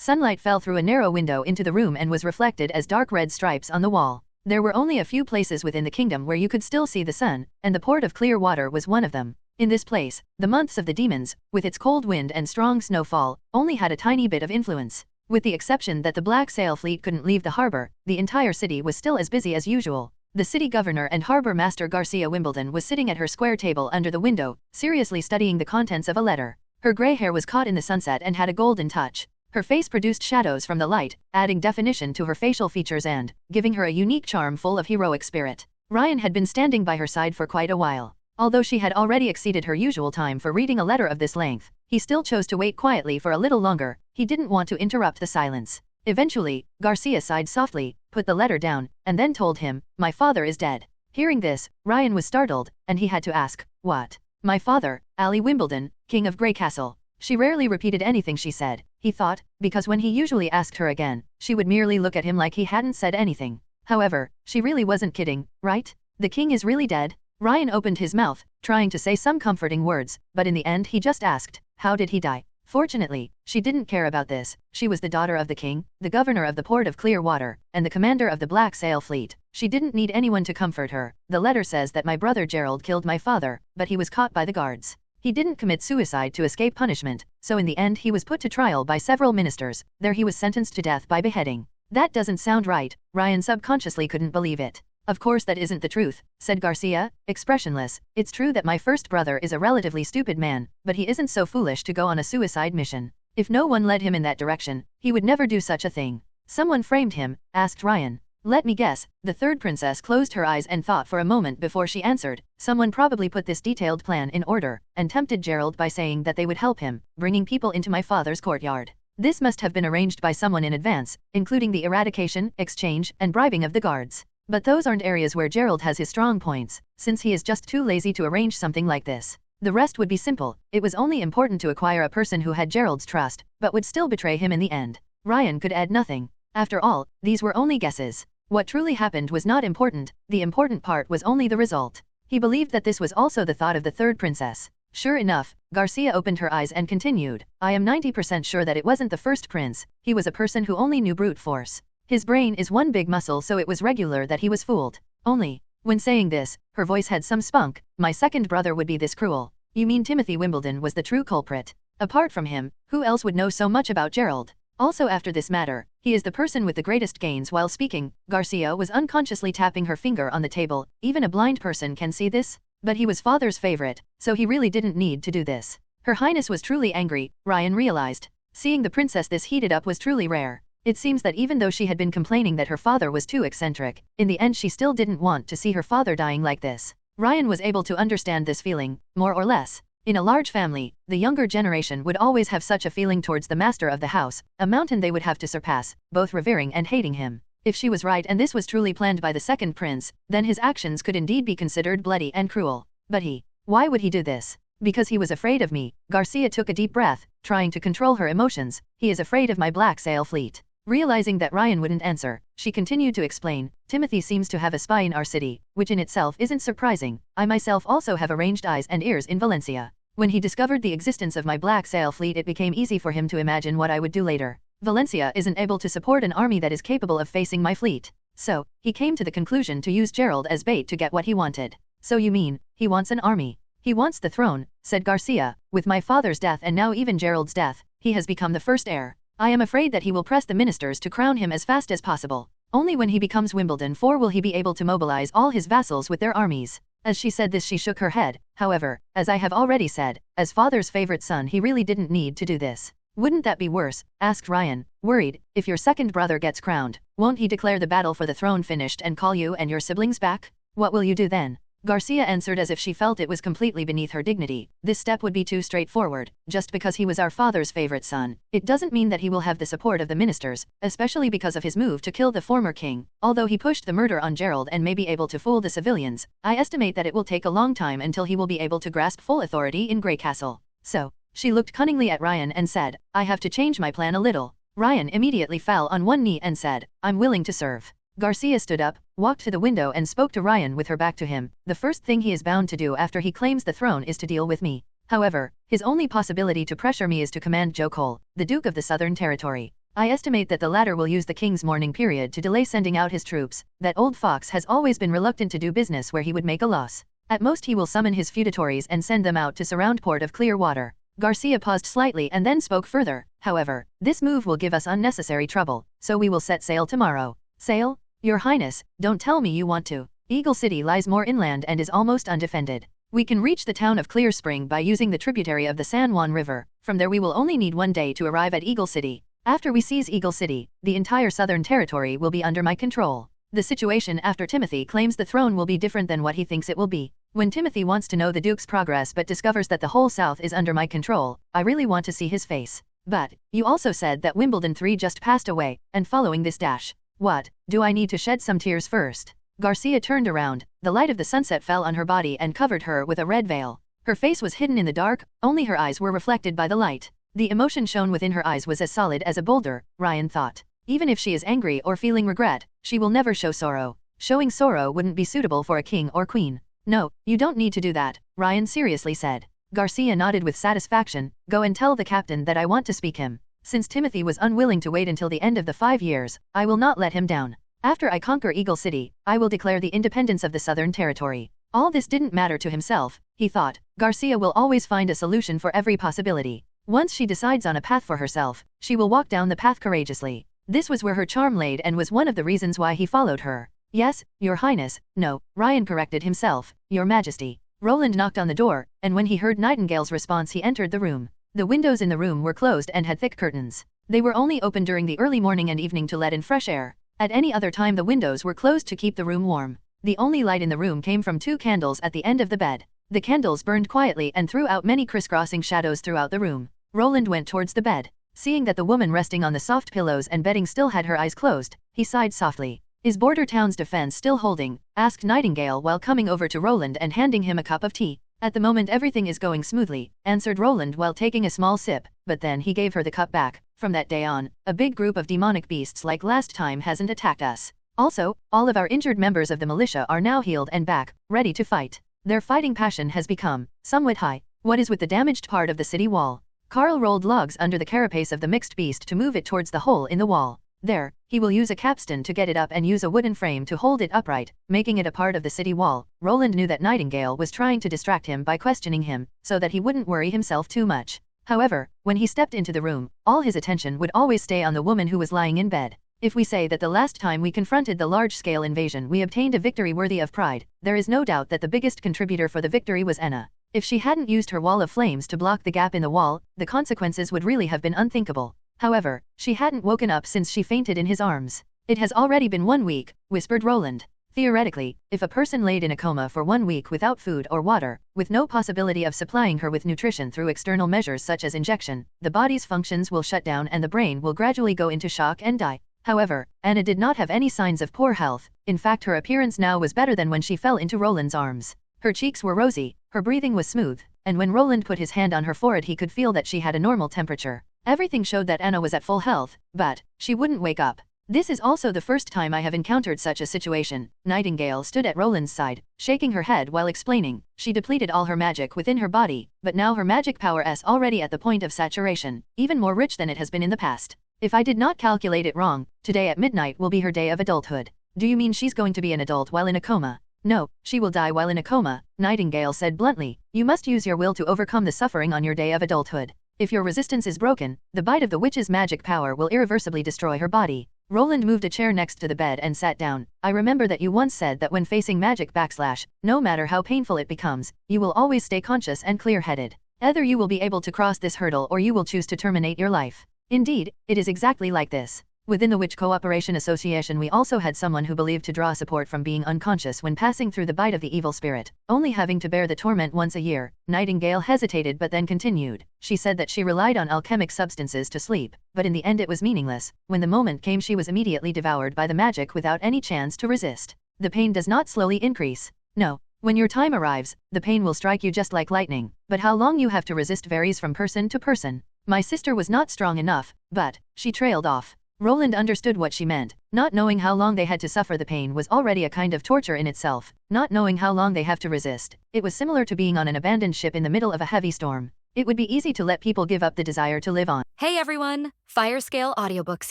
Sunlight fell through a narrow window into the room and was reflected as dark red stripes on the wall. There were only a few places within the kingdom where you could still see the sun, and the port of clear water was one of them. In this place, the months of the demons, with its cold wind and strong snowfall, only had a tiny bit of influence. With the exception that the black sail fleet couldn't leave the harbor, the entire city was still as busy as usual. The city governor and harbor master Garcia Wimbledon was sitting at her square table under the window, seriously studying the contents of a letter. Her grey hair was caught in the sunset and had a golden touch. Her face produced shadows from the light, adding definition to her facial features and giving her a unique charm full of heroic spirit. Ryan had been standing by her side for quite a while. Although she had already exceeded her usual time for reading a letter of this length, he still chose to wait quietly for a little longer. He didn't want to interrupt the silence. Eventually, Garcia sighed softly, put the letter down, and then told him, "My father is dead." Hearing this, Ryan was startled, and he had to ask, "What?" "My father, Ali Wimbledon, King of Grey Castle." She rarely repeated anything she said, he thought, because when he usually asked her again, she would merely look at him like he hadn't said anything. However, she really wasn't kidding, right? The king is really dead? Ryan opened his mouth, trying to say some comforting words, but in the end he just asked, "How did he die?" Fortunately, she didn't care about this. She was the daughter of the king, the governor of the port of clear water, and the commander of the Black Sail Fleet. She didn't need anyone to comfort her. "The letter says that my brother Gerald killed my father, but he was caught by the guards. He didn't commit suicide to escape punishment, so in the end he was put to trial by several ministers. There he was sentenced to death by beheading." "That doesn't sound right." Ryan subconsciously couldn't believe it. "Of course that isn't the truth," said Garcia, expressionless. "It's true that my first brother is a relatively stupid man, but he isn't so foolish to go on a suicide mission. If no one led him in that direction, he would never do such a thing." "Someone framed him?" asked Ryan. "Let me guess." The third princess closed her eyes and thought for a moment before she answered. "Someone probably put this detailed plan in order, and tempted Gerald by saying that they would help him, bringing people into my father's courtyard. This must have been arranged by someone in advance, including the eradication, exchange, and bribing of the guards. But those aren't areas where Gerald has his strong points, since he is just too lazy to arrange something like this. The rest would be simple. It was only important to acquire a person who had Gerald's trust, but would still betray him in the end." Ryan could add nothing. After all, these were only guesses. What truly happened was not important, the important part was only the result. He believed that this was also the thought of the third princess. Sure enough, Garcia opened her eyes and continued, "I am 90% sure that it wasn't the first prince. He was a person who only knew brute force. His brain is one big muscle, so it was regular that he was fooled. Only." When saying this, her voice had some spunk. "My second brother would be this cruel." "You mean Timothy Wimbledon was the true culprit? Apart from him, who else would know so much about Gerald? Also after this matter, he is the person with the greatest gains." While speaking, Garcia was unconsciously tapping her finger on the table. Even a blind person can see this? But he was father's favorite, so he really didn't need to do this. Her Highness was truly angry, Ryan realized. Seeing the princess this heated up was truly rare. It seems that even though she had been complaining that her father was too eccentric, in the end she still didn't want to see her father dying like this. Ryan was able to understand this feeling, more or less. In a large family, the younger generation would always have such a feeling towards the master of the house, a mountain they would have to surpass, both revering and hating him. If she was right and this was truly planned by the second prince, then his actions could indeed be considered bloody and cruel. But why would he do this? "Because he was afraid of me." Garcia took a deep breath, trying to control her emotions. "He is afraid of my Black Sail Fleet." Realizing that Ryan wouldn't answer, she continued to explain, "Timothy seems to have a spy in our city, which in itself isn't surprising. I myself also have arranged eyes and ears in Valencia. When he discovered the existence of my Black Sail Fleet, it became easy for him to imagine what I would do later. Valencia isn't able to support an army that is capable of facing my fleet. So, he came to the conclusion to use Gerald as bait to get what he wanted." "So you mean, he wants an army?" "He wants the throne," said Garcia. "With my father's death and now even Gerald's death, he has become the first heir. I am afraid that he will press the ministers to crown him as fast as possible. Only when he becomes Wimbledon 4 will he be able to mobilize all his vassals with their armies." As she said this she shook her head. "However, as I have already said, as father's favorite son he really didn't need to do this." "Wouldn't that be worse?" asked Ryan, worried. "If your second brother gets crowned, won't he declare the battle for the throne finished and call you and your siblings back? What will you do then?" Garcia answered as if she felt it was completely beneath her dignity. "This step would be too straightforward. Just because he was our father's favorite son, it doesn't mean that he will have the support of the ministers, especially because of his move to kill the former king. Although he pushed the murder on Gerald and may be able to fool the civilians, I estimate that it will take a long time until he will be able to grasp full authority in Grey Castle. So," she looked cunningly at Ryan and said, "I have to change my plan a little." Ryan immediately fell on one knee and said, "I'm willing to serve." Garcia stood up, walked to the window and spoke to Ryan with her back to him. "The first thing he is bound to do after he claims the throne is to deal with me. However, his only possibility to pressure me is to command Joe Cole, the Duke of the Southern Territory. I estimate that the latter will use the king's mourning period to delay sending out his troops. That old fox has always been reluctant to do business where he would make a loss. At most he will summon his feudatories and send them out to surround Port of Clear Water. Garcia paused slightly and then spoke further. However, this move will give us unnecessary trouble, so we will set sail tomorrow. Sail? Your Highness, don't tell me you want to. Eagle City lies more inland and is almost undefended. We can reach the town of Clear Spring by using the tributary of the San Juan River. From there we will only need 1 day to arrive at Eagle City. After we seize Eagle City, the entire southern territory will be under my control. The situation after Timothy claims the throne will be different than what he thinks it will be. When Timothy wants to know the Duke's progress but discovers that the whole South is under my control, I really want to see his face. But, you also said that Wimbledon 3 just passed away, and following this dash. What, do I need to shed some tears first? Garcia turned around, the light of the sunset fell on her body and covered her with a red veil. Her face was hidden in the dark, only her eyes were reflected by the light. The emotion shown within her eyes was as solid as a boulder, Ryan thought. Even if she is angry or feeling regret, she will never show sorrow. Showing sorrow wouldn't be suitable for a king or queen. No, you don't need to do that, Ryan seriously said. Garcia nodded with satisfaction. Go and tell the captain that I want to speak him. Since Timothy was unwilling to wait until the end of the 5 years, I will not let him down. After I conquer Eagle City, I will declare the independence of the Southern Territory. All this didn't matter to himself, he thought. Garcia will always find a solution for every possibility. Once she decides on a path for herself, she will walk down the path courageously. This was where her charm laid and was one of the reasons why he followed her. Yes, Your Highness. No, Ryan corrected himself. Your Majesty. Roland knocked on the door, and when he heard Nightingale's response he entered the room. The windows in the room were closed and had thick curtains. They were only open during the early morning and evening to let in fresh air. At any other time the windows were closed to keep the room warm. The only light in the room came from 2 candles at the end of the bed. The candles burned quietly and threw out many crisscrossing shadows throughout the room. Roland went towards the bed. Seeing that the woman resting on the soft pillows and bedding still had her eyes closed, he sighed softly. Is Border Town's defense still holding? Asked Nightingale while coming over to Roland and handing him a cup of tea. At the moment everything is going smoothly, answered Roland while taking a small sip, but then he gave her the cup back. From that day on, a big group of demonic beasts like last time hasn't attacked us. Also, all of our injured members of the militia are now healed and back, ready to fight. Their fighting passion has become somewhat high. What is with the damaged part of the city wall? Carl rolled logs under the carapace of the mixed beast to move it towards the hole in the wall. There, he will use a capstan to get it up and use a wooden frame to hold it upright, making it a part of the city wall. Roland knew that Nightingale was trying to distract him by questioning him, so that he wouldn't worry himself too much. However, when he stepped into the room, all his attention would always stay on the woman who was lying in bed. If we say that the last time we confronted the large-scale invasion we obtained a victory worthy of pride, there is no doubt that the biggest contributor for the victory was Anna. If she hadn't used her wall of flames to block the gap in the wall, the consequences would really have been unthinkable. However, she hadn't woken up since she fainted in his arms. It has already been 1 week, whispered Roland. Theoretically, if a person laid in a coma for 1 week without food or water, with no possibility of supplying her with nutrition through external measures such as injection, the body's functions will shut down and the brain will gradually go into shock and die. However, Anna did not have any signs of poor health. In fact, her appearance now was better than when she fell into Roland's arms. Her cheeks were rosy, her breathing was smooth, and when Roland put his hand on her forehead he could feel that she had a normal temperature. Everything showed that Anna was at full health, but she wouldn't wake up. This is also the first time I have encountered such a situation. Nightingale stood at Roland's side, shaking her head while explaining. She depleted all her magic within her body, but now her magic power is already at the point of saturation, even more rich than it has been in the past. If I did not calculate it wrong, today at midnight will be her day of adulthood. Do you mean she's going to be an adult while in a coma? No, she will die while in a coma, Nightingale said bluntly. You must use your will to overcome the suffering on your day of adulthood. If your resistance is broken, the bite of the witch's magic power will irreversibly destroy her body. Roland moved a chair next to the bed and sat down. I remember that you once said that when facing magic backslash, no matter how painful it becomes, you will always stay conscious and clear-headed. Either you will be able to cross this hurdle or you will choose to terminate your life. Indeed, it is exactly like this. Within the Witch Cooperation Association we also had someone who believed to draw support from being unconscious when passing through the bite of the evil spirit, only having to bear the torment once a year. Nightingale hesitated but then continued. She said that she relied on alchemic substances to sleep, but in the end it was meaningless. When the moment came she was immediately devoured by the magic without any chance to resist. The pain does not slowly increase. No. When your time arrives, the pain will strike you just like lightning, but how long you have to resist varies from person to person. My sister was not strong enough, but she trailed off. Roland understood what she meant. Not knowing how long they had to suffer the pain was already a kind of torture in itself. Not knowing how long they have to resist. It was similar to being on an abandoned ship in the middle of a heavy storm. It would be easy to let people give up the desire to live on. Hey everyone, Firescale Audiobooks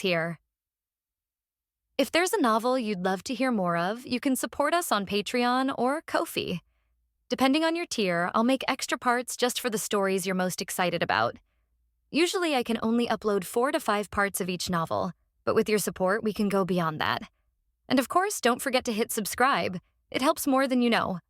here. If there's a novel you'd love to hear more of, you can support us on Patreon or Ko-fi. Depending on your tier, I'll make extra parts just for the stories you're most excited about. Usually I can only upload 4 to 5 parts of each novel, but with your support we can go beyond that. And of course, don't forget to hit subscribe. It helps more than you know.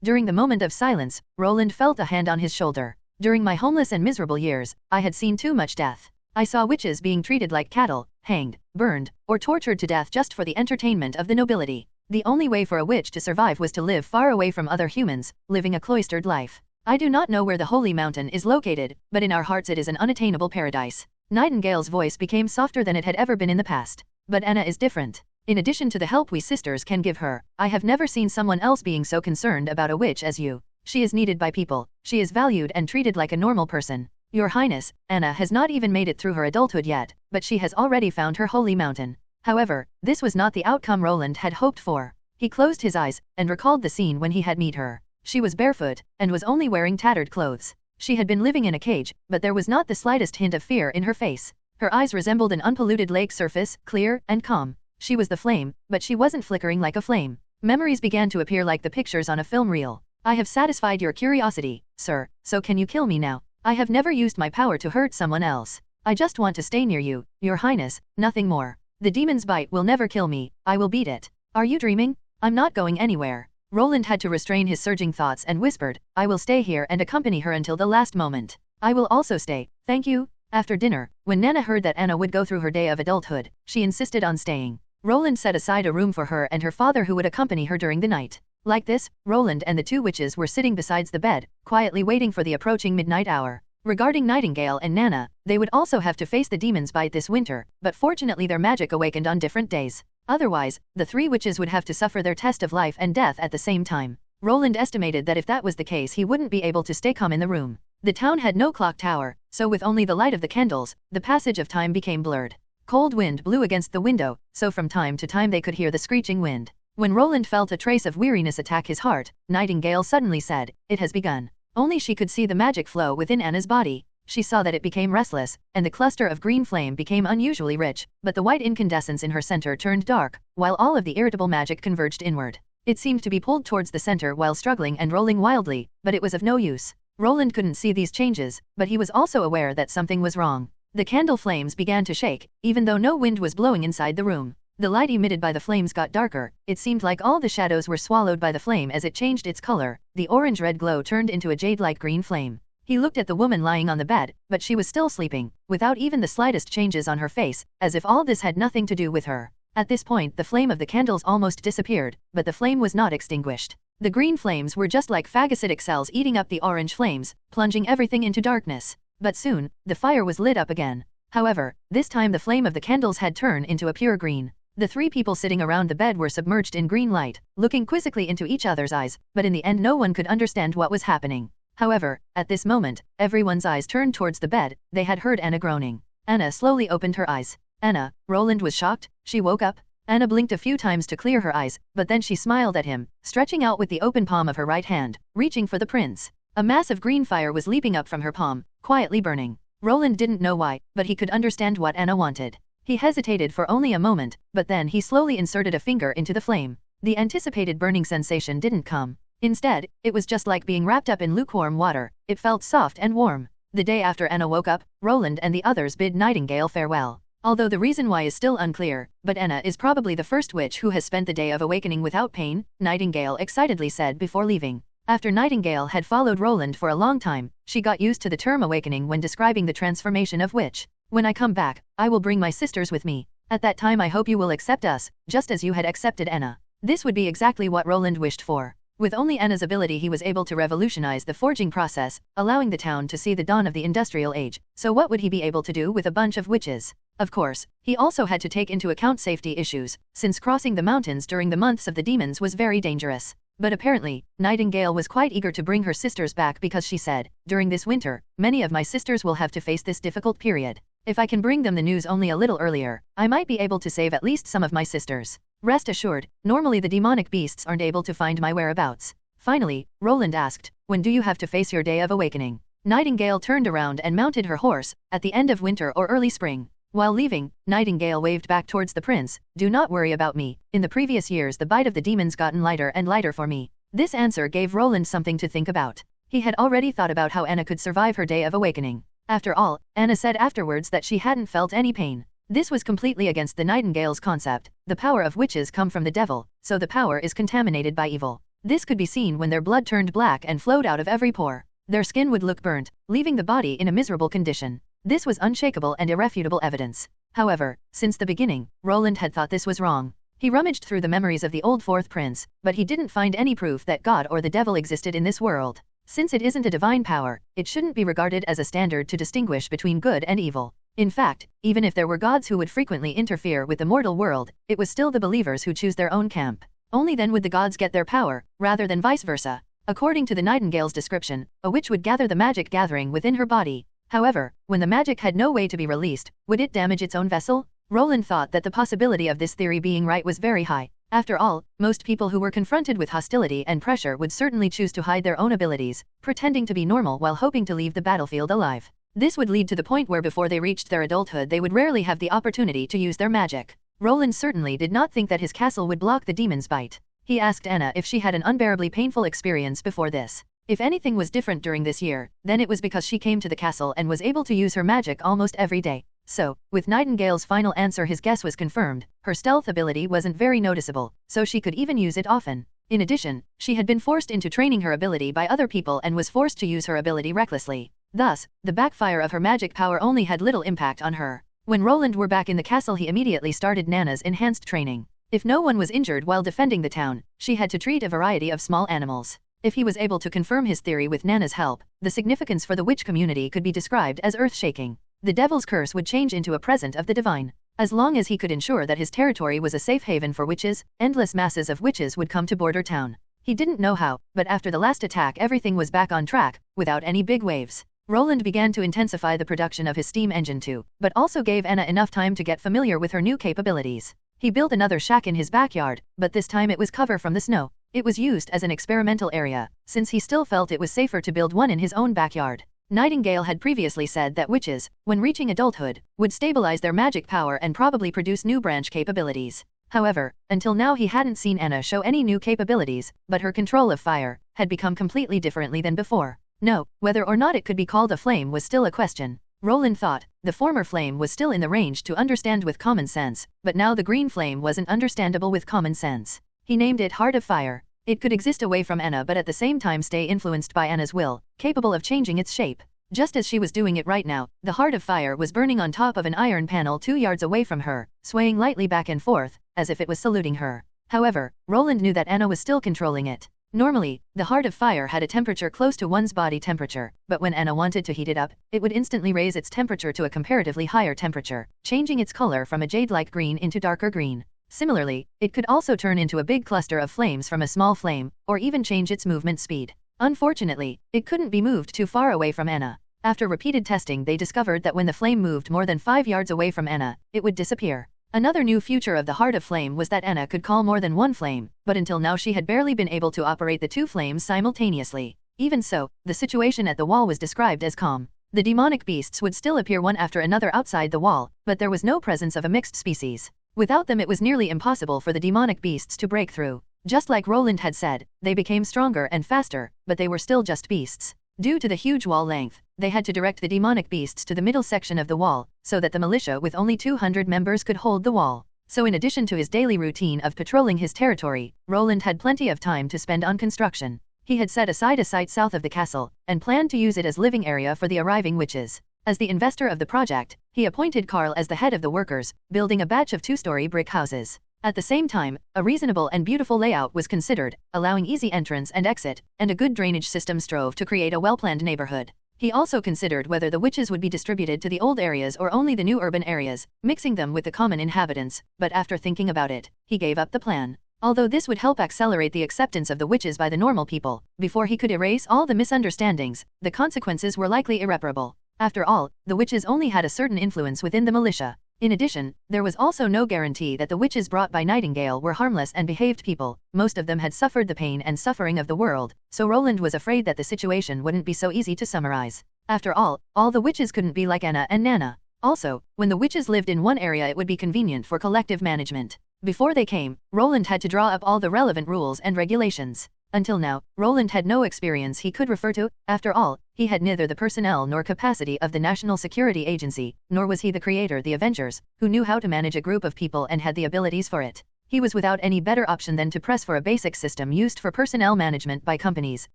During the moment of silence, Roland felt a hand on his shoulder. During my homeless and miserable years, I had seen too much death. I saw witches being treated like cattle, hanged, burned, or tortured to death just for the entertainment of the nobility. The only way for a witch to survive was to live far away from other humans, living a cloistered life. I do not know where the holy mountain is located, but in our hearts it is an unattainable paradise. Nightingale's voice became softer than it had ever been in the past. But Anna is different. In addition to the help we sisters can give her, I have never seen someone else being so concerned about a witch as you. She is needed by people, she is valued and treated like a normal person. Your Highness, Anna has not even made it through her adulthood yet, but she has already found her holy mountain. However, this was not the outcome Roland had hoped for. He closed his eyes, and recalled the scene when he had met her. She was barefoot, and was only wearing tattered clothes. She had been living in a cage, but there was not the slightest hint of fear in her face. Her eyes resembled an unpolluted lake surface, clear and calm. She was the flame, but she wasn't flickering like a flame. Memories began to appear like the pictures on a film reel. I have satisfied your curiosity, sir, so can you kill me now? I have never used my power to hurt someone else. I just want to stay near you, your highness, nothing more. The demon's bite will never kill me, I will beat it. Are you dreaming? I'm not going anywhere. Roland had to restrain his surging thoughts and whispered, I will stay here and accompany her until the last moment. I will also stay, thank you. After dinner, when Nana heard that Anna would go through her day of adulthood, she insisted on staying. Roland set aside a room for her and her father who would accompany her during the night. Like this, Roland and the 2 witches were sitting beside the bed, quietly waiting for the approaching midnight hour. Regarding Nightingale and Nana, they would also have to face the demon's bite this winter, but fortunately their magic awakened on different days. Otherwise, the 3 witches would have to suffer their test of life and death at the same time. Roland estimated that if that was the case he wouldn't be able to stay calm in the room. The town had no clock tower, so with only the light of the candles, the passage of time became blurred. Cold wind blew against the window, so from time to time they could hear the screeching wind. When Roland felt a trace of weariness attack his heart, Nightingale suddenly said, it has begun. Only she could see the magic flow within Anna's body. She saw that it became restless, and the cluster of green flame became unusually rich, but the white incandescence in her center turned dark, while all of the irritable magic converged inward. It seemed to be pulled towards the center while struggling and rolling wildly, but it was of no use. Roland couldn't see these changes, but he was also aware that something was wrong. The candle flames began to shake, even though no wind was blowing inside the room. The light emitted by the flames got darker, it seemed like all the shadows were swallowed by the flame as it changed its color. The orange-red glow turned into a jade-like green flame. He looked at the woman lying on the bed, but she was still sleeping, without even the slightest changes on her face, as if all this had nothing to do with her. At this point the flame of the candles almost disappeared, but the flame was not extinguished. The green flames were just like phagocytic cells eating up the orange flames, plunging everything into darkness. But soon, the fire was lit up again. However, this time the flame of the candles had turned into a pure green. The 3 people sitting around the bed were submerged in green light, looking quizzically into each other's eyes, but in the end no one could understand what was happening. However, at this moment, everyone's eyes turned towards the bed. They had heard Anna groaning. Anna slowly opened her eyes. Anna, Roland was shocked. She woke up. Anna blinked a few times to clear her eyes, but then she smiled at him, stretching out with the open palm of her right hand, reaching for the prince. A mass of green fire was leaping up from her palm, quietly burning. Roland didn't know why, but he could understand what Anna wanted. He hesitated for only a moment, but then he slowly inserted a finger into the flame. The anticipated burning sensation didn't come. Instead, it was just like being wrapped up in lukewarm water. It felt soft and warm. The day after Anna woke up, Roland and the others bid Nightingale farewell. Although the reason why is still unclear, but Anna is probably the first witch who has spent the day of awakening without pain, Nightingale excitedly said before leaving. After Nightingale had followed Roland for a long time, she got used to the term awakening when describing the transformation of witch. When I come back, I will bring my sisters with me. At that time I hope you will accept us, just as you had accepted Anna. This would be exactly what Roland wished for. With only Anna's ability he was able to revolutionize the forging process, allowing the town to see the dawn of the industrial age. So what would he be able to do with a bunch of witches? Of course, he also had to take into account safety issues, since crossing the mountains during the months of the demons was very dangerous. But apparently, Nightingale was quite eager to bring her sisters back because she said, during this winter, many of my sisters will have to face this difficult period. If I can bring them the news only a little earlier, I might be able to save at least some of my sisters. Rest assured, normally the demonic beasts aren't able to find my whereabouts. Finally, Roland asked, when do you have to face your day of awakening? Nightingale turned around and mounted her horse, at the end of winter or early spring. While leaving, Nightingale waved back towards the prince, "Do not worry about me, in the previous years the bite of the demons gotten lighter and lighter for me." This answer gave Roland something to think about. He had already thought about how Anna could survive her day of awakening. After all, Anna said afterwards that she hadn't felt any pain. This was completely against the Nightingale's concept. The power of witches come from the devil, so the power is contaminated by evil. This could be seen when their blood turned black and flowed out of every pore. Their skin would look burnt, leaving the body in a miserable condition. This was unshakable and irrefutable evidence. However, since the beginning, Roland had thought this was wrong. He rummaged through the memories of the old fourth prince, but he didn't find any proof that God or the devil existed in this world. Since it isn't a divine power, it shouldn't be regarded as a standard to distinguish between good and evil. In fact, even if there were gods who would frequently interfere with the mortal world, it was still the believers who choose their own camp. Only then would the gods get their power, rather than vice versa. According to the Nightingale's description, a witch would gather the magic gathering within her body. However, when the magic had no way to be released, would it damage its own vessel? Roland thought that the possibility of this theory being right was very high. After all, most people who were confronted with hostility and pressure would certainly choose to hide their own abilities, pretending to be normal while hoping to leave the battlefield alive. This would lead to the point where before they reached their adulthood they would rarely have the opportunity to use their magic. Roland certainly did not think that his castle would block the demon's bite. He asked Anna if she had an unbearably painful experience before this. If anything was different during this year, then it was because she came to the castle and was able to use her magic almost every day. So, with Nightingale's final answer his guess was confirmed. Her stealth ability wasn't very noticeable, so she could even use it often. In addition, she had been forced into training her ability by other people and was forced to use her ability recklessly. Thus, the backfire of her magic power only had little impact on her. When Roland were back in the castle he immediately started Nana's enhanced training. If no one was injured while defending the town, she had to treat a variety of small animals. If he was able to confirm his theory with Nana's help, the significance for the witch community could be described as earth-shaking. The devil's curse would change into a present of the divine. As long as he could ensure that his territory was a safe haven for witches, endless masses of witches would come to border town. He didn't know how, but after the last attack everything was back on track, without any big waves. Roland began to intensify the production of his steam engine too, but also gave Anna enough time to get familiar with her new capabilities. He built another shack in his backyard, but this time it was covered from the snow. It was used as an experimental area, since he still felt it was safer to build one in his own backyard. Nightingale had previously said that witches, when reaching adulthood, would stabilize their magic power and probably produce new branch capabilities. However, until now he hadn't seen Anna show any new capabilities, but her control of fire had become completely differently than before. No, whether or not it could be called a flame was still a question. Roland thought, the former flame was still in the range to understand with common sense, but now the green flame wasn't understandable with common sense. He named it Heart of Fire. It could exist away from Anna but at the same time stay influenced by Anna's will, capable of changing its shape. Just as she was doing it right now, the Heart of Fire was burning on top of an iron panel 2 yards away from her, swaying lightly back and forth, as if it was saluting her. However, Roland knew that Anna was still controlling it. Normally, the Heart of Fire had a temperature close to one's body temperature, but when Anna wanted to heat it up, it would instantly raise its temperature to a comparatively higher temperature, changing its color from a jade-like green into darker green. Similarly, it could also turn into a big cluster of flames from a small flame, or even change its movement speed. Unfortunately, it couldn't be moved too far away from Anna. After repeated testing they discovered that when the flame moved more than 5 yards away from Anna, it would disappear. Another new feature of the Heart of Flame was that Anna could call more than one flame, but until now she had barely been able to operate the 2 flames simultaneously. Even so, the situation at the wall was described as calm. The demonic beasts would still appear one after another outside the wall, but there was no presence of a mixed species. Without them it was nearly impossible for the demonic beasts to break through. Just like Roland had said, they became stronger and faster, but they were still just beasts. Due to the huge wall length, they had to direct the demonic beasts to the middle section of the wall, so that the militia with only 200 members could hold the wall. So in addition to his daily routine of patrolling his territory, Roland had plenty of time to spend on construction. He had set aside a site south of the castle, and planned to use it as living area for the arriving witches. As the investor of the project, he appointed Carl as the head of the workers, building a batch of 2-story brick houses. At the same time, a reasonable and beautiful layout was considered, allowing easy entrance and exit, and a good drainage system strove to create a well-planned neighborhood. He also considered whether the witches would be distributed to the old areas or only the new urban areas, mixing them with the common inhabitants, but after thinking about it, he gave up the plan. Although this would help accelerate the acceptance of the witches by the normal people, before he could erase all the misunderstandings, the consequences were likely irreparable. After all, the witches only had a certain influence within the militia. In addition, there was also no guarantee that the witches brought by Nightingale were harmless and behaved people. Most of them had suffered the pain and suffering of the world, so Roland was afraid that the situation wouldn't be so easy to summarize. After all the witches couldn't be like Anna and Nana. Also, when the witches lived in one area it would be convenient for collective management. Before they came, Roland had to draw up all the relevant rules and regulations. Until now, Roland had no experience he could refer to. After all, he had neither the personnel nor capacity of the National Security Agency, nor was he the creator the Avengers, who knew how to manage a group of people and had the abilities for it. He was without any better option than to press for a basic system used for personnel management by companies,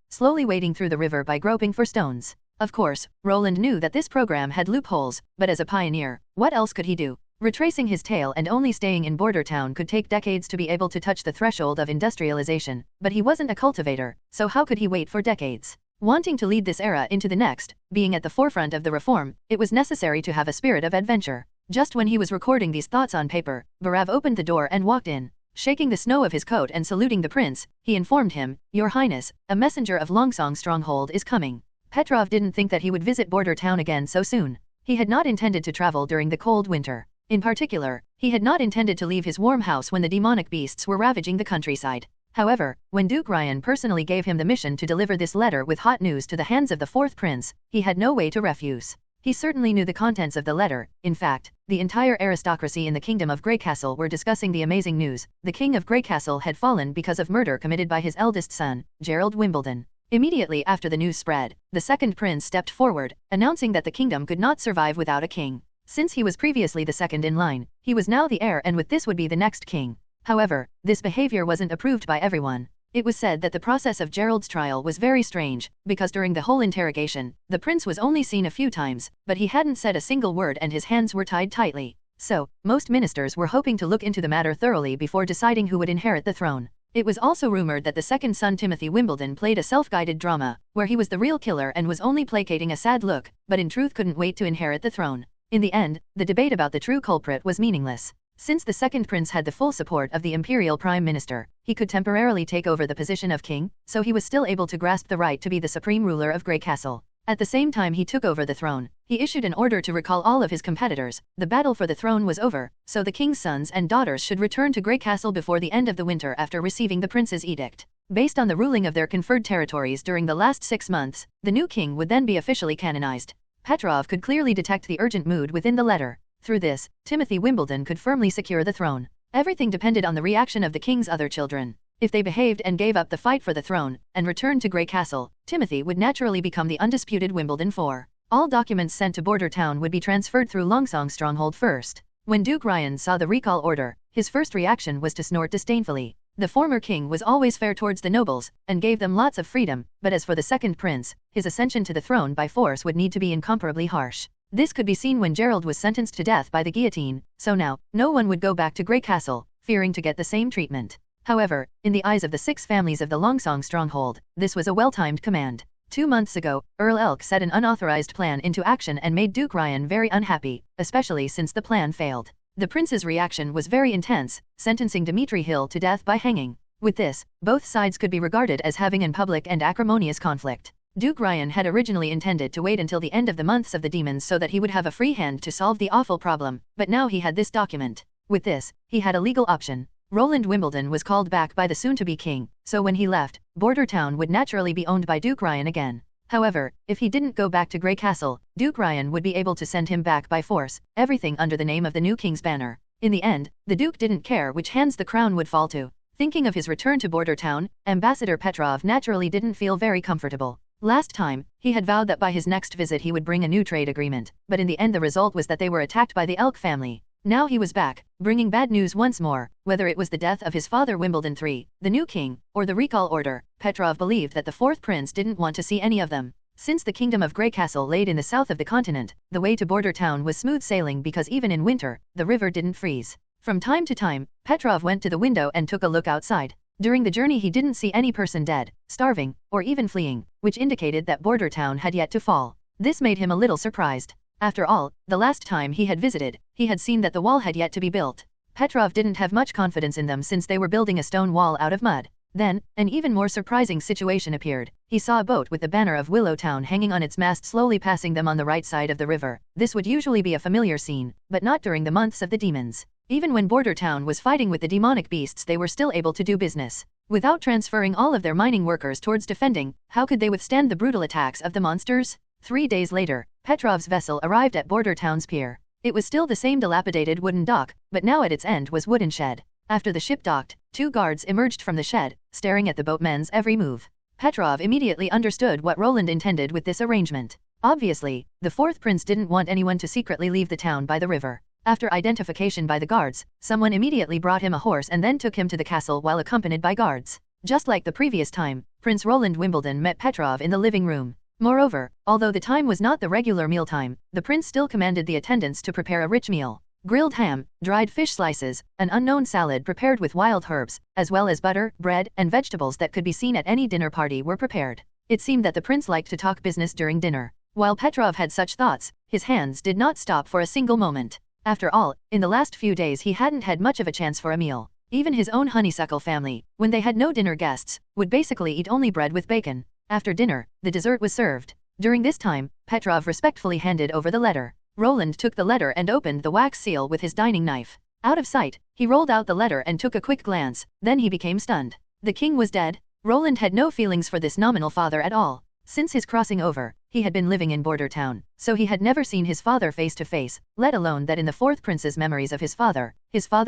slowly wading through the river by groping for stones. Of course, Roland knew that this program had loopholes, but as a pioneer, what else could he do? Retracing his tale and only staying in border town could take decades to be able to touch the threshold of industrialization, but he wasn't a cultivator, so how could he wait for decades? Wanting to lead this era into the next, being at the forefront of the reform, it was necessary to have a spirit of adventure. Just when he was recording these thoughts on paper, Barav opened the door and walked in. Shaking the snow of his coat and saluting the prince, he informed him, "Your Highness, a messenger of Longsong's stronghold is coming." Petrov didn't think that he would visit border town again so soon. He had not intended to travel during the cold winter. In particular, he had not intended to leave his warm house when the demonic beasts were ravaging the countryside. However, when Duke Ryan personally gave him the mission to deliver this letter with hot news to the hands of the fourth prince, he had no way to refuse. He certainly knew the contents of the letter. In fact, the entire aristocracy in the Kingdom of Greycastle were discussing the amazing news. The King of Greycastle had fallen because of murder committed by his eldest son, Roland Wimbledon. Immediately after the news spread, the second prince stepped forward, announcing that the kingdom could not survive without a king. Since he was previously the second in line, he was now the heir and with this would be the next king. However, this behavior wasn't approved by everyone. It was said that the process of Gerald's trial was very strange, because during the whole interrogation, the prince was only seen a few times, but he hadn't said a single word and his hands were tied tightly. So, most ministers were hoping to look into the matter thoroughly before deciding who would inherit the throne. It was also rumored that the second son Timothy Wimbledon played a self-guided drama, where he was the real killer and was only placating a sad look, but in truth couldn't wait to inherit the throne. In the end, the debate about the true culprit was meaningless. Since the second prince had the full support of the imperial prime minister, he could temporarily take over the position of king, so he was still able to grasp the right to be the supreme ruler of Greycastle. At the same time he took over the throne, he issued an order to recall all of his competitors. The battle for the throne was over, so the king's sons and daughters should return to Greycastle before the end of the winter after receiving the prince's edict. Based on the ruling of their conferred territories during the last 6 months, the new king would then be officially canonized. Petrov could clearly detect the urgent mood within the letter. Through this, Timothy Wimbledon could firmly secure the throne. Everything depended on the reaction of the king's other children. If they behaved and gave up the fight for the throne, and returned to Greycastle, Timothy would naturally become the undisputed Wimbledon 4. All documents sent to border town would be transferred through Longsong's stronghold first. When Duke Ryan saw the recall order, his first reaction was to snort disdainfully. The former king was always fair towards the nobles, and gave them lots of freedom, but as for the second prince, his ascension to the throne by force would need to be incomparably harsh. This could be seen when Gerald was sentenced to death by the guillotine, so now, no one would go back to Greycastle, fearing to get the same treatment. However, in the eyes of the 6 families of the Longsong stronghold, this was a well-timed command. 2 months ago, Earl Elk set an unauthorized plan into action and made Duke Ryan very unhappy, especially since the plan failed. The prince's reaction was very intense, sentencing Dimitri Hill to death by hanging. With this, both sides could be regarded as having an public and acrimonious conflict. Duke Ryan had originally intended to wait until the end of the months of the demons so that he would have a free hand to solve the awful problem, but now he had this document. With this, he had a legal option. Roland Wimbledon was called back by the soon-to-be king, so when he left, border town would naturally be owned by Duke Ryan again. However, if he didn't go back to Greycastle, Duke Ryan would be able to send him back by force, everything under the name of the new king's banner. In the end, the Duke didn't care which hands the crown would fall to. Thinking of his return to border town, Ambassador Petrov naturally didn't feel very comfortable. Last time, he had vowed that by his next visit he would bring a new trade agreement, but in the end the result was that they were attacked by the Elk family. Now he was back, bringing bad news once more. Whether it was the death of his father Wimbledon III, the new king, or the recall order, Petrov believed that the fourth prince didn't want to see any of them. Since the kingdom of Greycastle laid in the south of the continent, the way to border town was smooth sailing because even in winter, the river didn't freeze. From time to time, Petrov went to the window and took a look outside. During the journey he didn't see any person dead, starving, or even fleeing, which indicated that border town had yet to fall. This made him a little surprised. After all, the last time he had visited, he had seen that the wall had yet to be built. Petrov didn't have much confidence in them since they were building a stone wall out of mud. Then, an even more surprising situation appeared. He saw a boat with the banner of Willow Town hanging on its mast slowly passing them on the right side of the river. This would usually be a familiar scene, but not during the months of the demons. Even when border town was fighting with the demonic beasts they were still able to do business. Without transferring all of their mining workers towards defending, how could they withstand the brutal attacks of the monsters? 3 days later, Petrov's vessel arrived at Border Town's pier. It was still the same dilapidated wooden dock, but now at its end was wooden shed. After the ship docked, 2 guards emerged from the shed, staring at the boatmen's every move. Petrov immediately understood what Roland intended with this arrangement. Obviously, the 4th prince didn't want anyone to secretly leave the town by the river. After identification by the guards, someone immediately brought him a horse and then took him to the castle while accompanied by guards. Just like the previous time, Prince Roland Wimbledon met Petrov in the living room. Moreover, although the time was not the regular mealtime, the prince still commanded the attendants to prepare a rich meal. Grilled ham, dried fish slices, an unknown salad prepared with wild herbs, as well as butter, bread, and vegetables that could be seen at any dinner party were prepared. It seemed that the prince liked to talk business during dinner. While Petrov had such thoughts, his hands did not stop for a single moment. After all, in the last few days he hadn't had much of a chance for a meal. Even his own honeysuckle family, when they had no dinner guests, would basically eat only bread with bacon. After dinner, the dessert was served. During this time, Petrov respectfully handed over the letter. Roland took the letter and opened the wax seal with his dining knife. Out of sight, he rolled out the letter and took a quick glance, then he became stunned. The king was dead? Roland had no feelings for this nominal father at all. Since his crossing over, he had been living in Border Town, so he had never seen his father face to face, let alone that in the 4th prince's memories of his father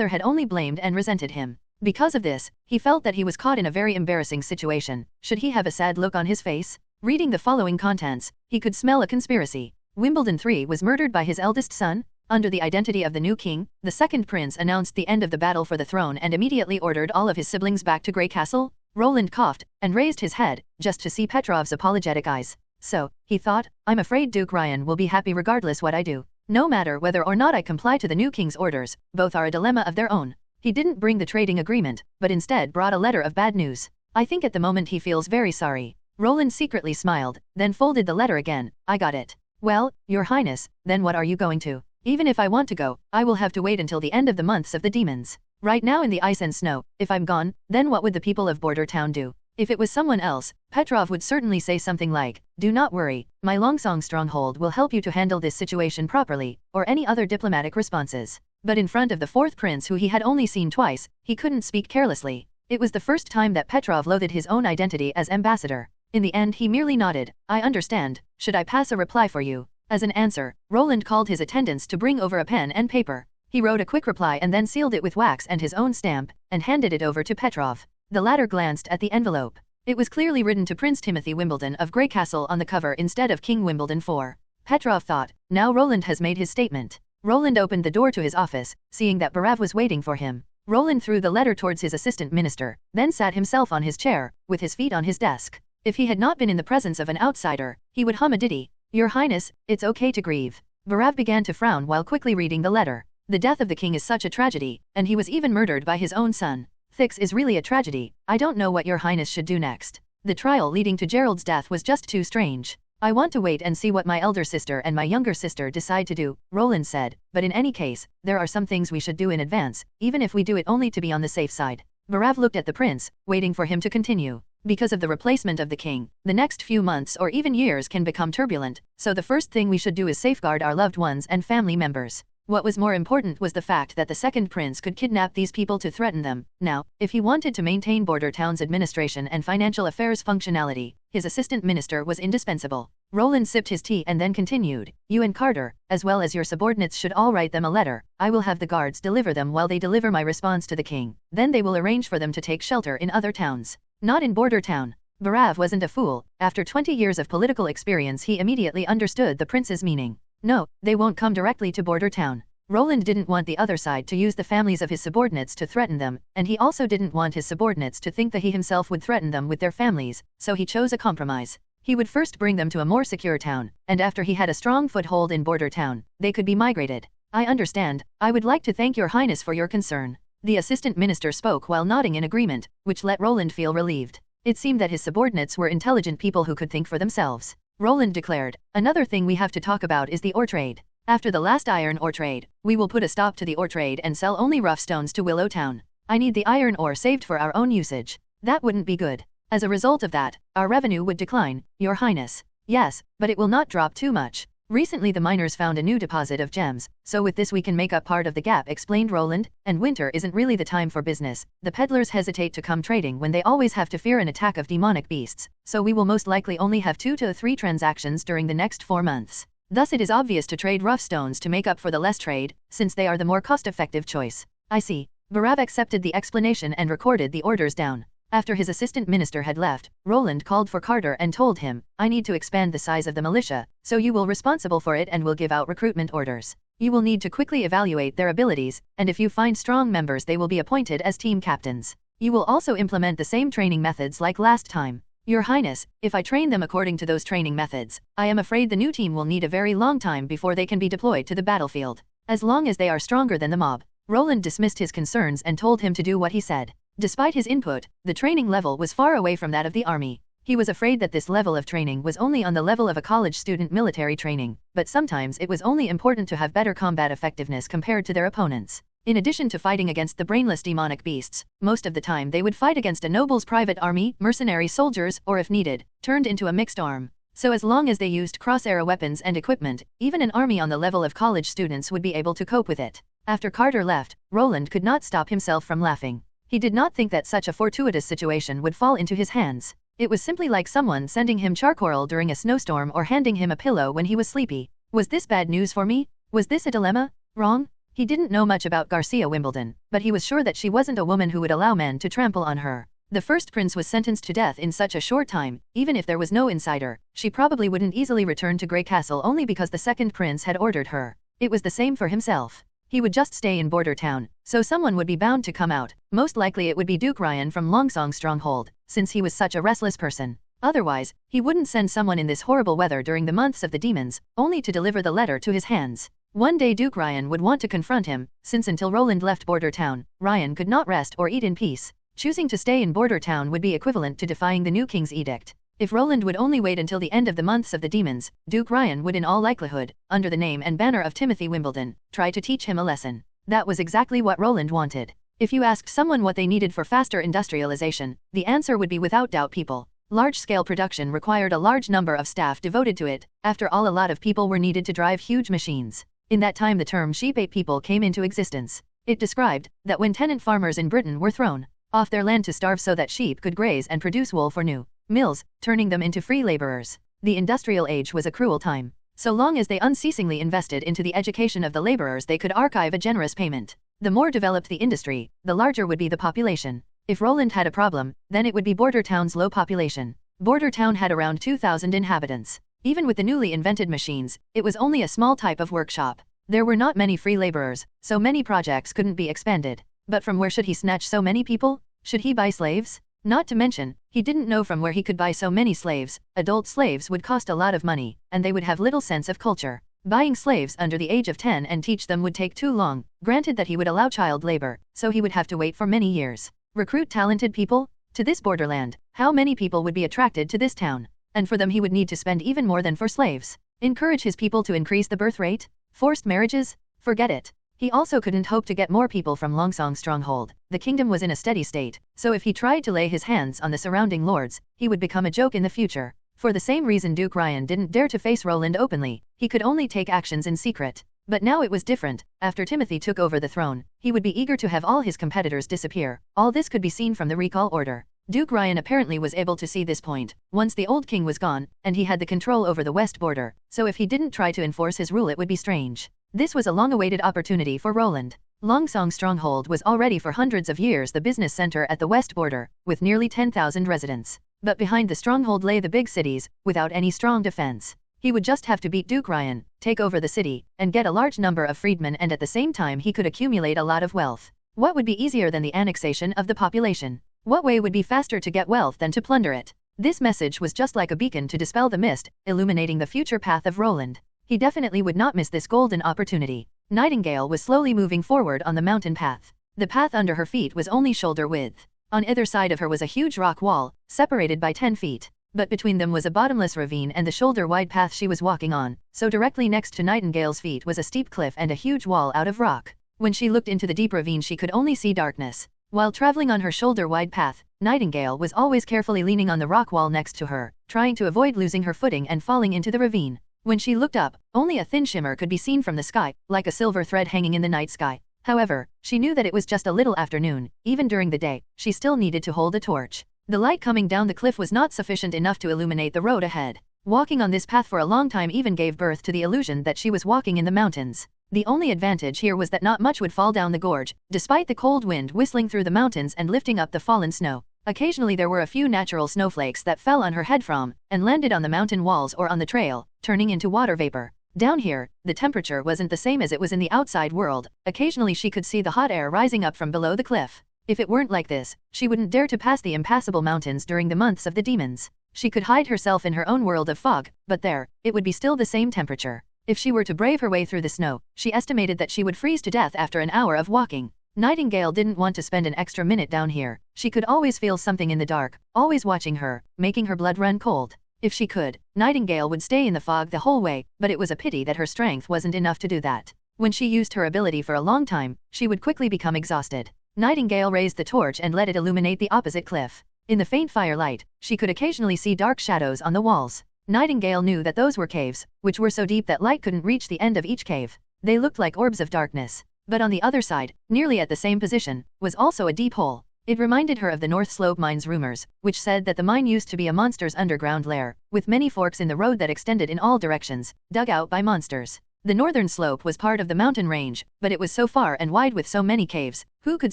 had only blamed and resented him. Because of this, he felt that he was caught in a very embarrassing situation. Should he have a sad look on his face? Reading the following contents, he could smell a conspiracy. Wimbledon III was murdered by his eldest son? Under the identity of the new king, the 2nd prince announced the end of the battle for the throne and immediately ordered all of his siblings back to Grey Castle? Roland coughed and raised his head, just to see Petrov's apologetic eyes. So, he thought, I'm afraid Duke Ryan will be happy regardless what I do. No matter whether or not I comply to the new king's orders, both are a dilemma of their own. He didn't bring the trading agreement, but instead brought a letter of bad news. I think at the moment he feels very sorry. Roland secretly smiled, then folded the letter again. I got it. Well, Your Highness, then what are you going to? Even if I want to go, I will have to wait until the end of the months of the demons. Right now in the ice and snow, if I'm gone, then what would the people of Border Town do? If it was someone else, Petrov would certainly say something like, do not worry, my Longsong stronghold will help you to handle this situation properly, or any other diplomatic responses. But in front of the 4th prince who he had only seen twice, he couldn't speak carelessly. It was the first time that Petrov loathed his own identity as ambassador. In the end he merely nodded. I understand. Should I pass a reply for you? As an answer, Roland called his attendants to bring over a pen and paper. He wrote a quick reply and then sealed it with wax and his own stamp, and handed it over to Petrov. The latter glanced at the envelope. It was clearly written to Prince Timothy Wimbledon of Grey Castle on the cover instead of King Wimbledon IV. Petrov thought, now Roland has made his statement. Roland opened the door to his office, seeing that Barav was waiting for him. Roland threw the letter towards his assistant minister, then sat himself on his chair, with his feet on his desk. If he had not been in the presence of an outsider, he would hum a ditty. Your Highness, it's okay to grieve. Barav began to frown while quickly reading the letter. The death of the king is such a tragedy, and he was even murdered by his own son. This is really a tragedy. I don't know what Your Highness should do next. The trial leading to Gerald's death was just too strange. I want to wait and see what my elder sister and my younger sister decide to do, Roland said, but in any case, there are some things we should do in advance, even if we do it only to be on the safe side. Barav looked at the prince, waiting for him to continue. Because of the replacement of the king, the next few months or even years can become turbulent, so the first thing we should do is safeguard our loved ones and family members. What was more important was the fact that the 2nd prince could kidnap these people to threaten them. Now, if he wanted to maintain Border Town's administration and financial affairs functionality, his assistant minister was indispensable. Roland sipped his tea and then continued, you and Carter, as well as your subordinates should all write them a letter. I will have the guards deliver them while they deliver my response to the king. Then they will arrange for them to take shelter in other towns. Not in Border Town. Barav wasn't a fool. After 20 years of political experience he immediately understood the prince's meaning. No, they won't come directly to Border Town. Roland didn't want the other side to use the families of his subordinates to threaten them, and he also didn't want his subordinates to think that he himself would threaten them with their families, so he chose a compromise. He would first bring them to a more secure town, and after he had a strong foothold in Border Town, they could be migrated. I understand. I would like to thank Your Highness for your concern. The assistant minister spoke while nodding in agreement, which let Roland feel relieved. It seemed that his subordinates were intelligent people who could think for themselves. Roland declared, another thing we have to talk about is the ore trade. After the last iron ore trade, we will put a stop to the ore trade and sell only rough stones to Willow Town. I need the iron ore saved for our own usage. That wouldn't be good. As a result of that, our revenue would decline, Your Highness. Yes, but it will not drop too much. Recently the miners found a new deposit of gems, so with this we can make up part of the gap, explained Roland, and winter isn't really the time for business. The peddlers hesitate to come trading when they always have to fear an attack of demonic beasts, so we will most likely only have 2 to 3 transactions during the next 4 months. Thus it is obvious to trade rough stones to make up for the less trade, since they are the more cost-effective choice. I see. Barav accepted the explanation and recorded the orders down. After his assistant minister had left, Roland called for Carter and told him, I need to expand the size of the militia, so you will be responsible for it and will give out recruitment orders. You will need to quickly evaluate their abilities, and if you find strong members they will be appointed as team captains. You will also implement the same training methods like last time. Your Highness, if I train them according to those training methods, I am afraid the new team will need a very long time before they can be deployed to the battlefield. As long as they are stronger than the mob. Roland dismissed his concerns and told him to do what he said. Despite his input, the training level was far away from that of the army. He was afraid that this level of training was only on the level of a college student military training, but sometimes it was only important to have better combat effectiveness compared to their opponents. In addition to fighting against the brainless demonic beasts, most of the time they would fight against a noble's private army, mercenary soldiers, or if needed, turned into a mixed arm. So as long as they used cross-era weapons and equipment, even an army on the level of college students would be able to cope with it. After Carter left, Roland could not stop himself from laughing. He did not think that such a fortuitous situation would fall into his hands. It was simply like someone sending him charcoal during a snowstorm or handing him a pillow when he was sleepy. Was this bad news for me? Was this a dilemma? Wrong? He didn't know much about Garcia Wimbledon, but he was sure that she wasn't a woman who would allow men to trample on her. The first prince was sentenced to death in such a short time. Even if there was no insider, she probably wouldn't easily return to Grey Castle only because the second prince had ordered her. It was the same for himself. He would just stay in Border Town, so someone would be bound to come out. Most likely it would be Duke Ryan from Longsong Stronghold, since he was such a restless person. Otherwise, he wouldn't send someone in this horrible weather during the months of the demons, only to deliver the letter to his hands. One day Duke Ryan would want to confront him, since until Roland left Border Town, Ryan could not rest or eat in peace. Choosing to stay in Border Town would be equivalent to defying the new king's edict. If Roland would only wait until the end of the months of the demons, Duke Ryan would in all likelihood, under the name and banner of Timothy Wimbledon, try to teach him a lesson. That was exactly what Roland wanted. If you asked someone what they needed for faster industrialization, the answer would be without doubt people. Large-scale production required a large number of staff devoted to it. After all, a lot of people were needed to drive huge machines. In that time the term sheep-ate people came into existence. It described that when tenant farmers in Britain were thrown off their land to starve so that sheep could graze and produce wool for new mills, turning them into free laborers. The industrial age was a cruel time. So long as they unceasingly invested into the education of the laborers they could archive a generous payment. The more developed the industry, the larger would be the population. If Roland had a problem, then it would be Border Town's low population. Border Town had around 2,000 inhabitants. Even with the newly invented machines, it was only a small type of workshop. There were not many free laborers, so many projects couldn't be expanded. But from where should he snatch so many people? Should he buy slaves? Not to mention, he didn't know from where he could buy so many slaves. Adult slaves would cost a lot of money, and they would have little sense of culture. Buying slaves under the age of 10 and teach them would take too long, granted that he would allow child labor, so he would have to wait for many years. Recruit talented people? To this borderland, how many people would be attracted to this town? And for them he would need to spend even more than for slaves. Encourage his people to increase the birth rate? Forced marriages? Forget it. He also couldn't hope to get more people from Longsong Stronghold. The kingdom was in a steady state, so if he tried to lay his hands on the surrounding lords, he would become a joke in the future. For the same reason Duke Ryan didn't dare to face Roland openly, he could only take actions in secret. But now it was different. After Timothy took over the throne, he would be eager to have all his competitors disappear. All this could be seen from the recall order. Duke Ryan apparently was able to see this point, once the old king was gone, and he had the control over the west border, so if he didn't try to enforce his rule it would be strange. This was a long-awaited opportunity for Roland. Longsong Stronghold was already for hundreds of years the business center at the west border, with nearly 10,000 residents. But behind the stronghold lay the big cities, without any strong defense. He would just have to beat Duke Ryan, take over the city, and get a large number of freedmen, and at the same time he could accumulate a lot of wealth. What would be easier than the annexation of the population? What way would be faster to get wealth than to plunder it? This message was just like a beacon to dispel the mist, illuminating the future path of Roland. He definitely would not miss this golden opportunity. Nightingale was slowly moving forward on the mountain path. The path under her feet was only shoulder width. On either side of her was a huge rock wall, separated by 10 feet. But between them was a bottomless ravine and the shoulder-wide path she was walking on, so directly next to Nightingale's feet was a steep cliff and a huge wall out of rock. When she looked into the deep ravine she could only see darkness. While traveling on her shoulder-wide path, Nightingale was always carefully leaning on the rock wall next to her, trying to avoid losing her footing and falling into the ravine. When she looked up, only a thin shimmer could be seen from the sky, like a silver thread hanging in the night sky. However, she knew that it was just a little afternoon. Even during the day, she still needed to hold a torch. The light coming down the cliff was not sufficient enough to illuminate the road ahead. Walking on this path for a long time even gave birth to the illusion that she was walking in the mountains. The only advantage here was that not much would fall down the gorge, despite the cold wind whistling through the mountains and lifting up the fallen snow. Occasionally there were a few natural snowflakes that fell on her head from, and landed on the mountain walls or on the trail, turning into water vapor. Down here, the temperature wasn't the same as it was in the outside world. Occasionally she could see the hot air rising up from below the cliff. If it weren't like this, she wouldn't dare to pass the impassable mountains during the months of the demons. She could hide herself in her own world of fog, but there, it would be still the same temperature. If she were to brave her way through the snow, she estimated that she would freeze to death after an hour of walking. Nightingale didn't want to spend an extra minute down here. She could always feel something in the dark, always watching her, making her blood run cold. If she could, Nightingale would stay in the fog the whole way, but it was a pity that her strength wasn't enough to do that. When she used her ability for a long time, she would quickly become exhausted. Nightingale raised the torch and let it illuminate the opposite cliff. In the faint firelight, she could occasionally see dark shadows on the walls. Nightingale knew that those were caves, which were so deep that light couldn't reach the end of each cave. They looked like orbs of darkness. But on the other side, nearly at the same position, was also a deep hole. It reminded her of the North Slope Mine's rumors, which said that the mine used to be a monster's underground lair, with many forks in the road that extended in all directions, dug out by monsters. The northern slope was part of the mountain range, but it was so far and wide with so many caves, who could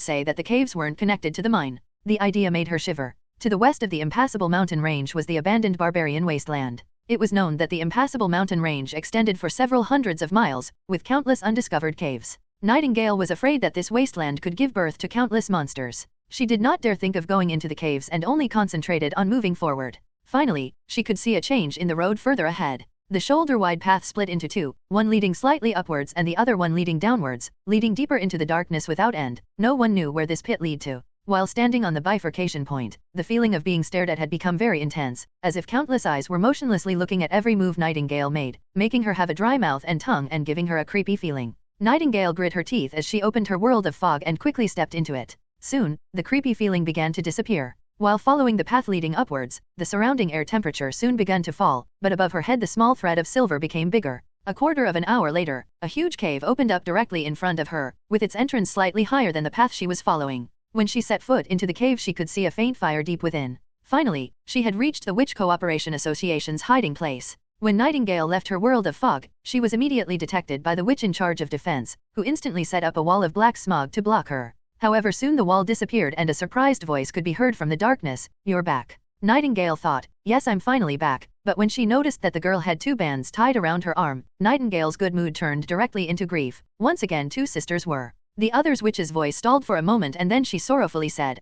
say that the caves weren't connected to the mine? The idea made her shiver. To the west of the impassable mountain range was the abandoned barbarian wasteland. It was known that the impassable mountain range extended for several hundreds of miles, with countless undiscovered caves. Nightingale was afraid that this wasteland could give birth to countless monsters. She did not dare think of going into the caves and only concentrated on moving forward. Finally, she could see a change in the road further ahead. The shoulder-wide path split into two, one leading slightly upwards and the other one leading downwards, leading deeper into the darkness without end. No one knew where this pit led to. While standing on the bifurcation point, the feeling of being stared at had become very intense, as if countless eyes were motionlessly looking at every move Nightingale made, making her have a dry mouth and tongue and giving her a creepy feeling. Nightingale grit her teeth as she opened her world of fog and quickly stepped into it. Soon, the creepy feeling began to disappear. While following the path leading upwards, the surrounding air temperature soon began to fall, but above her head the small thread of silver became bigger. A quarter of an hour later, a huge cave opened up directly in front of her, with its entrance slightly higher than the path she was following. When she set foot into the cave she could see a faint fire deep within. Finally, she had reached the Witch Cooperation Association's hiding place. When Nightingale left her world of fog, she was immediately detected by the witch in charge of defense, who instantly set up a wall of black smog to block her. However, soon the wall disappeared and a surprised voice could be heard from the darkness. "You're back." Nightingale thought, "Yes, I'm finally back," but when she noticed that the girl had two bands tied around her arm, Nightingale's good mood turned directly into grief. Once again two sisters were. The other's witch's voice stalled for a moment and then she sorrowfully said,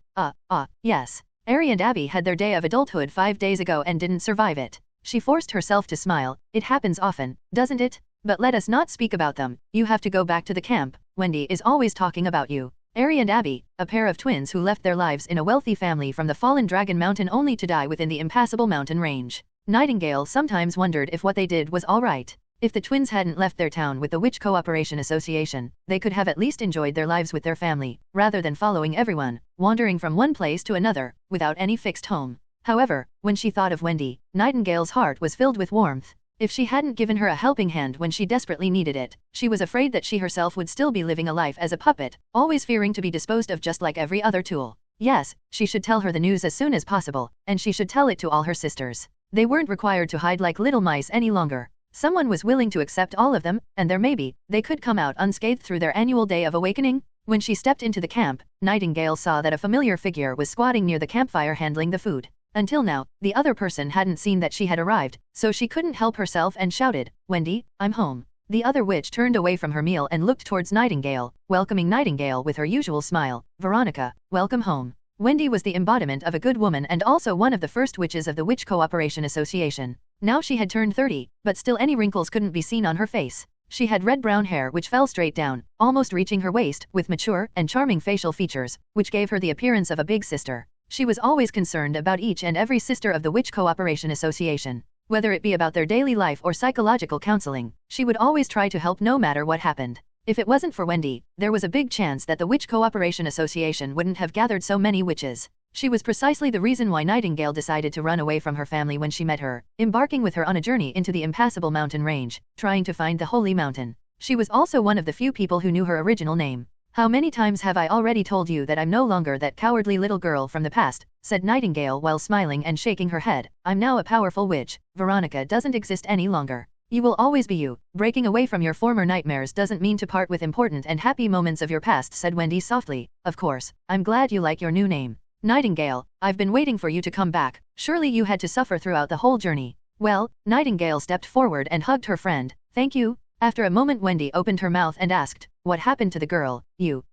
yes. Ari and Abby had their day of adulthood 5 days ago and didn't survive it. She forced herself to smile. It happens often, doesn't it? But let us not speak about them. You have to go back to the camp. Wendy is always talking about you. Ari and Abby, a pair of twins who left their lives in a wealthy family from the fallen Dragon Mountain only to die within the impassable mountain range. Nightingale sometimes wondered if what they did was all right. If the twins hadn't left their town with the Witch Cooperation Association, they could have at least enjoyed their lives with their family, rather than following everyone, wandering from one place to another, without any fixed home. However, when she thought of Wendy, Nightingale's heart was filled with warmth. If she hadn't given her a helping hand when she desperately needed it, she was afraid that she herself would still be living a life as a puppet, always fearing to be disposed of just like every other tool. Yes, she should tell her the news as soon as possible, and she should tell it to all her sisters. They weren't required to hide like little mice any longer. Someone was willing to accept all of them, and there maybe, they could come out unscathed through their annual day of awakening. When she stepped into the camp, Nightingale saw that a familiar figure was squatting near the campfire handling the food. Until now, the other person hadn't seen that she had arrived, so she couldn't help herself and shouted, "Wendy, I'm home." The other witch turned away from her meal and looked towards Nightingale, welcoming Nightingale with her usual smile. "Veronica, welcome home." Wendy was the embodiment of a good woman and also one of the first witches of the Witch Cooperation Association. Now she had turned 30, but still any wrinkles couldn't be seen on her face. She had red-brown hair which fell straight down, almost reaching her waist, with mature and charming facial features, which gave her the appearance of a big sister. She was always concerned about each and every sister of the Witch Cooperation Association. Whether it be about their daily life or psychological counseling, she would always try to help no matter what happened. If it wasn't for Wendy, there was a big chance that the Witch Cooperation Association wouldn't have gathered so many witches. She was precisely the reason why Nightingale decided to run away from her family when she met her, embarking with her on a journey into the impassable mountain range, trying to find the holy mountain. She was also one of the few people who knew her original name. "How many times have I already told you that I'm no longer that cowardly little girl from the past," said Nightingale while smiling and shaking her head. "I'm now a powerful witch. Veronica doesn't exist any longer. You will always be you. Breaking away from your former nightmares doesn't mean to part with important and happy moments of your past," said Wendy softly. "Of course, I'm glad you like your new name. Nightingale, I've been waiting for you to come back. Surely you had to suffer throughout the whole journey." "Well," Nightingale stepped forward and hugged her friend. "Thank you." After a moment Wendy opened her mouth and asked, "What happened to the girl?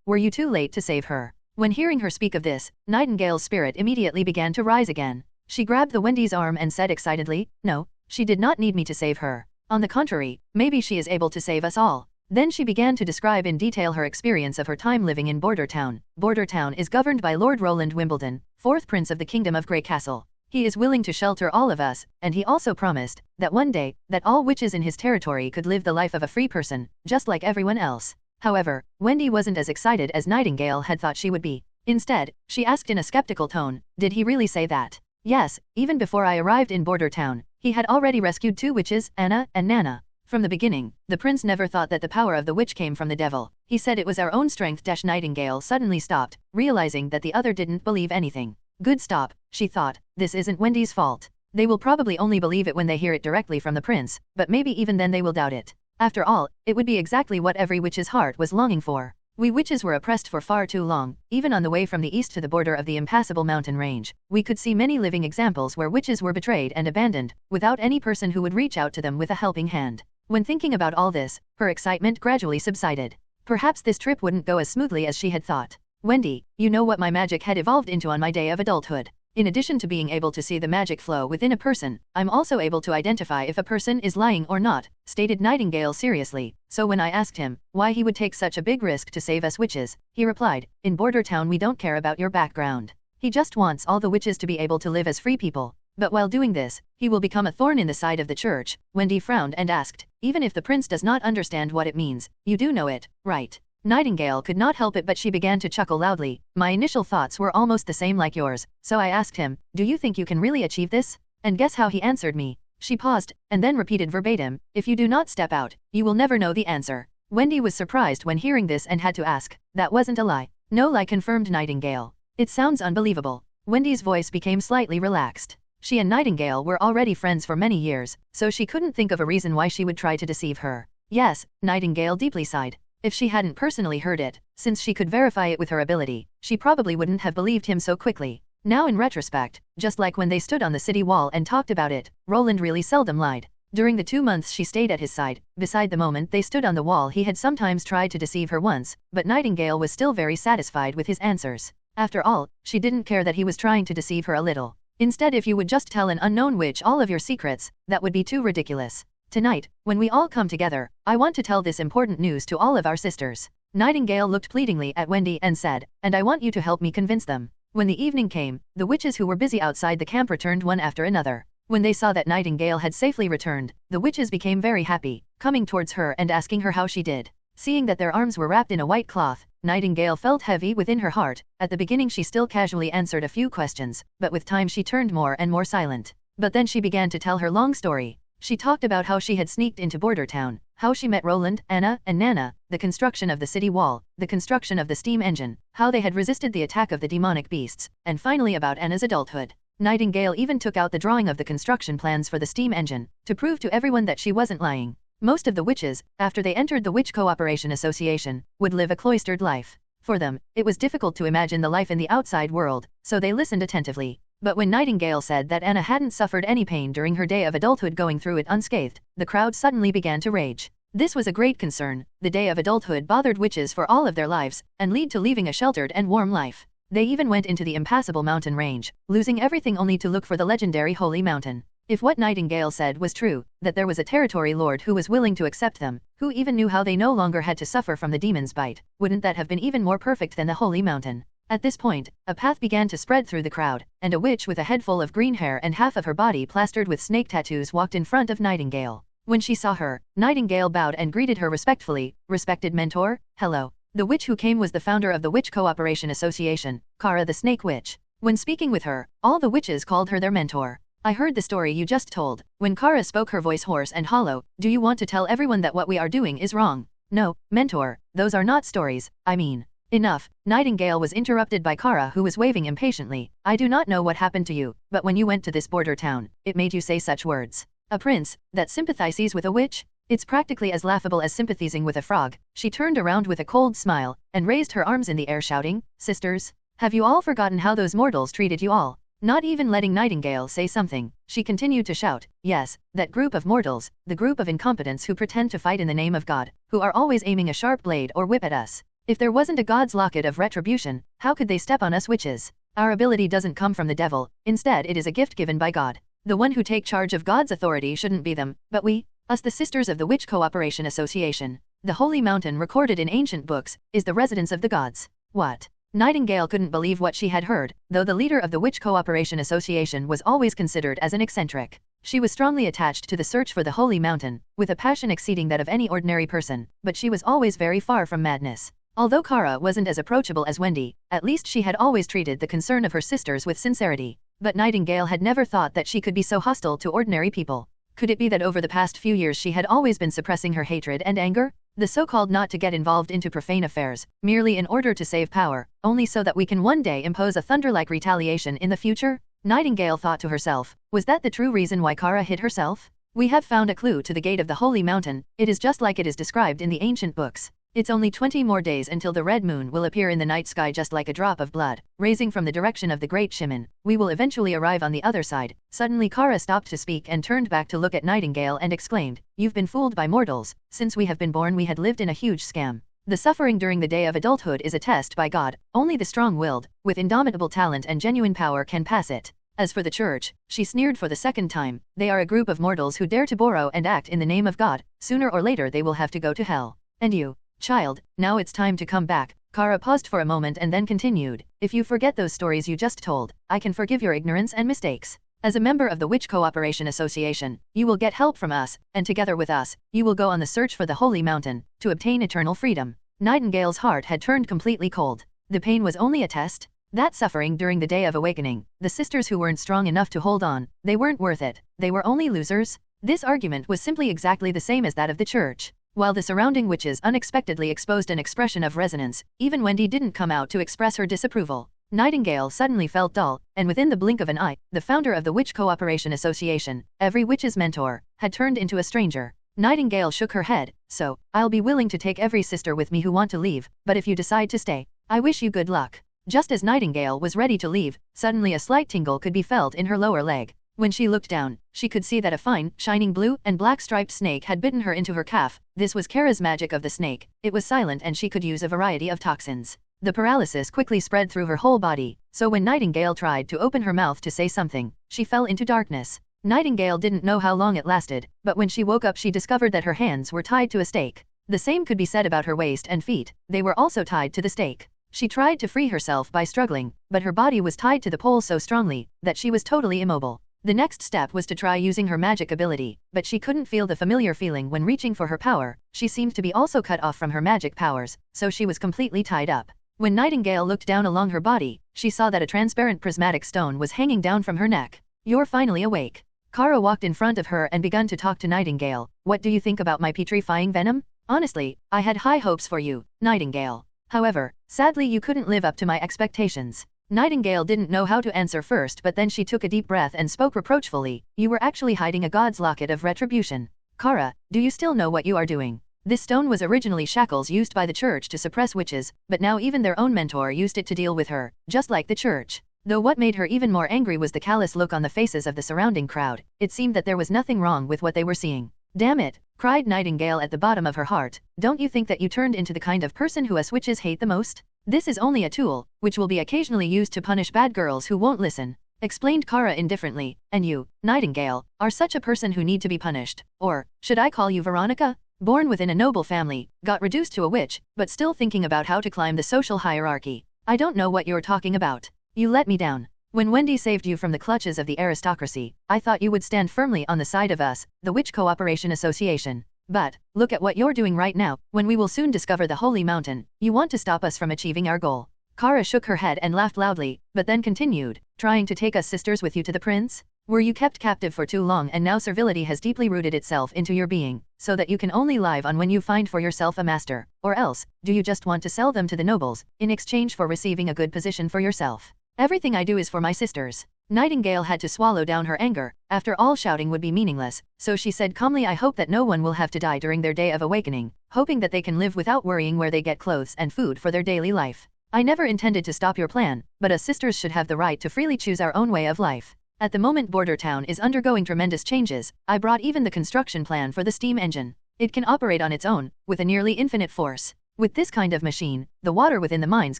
Were you too late to save her?" When hearing her speak of this, Nightingale's spirit immediately began to rise again. She grabbed the Wendy's arm and said excitedly, "No, she did not need me to save her. On the contrary, maybe she is able to save us all." Then she began to describe in detail her experience of her time living in Border Town. Border Town is governed by Lord Roland Wimbledon, 4th Prince of the Kingdom of Grey Castle. He is willing to shelter all of us, and he also promised that one day, that all witches in his territory could live the life of a free person, just like everyone else. However, Wendy wasn't as excited as Nightingale had thought she would be. Instead, she asked in a skeptical tone, "Did he really say that?" "Yes, even before I arrived in Border Town, he had already rescued 2 witches, Anna and Nana. From the beginning, the prince never thought that the power of the witch came from the devil. He said it was our own strength." Nightingale suddenly stopped, realizing that the other didn't believe anything. Good stop, she thought, this isn't Wendy's fault. They will probably only believe it when they hear it directly from the prince, but maybe even then they will doubt it. After all, it would be exactly what every witch's heart was longing for. We witches were oppressed for far too long. Even on the way from the east to the border of the impassable mountain range, we could see many living examples where witches were betrayed and abandoned, without any person who would reach out to them with a helping hand. When thinking about all this, her excitement gradually subsided. Perhaps this trip wouldn't go as smoothly as she had thought. "Wendy, you know what my magic had evolved into on my day of adulthood. In addition to being able to see the magic flow within a person, I'm also able to identify if a person is lying or not," stated Nightingale seriously. "So when I asked him why he would take such a big risk to save us witches, he replied, 'In Border Town we don't care about your background. He just wants all the witches to be able to live as free people. But while doing this, he will become a thorn in the side of the church.'" Wendy frowned and asked, "Even if the prince does not understand what it means, you do know it, right?" Nightingale could not help it but she began to chuckle loudly. "My initial thoughts were almost the same like yours, so I asked him, 'Do you think you can really achieve this?' And guess how he answered me?" She paused, and then repeated verbatim, "If you do not step out, you will never know the answer." Wendy was surprised when hearing this and had to ask, "That wasn't a lie?" "No lie," confirmed Nightingale. "It sounds unbelievable." Wendy's voice became slightly relaxed. She and Nightingale were already friends for many years, so she couldn't think of a reason why she would try to deceive her. "Yes," Nightingale deeply sighed. If she hadn't personally heard it, since she could verify it with her ability, she probably wouldn't have believed him so quickly. Now in retrospect, just like when they stood on the city wall and talked about it, Roland really seldom lied. During the 2 months she stayed at his side, beside the moment they stood on the wall he had sometimes tried to deceive her once, but Nightingale was still very satisfied with his answers. After all, she didn't care that he was trying to deceive her a little. Instead, if you would just tell an unknown witch all of your secrets, that would be too ridiculous. Tonight, when we all come together, I want to tell this important news to all of our sisters." Nightingale looked pleadingly at Wendy and said, "And I want you to help me convince them." When the evening came, the witches who were busy outside the camp returned one after another. When they saw that Nightingale had safely returned, the witches became very happy, coming towards her and asking her how she did. Seeing that their arms were wrapped in a white cloth, Nightingale felt heavy within her heart. At the beginning she still casually answered a few questions, but with time she turned more and more silent. But then she began to tell her long story. She talked about how she had sneaked into Border Town, how she met Roland, Anna, and Nana, the construction of the city wall, the construction of the steam engine, how they had resisted the attack of the demonic beasts, and finally about Anna's adulthood. Nightingale even took out the drawing of the construction plans for the steam engine, to prove to everyone that she wasn't lying. Most of the witches, after they entered the Witch Cooperation Association, would live a cloistered life. For them, it was difficult to imagine the life in the outside world, so they listened attentively. But when Nightingale said that Anna hadn't suffered any pain during her day of adulthood going through it unscathed, the crowd suddenly began to rage. This was a great concern. The day of adulthood bothered witches for all of their lives, and led to leaving a sheltered and warm life. They even went into the impassable mountain range, losing everything only to look for the legendary Holy Mountain. If what Nightingale said was true, that there was a territory lord who was willing to accept them, who even knew how they no longer had to suffer from the demon's bite, wouldn't that have been even more perfect than the Holy Mountain? At this point, a path began to spread through the crowd, and a witch with a head full of green hair and half of her body plastered with snake tattoos walked in front of Nightingale. When she saw her, Nightingale bowed and greeted her respectfully. "Respected mentor, hello." The witch who came was the founder of the Witch Cooperation Association, Kara the Snake Witch. When speaking with her, all the witches called her their mentor. I heard the story you just told. When Kara spoke, her voice hoarse and hollow. Do you want to tell everyone that what we are doing is wrong? No, mentor, those are not stories, I mean. Enough. Nightingale was interrupted by Kara, who was waving impatiently. I do not know what happened to you, but when you went to this border town, it made you say such words. A prince that sympathizes with a witch? It's practically as laughable as sympathizing with a frog. She turned around with a cold smile and raised her arms in the air, shouting, Sisters, have you all forgotten how those mortals treated you all? Not even letting Nightingale say something, she continued to shout, yes, that group of mortals, the group of incompetents who pretend to fight in the name of God, who are always aiming a sharp blade or whip at us. If there wasn't a God's locket of retribution, how could they step on us witches? Our ability doesn't come from the devil, instead it is a gift given by God. The one who take charge of God's authority shouldn't be them, but we, us the Sisters of the Witch Cooperation Association. The holy mountain recorded in ancient books, is the residence of the gods. What? Nightingale couldn't believe what she had heard, though the leader of the Witch Cooperation Association was always considered as an eccentric. She was strongly attached to the search for the holy mountain, with a passion exceeding that of any ordinary person, but she was always very far from madness. Although Kara wasn't as approachable as Wendy, at least she had always treated the concern of her sisters with sincerity. But Nightingale had never thought that she could be so hostile to ordinary people. Could it be that over the past few years she had always been suppressing her hatred and anger? The so-called not to get involved into profane affairs, merely in order to save power, only so that we can one day impose a thunder-like retaliation in the future? Nightingale thought to herself, was that the true reason why Kara hid herself? We have found a clue to the gate of the holy mountain, it is just like it is described in the ancient books. It's only 20 more days until the red moon will appear in the night sky just like a drop of blood, raising from the direction of the great Shiman. We will eventually arrive on the other side. Suddenly Kara stopped to speak and turned back to look at Nightingale and exclaimed, You've been fooled by mortals. Since we have been born we had lived in a huge scam. The suffering during the day of adulthood is a test by God. Only the strong-willed, with indomitable talent and genuine power can pass it. As for the church, she sneered for the second time, they are a group of mortals who dare to borrow and act in the name of God. Sooner or later they will have to go to hell. And you, child, now it's time to come back. Kara paused for a moment and then continued, if you forget those stories you just told, I can forgive your ignorance and mistakes. As a member of the Witch Cooperation Association, you will get help from us, and together with us, you will go on the search for the holy mountain, to obtain eternal freedom. Nightingale's heart had turned completely cold. The pain was only a test? That suffering during the day of awakening, the sisters who weren't strong enough to hold on, they weren't worth it, they were only losers? This argument was simply exactly the same as that of the church. While the surrounding witches unexpectedly exposed an expression of resonance, even Wendy didn't come out to express her disapproval. Nightingale suddenly felt dull, and within the blink of an eye, the founder of the Witch Cooperation Association, every witch's mentor, had turned into a stranger. Nightingale shook her head, so, I'll be willing to take every sister with me who want to leave, but if you decide to stay, I wish you good luck. Just as Nightingale was ready to leave, suddenly a slight tingle could be felt in her lower leg. When she looked down, she could see that a fine, shining blue and black striped snake had bitten her into her calf. This was Kara's magic of the snake. It was silent and she could use a variety of toxins. The paralysis quickly spread through her whole body, so when Nightingale tried to open her mouth to say something, she fell into darkness. Nightingale didn't know how long it lasted, but when she woke up she discovered that her hands were tied to a stake. The same could be said about her waist and feet, they were also tied to the stake. She tried to free herself by struggling, but her body was tied to the pole so strongly that she was totally immobile. The next step was to try using her magic ability, but she couldn't feel the familiar feeling when reaching for her power. She seemed to be also cut off from her magic powers, so she was completely tied up. When Nightingale looked down along her body, she saw that a transparent prismatic stone was hanging down from her neck. You're finally awake. Kara walked in front of her and began to talk to Nightingale. What do you think about my putrefying venom? Honestly, I had high hopes for you, Nightingale. However, sadly you couldn't live up to my expectations. Nightingale didn't know how to answer first, but then she took a deep breath and spoke reproachfully. You were actually hiding a god's locket of retribution. Kara, do you still know what you are doing? This stone was originally shackles used by the church to suppress witches, but now even their own mentor used it to deal with her, just like the church. Though what made her even more angry was the callous look on the faces of the surrounding crowd. It seemed that there was nothing wrong with what they were seeing. Damn it, cried Nightingale at the bottom of her heart. Don't you think that you turned into the kind of person who us witches hate the most? This is only a tool, which will be occasionally used to punish bad girls who won't listen, explained Kara indifferently, and you, Nightingale, are such a person who need to be punished. Or, should I call you Veronica? Born within a noble family, got reduced to a witch, but still thinking about how to climb the social hierarchy. I don't know what you're talking about. You let me down. When Wendy saved you from the clutches of the aristocracy, I thought you would stand firmly on the side of us, the Witch Cooperation Association. But, look at what you're doing right now, when we will soon discover the Holy Mountain, you want to stop us from achieving our goal. Kara shook her head and laughed loudly, but then continued, trying to take us sisters with you to the prince? Were you kept captive for too long and now servility has deeply rooted itself into your being, so that you can only live on when you find for yourself a master, or else, do you just want to sell them to the nobles, in exchange for receiving a good position for yourself? Everything I do is for my sisters. Nightingale had to swallow down her anger, after all shouting would be meaningless, so she said calmly, I hope that no one will have to die during their day of awakening, hoping that they can live without worrying where they get clothes and food for their daily life. I never intended to stop your plan, but us sisters should have the right to freely choose our own way of life. At the moment Border Town is undergoing tremendous changes, I brought even the construction plan for the steam engine. It can operate on its own, with a nearly infinite force. With this kind of machine, the water within the mines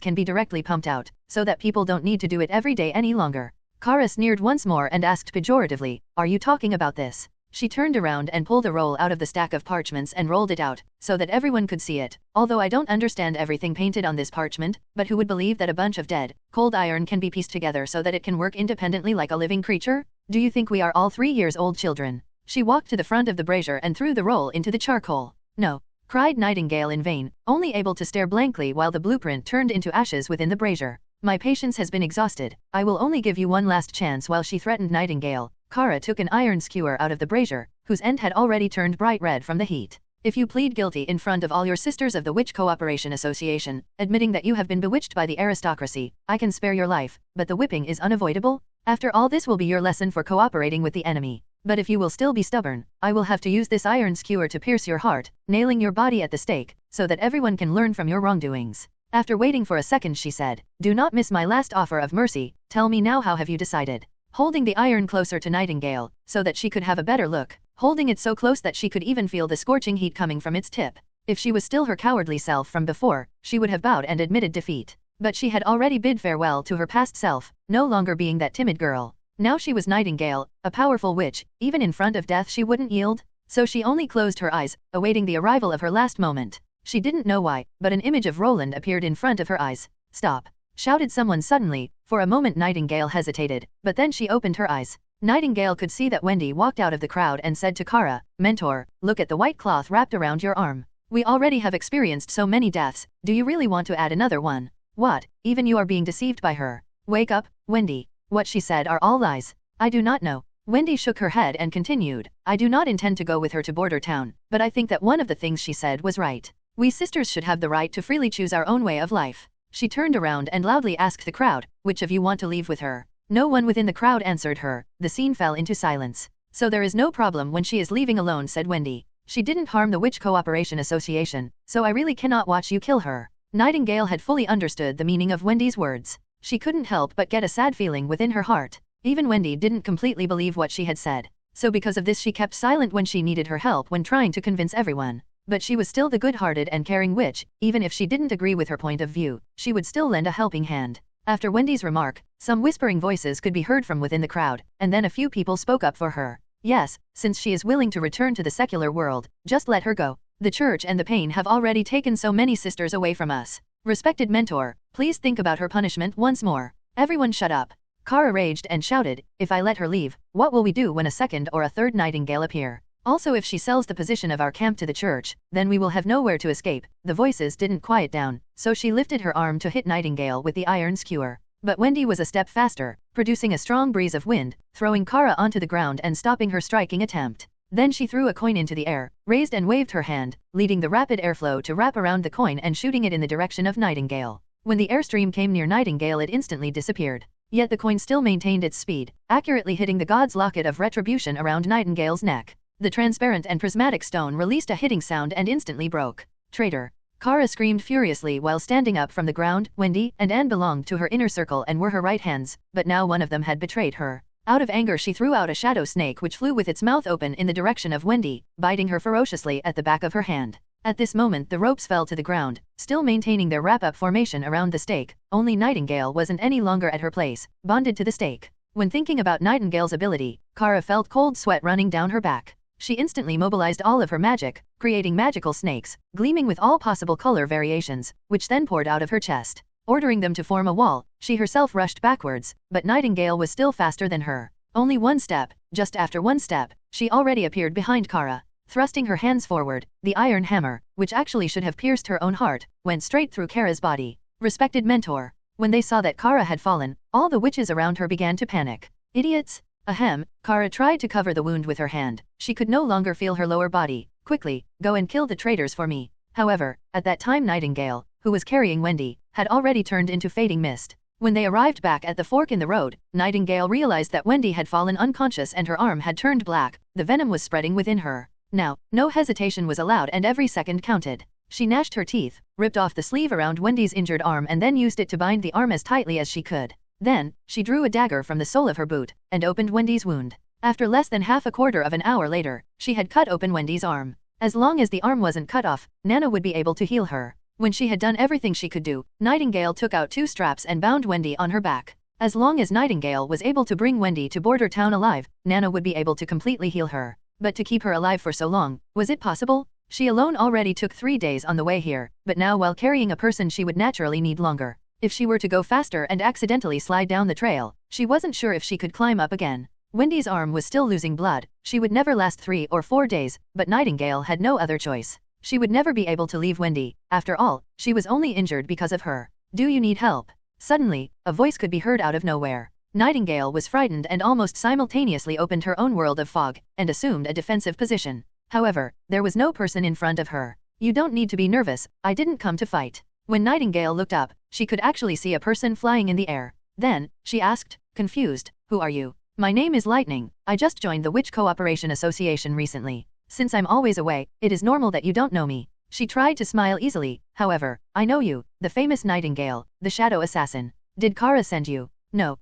can be directly pumped out, so that people don't need to do it every day any longer. Kara sneered once more and asked pejoratively, are you talking about this? She turned around and pulled a roll out of the stack of parchments and rolled it out, so that everyone could see it. Although I don't understand everything painted on this parchment, but who would believe that a bunch of dead, cold iron can be pieced together so that it can work independently like a living creature? Do you think we are all 3 years old children? She walked to the front of the brazier and threw the roll into the charcoal. No, cried Nightingale in vain, only able to stare blankly while the blueprint turned into ashes within the brazier. My patience has been exhausted. I will only give you one last chance. While she threatened Nightingale, Kara took an iron skewer out of the brazier, whose end had already turned bright red from the heat. If you plead guilty in front of all your sisters of the Witch Cooperation Association, admitting that you have been bewitched by the aristocracy, I can spare your life, but the whipping is unavoidable. After all, this will be your lesson for cooperating with the enemy. But if you will still be stubborn, I will have to use this iron skewer to pierce your heart, nailing your body at the stake, so that everyone can learn from your wrongdoings. After waiting for a second she said, do not miss my last offer of mercy, tell me now, how have you decided? Holding the iron closer to Nightingale, so that she could have a better look, holding it so close that she could even feel the scorching heat coming from its tip. If she was still her cowardly self from before, she would have bowed and admitted defeat. But she had already bid farewell to her past self, no longer being that timid girl. Now she was Nightingale, a powerful witch, even in front of death she wouldn't yield. So she only closed her eyes, awaiting the arrival of her last moment. She didn't know why, but an image of Roland appeared in front of her eyes. Stop! Shouted someone suddenly. For a moment Nightingale hesitated, but then she opened her eyes. Nightingale could see that Wendy walked out of the crowd and said to Kara, Mentor, look at the white cloth wrapped around your arm. We already have experienced so many deaths, do you really want to add another one? What, even you are being deceived by her? Wake up, Wendy. What she said are all lies. I do not know. Wendy shook her head and continued, I do not intend to go with her to Border Town, but I think that one of the things she said was right. We sisters should have the right to freely choose our own way of life. She turned around and loudly asked the crowd, which of you want to leave with her? No one within the crowd answered her. The scene fell into silence. So there is no problem when she is leaving alone, said Wendy. She didn't harm the Witch Cooperation Association, so I really cannot watch you kill her. Nightingale had fully understood the meaning of Wendy's words. She couldn't help but get a sad feeling within her heart. Even Wendy didn't completely believe what she had said. So because of this she kept silent when she needed her help when trying to convince everyone. But she was still the good-hearted and caring witch. Even if she didn't agree with her point of view, she would still lend a helping hand. After Wendy's remark, some whispering voices could be heard from within the crowd, and then a few people spoke up for her. Yes, since she is willing to return to the secular world, just let her go. The church and the pain have already taken so many sisters away from us. Respected mentor, please think about her punishment once more. Everyone shut up. Kara raged and shouted, if I let her leave, what will we do when a second or a third Nightingale appear? Also, if she sells the position of our camp to the church, then we will have nowhere to escape. The voices didn't quiet down, so she lifted her arm to hit Nightingale with the iron skewer. But Wendy was a step faster, producing a strong breeze of wind, throwing Kara onto the ground and stopping her striking attempt. Then she threw a coin into the air, raised and waved her hand, leading the rapid airflow to wrap around the coin and shooting it in the direction of Nightingale. When the airstream came near Nightingale it instantly disappeared. Yet the coin still maintained its speed, accurately hitting the god's locket of retribution around Nightingale's neck. The transparent and prismatic stone released a hitting sound and instantly broke. Traitor! Kara screamed furiously while standing up from the ground. Wendy and Anne belonged to her inner circle and were her right hands, but now one of them had betrayed her. Out of anger she threw out a shadow snake which flew with its mouth open in the direction of Wendy, biting her ferociously at the back of her hand. At this moment the ropes fell to the ground, still maintaining their wrap-up formation around the stake. Only Nightingale wasn't any longer at her place, bonded to the stake. When thinking about Nightingale's ability, Kara felt cold sweat running down her back. She instantly mobilized all of her magic, creating magical snakes, gleaming with all possible color variations, which then poured out of her chest. Ordering them to form a wall, she herself rushed backwards, but Nightingale was still faster than her. Only one step, just after one step, she already appeared behind Kara. Thrusting her hands forward, the iron hammer, which actually should have pierced her own heart, went straight through Kara's body. Respected mentor, When they saw that Kara had fallen, all the witches around her began to panic. Idiots! Ahem, Kara tried to cover the wound with her hand. She could no longer feel her lower body. Quickly, go and kill the traitors for me. However, at that time Nightingale, who was carrying Wendy, had already turned into fading mist. When they arrived back at the fork in the road, Nightingale realized that Wendy had fallen unconscious and her arm had turned black. The venom was spreading within her. Now, no hesitation was allowed and every second counted. She gnashed her teeth, ripped off the sleeve around Wendy's injured arm and then used it to bind the arm as tightly as she could. Then, she drew a dagger from the sole of her boot, and opened Wendy's wound. After less than half a quarter of an hour later, she had cut open Wendy's arm. As long as the arm wasn't cut off, Nana would be able to heal her. When she had done everything she could do, Nightingale took out 2 straps and bound Wendy on her back. As long as Nightingale was able to bring Wendy to Border Town alive, Nana would be able to completely heal her. But to keep her alive for so long, was it possible? She alone already took 3 days on the way here, but now while carrying a person she would naturally need longer. If she were to go faster and accidentally slide down the trail, she wasn't sure if she could climb up again. Wendy's arm was still losing blood. She would never last 3 or 4 days, but Nightingale had no other choice. She would never be able to leave Wendy. After all, she was only injured because of her. Do you need help? Suddenly, a voice could be heard out of nowhere. Nightingale was frightened and almost simultaneously opened her own world of fog, and assumed a defensive position. However, there was no person in front of her. You don't need to be nervous, I didn't come to fight. When Nightingale looked up, she could actually see a person flying in the air. Then, she asked, confused, who are you? My name is Lightning, I just joined the Witch Cooperation Association recently. Since I'm always away, it is normal that you don't know me. She tried to smile easily, however, I know you, the famous Nightingale, the shadow assassin. Did Kara send you? No,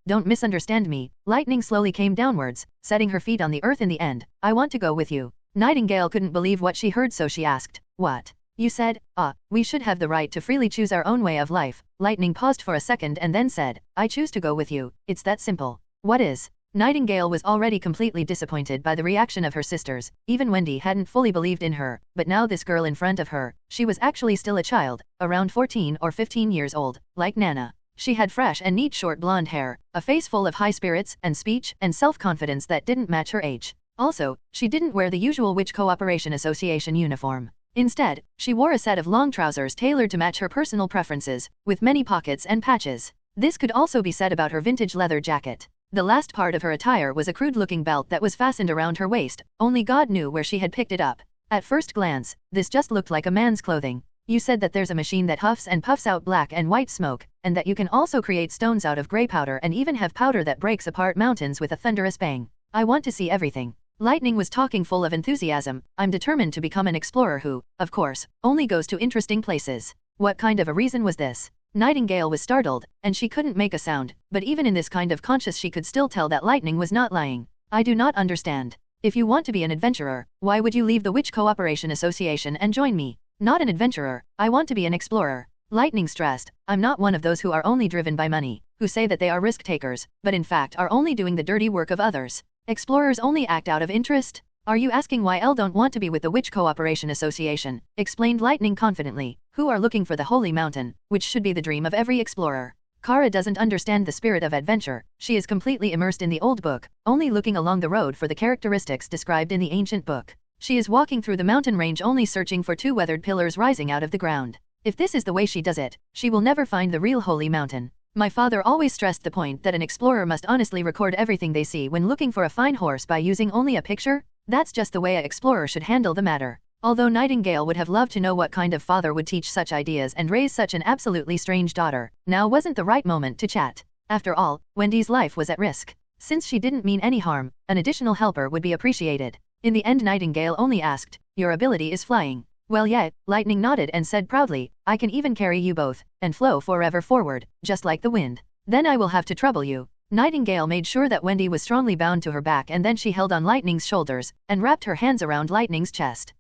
don't misunderstand me. Lightning slowly came downwards, setting her feet on the earth in the end. I want to go with you. Nightingale couldn't believe what she heard so she asked, what? You said, we should have the right to freely choose our own way of life. Lightning paused for a second and then said, I choose to go with you, it's that simple. What is? Nightingale was already completely disappointed by the reaction of her sisters. Even Wendy hadn't fully believed in her, but now this girl in front of her, she was actually still a child, around 14 or 15 years old, like Nana. She had fresh and neat short blonde hair, a face full of high spirits and speech and self-confidence that didn't match her age. Also, she didn't wear the usual Witch Cooperation Association uniform. Instead, she wore a set of long trousers tailored to match her personal preferences, with many pockets and patches. This could also be said about her vintage leather jacket. The last part of her attire was a crude-looking belt that was fastened around her waist. Only God knew where she had picked it up. At first glance, this just looked like a man's clothing. You said that there's a machine that huffs and puffs out black and white smoke, and that you can also create stones out of gray powder and even have powder that breaks apart mountains with a thunderous bang. I want to see everything. Lightning was talking full of enthusiasm. I'm determined to become an explorer who, of course, only goes to interesting places. What kind of a reason was this? Nightingale was startled, and she couldn't make a sound, but even in this kind of conscious she could still tell that Lightning was not lying. I do not understand. If you want to be an adventurer, why would you leave the Witch Cooperation Association and join me? Not an adventurer, I want to be an explorer. Lightning stressed, I'm not one of those who are only driven by money, who say that they are risk takers, but in fact are only doing the dirty work of others. Explorers only act out of interest? Are you asking why I don't want to be with the Witch Cooperation Association? Explained Lightning confidently, who are looking for the Holy Mountain, which should be the dream of every explorer. Kara doesn't understand the spirit of adventure. She is completely immersed in the old book, only looking along the road for the characteristics described in the ancient book. She is walking through the mountain range only searching for 2 weathered pillars rising out of the ground. If this is the way she does it, she will never find the real Holy Mountain. My father always stressed the point that an explorer must honestly record everything they see when looking for a fine horse by using only a picture. That's just the way an explorer should handle the matter. Although Nightingale would have loved to know what kind of father would teach such ideas and raise such an absolutely strange daughter, now wasn't the right moment to chat. After all, Wendy's life was at risk. Since she didn't mean any harm, an additional helper would be appreciated. In the end Nightingale only asked, your ability is flying. Well yeah, Lightning nodded and said proudly, I can even carry you both, and flow forever forward, just like the wind. Then I will have to trouble you. Nightingale made sure that Wendy was strongly bound to her back and then she held on Lightning's shoulders, and wrapped her hands around Lightning's chest.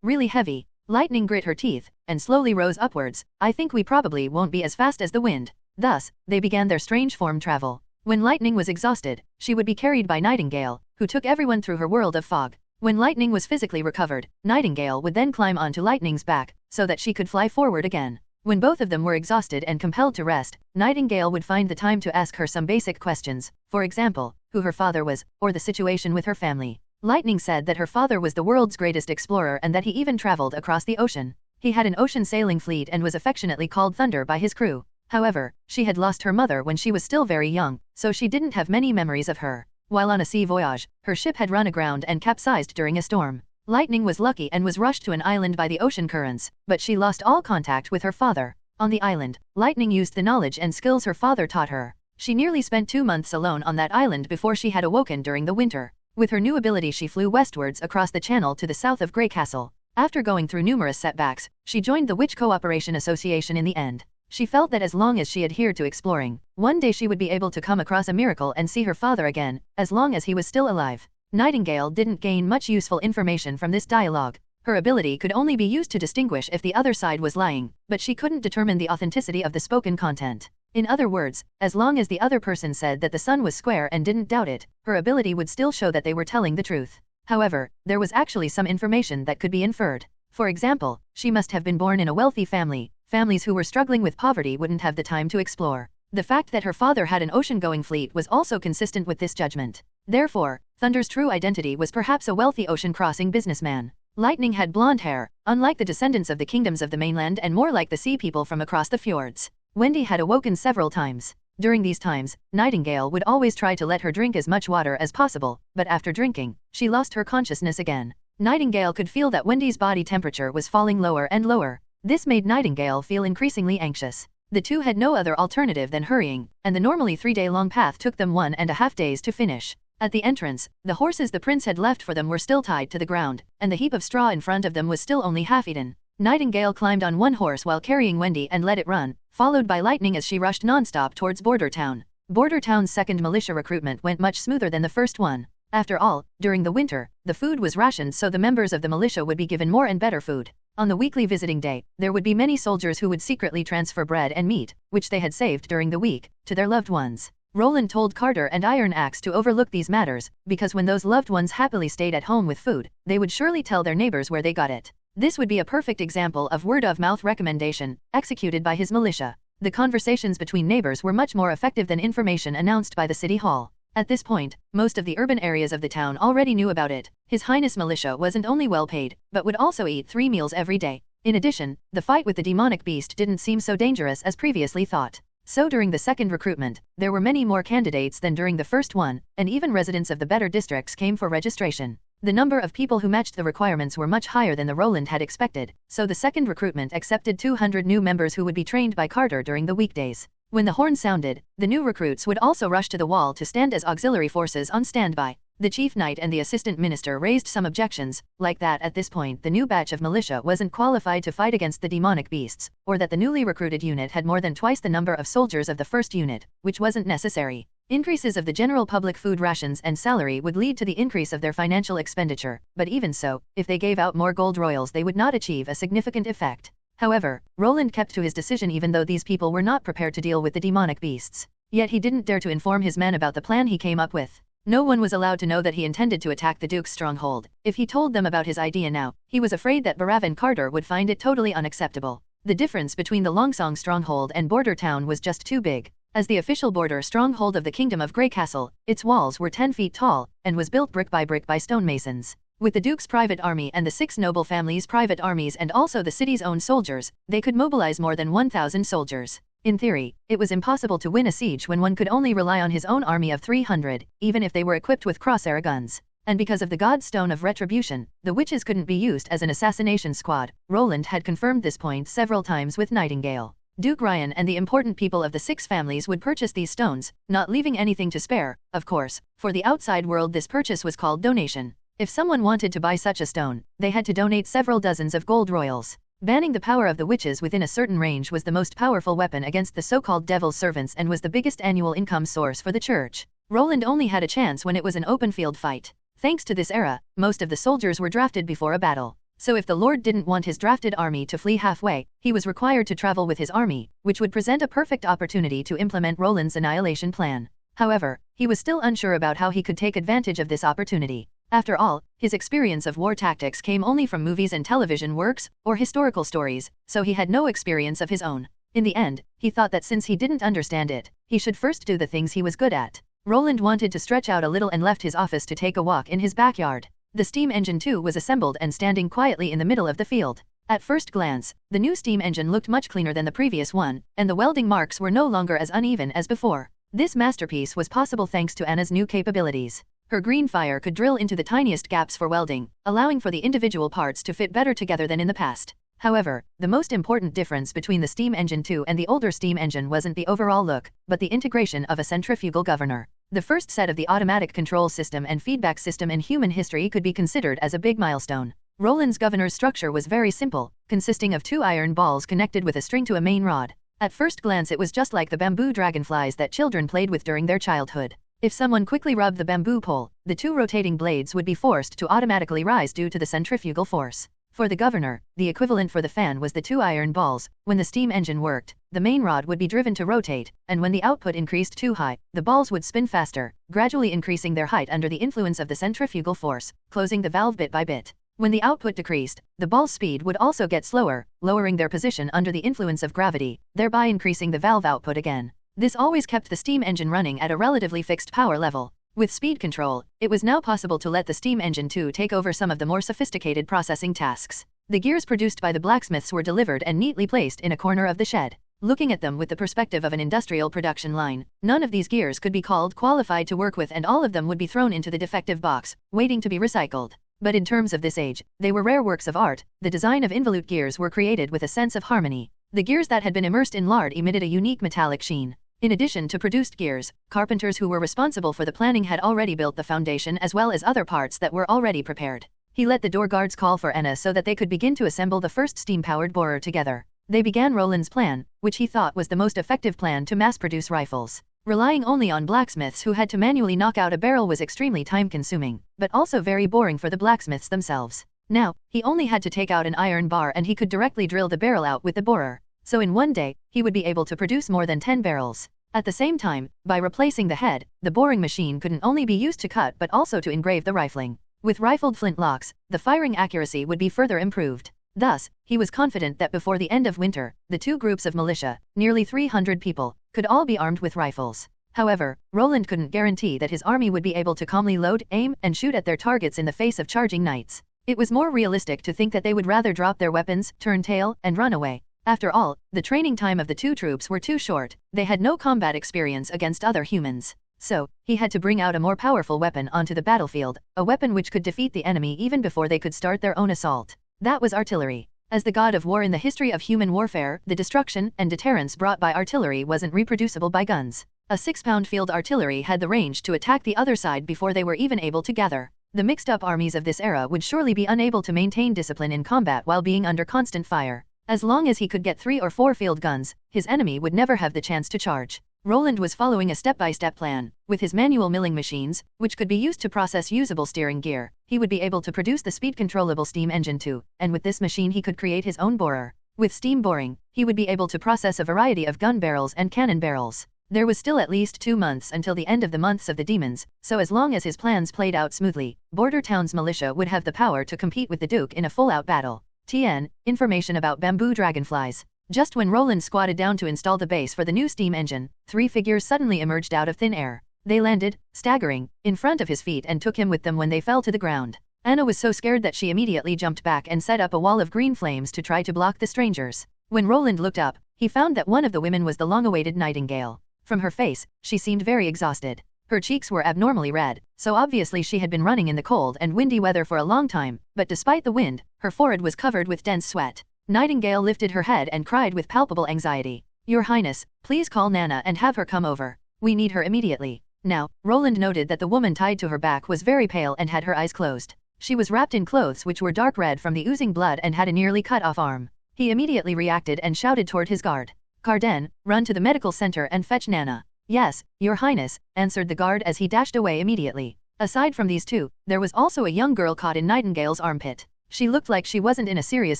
Really heavy. Lightning grit her teeth, and slowly rose upwards. I think we probably won't be as fast as the wind. Thus, they began their strange form travel. When Lightning was exhausted, she would be carried by Nightingale, who took everyone through her world of fog. When Lightning was physically recovered, Nightingale would then climb onto Lightning's back, so that she could fly forward again. When both of them were exhausted and compelled to rest, Nightingale would find the time to ask her some basic questions, for example, who her father was, or the situation with her family. Lightning said that her father was the world's greatest explorer and that he even traveled across the ocean. He had an ocean sailing fleet and was affectionately called Thunder by his crew. However, she had lost her mother when she was still very young, so she didn't have many memories of her. While on a sea voyage, her ship had run aground and capsized during a storm. Lightning was lucky and was rushed to an island by the ocean currents, but she lost all contact with her father. On the island, Lightning used the knowledge and skills her father taught her. She nearly spent 2 months alone on that island before she had awoken during the winter. With her new ability, she flew westwards across the channel to the south of Grey Castle. After going through numerous setbacks, she joined the Witch Cooperation Association in the end. She felt that as long as she adhered to exploring, one day she would be able to come across a miracle and see her father again, as long as he was still alive. Nightingale didn't gain much useful information from this dialogue. Her ability could only be used to distinguish if the other side was lying, but she couldn't determine the authenticity of the spoken content. In other words, as long as the other person said that the sun was square and didn't doubt it, her ability would still show that they were telling the truth. However, there was actually some information that could be inferred. For example, she must have been born in a wealthy family. Families who were struggling with poverty wouldn't have the time to explore. The fact that her father had an ocean-going fleet was also consistent with this judgment. Therefore, Thunder's true identity was perhaps a wealthy ocean-crossing businessman. Lightning had blonde hair, unlike the descendants of the kingdoms of the mainland and more like the sea people from across the fjords. Wendy had awoken several times. During these times, Nightingale would always try to let her drink as much water as possible, but after drinking, she lost her consciousness again. Nightingale could feel that Wendy's body temperature was falling lower and lower. This made Nightingale feel increasingly anxious. The two had no other alternative than hurrying, and the normally 3-day-long path took them 1.5 days to finish. At the entrance, the horses the prince had left for them were still tied to the ground, and the heap of straw in front of them was still only half eaten. Nightingale climbed on one horse while carrying Wendy and let it run, followed by Lightning as she rushed non-stop towards Border Town. Border Town's second militia recruitment went much smoother than the first one. After all, during the winter, the food was rationed so the members of the militia would be given more and better food. On the weekly visiting day, there would be many soldiers who would secretly transfer bread and meat, which they had saved during the week, to their loved ones. Roland told Carter and Iron Axe to overlook these matters, because when those loved ones happily stayed at home with food, they would surely tell their neighbors where they got it. This would be a perfect example of word-of-mouth recommendation, executed by his militia. The conversations between neighbors were much more effective than information announced by the city hall. At this point, most of the urban areas of the town already knew about it. His Highness militia wasn't only well paid, but would also eat 3 meals every day. In addition, the fight with the demonic beast didn't seem so dangerous as previously thought. So during the second recruitment, there were many more candidates than during the first one, and even residents of the better districts came for registration. The number of people who matched the requirements were much higher than the Roland had expected, so the second recruitment accepted 200 new members who would be trained by Carter during the weekdays. When the horn sounded, the new recruits would also rush to the wall to stand as auxiliary forces on standby. The chief knight and the assistant minister raised some objections, like that at this point the new batch of militia wasn't qualified to fight against the demonic beasts, or that the newly recruited unit had more than twice the number of soldiers of the first unit, which wasn't necessary. Increases of the general public food rations and salary would lead to the increase of their financial expenditure, but even so, if they gave out more gold royals they would not achieve a significant effect. However, Roland kept to his decision even though these people were not prepared to deal with the demonic beasts. Yet he didn't dare to inform his men about the plan he came up with. No one was allowed to know that he intended to attack the Duke's stronghold. If he told them about his idea now, he was afraid that Baravan Carter would find it totally unacceptable. The difference between the Longsong stronghold and Border Town was just too big. As the official border stronghold of the Kingdom of Grey Castle, its walls were 10 feet tall, and was built brick by stonemasons. With the Duke's private army and the 6 noble families' private armies and also the city's own soldiers, they could mobilize more than 1,000 soldiers. In theory, it was impossible to win a siege when one could only rely on his own army of 300, even if they were equipped with crosshair guns. And because of the God's Stone of Retribution, the witches couldn't be used as an assassination squad. Roland had confirmed this point several times with Nightingale. Duke Ryan and the important people of the 6 families would purchase these stones, not leaving anything to spare. Of course, for the outside world this purchase was called donation. If someone wanted to buy such a stone, they had to donate several dozens of gold royals. Banning the power of the witches within a certain range was the most powerful weapon against the so-called devil's servants and was the biggest annual income source for the church. Roland only had a chance when it was an open field fight. Thanks to this era, most of the soldiers were drafted before a battle. So if the Lord didn't want his drafted army to flee halfway, he was required to travel with his army, which would present a perfect opportunity to implement Roland's annihilation plan. However, he was still unsure about how he could take advantage of this opportunity. After all, his experience of war tactics came only from movies and television works, or historical stories, so he had no experience of his own. In the end, he thought that since he didn't understand it, he should first do the things he was good at. Roland wanted to stretch out a little and left his office to take a walk in his backyard. The steam engine too was assembled and standing quietly in the middle of the field. At first glance, the new steam engine looked much cleaner than the previous one, and the welding marks were no longer as uneven as before. This masterpiece was possible thanks to Anna's new capabilities. Her green fire could drill into the tiniest gaps for welding, allowing for the individual parts to fit better together than in the past. However, the most important difference between the steam engine 2 and the older steam engine wasn't the overall look, but the integration of a centrifugal governor. The first set of the automatic control system and feedback system in human history could be considered as a big milestone. Roland's governor's structure was very simple, consisting of 2 iron balls connected with a string to a main rod. At first glance it was just like the bamboo dragonflies that children played with during their childhood. If someone quickly rubbed the bamboo pole, the 2 rotating blades would be forced to automatically rise due to the centrifugal force. For the governor, the equivalent for the fan was the 2 iron balls. When the steam engine worked, the main rod would be driven to rotate, and when the output increased too high, the balls would spin faster, gradually increasing their height under the influence of the centrifugal force, closing the valve bit by bit. When the output decreased, the ball's speed would also get slower, lowering their position under the influence of gravity, thereby increasing the valve output again. This always kept the steam engine running at a relatively fixed power level. With speed control, it was now possible to let the steam engine 2 take over some of the more sophisticated processing tasks. The gears produced by the blacksmiths were delivered and neatly placed in a corner of the shed. Looking at them with the perspective of an industrial production line, none of these gears could be called qualified to work with, and all of them would be thrown into the defective box, waiting to be recycled. But in terms of this age, they were rare works of art. The design of involute gears were created with a sense of harmony. The gears that had been immersed in lard emitted a unique metallic sheen. In addition to produced gears, carpenters who were responsible for the planning had already built the foundation as well as other parts that were already prepared. He let the door guards call for Anna so that they could begin to assemble the first steam-powered borer together. They began Roland's plan, which he thought was the most effective plan to mass-produce rifles. Relying only on blacksmiths who had to manually knock out a barrel was extremely time-consuming, but also very boring for the blacksmiths themselves. Now, he only had to take out an iron bar and he could directly drill the barrel out with the borer. So in one day, he would be able to produce more than 10 barrels. At the same time, by replacing the head, the boring machine couldn't only be used to cut but also to engrave the rifling. With rifled flintlocks, the firing accuracy would be further improved. Thus, he was confident that before the end of winter, the 2 groups of militia, nearly 300 people, could all be armed with rifles. However, Roland couldn't guarantee that his army would be able to calmly load, aim, and shoot at their targets in the face of charging knights. It was more realistic to think that they would rather drop their weapons, turn tail, and run away. After all, the training time of the 2 troops were too short. They had no combat experience against other humans. So, he had to bring out a more powerful weapon onto the battlefield, a weapon which could defeat the enemy even before they could start their own assault. That was artillery. As the god of war in the history of human warfare, the destruction and deterrence brought by artillery wasn't reproducible by guns. A 6-pound field artillery had the range to attack the other side before they were even able to gather. The mixed-up armies of this era would surely be unable to maintain discipline in combat while being under constant fire. As long as he could get 3 or 4 field guns, his enemy would never have the chance to charge. Roland was following a step-by-step plan. With his manual milling machines, which could be used to process usable steering gear, he would be able to produce the speed-controllable steam engine 2, and with this machine he could create his own borer. With steam boring, he would be able to process a variety of gun barrels and cannon barrels. There was still at least 2 months until the end of the months of the demons, so as long as his plans played out smoothly, Border Town's militia would have the power to compete with the Duke in a full-out battle. TN, information about bamboo dragonflies. Just when Roland squatted down to install the base for the new steam engine, 3 figures suddenly emerged out of thin air. They landed, staggering, in front of his feet and took him with them when they fell to the ground. Anna was so scared that she immediately jumped back and set up a wall of green flames to try to block the strangers. When Roland looked up, he found that one of the women was the long-awaited Nightingale. From her face, she seemed very exhausted. Her cheeks were abnormally red, so obviously she had been running in the cold and windy weather for a long time, but despite the wind, her forehead was covered with dense sweat. Nightingale lifted her head and cried with palpable anxiety. "Your Highness, please call Nana and have her come over. We need her immediately." Now, Roland noted that the woman tied to her back was very pale and had her eyes closed. She was wrapped in clothes which were dark red from the oozing blood and had a nearly cut-off arm. He immediately reacted and shouted toward his guard. "Carden, run to the medical center and fetch Nana." "Yes, Your Highness," answered the guard as he dashed away immediately. Aside from these 2, there was also a young girl caught in Nightingale's armpit. She looked like she wasn't in a serious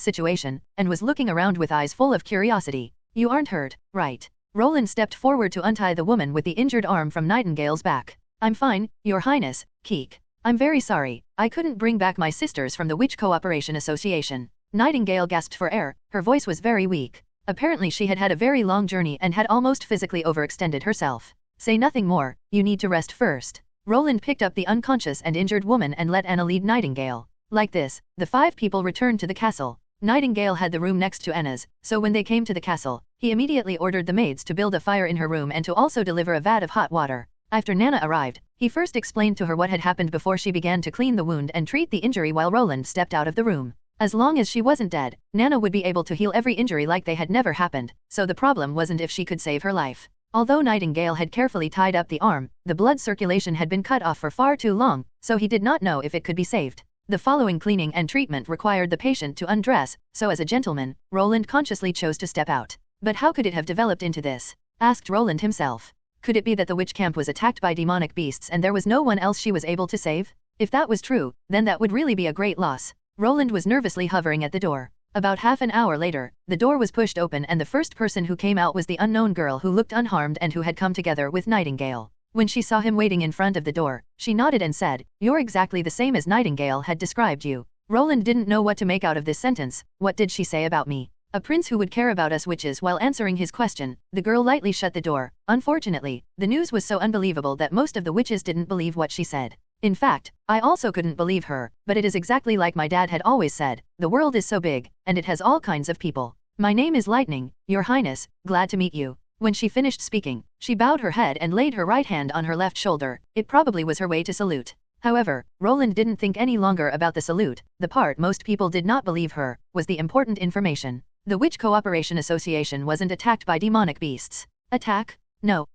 situation, and was looking around with eyes full of curiosity. "You aren't hurt, right?" Roland stepped forward to untie the woman with the injured arm from Nightingale's back. "I'm fine, Your Highness, Keek. I'm very sorry, I couldn't bring back my sisters from the Witch Cooperation Association." Nightingale gasped for air, her voice was very weak. Apparently she had had a very long journey and had almost physically overextended herself. "Say nothing more, you need to rest first." Roland picked up the unconscious and injured woman and let Anna lead Nightingale. Like this, the 5 people returned to the castle. Nightingale had the room next to Anna's, so when they came to the castle, he immediately ordered the maids to build a fire in her room and to also deliver a vat of hot water. After Nana arrived, he first explained to her what had happened before she began to clean the wound and treat the injury while Roland stepped out of the room. As long as she wasn't dead, Nana would be able to heal every injury like they had never happened, so the problem wasn't if she could save her life. Although Nightingale had carefully tied up the arm, the blood circulation had been cut off for far too long, so he did not know if it could be saved. The following cleaning and treatment required the patient to undress, so as a gentleman, Roland consciously chose to step out. But how could it have developed into this? Asked Roland himself. Could it be that the witch camp was attacked by demonic beasts and there was no one else she was able to save? If that was true, then that would really be a great loss. Roland was nervously hovering at the door. About half an hour later, the door was pushed open and the first person who came out was the unknown girl who looked unharmed and who had come together with Nightingale. When she saw him waiting in front of the door, she nodded and said, "You're exactly the same as Nightingale had described you." Roland didn't know what to make out of this sentence. What did she say about me? A prince who would care about us witches? While answering his question, the girl lightly shut the door. Unfortunately, the news was so unbelievable that most of the witches didn't believe what she said. In fact, I also couldn't believe her, but it is exactly like my dad had always said, the world is so big, and it has all kinds of people. My name is Lightning, Your Highness, glad to meet you. When she finished speaking, she bowed her head and laid her right hand on her left shoulder. It probably was her way to salute. However, Roland didn't think any longer about the salute. The part most people did not believe her was the important information. The Witch Cooperation Association wasn't attacked by demonic beasts. Attack? No.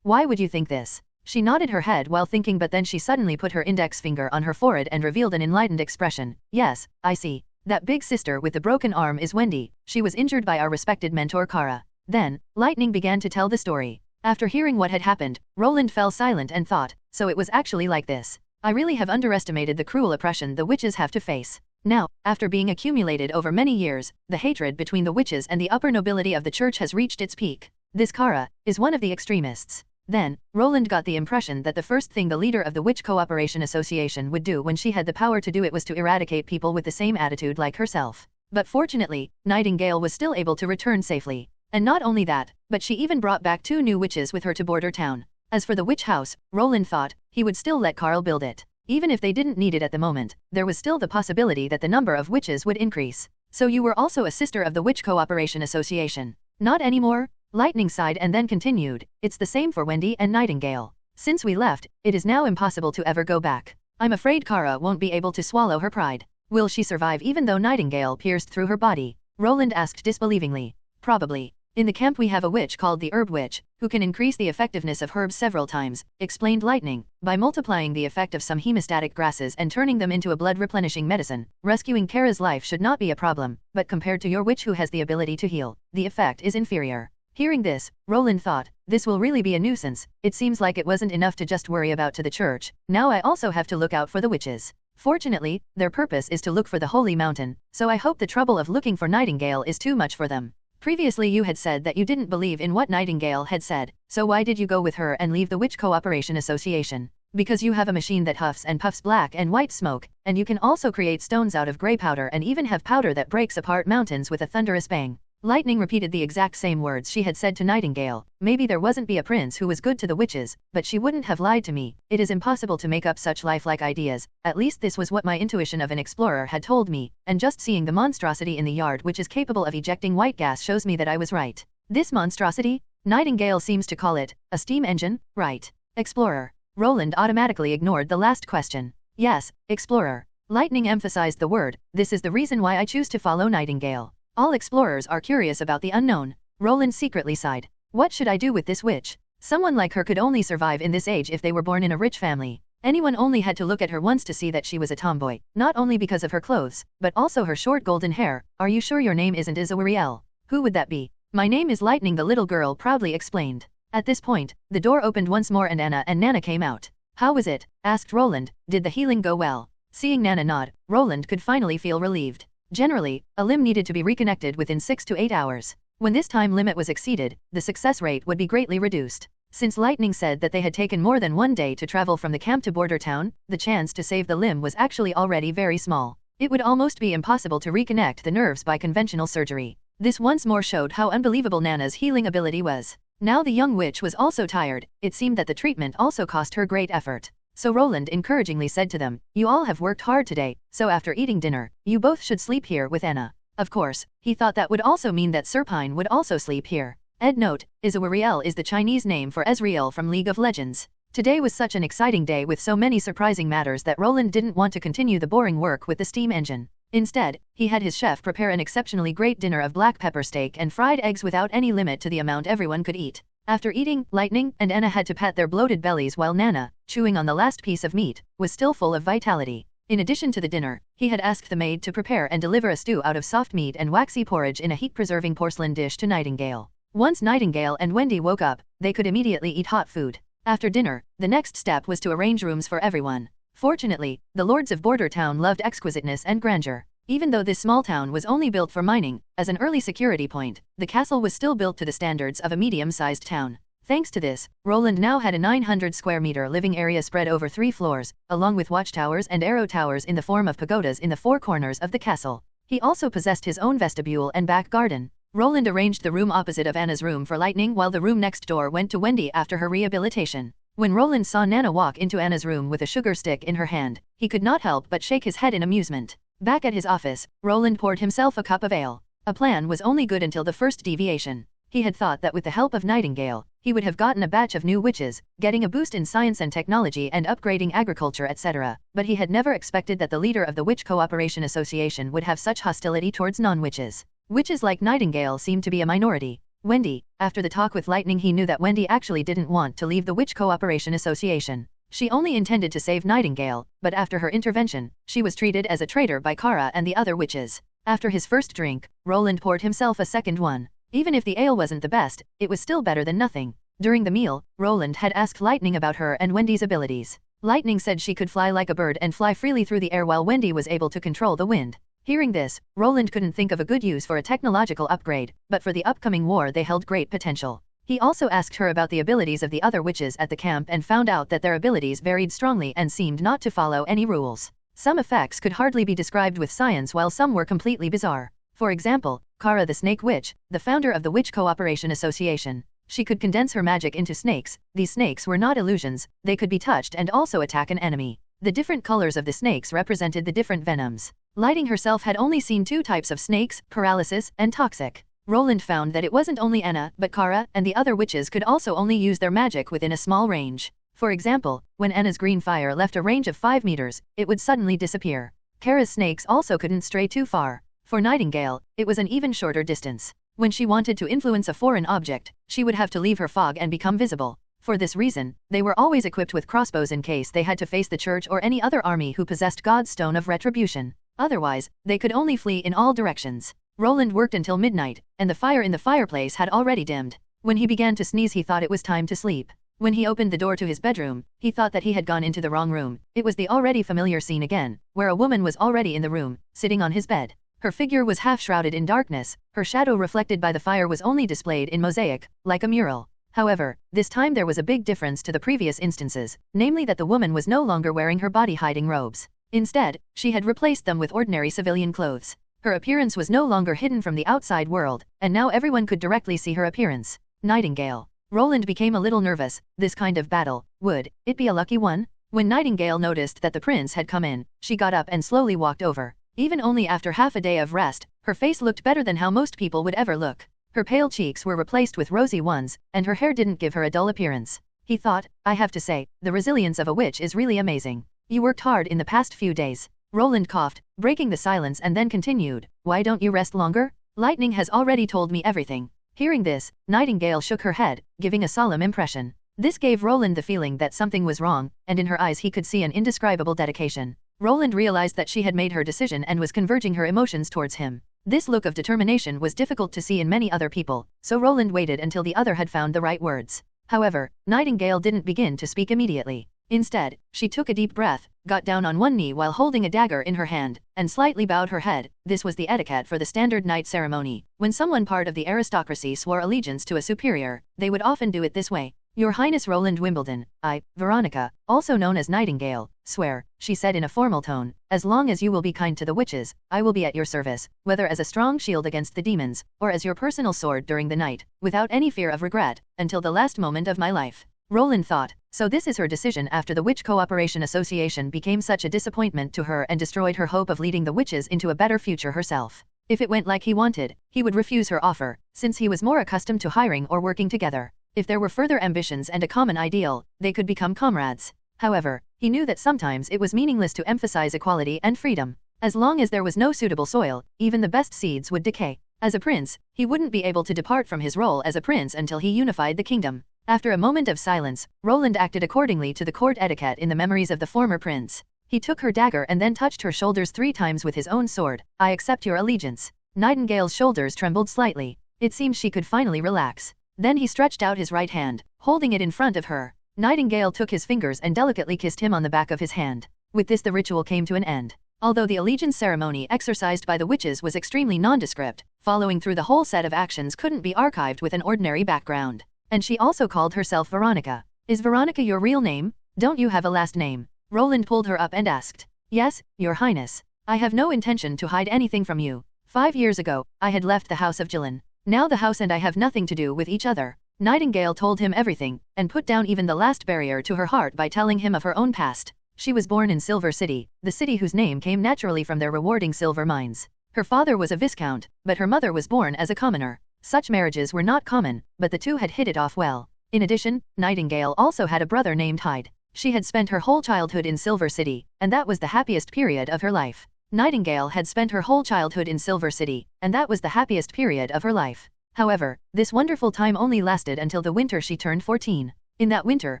Why would you think this? She nodded her head while thinking, but then she suddenly put her index finger on her forehead and revealed an enlightened expression. Yes, I see. That big sister with the broken arm is Wendy. She was injured by our respected mentor Kara. Then, Lightning began to tell the story. After hearing what had happened, Roland fell silent and thought, so it was actually like this. I really have underestimated the cruel oppression the witches have to face. Now, after being accumulated over many years, the hatred between the witches and the upper nobility of the church has reached its peak. This Kara is one of the extremists. Then, Roland got the impression that the first thing the leader of the Witch Cooperation Association would do when she had the power to do it was to eradicate people with the same attitude like herself. But fortunately, Nightingale was still able to return safely. And not only that, but she even brought back 2 new witches with her to Border Town. As for the witch house, Roland thought he would still let Carl build it. Even if they didn't need it at the moment, there was still the possibility that the number of witches would increase. So you were also a sister of the Witch Cooperation Association? Not anymore? Lightning sighed and then continued, it's the same for Wendy and Nightingale. Since we left, it is now impossible to ever go back. I'm afraid Kara won't be able to swallow her pride. Will she survive even though Nightingale pierced through her body? Roland asked disbelievingly. Probably. In the camp we have a witch called the Herb Witch, who can increase the effectiveness of herbs several times, explained Lightning, by multiplying the effect of some hemostatic grasses and turning them into a blood-replenishing medicine. Rescuing Kara's life should not be a problem, but compared to your witch who has the ability to heal, the effect is inferior. Hearing this, Roland thought, this will really be a nuisance. It seems like it wasn't enough to just worry about to the church, now I also have to look out for the witches. Fortunately, their purpose is to look for the Holy Mountain, so I hope the trouble of looking for Nightingale is too much for them. Previously you had said that you didn't believe in what Nightingale had said, so why did you go with her and leave the Witch Cooperation Association? Because you have a machine that huffs and puffs black and white smoke, and you can also create stones out of grey powder and even have powder that breaks apart mountains with a thunderous bang. Lightning repeated the exact same words she had said to Nightingale. Maybe there wasn't be a prince who was good to the witches, but she wouldn't have lied to me. It is impossible to make up such lifelike ideas. At least this was what my intuition of an explorer had told me, and just seeing the monstrosity in the yard which is capable of ejecting white gas shows me that I was right. This monstrosity? Nightingale seems to call it a steam engine, right? Explorer. Roland automatically ignored the last question. Yes, explorer. Lightning emphasized the word. This is the reason why I choose to follow Nightingale. All explorers are curious about the unknown. Roland secretly sighed. What should I do with this witch? Someone like her could only survive in this age if they were born in a rich family. Anyone only had to look at her once to see that she was a tomboy, not only because of her clothes, but also her short golden hair. Are you sure your name isn't Izawariel? Who would that be? My name is Lightning, the little girl proudly explained. At this point, the door opened once more and Anna and Nana came out. How was it? Asked Roland. Did the healing go well? Seeing Nana nod, Roland could finally feel relieved. Generally, a limb needed to be reconnected within 6 to 8 hours. When this time limit was exceeded, the success rate would be greatly reduced. Since Lightning said that they had taken more than 1 day to travel from the camp to Border Town, the chance to save the limb was actually already very small. It would almost be impossible to reconnect the nerves by conventional surgery. This once more showed how unbelievable Nana's healing ability was. Now the young witch was also tired. It seemed that the treatment also cost her great effort. So Roland encouragingly said to them, you all have worked hard today, so after eating dinner, you both should sleep here with Anna. Of course, he thought that would also mean that Serpine would also sleep here. Ed note, Izawariel is the Chinese name for Ezreal from League of Legends. Today was such an exciting day with so many surprising matters that Roland didn't want to continue the boring work with the steam engine. Instead, he had his chef prepare an exceptionally great dinner of black pepper steak and fried eggs without any limit to the amount everyone could eat. After eating, Lightning and Anna had to pat their bloated bellies while Nana, chewing on the last piece of meat, was still full of vitality. In addition to the dinner, he had asked the maid to prepare and deliver a stew out of soft meat and waxy porridge in a heat-preserving porcelain dish to Nightingale. Once Nightingale and Wendy woke up, they could immediately eat hot food. After dinner, the next step was to arrange rooms for everyone. Fortunately, the lords of Border Town loved exquisiteness and grandeur. Even though this small town was only built for mining, as an early security point, the castle was still built to the standards of a medium-sized town. Thanks to this, Roland now had a 900 square meter living area spread over 3 floors, along with watchtowers and arrow towers in the form of pagodas in the 4 corners of the castle. He also possessed his own vestibule and back garden. Roland arranged the room opposite of Anna's room for Lightning while the room next door went to Wendy after her rehabilitation. When Roland saw Nana walk into Anna's room with a sugar stick in her hand, he could not help but shake his head in amusement. Back at his office, Roland poured himself a cup of ale. A plan was only good until the first deviation. He had thought that with the help of Nightingale, he would have gotten a batch of new witches, getting a boost in science and technology and upgrading agriculture etc., but he had never expected that the leader of the Witch Cooperation Association would have such hostility towards non-witches. Witches like Nightingale seemed to be a minority. Wendy, after the talk with Lightning he knew that Wendy actually didn't want to leave the Witch Cooperation Association. She only intended to save Nightingale, but after her intervention, she was treated as a traitor by Kara and the other witches. After his first drink, Roland poured himself a second one. Even if the ale wasn't the best, it was still better than nothing. During the meal, Roland had asked Lightning about her and Wendy's abilities. Lightning said she could fly like a bird and fly freely through the air while Wendy was able to control the wind. Hearing this, Roland couldn't think of a good use for a technological upgrade, but for the upcoming war they held great potential. He also asked her about the abilities of the other witches at the camp and found out that their abilities varied strongly and seemed not to follow any rules. Some effects could hardly be described with science while some were completely bizarre. For example, Kara the Snake Witch, the founder of the Witch Cooperation Association. She could condense her magic into snakes. These snakes were not illusions, they could be touched and also attack an enemy. The different colors of the snakes represented the different venoms. Lightning herself had only seen 2 types of snakes, paralysis and toxic. Roland found that it wasn't only Anna, but Kara and the other witches could also only use their magic within a small range. For example, when Anna's green fire left a range of 5 meters, it would suddenly disappear. Kara's snakes also couldn't stray too far. For Nightingale, it was an even shorter distance. When she wanted to influence a foreign object, she would have to leave her fog and become visible. For this reason, they were always equipped with crossbows in case they had to face the church or any other army who possessed God's Stone of Retribution. Otherwise, they could only flee in all directions. Roland worked until midnight, and the fire in the fireplace had already dimmed. When he began to sneeze he thought it was time to sleep. When he opened the door to his bedroom, he thought that he had gone into the wrong room. It was the already familiar scene again, where a woman was already in the room, sitting on his bed. Her figure was half shrouded in darkness, her shadow reflected by the fire was only displayed in mosaic, like a mural. However, this time there was a big difference to the previous instances, namely that the woman was no longer wearing her body-hiding robes. Instead, she had replaced them with ordinary civilian clothes. Her appearance was no longer hidden from the outside world, and now everyone could directly see her appearance. Nightingale. Roland became a little nervous. This kind of battle, would it be a lucky one? When Nightingale noticed that the prince had come in, she got up and slowly walked over. Even only after half a day of rest, her face looked better than how most people would ever look. Her pale cheeks were replaced with rosy ones, and her hair didn't give her a dull appearance. He thought, I have to say, the resilience of a witch is really amazing. You worked hard in the past few days. Roland coughed, breaking the silence and then continued, why don't you rest longer? Lightning has already told me everything. Hearing this, Nightingale shook her head, giving a solemn impression. This gave Roland the feeling that something was wrong, and in her eyes he could see an indescribable dedication. Roland realized that she had made her decision and was converging her emotions towards him. This look of determination was difficult to see in many other people, so Roland waited until the other had found the right words. However, Nightingale didn't begin to speak immediately. Instead, she took a deep breath, got down on one knee while holding a dagger in her hand, and slightly bowed her head. This was the etiquette for the standard night ceremony. When someone part of the aristocracy swore allegiance to a superior, they would often do it this way. Your Highness Roland Wimbledon, I, Veronica, also known as Nightingale, swear, she said in a formal tone, as long as you will be kind to the witches, I will be at your service, whether as a strong shield against the demons, or as your personal sword during the night, without any fear of regret, until the last moment of my life. Roland thought, so this is her decision after the Witch Cooperation Association became such a disappointment to her and destroyed her hope of leading the witches into a better future herself. If it went like he wanted, he would refuse her offer, since he was more accustomed to hiring or working together. If there were further ambitions and a common ideal, they could become comrades. However, he knew that sometimes it was meaningless to emphasize equality and freedom. As long as there was no suitable soil, even the best seeds would decay. As a prince, he wouldn't be able to depart from his role as a prince until he unified the kingdom. After a moment of silence, Roland acted accordingly to the court etiquette in the memories of the former prince. He took her dagger and then touched her shoulders 3 times with his own sword. I accept your allegiance. Nightingale's shoulders trembled slightly. It seemed she could finally relax. Then he stretched out his right hand, holding it in front of her. Nightingale took his fingers and delicately kissed him on the back of his hand. With this the ritual came to an end. Although the allegiance ceremony exercised by the witches was extremely nondescript, following through the whole set of actions couldn't be archived with an ordinary background. And she also called herself Veronica. Is Veronica your real name? Don't you have a last name? Roland pulled her up and asked. Yes, your highness. I have no intention to hide anything from you. 5 years ago, I had left the house of Jilin. Now the house and I have nothing to do with each other. Nightingale told him everything, and put down even the last barrier to her heart by telling him of her own past. She was born in Silver City, the city whose name came naturally from their rewarding silver mines. Her father was a viscount, but her mother was born as a commoner. Such marriages were not common, but the two had hit it off well. In addition, Nightingale also had a brother named Hyde. She had spent her whole childhood in Silver City, and that was the happiest period of her life. Nightingale had spent her whole childhood in Silver City, and that was the happiest period of her life. However, this wonderful time only lasted until the winter she turned 14. In that winter,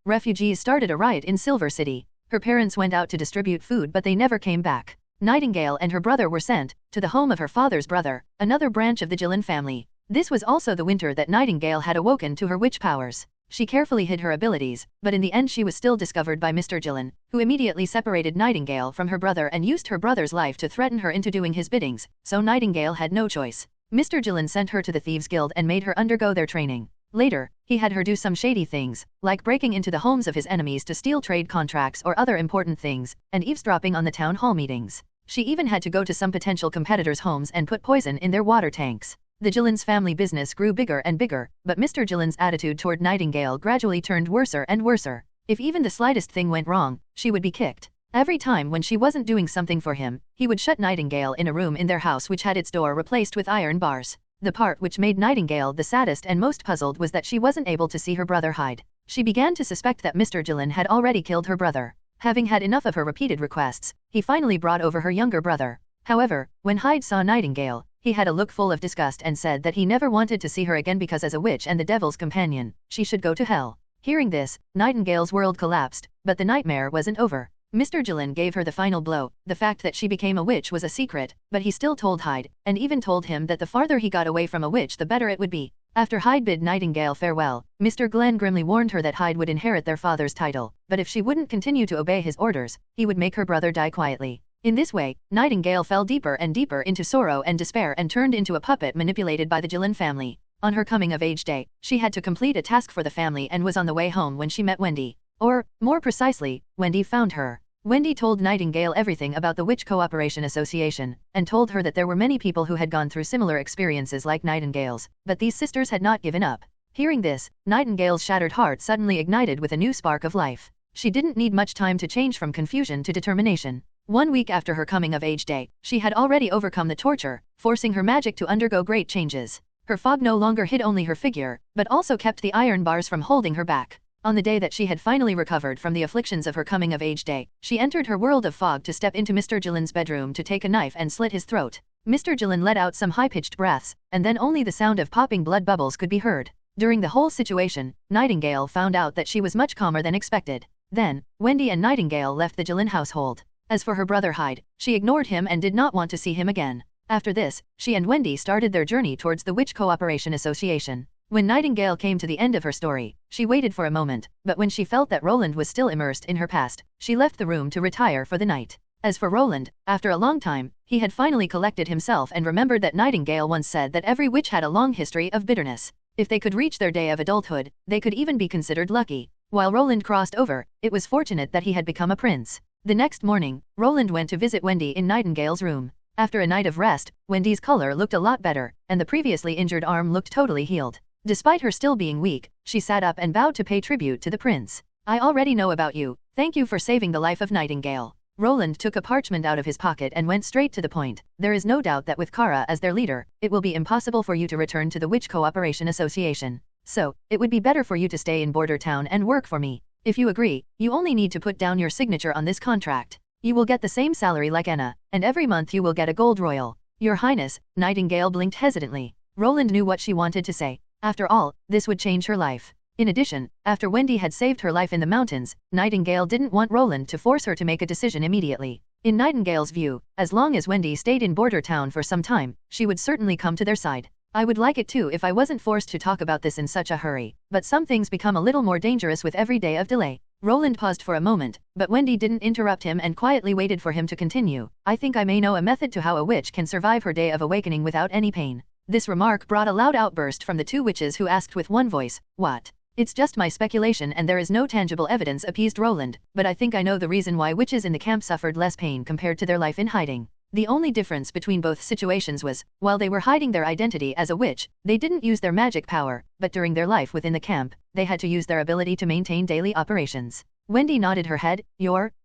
refugees started a riot in Silver City. Her parents went out to distribute food but they never came back. Nightingale and her brother were sent to the home of her father's brother, another branch of the Jilin family. This was also the winter that Nightingale had awoken to her witch powers. She carefully hid her abilities, but in the end she was still discovered by Mr. Jilin, who immediately separated Nightingale from her brother and used her brother's life to threaten her into doing his biddings, so Nightingale had no choice. Mr. Jilin sent her to the Thieves' Guild and made her undergo their training. Later, he had her do some shady things, like breaking into the homes of his enemies to steal trade contracts or other important things, and eavesdropping on the town hall meetings. She even had to go to some potential competitors' homes and put poison in their water tanks. The Jilin's family business grew bigger and bigger, but Mr. Jilin's attitude toward Nightingale gradually turned worser and worser. If even the slightest thing went wrong, she would be kicked. Every time when she wasn't doing something for him, he would shut Nightingale in a room in their house which had its door replaced with iron bars. The part which made Nightingale the saddest and most puzzled was that she wasn't able to see her brother Hyde. She began to suspect that Mr. Jilin had already killed her brother. Having had enough of her repeated requests, he finally brought over her younger brother. However, when Hyde saw Nightingale, he had a look full of disgust and said that he never wanted to see her again because as a witch and the devil's companion, she should go to hell. Hearing this, Nightingale's world collapsed, but the nightmare wasn't over. Mr. Jilin gave her the final blow. The fact that she became a witch was a secret, but he still told Hyde, and even told him that the farther he got away from a witch the better it would be. After Hyde bid Nightingale farewell, Mr. Glenn grimly warned her that Hyde would inherit their father's title, but if she wouldn't continue to obey his orders, he would make her brother die quietly. In this way, Nightingale fell deeper and deeper into sorrow and despair and turned into a puppet manipulated by the Jilin family. On her coming-of-age day, she had to complete a task for the family and was on the way home when she met Wendy. Or, more precisely, Wendy found her. Wendy told Nightingale everything about the Witch Cooperation Association, and told her that there were many people who had gone through similar experiences like Nightingale's, but these sisters had not given up. Hearing this, Nightingale's shattered heart suddenly ignited with a new spark of life. She didn't need much time to change from confusion to determination. 1 week after her coming-of-age day, she had already overcome the torture, forcing her magic to undergo great changes. Her fog no longer hid only her figure, but also kept the iron bars from holding her back. On the day that she had finally recovered from the afflictions of her coming-of-age day, she entered her world of fog to step into Mr. Jilin's bedroom to take a knife and slit his throat. Mr. Jilin let out some high-pitched breaths, and then only the sound of popping blood bubbles could be heard. During the whole situation, Nightingale found out that she was much calmer than expected. Then, Wendy and Nightingale left the Jilin household. As for her brother Hyde, she ignored him and did not want to see him again. After this, she and Wendy started their journey towards the Witch Cooperation Association. When Nightingale came to the end of her story, she waited for a moment, but when she felt that Roland was still immersed in her past, she left the room to retire for the night. As for Roland, after a long time, he had finally collected himself and remembered that Nightingale once said that every witch had a long history of bitterness. If they could reach their day of adulthood, they could even be considered lucky. While Roland crossed over, it was fortunate that he had become a prince. The next morning, Roland went to visit Wendy in Nightingale's room. After a night of rest, Wendy's color looked a lot better, and the previously injured arm looked totally healed. Despite her still being weak, she sat up and bowed to pay tribute to the prince. I already know about you. Thank you for saving the life of Nightingale. Roland took a parchment out of his pocket and went straight to the point. There is no doubt that with Kara as their leader, it will be impossible for you to return to the Witch Cooperation Association. So, it would be better for you to stay in Border Town and work for me. If you agree, you only need to put down your signature on this contract. You will get the same salary like Anna, and every month you will get a gold royal. Your Highness, Nightingale blinked hesitantly. Roland knew what she wanted to say. After all, this would change her life. In addition, after Wendy had saved her life in the mountains, Nightingale didn't want Roland to force her to make a decision immediately. In Nightingale's view, as long as Wendy stayed in Border Town for some time, she would certainly come to their side. I would like it too if I wasn't forced to talk about this in such a hurry, but some things become a little more dangerous with every day of delay. Roland paused for a moment, but Wendy didn't interrupt him and quietly waited for him to continue. I think I may know a method to how a witch can survive her day of awakening without any pain. This remark brought a loud outburst from the two witches who asked with one voice, "What?" "It's just my speculation and there is no tangible evidence," appeased Roland, "but I think I know the reason why witches in the camp suffered less pain compared to their life in hiding. The only difference between both situations was, while they were hiding their identity as a witch, they didn't use their magic power, but during their life within the camp, they had to use their ability to maintain daily operations." Wendy nodded her head.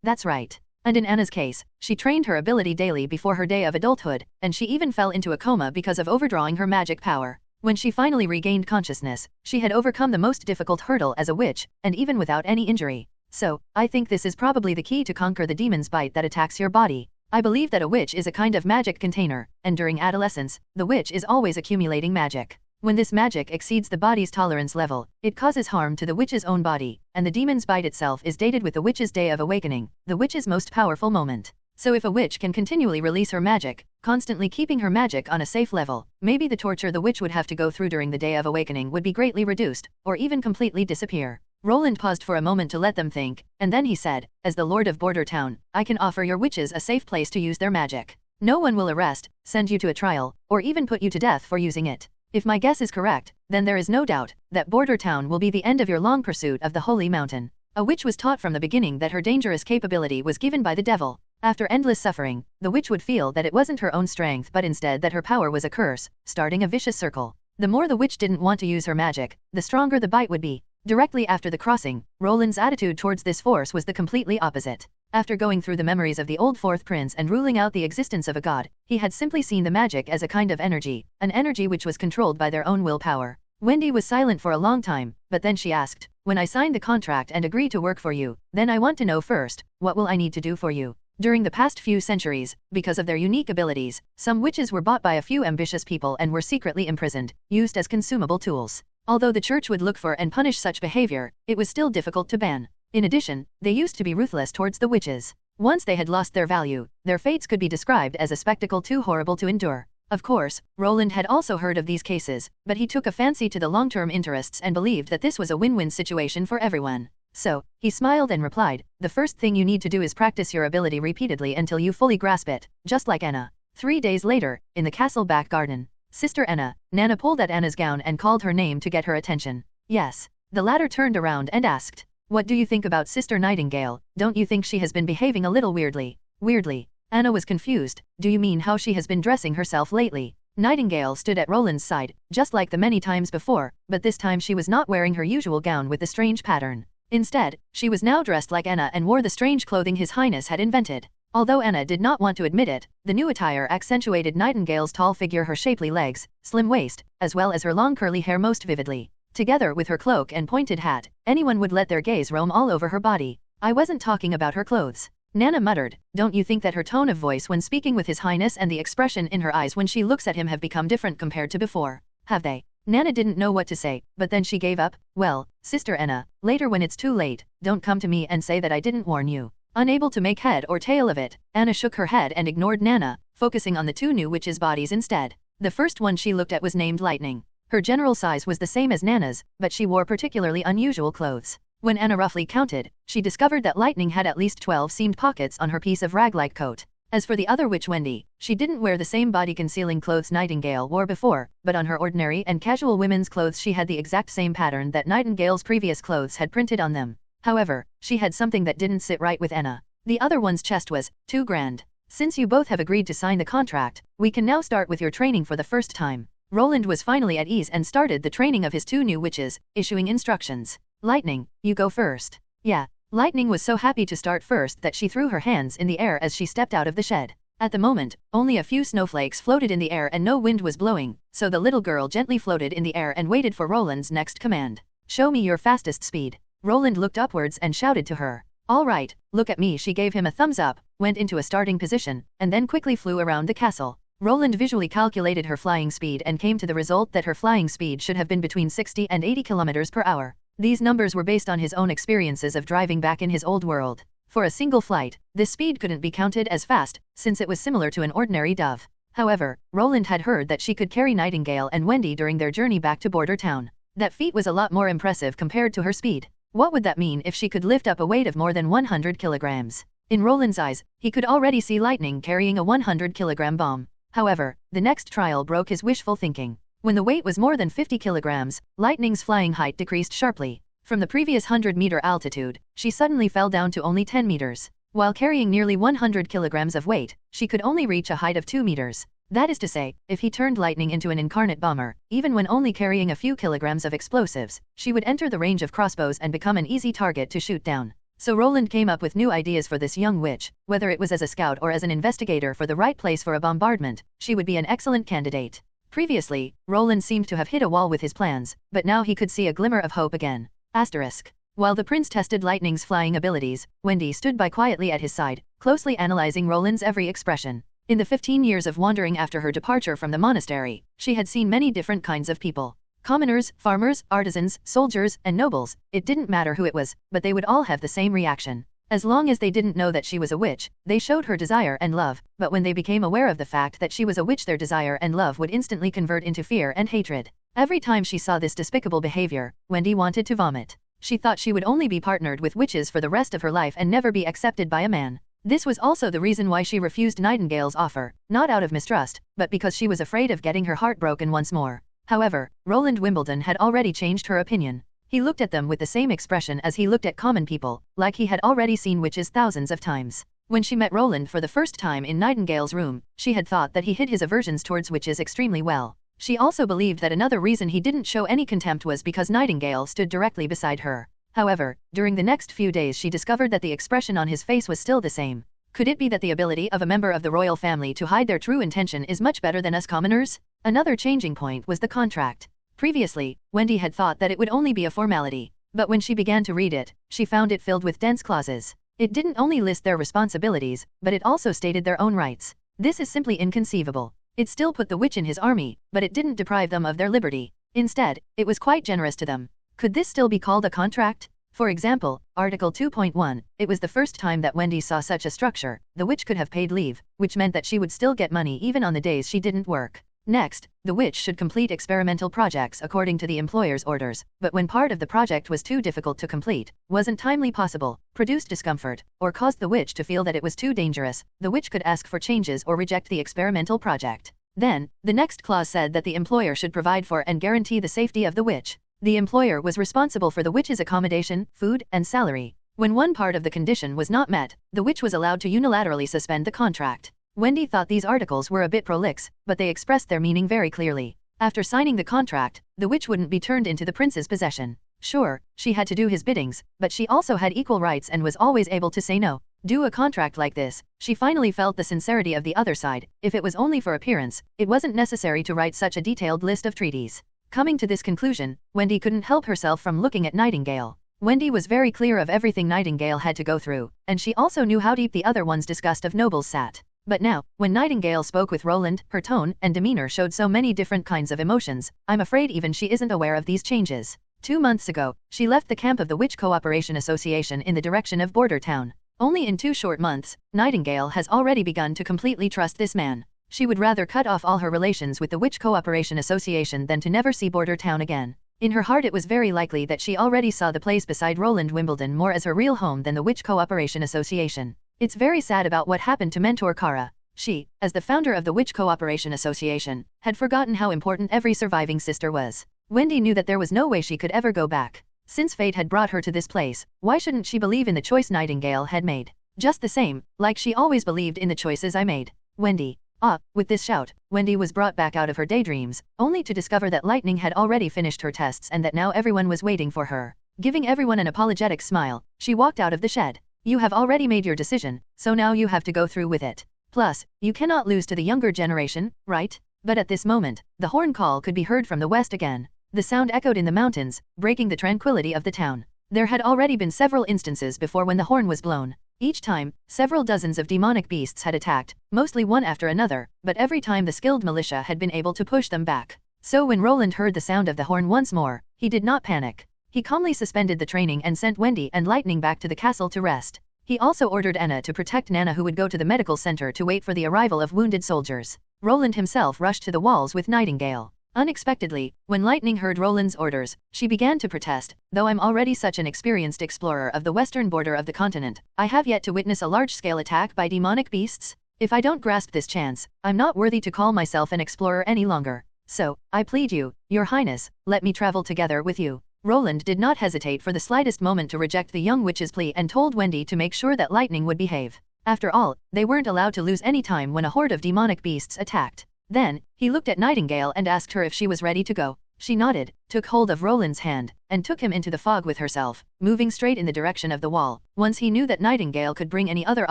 That's right. And in Anna's case, she trained her ability daily before her day of adulthood, and she even fell into a coma because of overdrawing her magic power. When she finally regained consciousness, she had overcome the most difficult hurdle as a witch, and even without any injury. So, I think this is probably the key to conquer the demon's bite that attacks your body. I believe that a witch is a kind of magic container, and during adolescence, the witch is always accumulating magic. When this magic exceeds the body's tolerance level, it causes harm to the witch's own body, and the demon's bite itself is dated with the witch's day of awakening, the witch's most powerful moment. So if a witch can continually release her magic, constantly keeping her magic on a safe level, maybe the torture the witch would have to go through during the day of awakening would be greatly reduced, or even completely disappear. Roland paused for a moment to let them think, and then he said, "As the Lord of Border Town, I can offer your witches a safe place to use their magic. No one will arrest, send you to a trial, or even put you to death for using it. If my guess is correct, then there is no doubt that Border Town will be the end of your long pursuit of the Holy Mountain." A witch was taught from the beginning that her dangerous capability was given by the devil. After endless suffering, the witch would feel that it wasn't her own strength but instead that her power was a curse, starting a vicious circle. The more the witch didn't want to use her magic, the stronger the bite would be. Directly after the crossing, Roland's attitude towards this force was the completely opposite. After going through the memories of the old fourth prince and ruling out the existence of a god, he had simply seen the magic as a kind of energy, an energy which was controlled by their own willpower. Wendy was silent for a long time, but then she asked, "When I sign the contract and agree to work for you, then I want to know first, what will I need to do for you?" During the past few centuries, because of their unique abilities, some witches were bought by a few ambitious people and were secretly imprisoned, used as consumable tools. Although the church would look for and punish such behavior, it was still difficult to ban. In addition, they used to be ruthless towards the witches. Once they had lost their value, their fates could be described as a spectacle too horrible to endure. Of course, Roland had also heard of these cases, but he took a fancy to the long-term interests and believed that this was a win-win situation for everyone. So, he smiled and replied, "The first thing you need to do is practice your ability repeatedly until you fully grasp it, just like Anna." 3 days later, in the castle back garden, Sister Anna, Nana pulled at Anna's gown and called her name to get her attention. "Yes." The latter turned around and asked, "What do you think about Sister Nightingale? Don't you think she has been behaving a little weirdly?" "Weirdly?" Anna was confused. "Do you mean how she has been dressing herself lately?" Nightingale stood at Roland's side, just like the many times before, but this time she was not wearing her usual gown with the strange pattern. Instead, she was now dressed like Anna and wore the strange clothing His Highness had invented. Although Anna did not want to admit it, the new attire accentuated Nightingale's tall figure, her shapely legs, slim waist, as well as her long curly hair most vividly. Together with her cloak and pointed hat, anyone would let their gaze roam all over her body. "I wasn't talking about her clothes," Nana muttered. "Don't you think that her tone of voice when speaking with His Highness and the expression in her eyes when she looks at him have become different compared to before?" "Have they?" Nana didn't know what to say, but then she gave up. "Well, Sister Anna, later when it's too late, don't come to me and say that I didn't warn you." Unable to make head or tail of it, Anna shook her head and ignored Nana, focusing on the two new witches' bodies instead. The first one she looked at was named Lightning. Her general size was the same as Nana's, but she wore particularly unusual clothes. When Anna roughly counted, she discovered that Lightning had at least 12 seamed pockets on her piece of rag-like coat. As for the other witch Wendy, she didn't wear the same body-concealing clothes Nightingale wore before, but on her ordinary and casual women's clothes she had the exact same pattern that Nightingale's previous clothes had printed on them. However, she had something that didn't sit right with Anna. The other one's chest was too grand. "Since you both have agreed to sign the contract, we can now start with your training for the first time." Roland was finally at ease and started the training of his two new witches, issuing instructions. "Lightning, you go first." "Yeah." Lightning was so happy to start first that she threw her hands in the air as she stepped out of the shed. At the moment, only a few snowflakes floated in the air and no wind was blowing, so the little girl gently floated in the air and waited for Roland's next command. Show me your fastest speed. Roland looked upwards and shouted to her. All right, look at me. She gave him a thumbs up, went into a starting position, and then quickly flew around the castle. Roland visually calculated her flying speed and came to the result that her flying speed should have been between 60 and 80 kilometers per hour. These numbers were based on his own experiences of driving back in his old world. For a single flight, this speed couldn't be counted as fast, since it was similar to an ordinary dove. However, Roland had heard that she could carry Nightingale and Wendy during their journey back to Border Town. That feat was a lot more impressive compared to her speed. What would that mean if she could lift up a weight of more than 100 kilograms? In Roland's eyes, he could already see Lightning carrying a 100-kilogram bomb. However, the next trial broke his wishful thinking. When the weight was more than 50 kilograms, Lightning's flying height decreased sharply. From the previous 100-meter altitude, she suddenly fell down to only 10 meters. While carrying nearly 100 kilograms of weight, she could only reach a height of 2 meters. That is to say, if he turned Lightning into an incarnate bomber, even when only carrying a few kilograms of explosives, she would enter the range of crossbows and become an easy target to shoot down. So Roland came up with new ideas for this young witch. Whether it was as a scout or as an investigator for the right place for a bombardment, she would be an excellent candidate. Previously, Roland seemed to have hit a wall with his plans, but now he could see a glimmer of hope again. Asterisk. While the prince tested Lightning's flying abilities, Wendy stood by quietly at his side, closely analyzing Roland's every expression. In the 15 years of wandering after her departure from the monastery, she had seen many different kinds of people. Commoners, farmers, artisans, soldiers, and nobles. It didn't matter who it was, but they would all have the same reaction. As long as they didn't know that she was a witch, they showed her desire and love, but when they became aware of the fact that she was a witch, their desire and love would instantly convert into fear and hatred. Every time she saw this despicable behavior, Wendy wanted to vomit. She thought she would only be partnered with witches for the rest of her life and never be accepted by a man. This was also the reason why she refused Nightingale's offer, not out of mistrust, but because she was afraid of getting her heart broken once more. However, Roland Wimbledon had already changed her opinion. He looked at them with the same expression as he looked at common people, like he had already seen witches thousands of times. When she met Roland for the first time in Nightingale's room, she had thought that he hid his aversions towards witches extremely well. She also believed that another reason he didn't show any contempt was because Nightingale stood directly beside her. However, during the next few days she discovered that the expression on his face was still the same. Could it be that the ability of a member of the royal family to hide their true intention is much better than us commoners? Another changing point was the contract. Previously, Wendy had thought that it would only be a formality, but when she began to read it, she found it filled with dense clauses. It didn't only list their responsibilities, but it also stated their own rights. This is simply inconceivable. It still put the witch in his army, but it didn't deprive them of their liberty. Instead, it was quite generous to them. Could this still be called a contract? For example, Article 2.1, it was the first time that Wendy saw such a structure. The witch could have paid leave, which meant that she would still get money even on the days she didn't work. Next, the witch should complete experimental projects according to the employer's orders, but when part of the project was too difficult to complete, wasn't timely possible, produced discomfort, or caused the witch to feel that it was too dangerous, the witch could ask for changes or reject the experimental project. Then, the next clause said that the employer should provide for and guarantee the safety of the witch. The employer was responsible for the witch's accommodation, food, and salary. When one part of the condition was not met, the witch was allowed to unilaterally suspend the contract. Wendy thought these articles were a bit prolix, but they expressed their meaning very clearly. After signing the contract, the witch wouldn't be turned into the prince's possession. Sure, she had to do his biddings, but she also had equal rights and was always able to say no. Do a contract like this, she finally felt the sincerity of the other side. If it was only for appearance, it wasn't necessary to write such a detailed list of treaties. Coming to this conclusion, Wendy couldn't help herself from looking at Nightingale. Wendy was very clear of everything Nightingale had to go through, and she also knew how deep the other one's disgust of nobles sat. But now, when Nightingale spoke with Roland, her tone and demeanor showed so many different kinds of emotions. I'm afraid even she isn't aware of these changes. 2 months ago, she left the camp of the Witch Cooperation Association in the direction of Border Town. Only in 2 short months, Nightingale has already begun to completely trust this man. She would rather cut off all her relations with the Witch Cooperation Association than to never see Border Town again. In her heart it was very likely that she already saw the place beside Roland Wimbledon more as her real home than the Witch Cooperation Association. It's very sad about what happened to Mentor Kara. She, as the founder of the Witch Cooperation Association, had forgotten how important every surviving sister was. Wendy knew that there was no way she could ever go back. Since fate had brought her to this place, why shouldn't she believe in the choice Nightingale had made? Just the same, like she always believed in the choices I made. Wendy. Ah, with this shout, Wendy was brought back out of her daydreams, only to discover that Lightning had already finished her tests and that now everyone was waiting for her. Giving everyone an apologetic smile, she walked out of the shed. You have already made your decision, so now you have to go through with it. Plus, you cannot lose to the younger generation, right? But at this moment, the horn call could be heard from the west again. The sound echoed in the mountains, breaking the tranquility of the town. There had already been several instances before when the horn was blown. Each time, several dozens of demonic beasts had attacked, mostly one after another, but every time the skilled militia had been able to push them back. So when Roland heard the sound of the horn once more, he did not panic. He calmly suspended the training and sent Wendy and Lightning back to the castle to rest. He also ordered Anna to protect Nana, who would go to the medical center to wait for the arrival of wounded soldiers. Roland himself rushed to the walls with Nightingale. Unexpectedly, when Lightning heard Roland's orders, she began to protest. Though I'm already such an experienced explorer of the western border of the continent, I have yet to witness a large-scale attack by demonic beasts. If I don't grasp this chance, I'm not worthy to call myself an explorer any longer. So, I plead you, Your Highness, let me travel together with you. Roland did not hesitate for the slightest moment to reject the young witch's plea and told Wendy to make sure that Lightning would behave. After all, they weren't allowed to lose any time when a horde of demonic beasts attacked. Then, he looked at Nightingale and asked her if she was ready to go. She nodded, took hold of Roland's hand, and took him into the fog with herself, moving straight in the direction of the wall. Once he knew that Nightingale could bring any other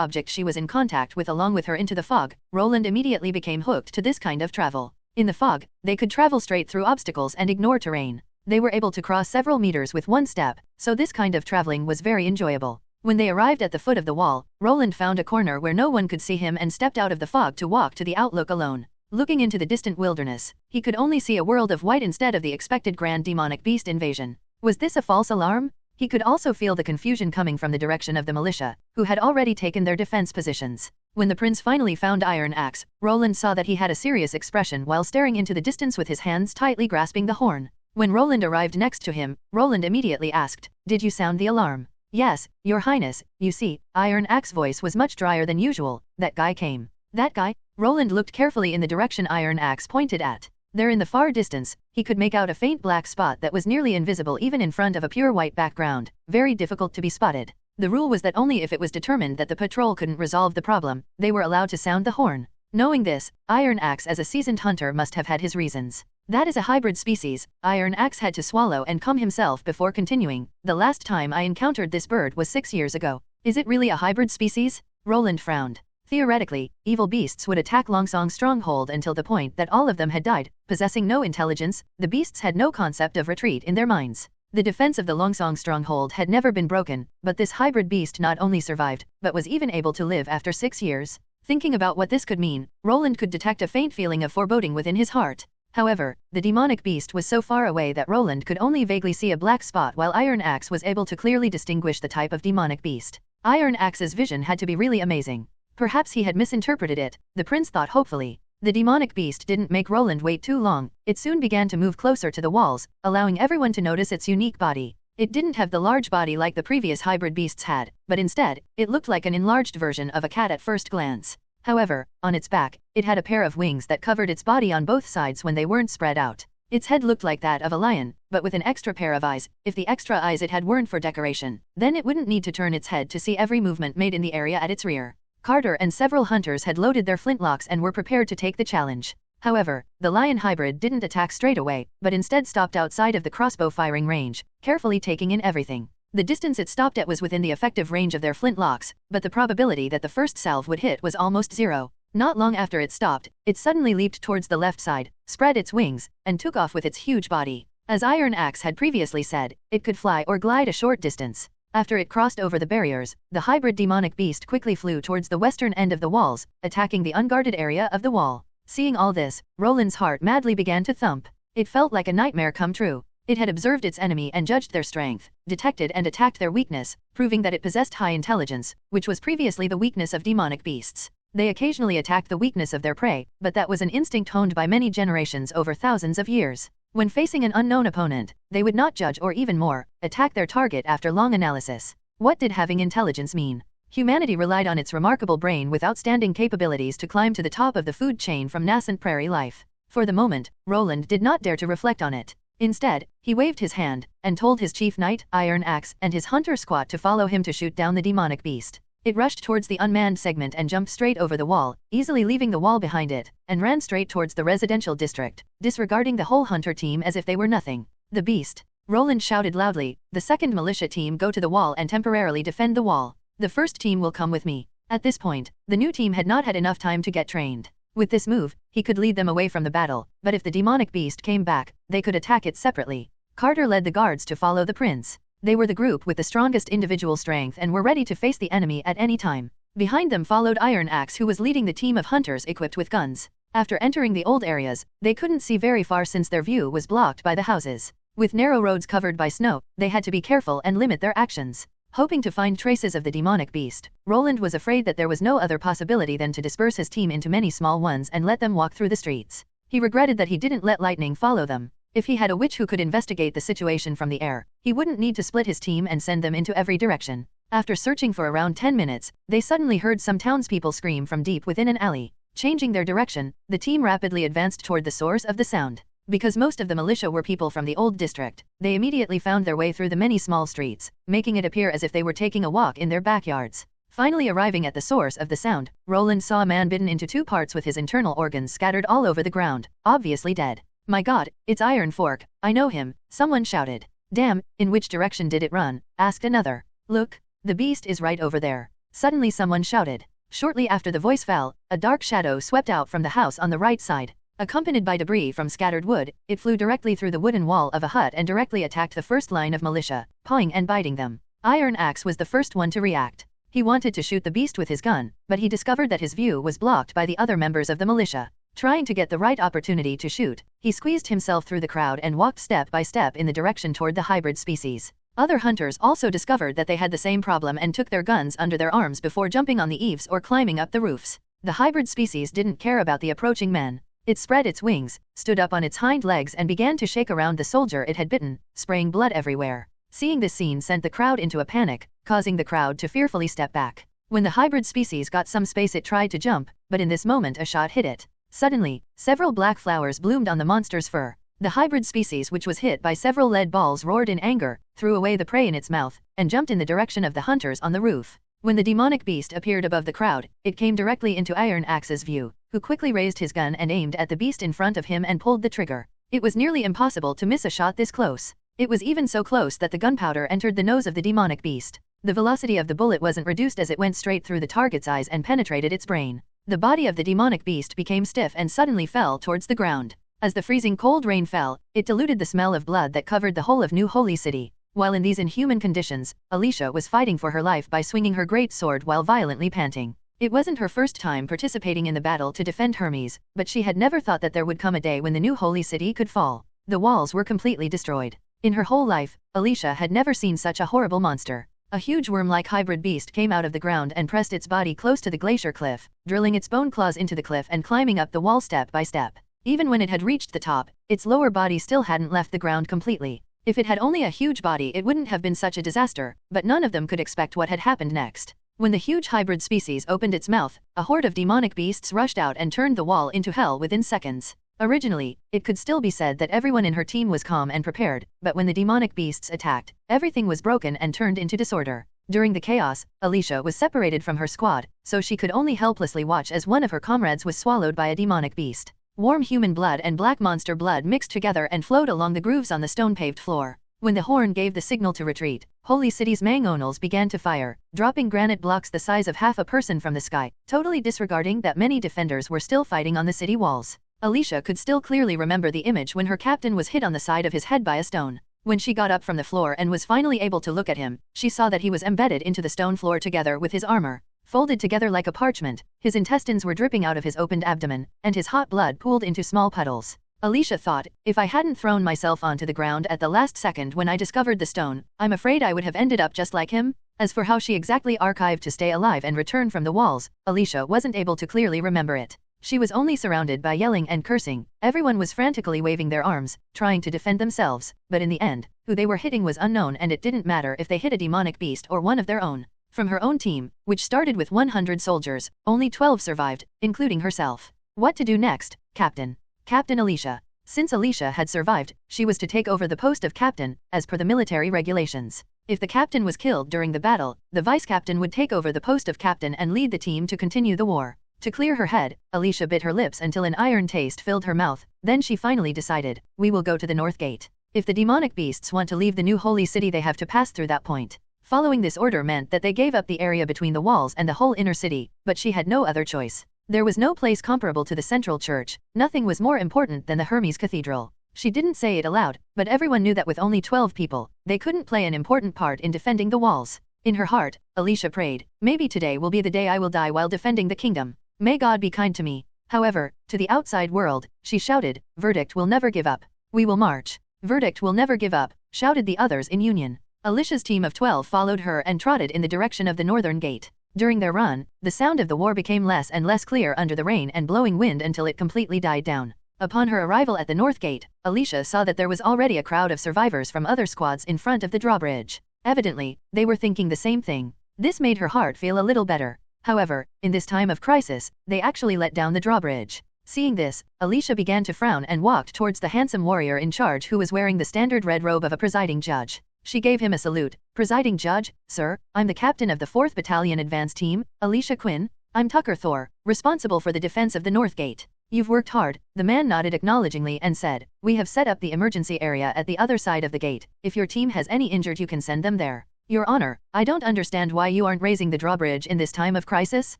object she was in contact with along with her into the fog, Roland immediately became hooked to this kind of travel. In the fog, they could travel straight through obstacles and ignore terrain. They were able to cross several meters with one step, so this kind of traveling was very enjoyable. When they arrived at the foot of the wall, Roland found a corner where no one could see him and stepped out of the fog to walk to the outlook alone. Looking into the distant wilderness, he could only see a world of white instead of the expected grand demonic beast invasion. Was this a false alarm? He could also feel the confusion coming from the direction of the militia, who had already taken their defense positions. When the prince finally found Iron Axe, Roland saw that he had a serious expression while staring into the distance with his hands tightly grasping the horn. When Roland arrived next to him, Roland immediately asked, "Did you sound the alarm?" "Yes, Your Highness, you see." Iron Axe's voice was much drier than usual. "That guy came." "That guy?" Roland looked carefully in the direction Iron Axe pointed at. There in the far distance, he could make out a faint black spot that was nearly invisible even in front of a pure white background, very difficult to be spotted. The rule was that only if it was determined that the patrol couldn't resolve the problem, they were allowed to sound the horn. Knowing this, Iron Axe as a seasoned hunter must have had his reasons. "That is a hybrid species." Iron Axe had to swallow and calm himself before continuing. "The last time I encountered this bird was 6 years ago." "Is it really a hybrid species?" Roland frowned. Theoretically, evil beasts would attack Longsong's stronghold until the point that all of them had died. Possessing no intelligence, the beasts had no concept of retreat in their minds. The defense of the Longsong stronghold had never been broken, but this hybrid beast not only survived, but was even able to live after 6 years. Thinking about what this could mean, Roland could detect a faint feeling of foreboding within his heart. However, the demonic beast was so far away that Roland could only vaguely see a black spot while Iron Axe was able to clearly distinguish the type of demonic beast. Iron Axe's vision had to be really amazing. Perhaps he had misinterpreted it, the prince thought hopefully. The demonic beast didn't make Roland wait too long. It soon began to move closer to the walls, allowing everyone to notice its unique body. It didn't have the large body like the previous hybrid beasts had, but instead, it looked like an enlarged version of a cat at first glance. However, on its back, it had a pair of wings that covered its body on both sides when they weren't spread out. Its head looked like that of a lion, but with an extra pair of eyes. If the extra eyes it had weren't for decoration, then it wouldn't need to turn its head to see every movement made in the area at its rear. Carter and several hunters had loaded their flintlocks and were prepared to take the challenge. However, the lion hybrid didn't attack straight away, but instead stopped outside of the crossbow firing range, carefully taking in everything. The distance it stopped at was within the effective range of their flintlocks, but the probability that the first salve would hit was almost zero. Not long after it stopped, it suddenly leaped towards the left side, spread its wings, and took off with its huge body. As Iron Axe had previously said, it could fly or glide a short distance. After it crossed over the barriers, the hybrid demonic beast quickly flew towards the western end of the walls, attacking the unguarded area of the wall. Seeing all this, Roland's heart madly began to thump. It felt like a nightmare come true. It had observed its enemy and judged their strength, detected and attacked their weakness, proving that it possessed high intelligence, which was previously the weakness of demonic beasts. They occasionally attacked the weakness of their prey, but that was an instinct honed by many generations over thousands of years. When facing an unknown opponent, they would not judge or even more, attack their target after long analysis. What did having intelligence mean? Humanity relied on its remarkable brain with outstanding capabilities to climb to the top of the food chain from nascent prairie life. For the moment, Roland did not dare to reflect on it. Instead, he waved his hand, and told his chief knight, Iron Axe, and his hunter squad to follow him to shoot down the demonic beast. It rushed towards the unmanned segment and jumped straight over the wall, easily leaving the wall behind it, and ran straight towards the residential district, disregarding the whole hunter team as if they were nothing. The beast. Roland shouted loudly, "The second militia team go to the wall and temporarily defend the wall. The first team will come with me." At this point, the new team had not had enough time to get trained. With this move, he could lead them away from the battle, but if the demonic beast came back, they could attack it separately. Carter led the guards to follow the prince. They were the group with the strongest individual strength and were ready to face the enemy at any time. Behind them followed Iron Axe, who was leading the team of hunters equipped with guns. After entering the old areas, they couldn't see very far since their view was blocked by the houses. With narrow roads covered by snow, they had to be careful and limit their actions. Hoping to find traces of the demonic beast, Roland was afraid that there was no other possibility than to disperse his team into many small ones and let them walk through the streets. He regretted that he didn't let lightning follow them. If he had a witch who could investigate the situation from the air, he wouldn't need to split his team and send them into every direction. After searching for around 10 minutes, they suddenly heard some townspeople scream from deep within an alley. Changing their direction, the team rapidly advanced toward the source of the sound. Because most of the militia were people from the old district, they immediately found their way through the many small streets, making it appear as if they were taking a walk in their backyards. Finally arriving at the source of the sound, Roland saw a man bitten into 2 parts with his internal organs scattered all over the ground, obviously dead. "My God, it's Iron Fork, I know him," someone shouted. "Damn, in which direction did it run?" asked another. "Look, the beast is right over there," suddenly someone shouted. Shortly after the voice fell, a dark shadow swept out from the house on the right side. Accompanied by debris from scattered wood, it flew directly through the wooden wall of a hut and directly attacked the first line of militia, pawing and biting them. Iron Axe was the first one to react. He wanted to shoot the beast with his gun, but he discovered that his view was blocked by the other members of the militia. Trying to get the right opportunity to shoot, he squeezed himself through the crowd and walked step by step in the direction toward the hybrid species. Other hunters also discovered that they had the same problem and took their guns under their arms before jumping on the eaves or climbing up the roofs. The hybrid species didn't care about the approaching men. It spread its wings, stood up on its hind legs and began to shake around the soldier it had bitten, spraying blood everywhere. Seeing this scene sent the crowd into a panic, causing the crowd to fearfully step back. When the hybrid species got some space, it tried to jump, but in this moment a shot hit it. Suddenly, several black flowers bloomed on the monster's fur. The hybrid species, which was hit by several lead balls, roared in anger, threw away the prey in its mouth, and jumped in the direction of the hunters on the roof. When the demonic beast appeared above the crowd, it came directly into Iron Axe's view, who quickly raised his gun and aimed at the beast in front of him and pulled the trigger. It was nearly impossible to miss a shot this close. It was even so close that the gunpowder entered the nose of the demonic beast. The velocity of the bullet wasn't reduced as it went straight through the target's eyes and penetrated its brain. The body of the demonic beast became stiff and suddenly fell towards the ground. As the freezing cold rain fell, it diluted the smell of blood that covered the whole of New Holy City. While in these inhuman conditions, Alicia was fighting for her life by swinging her great sword while violently panting. It wasn't her first time participating in the battle to defend Hermes, but she had never thought that there would come a day when the New Holy City could fall. The walls were completely destroyed. In her whole life, Alicia had never seen such a horrible monster. A huge worm-like hybrid beast came out of the ground and pressed its body close to the glacier cliff, drilling its bone claws into the cliff and climbing up the wall step by step. Even when it had reached the top, its lower body still hadn't left the ground completely. If it had only a huge body, it wouldn't have been such a disaster, but none of them could expect what had happened next. When the huge hybrid species opened its mouth, a horde of demonic beasts rushed out and turned the wall into hell within seconds. Originally, it could still be said that everyone in her team was calm and prepared, but when the demonic beasts attacked, everything was broken and turned into disorder. During the chaos, Alicia was separated from her squad, so she could only helplessly watch as one of her comrades was swallowed by a demonic beast. Warm human blood and black monster blood mixed together and flowed along the grooves on the stone-paved floor. When the horn gave the signal to retreat, Holy City's mangonels began to fire, dropping granite blocks the size of half a person from the sky, totally disregarding that many defenders were still fighting on the city walls. Alicia could still clearly remember the image when her captain was hit on the side of his head by a stone. When she got up from the floor and was finally able to look at him, she saw that he was embedded into the stone floor together with his armor. Folded together like a parchment, his intestines were dripping out of his opened abdomen, and his hot blood pooled into small puddles. Alicia thought, if I hadn't thrown myself onto the ground at the last second when I discovered the stone, I'm afraid I would have ended up just like him. As for how she exactly archived to stay alive and return from the walls, Alicia wasn't able to clearly remember it. She was only surrounded by yelling and cursing. Everyone was frantically waving their arms, trying to defend themselves, but in the end, who they were hitting was unknown, and it didn't matter if they hit a demonic beast or one of their own. From her own team, which started with 100 soldiers, only 12 survived, including herself. What to do next, Captain? Captain Alicia. Since Alicia had survived, she was to take over the post of captain, as per the military regulations. If the captain was killed during the battle, the vice-captain would take over the post of captain and lead the team to continue the war. To clear her head, Alicia bit her lips until an iron taste filled her mouth, then she finally decided, we will go to the north gate. If the demonic beasts want to leave the new holy city, they have to pass through that point. Following this order meant that they gave up the area between the walls and the whole inner city, but she had no other choice. There was no place comparable to the central church, nothing was more important than the Hermes Cathedral. She didn't say it aloud, but everyone knew that with only 12 people, they couldn't play an important part in defending the walls. In her heart, Alicia prayed, maybe today will be the day I will die while defending the kingdom. May God be kind to me. However, to the outside world, she shouted, verdict will never give up. We will march. Verdict will never give up, shouted the others in union. Alicia's team of 12 followed her and trotted in the direction of the northern gate. During their run, the sound of the war became less and less clear under the rain and blowing wind until it completely died down. Upon her arrival at the north gate, Alicia saw that there was already a crowd of survivors from other squads in front of the drawbridge. Evidently, they were thinking the same thing. This made her heart feel a little better. However, in this time of crisis, they actually let down the drawbridge. Seeing this, Alicia began to frown and walked towards the handsome warrior in charge who was wearing the standard red robe of a presiding judge. She gave him a salute. Presiding judge, sir, I'm the captain of the 4th Battalion Advance Team, Alicia Quinn. I'm Tucker Thor, responsible for the defense of the North Gate. You've worked hard. The man nodded acknowledgingly and said, we have set up the emergency area at the other side of the gate. If your team has any injured, you can send them there. Your Honor, I don't understand why you aren't raising the drawbridge in this time of crisis.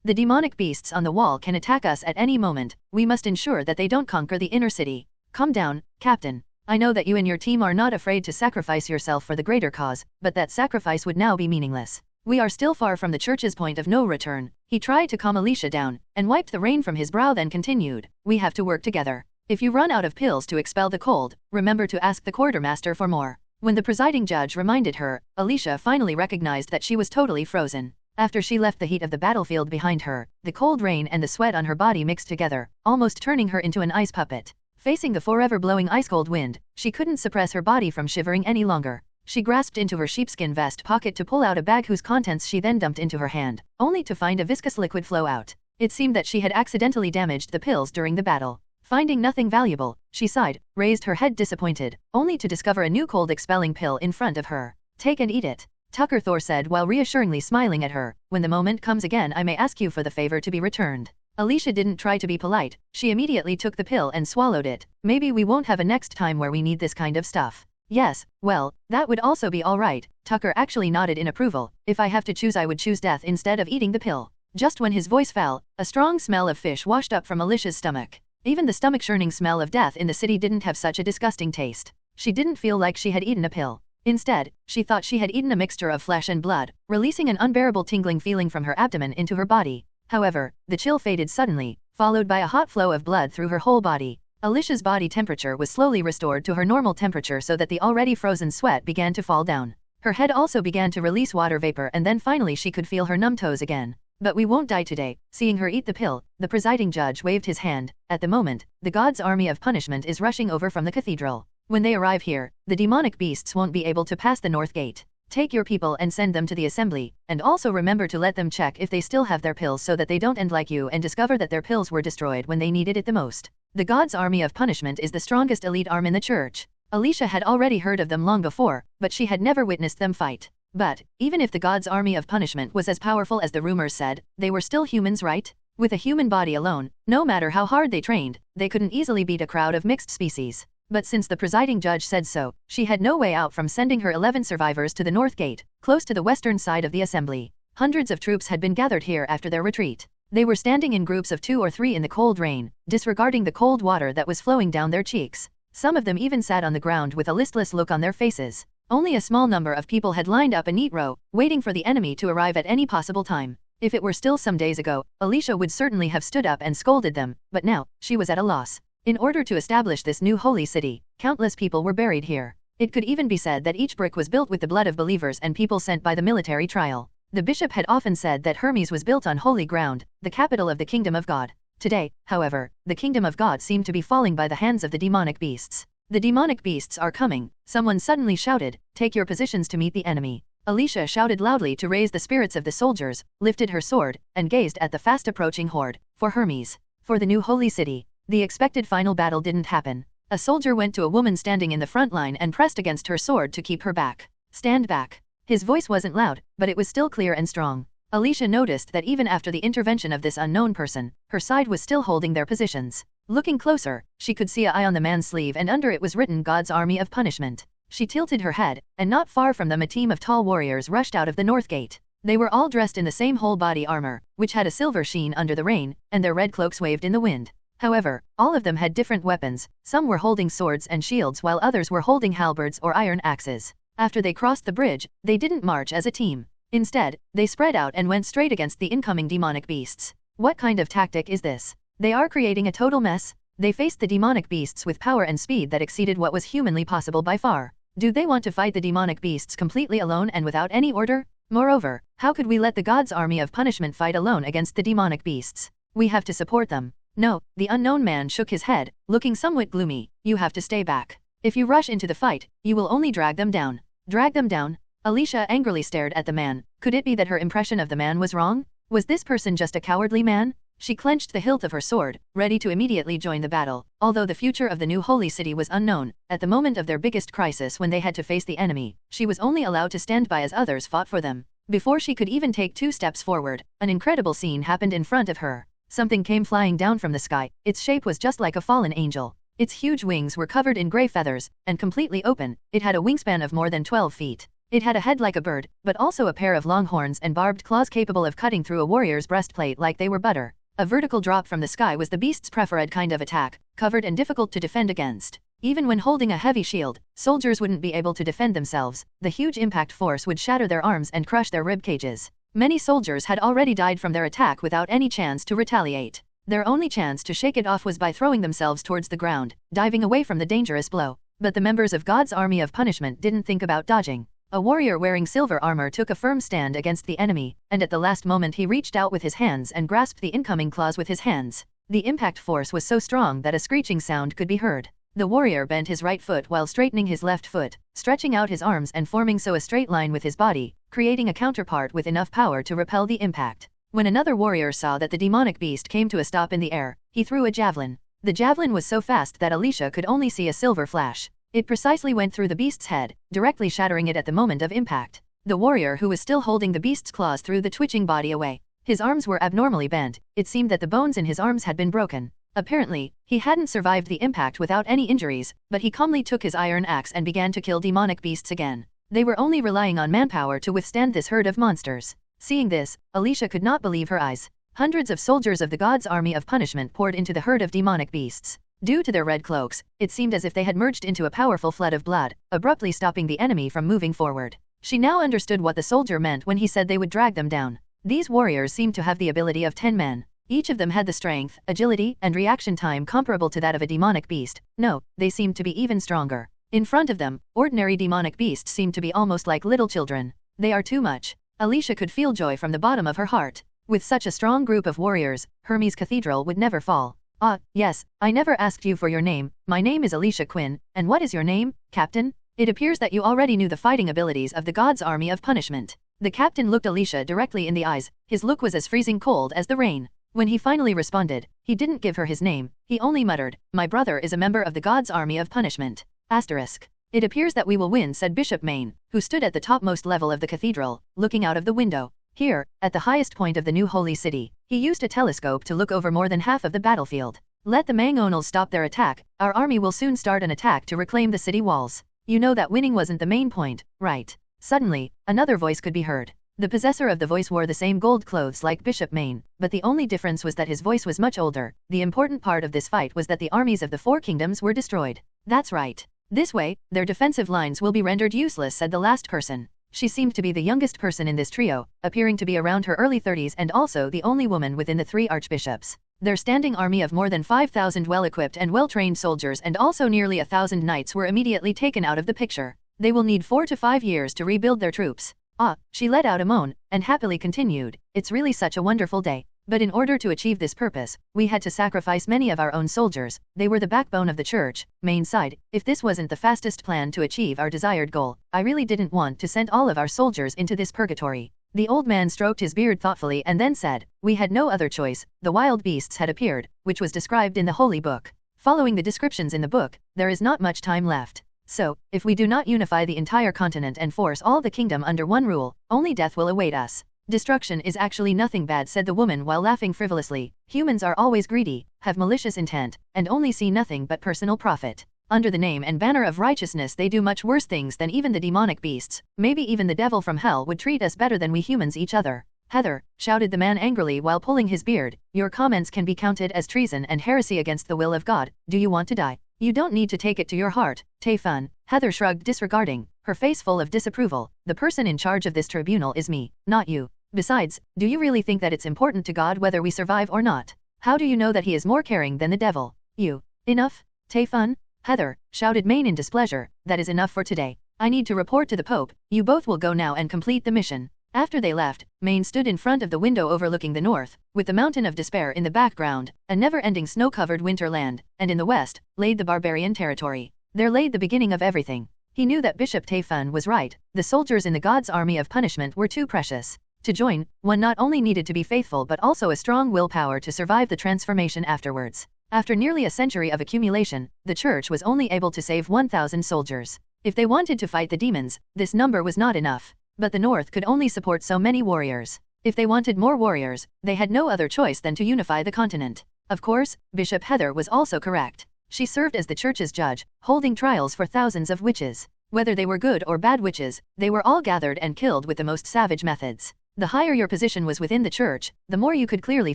The demonic beasts on the wall can attack us at any moment. We must ensure that they don't conquer the inner city. Calm down, Captain. I know that you and your team are not afraid to sacrifice yourself for the greater cause, but that sacrifice would now be meaningless. We are still far from the church's point of no return. He tried to calm Alicia down, and wiped the rain from his brow, then continued, we have to work together. If you run out of pills to expel the cold, remember to ask the quartermaster for more. When the presiding judge reminded her, Alicia finally recognized that she was totally frozen. After she left the heat of the battlefield behind her, the cold rain and the sweat on her body mixed together, almost turning her into an ice puppet. Facing the forever blowing ice-cold wind, she couldn't suppress her body from shivering any longer. She grasped into her sheepskin vest pocket to pull out a bag whose contents she then dumped into her hand, only to find a viscous liquid flow out. It seemed that she had accidentally damaged the pills during the battle. Finding nothing valuable, she sighed, raised her head disappointed, only to discover a new cold-expelling pill in front of her. Take and eat it, Tucker Thor said while reassuringly smiling at her. When the moment comes again, I may ask you for the favor to be returned. Alicia didn't try to be polite, she immediately took the pill and swallowed it. Maybe we won't have a next time where we need this kind of stuff. Yes, well, that would also be alright. Tucker actually nodded in approval. If I have to choose, I would choose death instead of eating the pill. Just when his voice fell, a strong smell of fish washed up from Alicia's stomach. Even the stomach-churning smell of death in the city didn't have such a disgusting taste. She didn't feel like she had eaten a pill. Instead, she thought she had eaten a mixture of flesh and blood, releasing an unbearable tingling feeling from her abdomen into her body. However, the chill faded suddenly, followed by a hot flow of blood through her whole body. Alicia's body temperature was slowly restored to her normal temperature so that the already frozen sweat began to fall down. Her head also began to release water vapor, and then finally she could feel her numb toes again. But we won't die today. Seeing her eat the pill, the presiding judge waved his hand. At the moment, the god's army of punishment is rushing over from the cathedral. When they arrive here, the demonic beasts won't be able to pass the north gate. Take your people and send them to the assembly, and also remember to let them check if they still have their pills so that they don't end like you and discover that their pills were destroyed when they needed it the most. The God's Army of Punishment is the strongest elite arm in the church. Alicia had already heard of them long before, but she had never witnessed them fight. But, even if the God's Army of Punishment was as powerful as the rumors said, they were still humans, right? With a human body alone, no matter how hard they trained, they couldn't easily beat a crowd of mixed species. But since the presiding judge said so, she had no way out from sending her 11 survivors to the north gate, close to the western side of the assembly. Hundreds of troops had been gathered here after their retreat. They were standing in groups of 2 or 3 in the cold rain, disregarding the cold water that was flowing down their cheeks. Some of them even sat on the ground with a listless look on their faces. Only a small number of people had lined up a neat row, waiting for the enemy to arrive at any possible time. If it were still some days ago, Alicia would certainly have stood up and scolded them, but now, she was at a loss. In order to establish this new holy city, countless people were buried here. It could even be said that each brick was built with the blood of believers and people sent by the military trial. The bishop had often said that Hermes was built on holy ground, the capital of the kingdom of God. Today, however, the kingdom of God seemed to be falling by the hands of the demonic beasts. The demonic beasts are coming, someone suddenly shouted, take your positions to meet the enemy. Alicia shouted loudly to raise the spirits of the soldiers, lifted her sword, and gazed at the fast approaching horde. For Hermes. For the new holy city. The expected final battle didn't happen. A soldier went to a woman standing in the front line and pressed against her sword to keep her back. Stand back. His voice wasn't loud, but it was still clear and strong. Alicia noticed that even after the intervention of this unknown person, her side was still holding their positions. Looking closer, she could see an eye on the man's sleeve and under it was written God's Army of Punishment. She tilted her head, and not far from them a team of tall warriors rushed out of the north gate. They were all dressed in the same whole-body armor, which had a silver sheen under the rain, and their red cloaks waved in the wind. However, all of them had different weapons, some were holding swords and shields while others were holding halberds or iron axes. After they crossed the bridge, they didn't march as a team. Instead, they spread out and went straight against the incoming demonic beasts. What kind of tactic is this? They are creating a total mess. They faced the demonic beasts with power and speed that exceeded what was humanly possible by far. Do they want to fight the demonic beasts completely alone and without any order? Moreover, how could we let the God's Army of Punishment fight alone against the demonic beasts? We have to support them. No, the unknown man shook his head, looking somewhat gloomy. You have to stay back. If you rush into the fight, you will only drag them down. Drag them down? Alicia angrily stared at the man. Could it be that her impression of the man was wrong? Was this person just a cowardly man? She clenched the hilt of her sword, ready to immediately join the battle. Although the future of the new holy city was unknown, at the moment of their biggest crisis when they had to face the enemy, she was only allowed to stand by as others fought for them. Before she could even take 2 steps forward, an incredible scene happened in front of her. Something came flying down from the sky. Its shape was just like a fallen angel. Its huge wings were covered in gray feathers, and completely open. It had a wingspan of more than 12 feet. It had a head like a bird, but also a pair of long horns and barbed claws capable of cutting through a warrior's breastplate like they were butter. A vertical drop from the sky was the beast's preferred kind of attack, covered and difficult to defend against. Even when holding a heavy shield, soldiers wouldn't be able to defend themselves. The huge impact force would shatter their arms and crush their rib cages. Many soldiers had already died from their attack without any chance to retaliate. Their only chance to shake it off was by throwing themselves towards the ground, diving away from the dangerous blow. But the members of God's Army of Punishment didn't think about dodging. A warrior wearing silver armor took a firm stand against the enemy, and at the last moment he reached out with his hands and grasped the incoming claws with his hands. The impact force was so strong that a screeching sound could be heard. The warrior bent his right foot while straightening his left foot, stretching out his arms and forming so a straight line with his body, creating a counterpart with enough power to repel the impact. When another warrior saw that the demonic beast came to a stop in the air, he threw a javelin. The javelin was so fast that Alicia could only see a silver flash. It precisely went through the beast's head, directly shattering it at the moment of impact. The warrior who was still holding the beast's claws threw the twitching body away. His arms were abnormally bent. It seemed that the bones in his arms had been broken. Apparently, he hadn't survived the impact without any injuries, but he calmly took his iron axe and began to kill demonic beasts again. They were only relying on manpower to withstand this herd of monsters. Seeing this, Alicia could not believe her eyes. Hundreds of soldiers of the God's Army of Punishment poured into the herd of demonic beasts. Due to their red cloaks, it seemed as if they had merged into a powerful flood of blood, abruptly stopping the enemy from moving forward. She now understood what the soldier meant when he said they would drag them down. These warriors seemed to have the ability of 10 men. Each of them had the strength, agility, and reaction time comparable to that of a demonic beast. No, they seemed to be even stronger. In front of them, ordinary demonic beasts seemed to be almost like little children. They are too much. Alicia could feel joy from the bottom of her heart. With such a strong group of warriors, Hermes Cathedral would never fall. Ah, yes, I never asked you for your name. My name is Alicia Quinn, and what is your name, Captain? It appears that you already knew the fighting abilities of the God's Army of Punishment. The captain looked Alicia directly in the eyes. His look was as freezing cold as the rain. When he finally responded, he didn't give her his name. He only muttered, "My brother is a member of the God's Army of Punishment." Asterisk. It appears that we will win, said Bishop Maine, who stood at the topmost level of the cathedral, looking out of the window. Here, at the highest point of the new holy city, he used a telescope to look over more than half of the battlefield. Let the Mangonals stop their attack. Our army will soon start an attack to reclaim the city walls. You know that winning wasn't the main point, right? Suddenly, another voice could be heard. The possessor of the voice wore the same gold clothes like Bishop Maine, but the only difference was that his voice was much older. The important part of this fight was that the armies of the 4 kingdoms were destroyed. That's right. This way, their defensive lines will be rendered useless, said the last person. She seemed to be the youngest person in this trio, appearing to be around her early 30s and also the only woman within the 3 archbishops. Their standing army of more than 5,000 well-equipped and well-trained soldiers and also nearly 1,000 knights were immediately taken out of the picture. They will need 4 to 5 years to rebuild their troops. Ah, she let out a moan, and happily continued, it's really such a wonderful day. But in order to achieve this purpose, we had to sacrifice many of our own soldiers. They were the backbone of the church. Main side, if this wasn't the fastest plan to achieve our desired goal, I really didn't want to send all of our soldiers into this purgatory. The old man stroked his beard thoughtfully and then said, we had no other choice. The wild beasts had appeared, which was described in the holy book. Following the descriptions in the book, there is not much time left. So, if we do not unify the entire continent and force all the kingdom under one rule, only death will await us. Destruction is actually nothing bad, said the woman while laughing frivolously. Humans are always greedy, have malicious intent, and only see nothing but personal profit. Under the name and banner of righteousness they do much worse things than even the demonic beasts. Maybe even the devil from hell would treat us better than we humans each other. Heather, shouted the man angrily while pulling his beard, your comments can be counted as treason and heresy against the will of God. Do you want to die? You don't need to take it to your heart, Tae-fun. Heather shrugged, disregarding, her face full of disapproval. The person in charge of this tribunal is me, not you. Besides, do you really think that it's important to God whether we survive or not? How do you know that he is more caring than the devil? You. Enough, Tae-fun? Heather, shouted Maine in displeasure, that is enough for today. I need to report to the Pope. You both will go now and complete the mission. After they left, Maine stood in front of the window overlooking the north, with the mountain of despair in the background, a never-ending snow-covered winterland, and in the west, laid the barbarian territory. There laid the beginning of everything. He knew that Bishop Tae-fun was right. The soldiers in the God's army of punishment were too precious. To join, one not only needed to be faithful but also a strong willpower to survive the transformation afterwards. After nearly a century of accumulation, the church was only able to save 1,000 soldiers. If they wanted to fight the demons, this number was not enough. But the North could only support so many warriors. If they wanted more warriors, they had no other choice than to unify the continent. Of course, Bishop Heather was also correct. She served as the church's judge, holding trials for thousands of witches. Whether they were good or bad witches, they were all gathered and killed with the most savage methods. The higher your position was within the church, the more you could clearly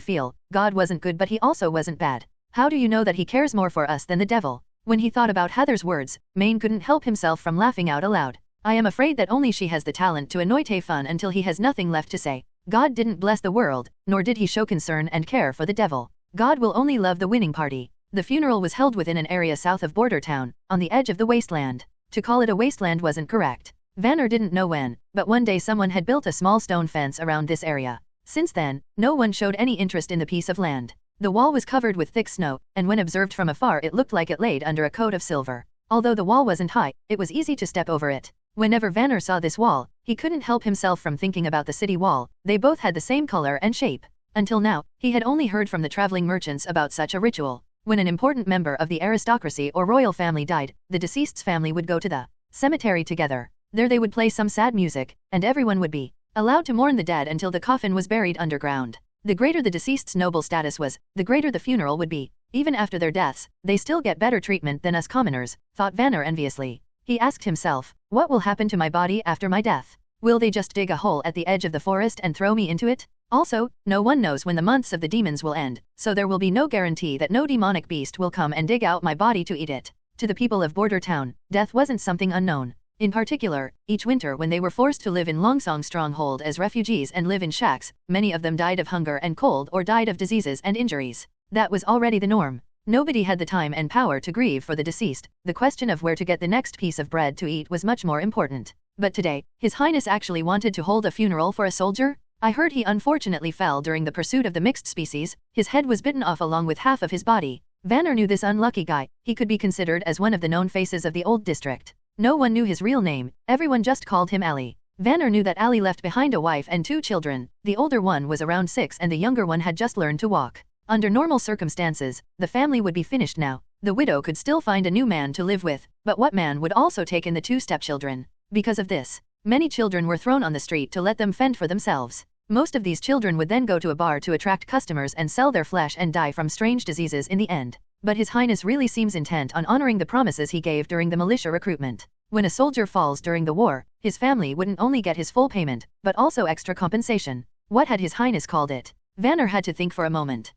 feel, God wasn't good but he also wasn't bad. How do you know that he cares more for us than the devil? When he thought about Heather's words, Maine couldn't help himself from laughing out aloud. I am afraid that only she has the talent to annoy Tae-fun until he has nothing left to say. God didn't bless the world, nor did he show concern and care for the devil. God will only love the winning party. The funeral was held within an area south of Border Town, on the edge of the wasteland. To call it a wasteland wasn't correct. Vanner didn't know when, but one day someone had built a small stone fence around this area. Since then, no one showed any interest in the piece of land. The wall was covered with thick snow, and when observed from afar it looked like it laid under a coat of silver. Although the wall wasn't high, it was easy to step over it. Whenever Vanner saw this wall, he couldn't help himself from thinking about the city wall. They both had the same color and shape. Until now, he had only heard from the traveling merchants about such a ritual. When an important member of the aristocracy or royal family died, the deceased's family would go to the cemetery together. There they would play some sad music, and everyone would be allowed to mourn the dead until the coffin was buried underground. The greater the deceased's noble status was, the greater the funeral would be. Even after their deaths, they still get better treatment than us commoners, thought Vanner enviously. He asked himself, what will happen to my body after my death? Will they just dig a hole at the edge of the forest and throw me into it? Also, no one knows when the months of the demons will end, so there will be no guarantee that no demonic beast will come and dig out my body to eat it. To the people of Border Town, death wasn't something unknown. In particular, each winter when they were forced to live in Longsong Stronghold as refugees and live in shacks, many of them died of hunger and cold or died of diseases and injuries. That was already the norm. Nobody had the time and power to grieve for the deceased. The question of where to get the next piece of bread to eat was much more important. But today, His Highness actually wanted to hold a funeral for a soldier? I heard he unfortunately fell during the pursuit of the mixed species. His head was bitten off along with half of his body. Vanner knew this unlucky guy. He could be considered as one of the known faces of the old district. No one knew his real name, everyone just called him Ali. Vanner knew that Ali left behind a wife and 2 children. The older one was around 6 and the younger one had just learned to walk. Under normal circumstances, the family would be finished now. The widow could still find a new man to live with, but what man would also take in the 2 stepchildren? Because of this, many children were thrown on the street to let them fend for themselves. Most of these children would then go to a bar to attract customers and sell their flesh and die from strange diseases in the end. But His Highness really seems intent on honoring the promises he gave during the militia recruitment. When a soldier falls during the war, his family wouldn't only get his full payment, but also extra compensation. What had His Highness called it? Vanner had to think for a moment.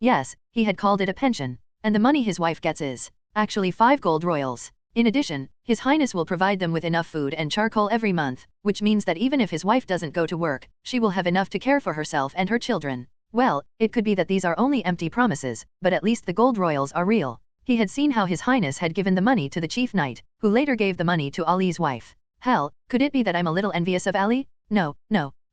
Yes, he had called it a pension. And the money his wife gets is actually 5 gold royals. In addition, His Highness will provide them with enough food and charcoal every month, which means that even if his wife doesn't go to work, she will have enough to care for herself and her children. Well, it could be that these are only empty promises, but at least the gold royals are real. He had seen how His Highness had given the money to the chief knight, who later gave the money to Ali's wife. Hell, could it be that I'm a little envious of Ali? No.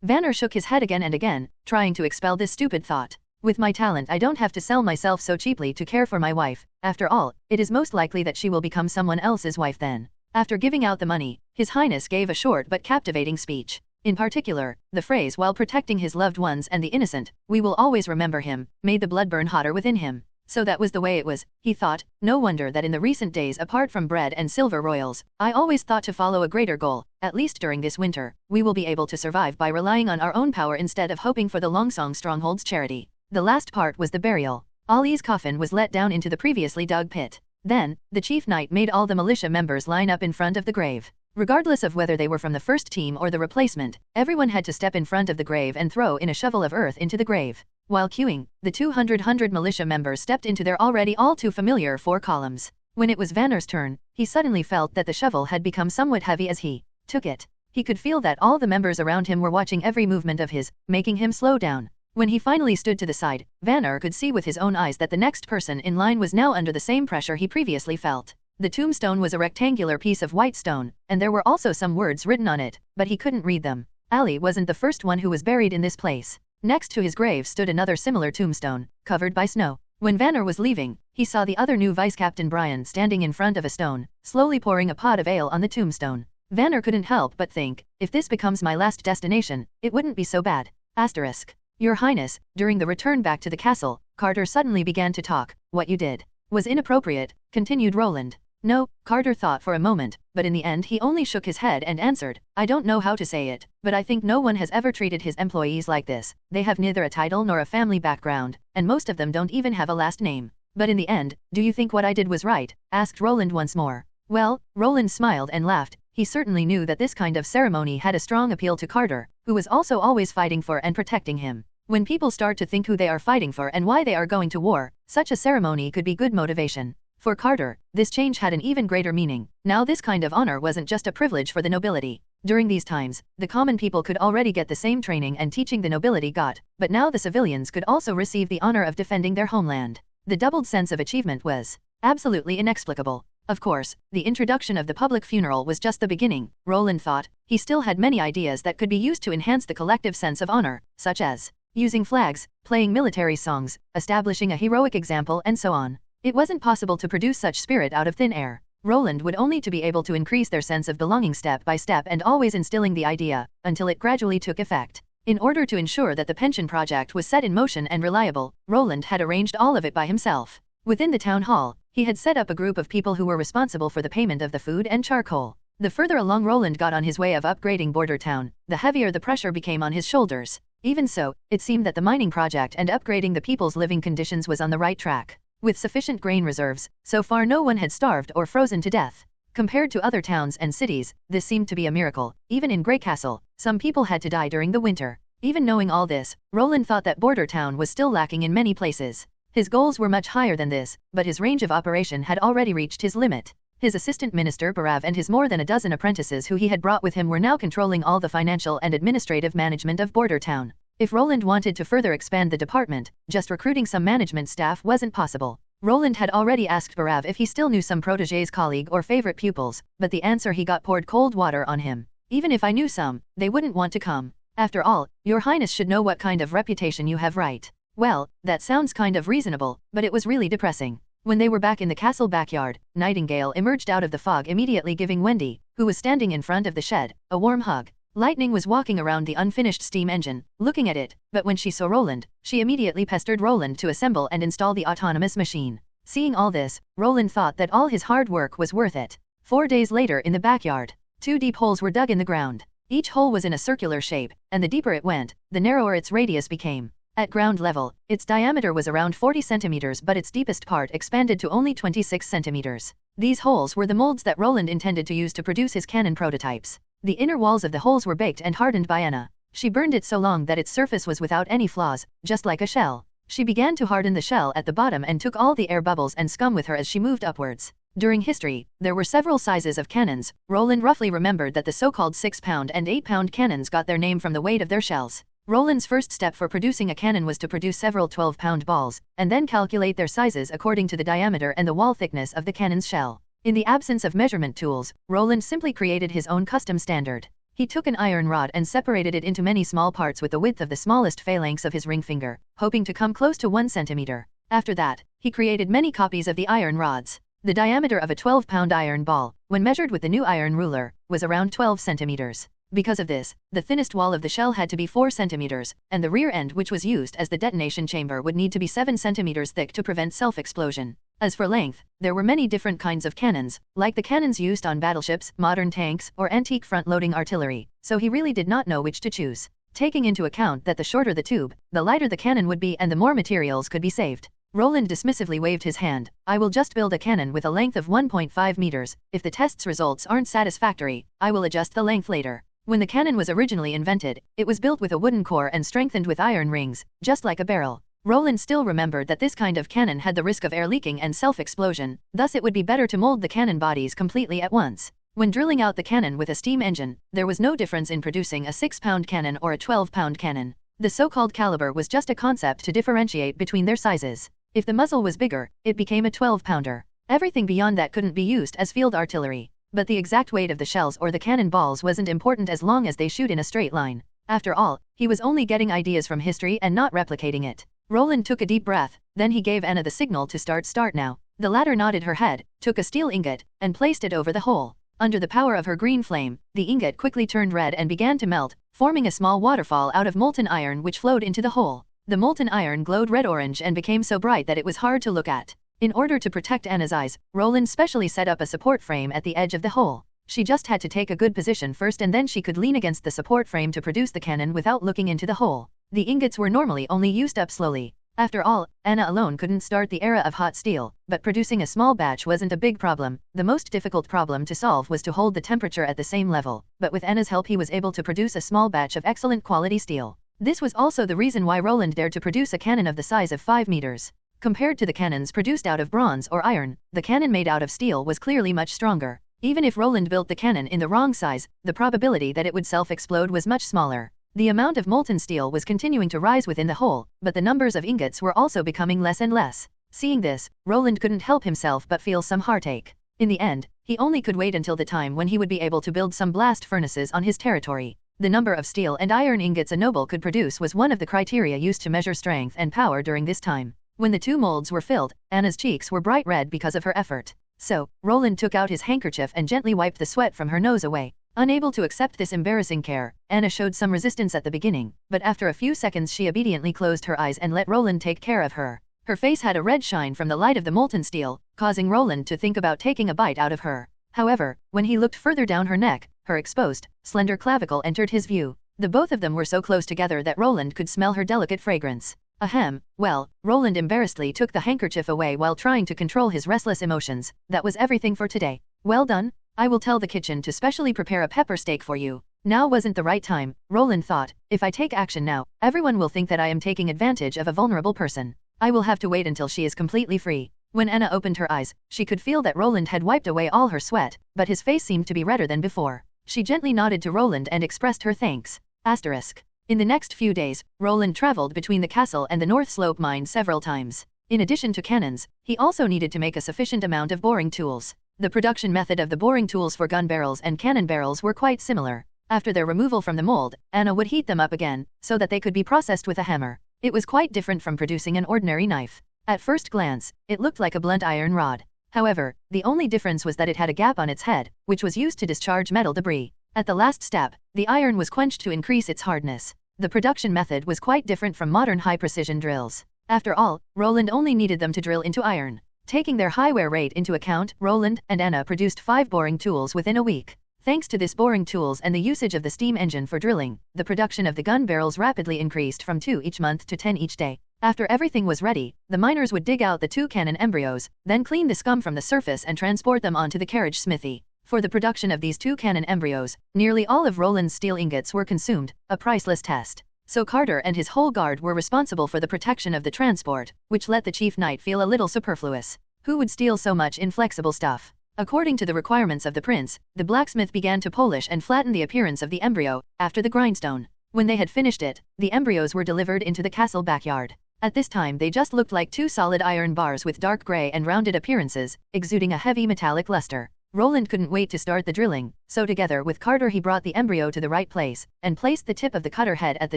Vanner shook his head again and again, trying to expel this stupid thought. With my talent I don't have to sell myself so cheaply to care for my wife. After all, it is most likely that she will become someone else's wife then. After giving out the money, His Highness gave a short but captivating speech. In particular, the phrase while protecting his loved ones and the innocent, we will always remember him, made the blood burn hotter within him. So that was the way it was, he thought. No wonder that in the recent days, apart from bread and silver royals, I always thought to follow a greater goal. At least during this winter, we will be able to survive by relying on our own power instead of hoping for the Longsong Stronghold's charity. The last part was the burial. Ali's coffin was let down into the previously dug pit. Then, the chief knight made all the militia members line up in front of the grave. Regardless of whether they were from the first team or the replacement, everyone had to step in front of the grave and throw in a shovel of earth into the grave. While queuing, the 200 militia members stepped into their already all too familiar 4 columns. When it was Vanner's turn, he suddenly felt that the shovel had become somewhat heavy as he took it. He could feel that all the members around him were watching every movement of his, making him slow down. When he finally stood to the side, Vanner could see with his own eyes that the next person in line was now under the same pressure he previously felt. The tombstone was a rectangular piece of white stone, and there were also some words written on it, but he couldn't read them. Ali wasn't the first one who was buried in this place. Next to his grave stood another similar tombstone, covered by snow. When Vanner was leaving, he saw the other new Vice-Captain Brian standing in front of a stone, slowly pouring a pot of ale on the tombstone. Vanner couldn't help but think, if this becomes my last destination, it wouldn't be so bad. Asterisk. Your Highness, during the return back to the castle, Carter suddenly began to talk. What you did was inappropriate, continued Roland. No, Carter thought for a moment, but in the end he only shook his head and answered, I don't know how to say it, but I think no one has ever treated his employees like this. They have neither a title nor a family background, and most of them don't even have a last name. But in the end, do you think what I did was right? Asked Roland once more. Well, Roland smiled and laughed. He certainly knew that this kind of ceremony had a strong appeal to Carter, who was also always fighting for and protecting him. When people start to think who they are fighting for and why they are going to war, such a ceremony could be good motivation. For Carter, this change had an even greater meaning. Now this kind of honor wasn't just a privilege for the nobility. During these times, the common people could already get the same training and teaching the nobility got, but now the civilians could also receive the honor of defending their homeland. The doubled sense of achievement was absolutely inexplicable. Of course, the introduction of the public funeral was just the beginning, Roland thought. He still had many ideas that could be used to enhance the collective sense of honor, such as using flags, playing military songs, establishing a heroic example, and so on. It wasn't possible to produce such spirit out of thin air. Roland would only to be able to increase their sense of belonging step by step and always instilling the idea, until it gradually took effect. In order to ensure that the pension project was set in motion and reliable, Roland had arranged all of it by himself. Within the town hall, he had set up a group of people who were responsible for the payment of the food and charcoal. The further along Roland got on his way of upgrading Border Town, the heavier the pressure became on his shoulders. Even so, it seemed that the mining project and upgrading the people's living conditions was on the right track. With sufficient grain reserves, so far no one had starved or frozen to death. Compared to other towns and cities, this seemed to be a miracle. Even in Grey Castle, some people had to die during the winter. Even knowing all this, Roland thought that Border Town was still lacking in many places. His goals were much higher than this, but his range of operation had already reached his limit. His assistant minister Barav and his more than a dozen apprentices who he had brought with him were now controlling all the financial and administrative management of Border Town. If Roland wanted to further expand the department, just recruiting some management staff wasn't possible. Roland had already asked Barav if he still knew some protégés, colleague or favorite pupils, but the answer he got poured cold water on him. Even if I knew some, they wouldn't want to come. After all, your highness should know what kind of reputation you have, right? Well, that sounds kind of reasonable, but it was really depressing. When they were back in the castle backyard, Nightingale emerged out of the fog, immediately giving Wendy, who was standing in front of the shed, a warm hug. Lightning was walking around the unfinished steam engine, looking at it, but when she saw Roland, she immediately pestered Roland to assemble and install the autonomous machine. Seeing all this, Roland thought that all his hard work was worth it. 4 days later in the backyard, 2 deep holes were dug in the ground. Each hole was in a circular shape, and the deeper it went, the narrower its radius became. At ground level, its diameter was around 40 centimeters, but its deepest part expanded to only 26 centimeters. These holes were the molds that Roland intended to use to produce his cannon prototypes. The inner walls of the holes were baked and hardened by Anna. She burned it so long that its surface was without any flaws, just like a shell. She began to harden the shell at the bottom and took all the air bubbles and scum with her as she moved upwards. During history, there were several sizes of cannons. Roland roughly remembered that the so-called 6-pound and 8-pound cannons got their name from the weight of their shells. Roland's first step for producing a cannon was to produce several 12-pound balls, and then calculate their sizes according to the diameter and the wall thickness of the cannon's shell. In the absence of measurement tools, Roland simply created his own custom standard. He took an iron rod and separated it into many small parts with the width of the smallest phalanx of his ring finger, hoping to come close to 1 centimeter. After that, he created many copies of the iron rods. The diameter of a 12-pound iron ball, when measured with the new iron ruler, was around 12 centimeters. Because of this, the thinnest wall of the shell had to be 4 centimeters, and the rear end, which was used as the detonation chamber, would need to be 7 centimeters thick to prevent self-explosion. As for length, there were many different kinds of cannons, like the cannons used on battleships, modern tanks, or antique front-loading artillery, so he really did not know which to choose. Taking into account that the shorter the tube, the lighter the cannon would be and the more materials could be saved. Roland dismissively waved his hand. I will just build a cannon with a length of 1.5 meters. If the test's results aren't satisfactory, I will adjust the length later. When the cannon was originally invented, it was built with a wooden core and strengthened with iron rings, just like a barrel. Roland still remembered that this kind of cannon had the risk of air leaking and self-explosion, thus it would be better to mold the cannon bodies completely at once. When drilling out the cannon with a steam engine, there was no difference in producing a 6-pound cannon or a 12-pound cannon. The so-called caliber was just a concept to differentiate between their sizes. If the muzzle was bigger, it became a 12-pounder. Everything beyond that couldn't be used as field artillery. But the exact weight of the shells or the cannon balls wasn't important as long as they shoot in a straight line. After all, he was only getting ideas from history and not replicating it. Roland took a deep breath, then he gave Anna the signal to start now. The latter nodded her head, took a steel ingot, and placed it over the hole. Under the power of her green flame, the ingot quickly turned red and began to melt, forming a small waterfall out of molten iron which flowed into the hole. The molten iron glowed red-orange and became so bright that it was hard to look at. In order to protect Anna's eyes, Roland specially set up a support frame at the edge of the hole. She just had to take a good position first and then she could lean against the support frame to produce the cannon without looking into the hole. The ingots were normally only used up slowly. After all, Anna alone couldn't start the era of hot steel, but producing a small batch wasn't a big problem. The most difficult problem to solve was to hold the temperature at the same level, but with Anna's help he was able to produce a small batch of excellent quality steel. This was also the reason why Roland dared to produce a cannon of the size of 5 meters. Compared to the cannons produced out of bronze or iron, the cannon made out of steel was clearly much stronger. Even if Roland built the cannon in the wrong size, the probability that it would self-explode was much smaller. The amount of molten steel was continuing to rise within the hole, but the numbers of ingots were also becoming less and less. Seeing this, Roland couldn't help himself but feel some heartache. In the end, he only could wait until the time when he would be able to build some blast furnaces on his territory. The number of steel and iron ingots a noble could produce was one of the criteria used to measure strength and power during this time. When the 2 molds were filled, Anna's cheeks were bright red because of her effort. So, Roland took out his handkerchief and gently wiped the sweat from her nose away. Unable to accept this embarrassing care, Anna showed some resistance at the beginning, but after a few seconds she obediently closed her eyes and let Roland take care of her. Her face had a red shine from the light of the molten steel, causing Roland to think about taking a bite out of her. However, when he looked further down her neck, her exposed, slender clavicle entered his view. The both of them were so close together that Roland could smell her delicate fragrance. Ahem, well, Roland embarrassedly took the handkerchief away while trying to control his restless emotions. That was everything for today. Well done. I will tell the kitchen to specially prepare a pepper steak for you. Now wasn't the right time, Roland thought. If I take action now, everyone will think that I am taking advantage of a vulnerable person. I will have to wait until she is completely free. When Anna opened her eyes, she could feel that Roland had wiped away all her sweat, but his face seemed to be redder than before. She gently nodded to Roland and expressed her thanks. Asterisk. In the next few days, Roland traveled between the castle and the North Slope mine several times. In addition to cannons, he also needed to make a sufficient amount of boring tools. The production method of the boring tools for gun barrels and cannon barrels were quite similar. After their removal from the mold, Anna would heat them up again, so that they could be processed with a hammer. It was quite different from producing an ordinary knife. At first glance, it looked like a blunt iron rod. However, the only difference was that it had a gap on its head, which was used to discharge metal debris. At the last step, the iron was quenched to increase its hardness. The production method was quite different from modern high-precision drills. After all, Roland only needed them to drill into iron. Taking their high wear rate into account, Roland and Anna produced 5 boring tools within a week. Thanks to this boring tools and the usage of the steam engine for drilling, the production of the gun barrels rapidly increased from 2 each month to 10 each day. After everything was ready, the miners would dig out the 2 cannon embryos, then clean the scum from the surface and transport them onto the carriage smithy. For the production of these 2 cannon embryos, nearly all of Roland's steel ingots were consumed, a priceless test. So Carter and his whole guard were responsible for the protection of the transport, which let the chief knight feel a little superfluous. Who would steal so much inflexible stuff? According to the requirements of the prince, the blacksmith began to polish and flatten the appearance of the embryo, after the grindstone. When they had finished it, the embryos were delivered into the castle backyard. At this time they just looked like 2 solid iron bars with dark gray and rounded appearances, exuding a heavy metallic luster. Roland couldn't wait to start the drilling, so together with Carter he brought the embryo to the right place, and placed the tip of the cutter head at the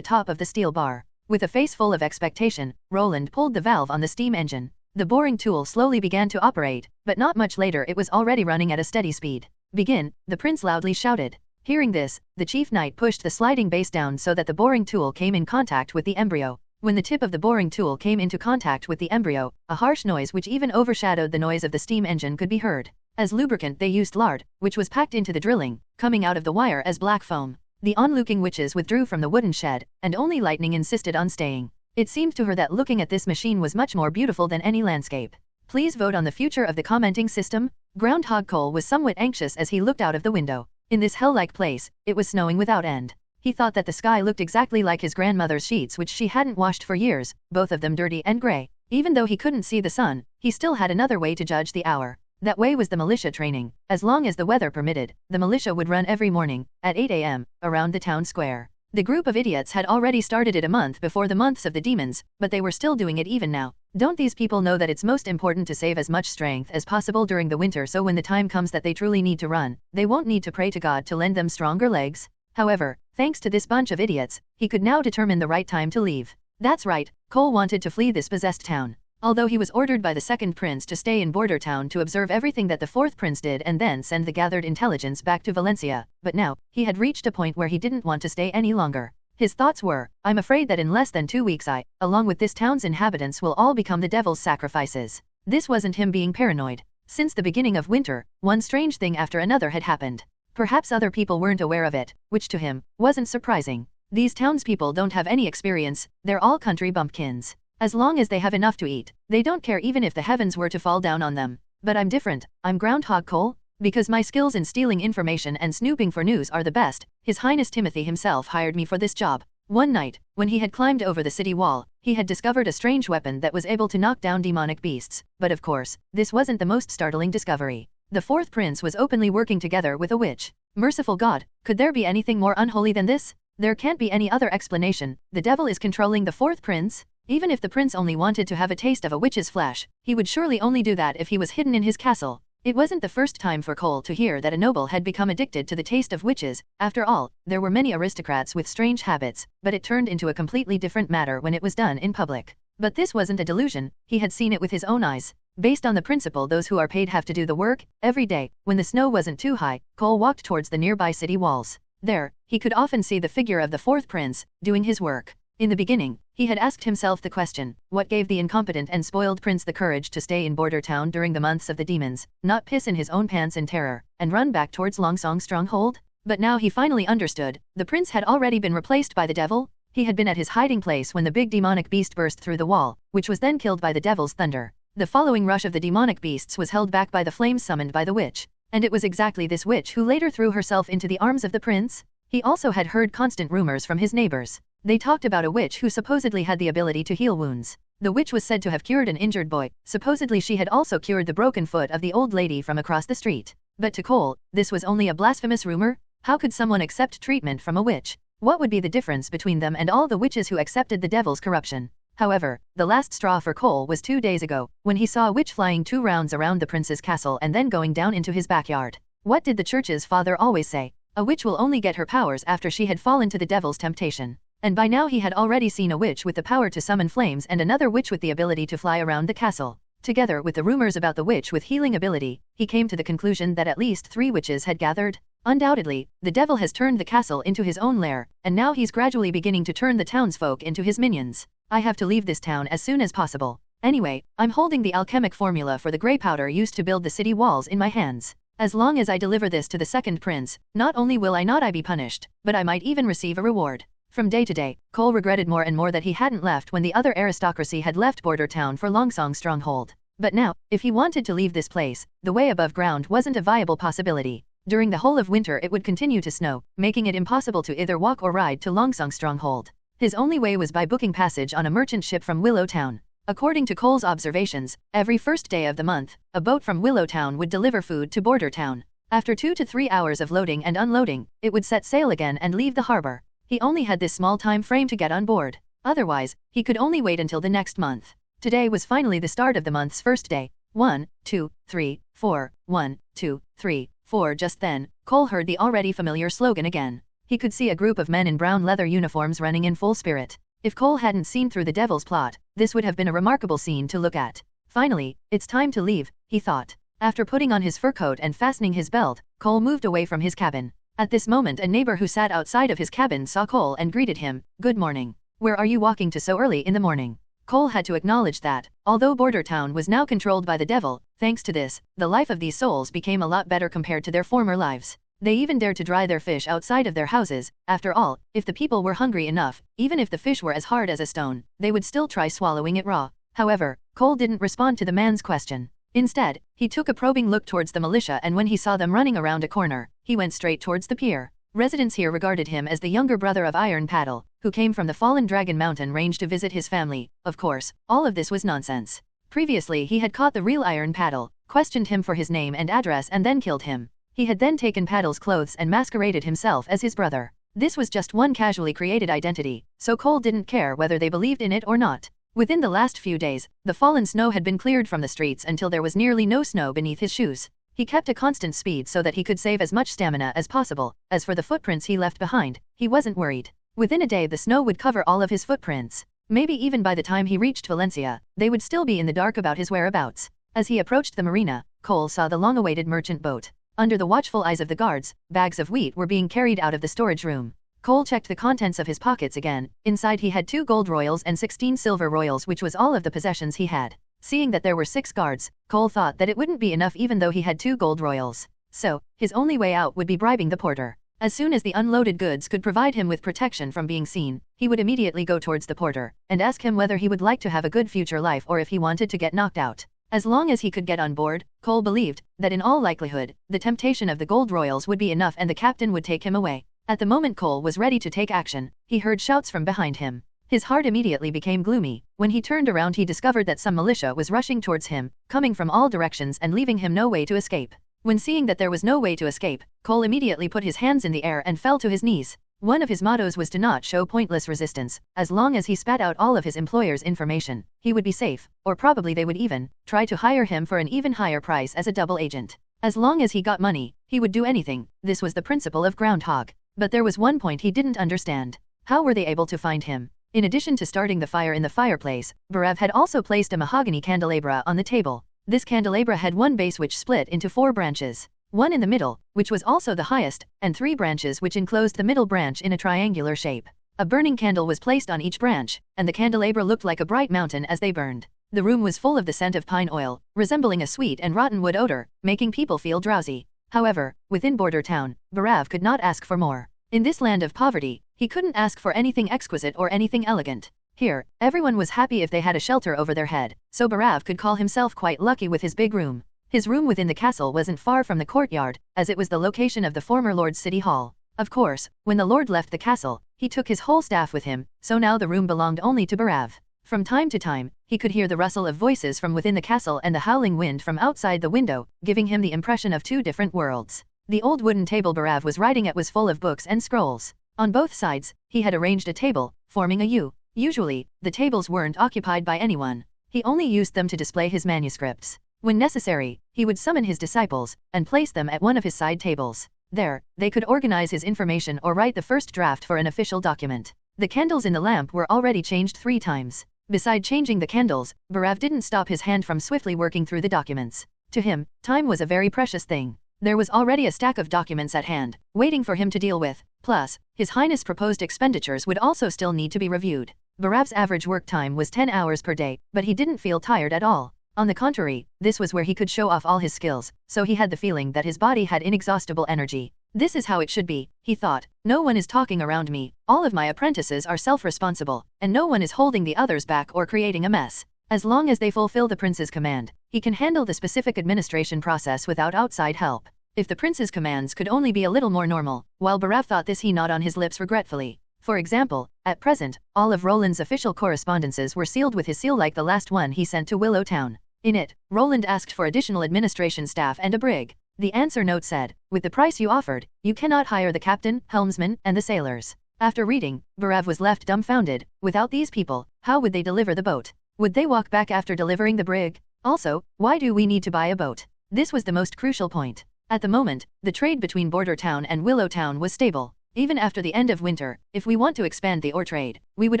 top of the steel bar. With a face full of expectation, Roland pulled the valve on the steam engine. The boring tool slowly began to operate, but not much later it was already running at a steady speed. Begin, the prince loudly shouted. Hearing this, the chief knight pushed the sliding base down so that the boring tool came in contact with the embryo. When the tip of the boring tool came into contact with the embryo, a harsh noise which even overshadowed the noise of the steam engine could be heard. As lubricant they used lard, which was packed into the drilling, coming out of the wire as black foam. The onlooking witches withdrew from the wooden shed, and only Lightning insisted on staying. It seemed to her that looking at this machine was much more beautiful than any landscape. Please vote on the future of the commenting system. Groundhog Cole was somewhat anxious as he looked out of the window. In this hell-like place, it was snowing without end. He thought that the sky looked exactly like his grandmother's sheets which she hadn't washed for years, both of them dirty and grey. Even though he couldn't see the sun, he still had another way to judge the hour. That way was the militia training. As long as the weather permitted, the militia would run every morning, at 8 a.m., around the town square. The group of idiots had already started it a month before the months of the demons, but they were still doing it even now. Don't these people know that it's most important to save as much strength as possible during the winter so when the time comes that they truly need to run, they won't need to pray to God to lend them stronger legs? However, thanks to this bunch of idiots, he could now determine the right time to leave. That's right, Cole wanted to flee this possessed town. Although he was ordered by the second prince to stay in Border Town to observe everything that the fourth prince did and then send the gathered intelligence back to Valencia, but now, he had reached a point where he didn't want to stay any longer. His thoughts were, I'm afraid that in less than 2 weeks I, along with this town's inhabitants will all become the devil's sacrifices. This wasn't him being paranoid. Since the beginning of winter, one strange thing after another had happened. Perhaps other people weren't aware of it, which to him, wasn't surprising. These townspeople don't have any experience, they're all country bumpkins. As long as they have enough to eat, they don't care even if the heavens were to fall down on them. But I'm different, I'm Groundhog Cole, because my skills in stealing information and snooping for news are the best. His Highness Timothy himself hired me for this job. One night, when he had climbed over the city wall, he had discovered a strange weapon that was able to knock down demonic beasts. But of course, this wasn't the most startling discovery. The fourth prince was openly working together with a witch. Merciful God, could there be anything more unholy than this? There can't be any other explanation. The devil is controlling the fourth prince? Even if the prince only wanted to have a taste of a witch's flesh, he would surely only do that if he was hidden in his castle. It wasn't the first time for Cole to hear that a noble had become addicted to the taste of witches. After all, there were many aristocrats with strange habits, but it turned into a completely different matter when it was done in public. But this wasn't a delusion, he had seen it with his own eyes. Based on the principle those who are paid have to do the work, every day, when the snow wasn't too high, Cole walked towards the nearby city walls. There, he could often see the figure of the fourth prince, doing his work. In the beginning, he had asked himself the question, what gave the incompetent and spoiled prince the courage to stay in Border Town during the months of the demons, not piss in his own pants in terror, and run back towards Longsong's stronghold? But now he finally understood, the prince had already been replaced by the devil. He had been at his hiding place when the big demonic beast burst through the wall, which was then killed by the devil's thunder. The following rush of the demonic beasts was held back by the flames summoned by the witch. And it was exactly this witch who later threw herself into the arms of the prince. He also had heard constant rumors from his neighbors. They talked about a witch who supposedly had the ability to heal wounds. The witch was said to have cured an injured boy. Supposedly she had also cured the broken foot of the old lady from across the street. But to Cole, this was only a blasphemous rumor. How could someone accept treatment from a witch? What would be the difference between them and all the witches who accepted the devil's corruption? However, the last straw for Cole was 2 days ago, when he saw a witch flying 2 rounds around the prince's castle and then going down into his backyard. What did the church's father always say? A witch will only get her powers after she had fallen to the devil's temptation. And by now he had already seen a witch with the power to summon flames and another witch with the ability to fly around the castle. Together with the rumors about the witch with healing ability, he came to the conclusion that at least 3 witches had gathered. Undoubtedly, the devil has turned the castle into his own lair, and now he's gradually beginning to turn the townsfolk into his minions. I have to leave this town as soon as possible. Anyway, I'm holding the alchemic formula for the grey powder used to build the city walls in my hands. As long as I deliver this to the second prince, not only will I not be punished, but I might even receive a reward. From day to day, Cole regretted more and more that he hadn't left when the other aristocracy had left Border Town for Longsong's stronghold. But now, if he wanted to leave this place, the way above ground wasn't a viable possibility. During the whole of winter it would continue to snow, making it impossible to either walk or ride to Longsong's stronghold. His only way was by booking passage on a merchant ship from Willow Town. According to Cole's observations, every first day of the month, a boat from Willow Town would deliver food to Border Town. After 2 to 3 hours of loading and unloading, it would set sail again and leave the harbor. He only had this small time frame to get on board. Otherwise, he could only wait until the next month. Today was finally the start of the month's first day. 1, 2, 3, 4, 1, 2, 3, 4. Just then, Cole heard the already familiar slogan again. He could see a group of men in brown leather uniforms running in full spirit. If Cole hadn't seen through the devil's plot, this would have been a remarkable scene to look at. Finally, it's time to leave, he thought. After putting on his fur coat and fastening his belt, Cole moved away from his cabin. At this moment a neighbor who sat outside of his cabin saw Cole and greeted him, "Good morning. Where are you walking to so early in the morning?" Cole had to acknowledge that, although Border Town was now controlled by the devil, thanks to this, the life of these souls became a lot better compared to their former lives. They even dared to dry their fish outside of their houses. After all, if the people were hungry enough, even if the fish were as hard as a stone, they would still try swallowing it raw. However, Cole didn't respond to the man's question. Instead, he took a probing look towards the militia, and when he saw them running around a corner, he went straight towards the pier. Residents here regarded him as the younger brother of Iron Paddle, who came from the fallen Dragon Mountain range to visit his family. Of course, all of this was nonsense. Previously he had caught the real Iron Paddle, questioned him for his name and address and then killed him. He had then taken Paddle's clothes and masqueraded himself as his brother. This was just one casually created identity, so Cole didn't care whether they believed in it or not. Within the last few days, the fallen snow had been cleared from the streets until there was nearly no snow beneath his shoes. He kept a constant speed so that he could save as much stamina as possible. As for the footprints he left behind, he wasn't worried. Within a day the snow would cover all of his footprints. Maybe even by the time he reached Valencia, they would still be in the dark about his whereabouts. As he approached the marina, Cole saw the long-awaited merchant boat. Under the watchful eyes of the guards, bags of wheat were being carried out of the storage room. Cole checked the contents of his pockets again. Inside he had 2 gold royals and 16 silver royals, which was all of the possessions he had. Seeing that there were 6 guards, Cole thought that it wouldn't be enough even though he had 2 gold royals. So, his only way out would be bribing the porter. As soon as the unloaded goods could provide him with protection from being seen, he would immediately go towards the porter and ask him whether he would like to have a good future life or if he wanted to get knocked out. As long as he could get on board, Cole believed that in all likelihood, the temptation of the gold royals would be enough and the captain would take him away. At the moment Cole was ready to take action, he heard shouts from behind him. His heart immediately became gloomy. When he turned around he discovered that some militia was rushing towards him, coming from all directions and leaving him no way to escape. When seeing that there was no way to escape, Cole immediately put his hands in the air and fell to his knees. One of his mottos was to not show pointless resistance. As long as he spat out all of his employer's information, he would be safe, or probably they would even try to hire him for an even higher price as a double agent. As long as he got money, he would do anything. This was the principle of Groundhog. But there was one point he didn't understand. How were they able to find him? In addition to starting the fire in the fireplace, Barav had also placed a mahogany candelabra on the table. This candelabra had one base which split into 4 branches. One in the middle, which was also the highest, and 3 branches which enclosed the middle branch in a triangular shape. A burning candle was placed on each branch, and the candelabra looked like a bright mountain as they burned. The room was full of the scent of pine oil, resembling a sweet and rotten wood odor, making people feel drowsy. However, within Border Town, Barav could not ask for more. In this land of poverty, he couldn't ask for anything exquisite or anything elegant. Here, everyone was happy if they had a shelter over their head, so Barav could call himself quite lucky with his big room. His room within the castle wasn't far from the courtyard, as it was the location of the former Lord's city hall. Of course, when the Lord left the castle, he took his whole staff with him, so now the room belonged only to Barav. From time to time, he could hear the rustle of voices from within the castle and the howling wind from outside the window, giving him the impression of 2 different worlds. The old wooden table Barav was writing at was full of books and scrolls. On both sides, he had arranged a table, forming a U. Usually, the tables weren't occupied by anyone. He only used them to display his manuscripts. When necessary, he would summon his disciples and place them at one of his side tables. There, they could organize his information or write the first draft for an official document. The candles in the lamp were already changed 3 times. Beside changing the candles, Barav didn't stop his hand from swiftly working through the documents. To him, time was a very precious thing. There was already a stack of documents at hand, waiting for him to deal with. Plus, His Highness' proposed expenditures would also still need to be reviewed. Barav's average work time was 10 hours per day, but he didn't feel tired at all. On the contrary, this was where he could show off all his skills, so he had the feeling that his body had inexhaustible energy. This is how it should be, he thought. No one is talking around me, all of my apprentices are self-responsible, and no one is holding the others back or creating a mess. As long as they fulfill the prince's command, he can handle the specific administration process without outside help. If the prince's commands could only be a little more normal. While Barav thought this, he gnawed on his lips regretfully. For example, at present, all of Roland's official correspondences were sealed with his seal like the last one he sent to Willow Town. In it, Roland asked for additional administration staff and a brig. The answer note said, "With the price you offered, you cannot hire the captain, helmsman, and the sailors." After reading, Barav was left dumbfounded. Without these people, how would they deliver the boat? Would they walk back after delivering the brig? Also, why do we need to buy a boat? This was the most crucial point. At the moment, the trade between Border Town and Willow Town was stable. Even after the end of winter, if we want to expand the ore trade, we would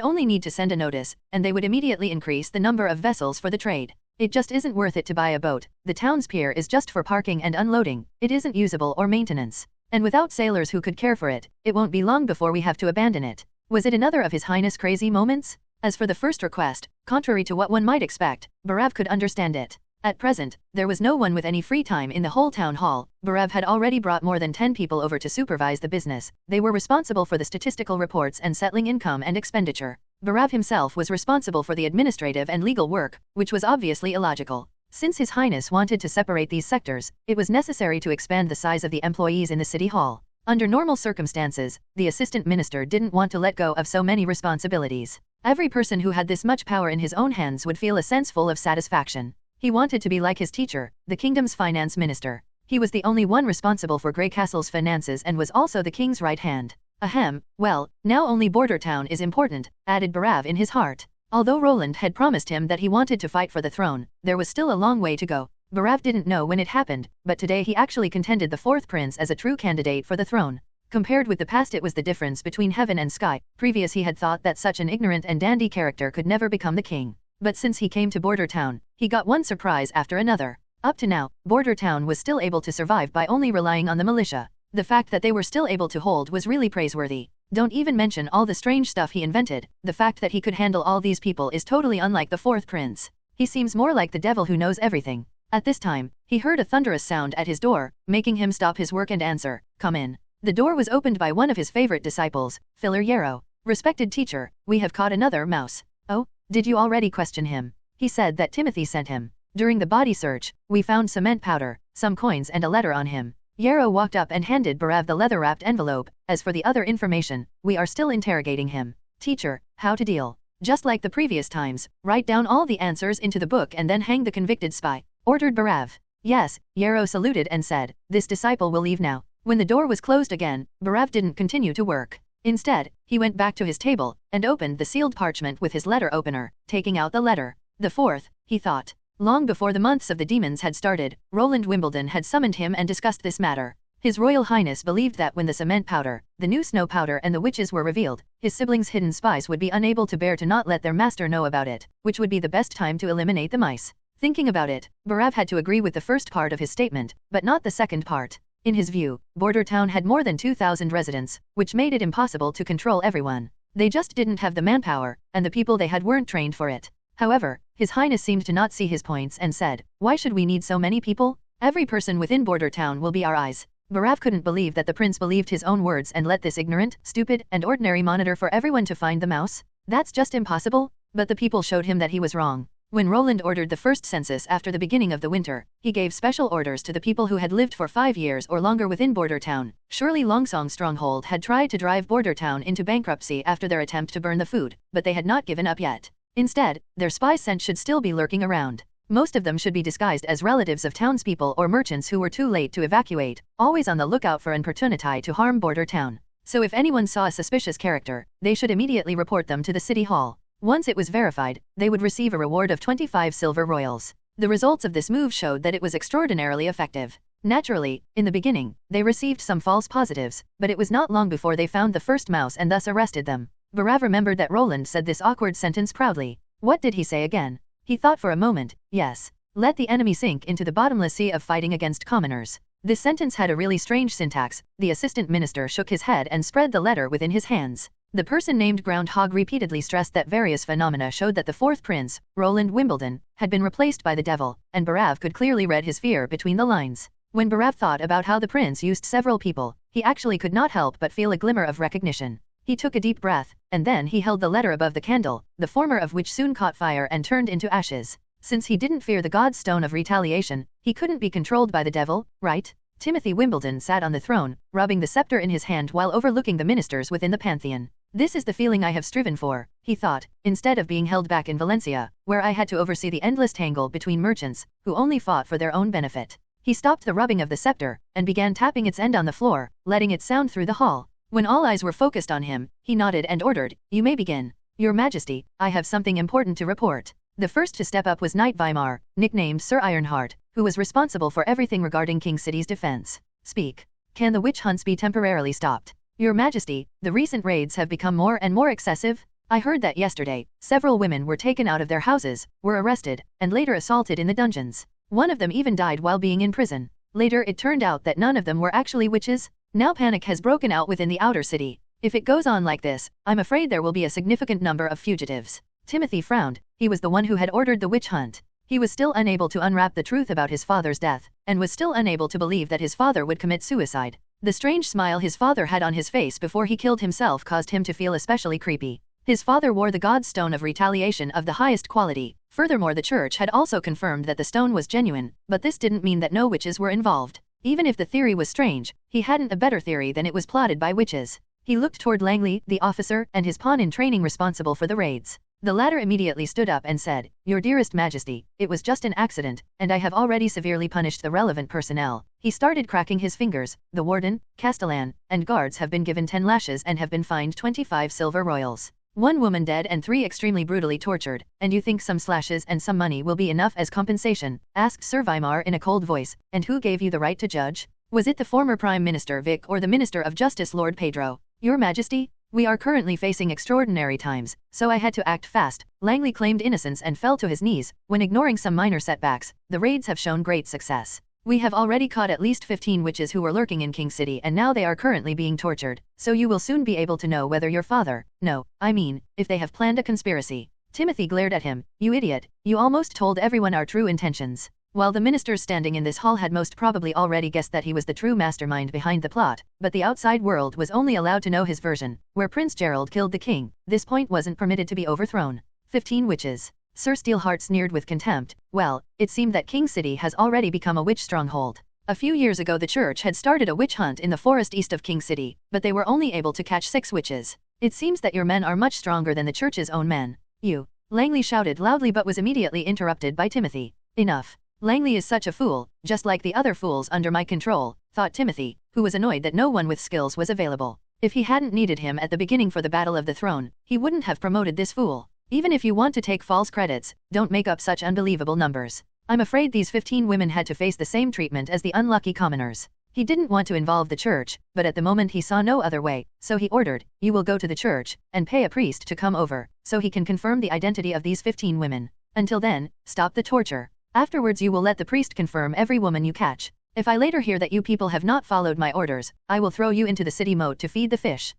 only need to send a notice, and they would immediately increase the number of vessels for the trade. It just isn't worth it to buy a boat. The town's pier is just for parking and unloading. It isn't usable or maintenance. And without sailors who could care for it, it won't be long before we have to abandon it. Was it another of His Highness' crazy moments? As for the first request, contrary to what one might expect, Barav could understand it. At present, there was no one with any free time in the whole town hall. Barav had already brought more than 10 people over to supervise the business. They were responsible for the statistical reports and settling income and expenditure. Barav himself was responsible for the administrative and legal work, which was obviously illogical. Since His Highness wanted to separate these sectors, it was necessary to expand the size of the employees in the city hall. Under normal circumstances, the assistant minister didn't want to let go of so many responsibilities. Every person who had this much power in his own hands would feel a sense full of satisfaction. He wanted to be like his teacher, the kingdom's finance minister. He was the only one responsible for Grey Castle's finances and was also the king's right hand. Ahem, well, now only Border Town is important, added Barav in his heart. Although Roland had promised him that he wanted to fight for the throne, there was still a long way to go. Barav didn't know when it happened, but today he actually contended the fourth prince as a true candidate for the throne. Compared with the past, it was the difference between heaven and sky. Previous he had thought that such an ignorant and dandy character could never become the king. But since he came to Border Town, he got one surprise after another. Up to now, Border Town was still able to survive by only relying on the militia. The fact that they were still able to hold was really praiseworthy. Don't even mention all the strange stuff he invented. The fact that he could handle all these people is totally unlike the fourth prince. He seems more like the devil who knows everything. At this time, he heard a thunderous sound at his door, making him stop his work and answer, "Come in." The door was opened by one of his favorite disciples, Filler Yarrow. "Respected teacher, we have caught another mouse." "Oh? Did you already question him?" "He said that Timothy sent him. During the body search, we found cement powder, some coins and a letter on him." Yarrow walked up and handed Barav the leather-wrapped envelope. "As for the other information, we are still interrogating him." "Teacher, how to deal?" "Just like the previous times, write down all the answers into the book and then hang the convicted spy," ordered Barav. "Yes," Yarrow saluted and said, "this disciple will leave now." When the door was closed again, Barav didn't continue to work. Instead, he went back to his table and opened the sealed parchment with his letter opener, taking out the letter. The fourth, he thought. Long before the months of the demons had started, Roland Wimbledon had summoned him and discussed this matter. His Royal Highness believed that when the cement powder, the new snow powder and the witches were revealed, his siblings' hidden spies would be unable to bear to not let their master know about it, which would be the best time to eliminate the mice. Thinking about it, Barav had to agree with the first part of his statement, but not the second part. In his view, Border Town had more than 2,000 residents, which made it impossible to control everyone. They just didn't have the manpower, and the people they had weren't trained for it. However, His Highness seemed to not see his points and said, "Why should we need so many people? Every person within Border Town will be our eyes." Barav couldn't believe that the prince believed his own words and let this ignorant, stupid, and ordinary monitor for everyone to find the mouse. That's just impossible. But the people showed him that he was wrong. When Roland ordered the first census after the beginning of the winter, he gave special orders to the people who had lived for 5 years or longer within Border Town. Surely Longsong's stronghold had tried to drive Border Town into bankruptcy after their attempt to burn the food, but they had not given up yet. Instead, their spy scent should still be lurking around. Most of them should be disguised as relatives of townspeople or merchants who were too late to evacuate, always on the lookout for an opportunity to harm Border Town. So if anyone saw a suspicious character, they should immediately report them to the city hall. Once it was verified, they would receive a reward of 25 silver royals. The results of this move showed that it was extraordinarily effective. Naturally, in the beginning, they received some false positives, but it was not long before they found the first mouse and thus arrested them. Barav remembered that Roland said this awkward sentence proudly. What did he say again? He thought for a moment. Yes. Let the enemy sink into the bottomless sea of fighting against commoners. This sentence had a really strange syntax. The assistant minister shook his head and spread the letter within his hands. The person named Groundhog repeatedly stressed that various phenomena showed that the fourth prince, Roland Wimbledon, had been replaced by the devil, and Barav could clearly read his fear between the lines. When Barav thought about how the prince used several people, he actually could not help but feel a glimmer of recognition. He took a deep breath, and then he held the letter above the candle, the former of which soon caught fire and turned into ashes. Since he didn't fear the god's stone of retaliation, he couldn't be controlled by the devil, right? Timothy Wimbledon sat on the throne, rubbing the scepter in his hand while overlooking the ministers within the pantheon. This is the feeling I have striven for, he thought, instead of being held back in Valencia, where I had to oversee the endless tangle between merchants, who only fought for their own benefit. He stopped the rubbing of the scepter, and began tapping its end on the floor, letting it sound through the hall. When all eyes were focused on him, he nodded and ordered, "You may begin." "Your Majesty, I have something important to report." The first to step up was Knight Weimar, nicknamed Sir Ironheart, who was responsible for everything regarding King City's defense. "Speak. Can the witch hunts be temporarily stopped?" "Your Majesty, the recent raids have become more and more excessive. I heard that yesterday, several women were taken out of their houses, were arrested, and later assaulted in the dungeons. One of them even died while being in prison. Later it turned out that none of them were actually witches." Now panic has broken out within the outer city. If it goes on like this, I'm afraid there will be a significant number of fugitives. Timothy frowned. He was the one who had ordered the witch hunt. He was still unable to unwrap the truth about his father's death, and was still unable to believe that his father would commit suicide. The strange smile his father had on his face before he killed himself caused him to feel especially creepy. His father wore the god's stone of retaliation of the highest quality. Furthermore, the church had also confirmed that the stone was genuine, but this didn't mean that no witches were involved. Even if the theory was strange, he hadn't a better theory than it was plotted by witches. He looked toward Langley, the officer, and his pawn in training responsible for the raids. The latter immediately stood up and said, "Your dearest Majesty, it was just an accident, and I have already severely punished the relevant personnel." He started cracking his fingers. The warden, castellan, and guards have been given 10 lashes and have been fined 25 silver royals. 1 woman dead and 3 extremely brutally tortured. "And you think some slashes and some money will be enough as compensation?" asked Sir Weimar in a cold voice. "And who gave you the right to judge? Was it the former Prime Minister Vic or the Minister of Justice Lord Pedro?" "Your Majesty, we are currently facing extraordinary times, so I had to act fast." Langley claimed innocence and fell to his knees. When ignoring some minor setbacks, the raids have shown great success. We have already caught at least 15 witches who were lurking in King City, and now they are currently being tortured, so you will soon be able to know whether your father, no, I mean, if they have planned a conspiracy. Timothy glared at him. "You idiot, you almost told everyone our true intentions." While the ministers standing in this hall had most probably already guessed that he was the true mastermind behind the plot, but the outside world was only allowed to know his version. Where Prince Gerald killed the king, this point wasn't permitted to be overthrown. 15 witches. Sir Steelheart sneered with contempt. Well, it seemed that King City has already become a witch stronghold. A few years ago the church had started a witch hunt in the forest east of King City, but they were only able to catch 6 witches. "It seems that your men are much stronger than the church's own men." "You!" Langley shouted loudly but was immediately interrupted by Timothy. "Enough. Langley is such a fool, just like the other fools under my control," thought Timothy, who was annoyed that no one with skills was available. If he hadn't needed him at the beginning for the Battle of the Throne, he wouldn't have promoted this fool. Even if you want to take false credits, don't make up such unbelievable numbers. I'm afraid these 15 women had to face the same treatment as the unlucky commoners. He didn't want to involve the church, but at the moment he saw no other way, so he ordered, "You will go to the church, and pay a priest to come over, so he can confirm the identity of these 15 women. Until then, stop the torture. Afterwards you will let the priest confirm every woman you catch. If I later hear that you people have not followed my orders, I will throw you into the city moat to feed the fish."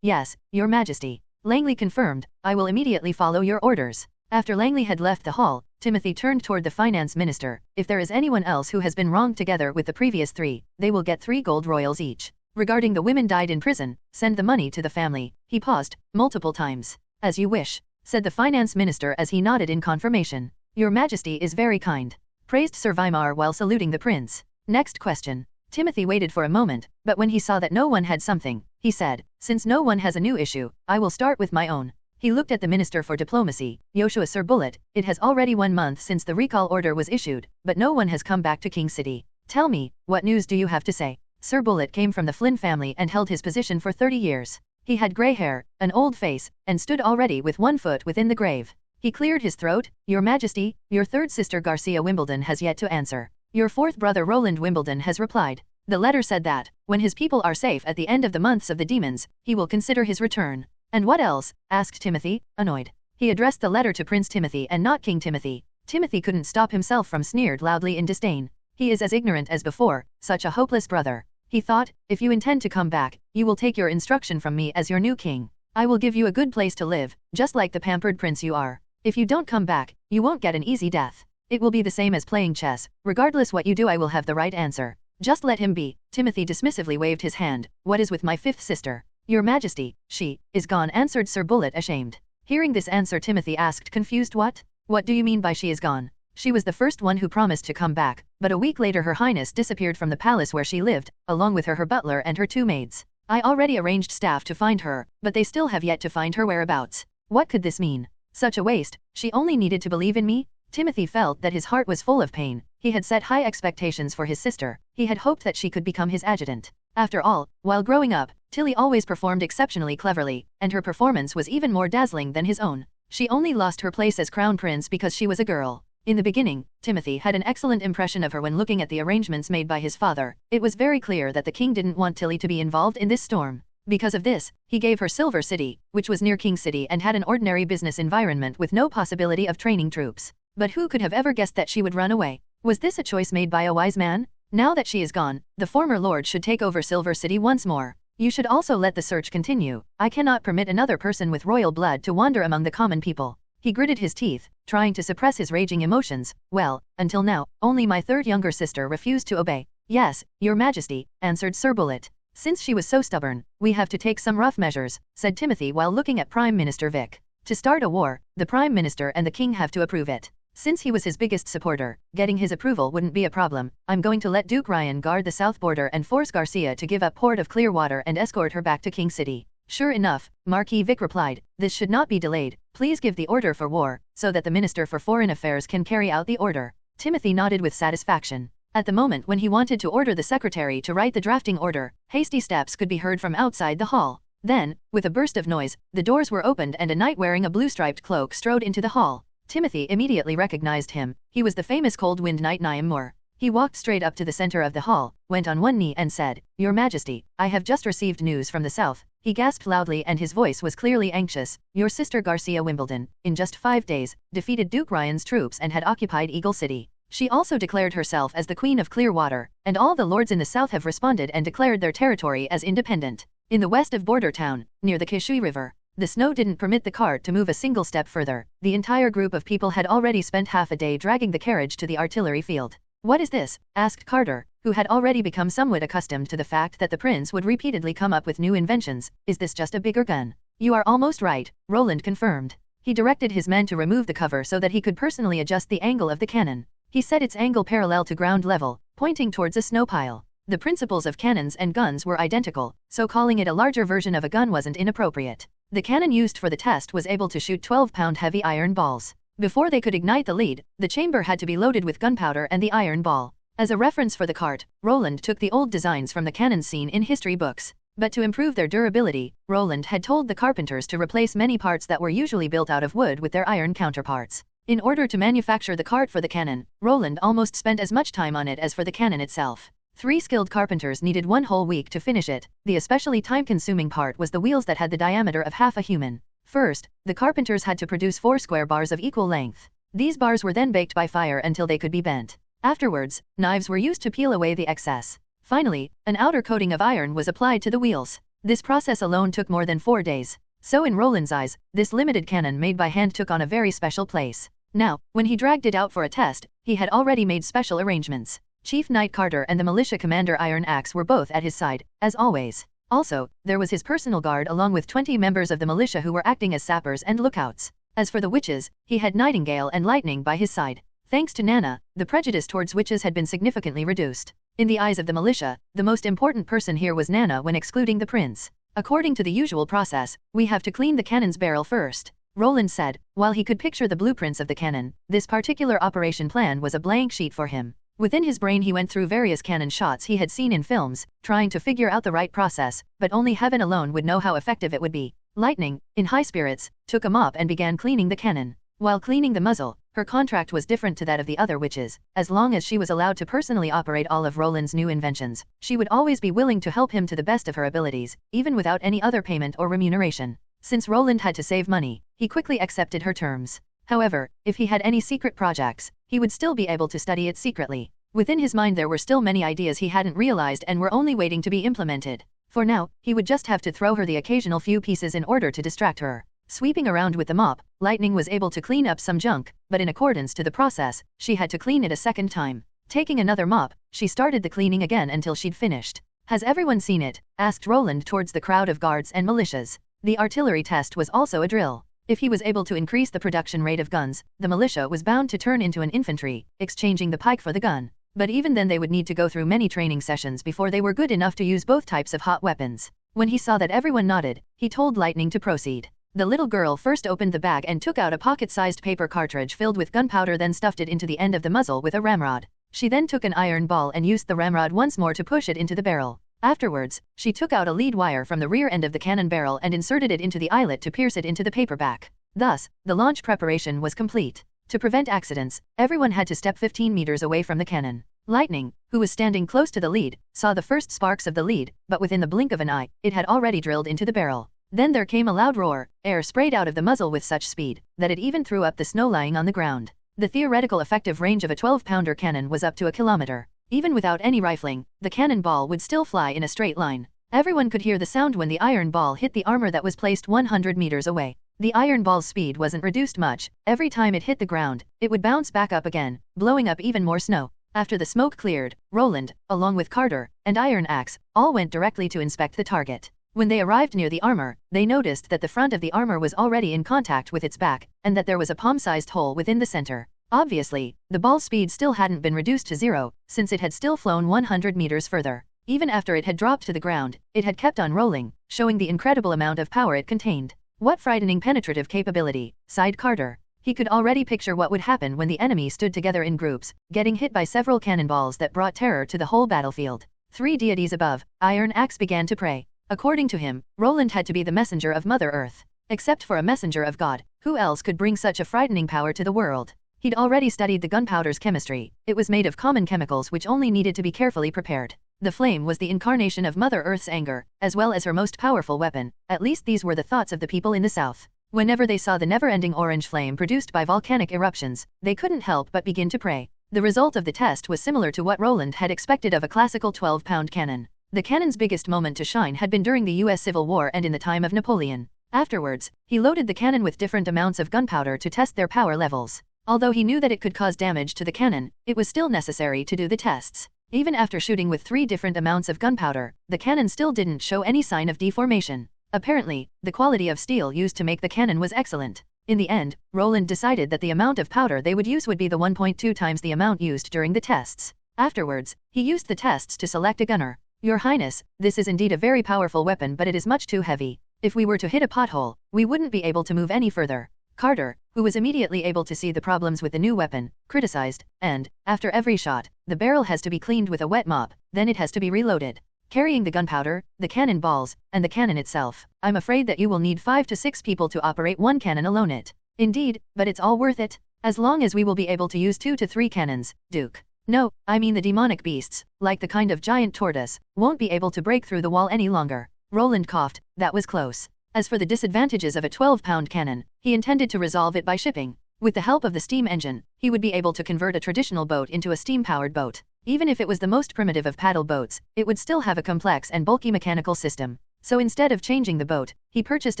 Yes, Your Majesty," Langley confirmed. "I will immediately follow your orders." After Langley had left the hall, Timothy turned toward the finance minister. "If there is anyone else who has been wronged together with the previous 3, they will get 3 gold royals each. Regarding the women died in prison, send the money to the family." He paused, multiple times. "As you wish," said the finance minister as he nodded in confirmation. "Your Majesty is very kind," praised Sir Weimar while saluting the prince. "Next question." Timothy waited for a moment, but when he saw that no one had something, he said, "Since no one has a new issue, I will start with my own." He looked at the Minister for Diplomacy, Joshua Sir Bullet. "It has already 1 month since the recall order was issued, but no one has come back to King City. Tell me, what news do you have to say?" Sir Bullet came from the Flynn family and held his position for 30 years. He had grey hair, an old face, and stood already with 1 foot within the grave. He cleared his throat. "Your Majesty, your 3rd sister Garcia Wimbledon has yet to answer. Your 4th brother Roland Wimbledon has replied. The letter said that, when his people are safe at the end of the months of the demons, he will consider his return." "And what else?" asked Timothy, annoyed. He addressed the letter to Prince Timothy and not King Timothy. Timothy couldn't stop himself from sneered loudly in disdain. "He is as ignorant as before, such a hopeless brother." He thought, "If you intend to come back, you will take your instruction from me as your new king. I will give you a good place to live, just like the pampered prince you are. If you don't come back, you won't get an easy death. It will be the same as playing chess. Regardless what you do, I will have the right answer. Just let him be." Timothy dismissively waved his hand. "What is with my 5th sister?" "Your Majesty, she is gone," answered Sir Bullet ashamed. Hearing this answer, Timothy asked confused, "What? What do you mean by she is gone?" "She was the first one who promised to come back, but a week later Her Highness disappeared from the palace where she lived, along with her butler and her 2 maids. I already arranged staff to find her, but they still have yet to find her whereabouts. What could this mean? Such a waste. She only needed to believe in me?" Timothy felt that his heart was full of pain. He had set high expectations for his sister. He had hoped that she could become his adjutant. After all, while growing up, Tilly always performed exceptionally cleverly, and her performance was even more dazzling than his own. She only lost her place as crown prince because she was a girl. In the beginning, Timothy had an excellent impression of her when looking at the arrangements made by his father. It was very clear that the king didn't want Tilly to be involved in this storm. Because of this, he gave her Silver City, which was near King City and had an ordinary business environment with no possibility of training troops. But who could have ever guessed that she would run away? Was this a choice made by a wise man? Now that she is gone, the former lord should take over Silver City once more. You should also let the search continue. I cannot permit another person with royal blood to wander among the common people. He gritted his teeth, trying to suppress his raging emotions. Well, until now, only my third younger sister refused to obey. Yes, your majesty, answered Sir Bullet. Since she was so stubborn, we have to take some rough measures, said Timothy while looking at Prime Minister Vic. To start a war, the Prime Minister and the King have to approve it. Since he was his biggest supporter, getting his approval wouldn't be a problem. I'm going to let Duke Ryan guard the south border and force Garcia to give up Port of Clearwater and escort her back to King City. Sure enough, Marquis Vic replied, this should not be delayed. Please give the order for war, so that the Minister for Foreign Affairs can carry out the order. Timothy nodded with satisfaction. At the moment when he wanted to order the secretary to write the drafting order, hasty steps could be heard from outside the hall. Then, with a burst of noise, the doors were opened and a knight wearing a blue-striped cloak strode into the hall. Timothy immediately recognized him. He was the famous Cold Wind Knight Niam Moore. He walked straight up to the center of the hall, went on one knee and said, Your Majesty, I have just received news from the south. He gasped loudly and his voice was clearly anxious. Your sister Garcia Wimbledon, in just 5 days, defeated Duke Ryan's troops and had occupied Eagle City. She also declared herself as the Queen of Clearwater, and all the lords in the south have responded and declared their territory as independent. In the west of Border Town, near the Kishui River, the snow didn't permit the cart to move a single step further. The entire group of people had already spent half a day dragging the carriage to the artillery field. What is this? Asked Carter, who had already become somewhat accustomed to the fact that the prince would repeatedly come up with new inventions. Is this just a bigger gun? You are almost right, Roland confirmed. He directed his men to remove the cover so that he could personally adjust the angle of the cannon. He set its angle parallel to ground level, pointing towards a snow pile. The principles of cannons and guns were identical, so calling it a larger version of a gun wasn't inappropriate. The cannon used for the test was able to shoot 12-pound heavy iron balls. Before they could ignite the lead, the chamber had to be loaded with gunpowder and the iron ball. As a reference for the cart, Roland took the old designs from the cannon seen in history books. But to improve their durability, Roland had told the carpenters to replace many parts that were usually built out of wood with their iron counterparts. In order to manufacture the cart for the cannon, Roland almost spent as much time on it as for the cannon itself. 3 skilled carpenters needed 1 whole week to finish it. The especially time-consuming part was the wheels that had the diameter of half a human. First, the carpenters had to produce 4 square bars of equal length. These bars were then baked by fire until they could be bent. Afterwards, knives were used to peel away the excess. Finally, an outer coating of iron was applied to the wheels. This process alone took more than 4 days. So in Roland's eyes, this limited cannon made by hand took on a very special place. Now, when he dragged it out for a test, he had already made special arrangements. Chief Knight Carter and the militia commander Iron Axe were both at his side, as always. Also, there was his personal guard along with 20 members of the militia who were acting as sappers and lookouts. As for the witches, he had Nightingale and Lightning by his side. Thanks to Nana, the prejudice towards witches had been significantly reduced. In the eyes of the militia, the most important person here was Nana when excluding the prince. According to the usual process, we have to clean the cannon's barrel first, Roland said, while he could picture the blueprints of the cannon. This particular operation plan was a blank sheet for him. Within his brain he went through various cannon shots he had seen in films, trying to figure out the right process, but only heaven alone would know how effective it would be. Lightning, in high spirits, took a mop and began cleaning the cannon. While cleaning the muzzle, her contract was different to that of the other witches. As long as she was allowed to personally operate all of Roland's new inventions, she would always be willing to help him to the best of her abilities, even without any other payment or remuneration. Since Roland had to save money, he quickly accepted her terms. However, if he had any secret projects, he would still be able to study it secretly. Within his mind there were still many ideas he hadn't realized and were only waiting to be implemented. For now, he would just have to throw her the occasional few pieces in order to distract her. Sweeping around with the mop, Lightning was able to clean up some junk, but in accordance to the process, she had to clean it a second time. Taking another mop, she started the cleaning again until she'd finished. Has everyone seen it? Asked Roland towards the crowd of guards and militias. The artillery test was also a drill. If he was able to increase the production rate of guns, the militia was bound to turn into an infantry, exchanging the pike for the gun. But even then they would need to go through many training sessions before they were good enough to use both types of hot weapons. When he saw that everyone nodded, he told Lightning to proceed. The little girl first opened the bag and took out a pocket-sized paper cartridge filled with gunpowder, then stuffed it into the end of the muzzle with a ramrod. She then took an iron ball and used the ramrod once more to push it into the barrel. Afterwards, she took out a lead wire from the rear end of the cannon barrel and inserted it into the eyelet to pierce it into the paperback. Thus, the launch preparation was complete. To prevent accidents, everyone had to step 15 meters away from the cannon. Lightning, who was standing close to the lead, saw the first sparks of the lead, but within the blink of an eye, it had already drilled into the barrel. Then there came a loud roar, air sprayed out of the muzzle with such speed, that it even threw up the snow lying on the ground. The theoretical effective range of a 12-pounder cannon was up to a kilometer. Even without any rifling, the cannonball would still fly in a straight line. Everyone could hear the sound when the iron ball hit the armor that was placed 100 meters away. The iron ball's speed wasn't reduced much. Every time it hit the ground, it would bounce back up again, blowing up even more snow. After the smoke cleared, Roland, along with Carter, and Iron Axe, all went directly to inspect the target. When they arrived near the armor, they noticed that the front of the armor was already in contact with its back, and that there was a palm-sized hole within the center. Obviously, the ball's speed still hadn't been reduced to zero, since it had still flown 100 meters further. Even after it had dropped to the ground, it had kept on rolling, showing the incredible amount of power it contained. What frightening penetrative capability, sighed Carter. He could already picture what would happen when the enemy stood together in groups, getting hit by several cannonballs that brought terror to the whole battlefield. 3 deities above, Iron Axe began to pray. According to him, Roland had to be the messenger of Mother Earth. Except for a messenger of God, who else could bring such a frightening power to the world? He'd already studied the gunpowder's chemistry. It was made of common chemicals which only needed to be carefully prepared. The flame was the incarnation of Mother Earth's anger, as well as her most powerful weapon. At least these were the thoughts of the people in the south. Whenever they saw the never-ending orange flame produced by volcanic eruptions, they couldn't help but begin to pray. The result of the test was similar to what Roland had expected of a classical 12-pound cannon. The cannon's biggest moment to shine had been during the US Civil War and in the time of Napoleon. Afterwards, he loaded the cannon with different amounts of gunpowder to test their power levels. Although he knew that it could cause damage to the cannon, it was still necessary to do the tests. Even after shooting with 3 different amounts of gunpowder, the cannon still didn't show any sign of deformation. Apparently, the quality of steel used to make the cannon was excellent. In the end, Roland decided that the amount of powder they would use would be the 1.2 times the amount used during the tests. Afterwards, he used the tests to select a gunner. Your Highness, this is indeed a very powerful weapon, but it is much too heavy. If we were to hit a pothole, we wouldn't be able to move any further. Carter, who was immediately able to see the problems with the new weapon, criticized, and, after every shot, the barrel has to be cleaned with a wet mop, then it has to be reloaded. Carrying the gunpowder, the cannon balls, and the cannon itself, I'm afraid that you will need 5 to 6 people to operate one cannon alone. It. Indeed, but it's all worth it. As long as we will be able to use 2 to 3 cannons, Duke. No, I mean the demonic beasts, like the kind of giant tortoise, won't be able to break through the wall any longer. Roland coughed, that was close. As for the disadvantages of a 12-pound cannon, he intended to resolve it by shipping. With the help of the steam engine, he would be able to convert a traditional boat into a steam-powered boat. Even if it was the most primitive of paddle boats, it would still have a complex and bulky mechanical system. So instead of changing the boat, he purchased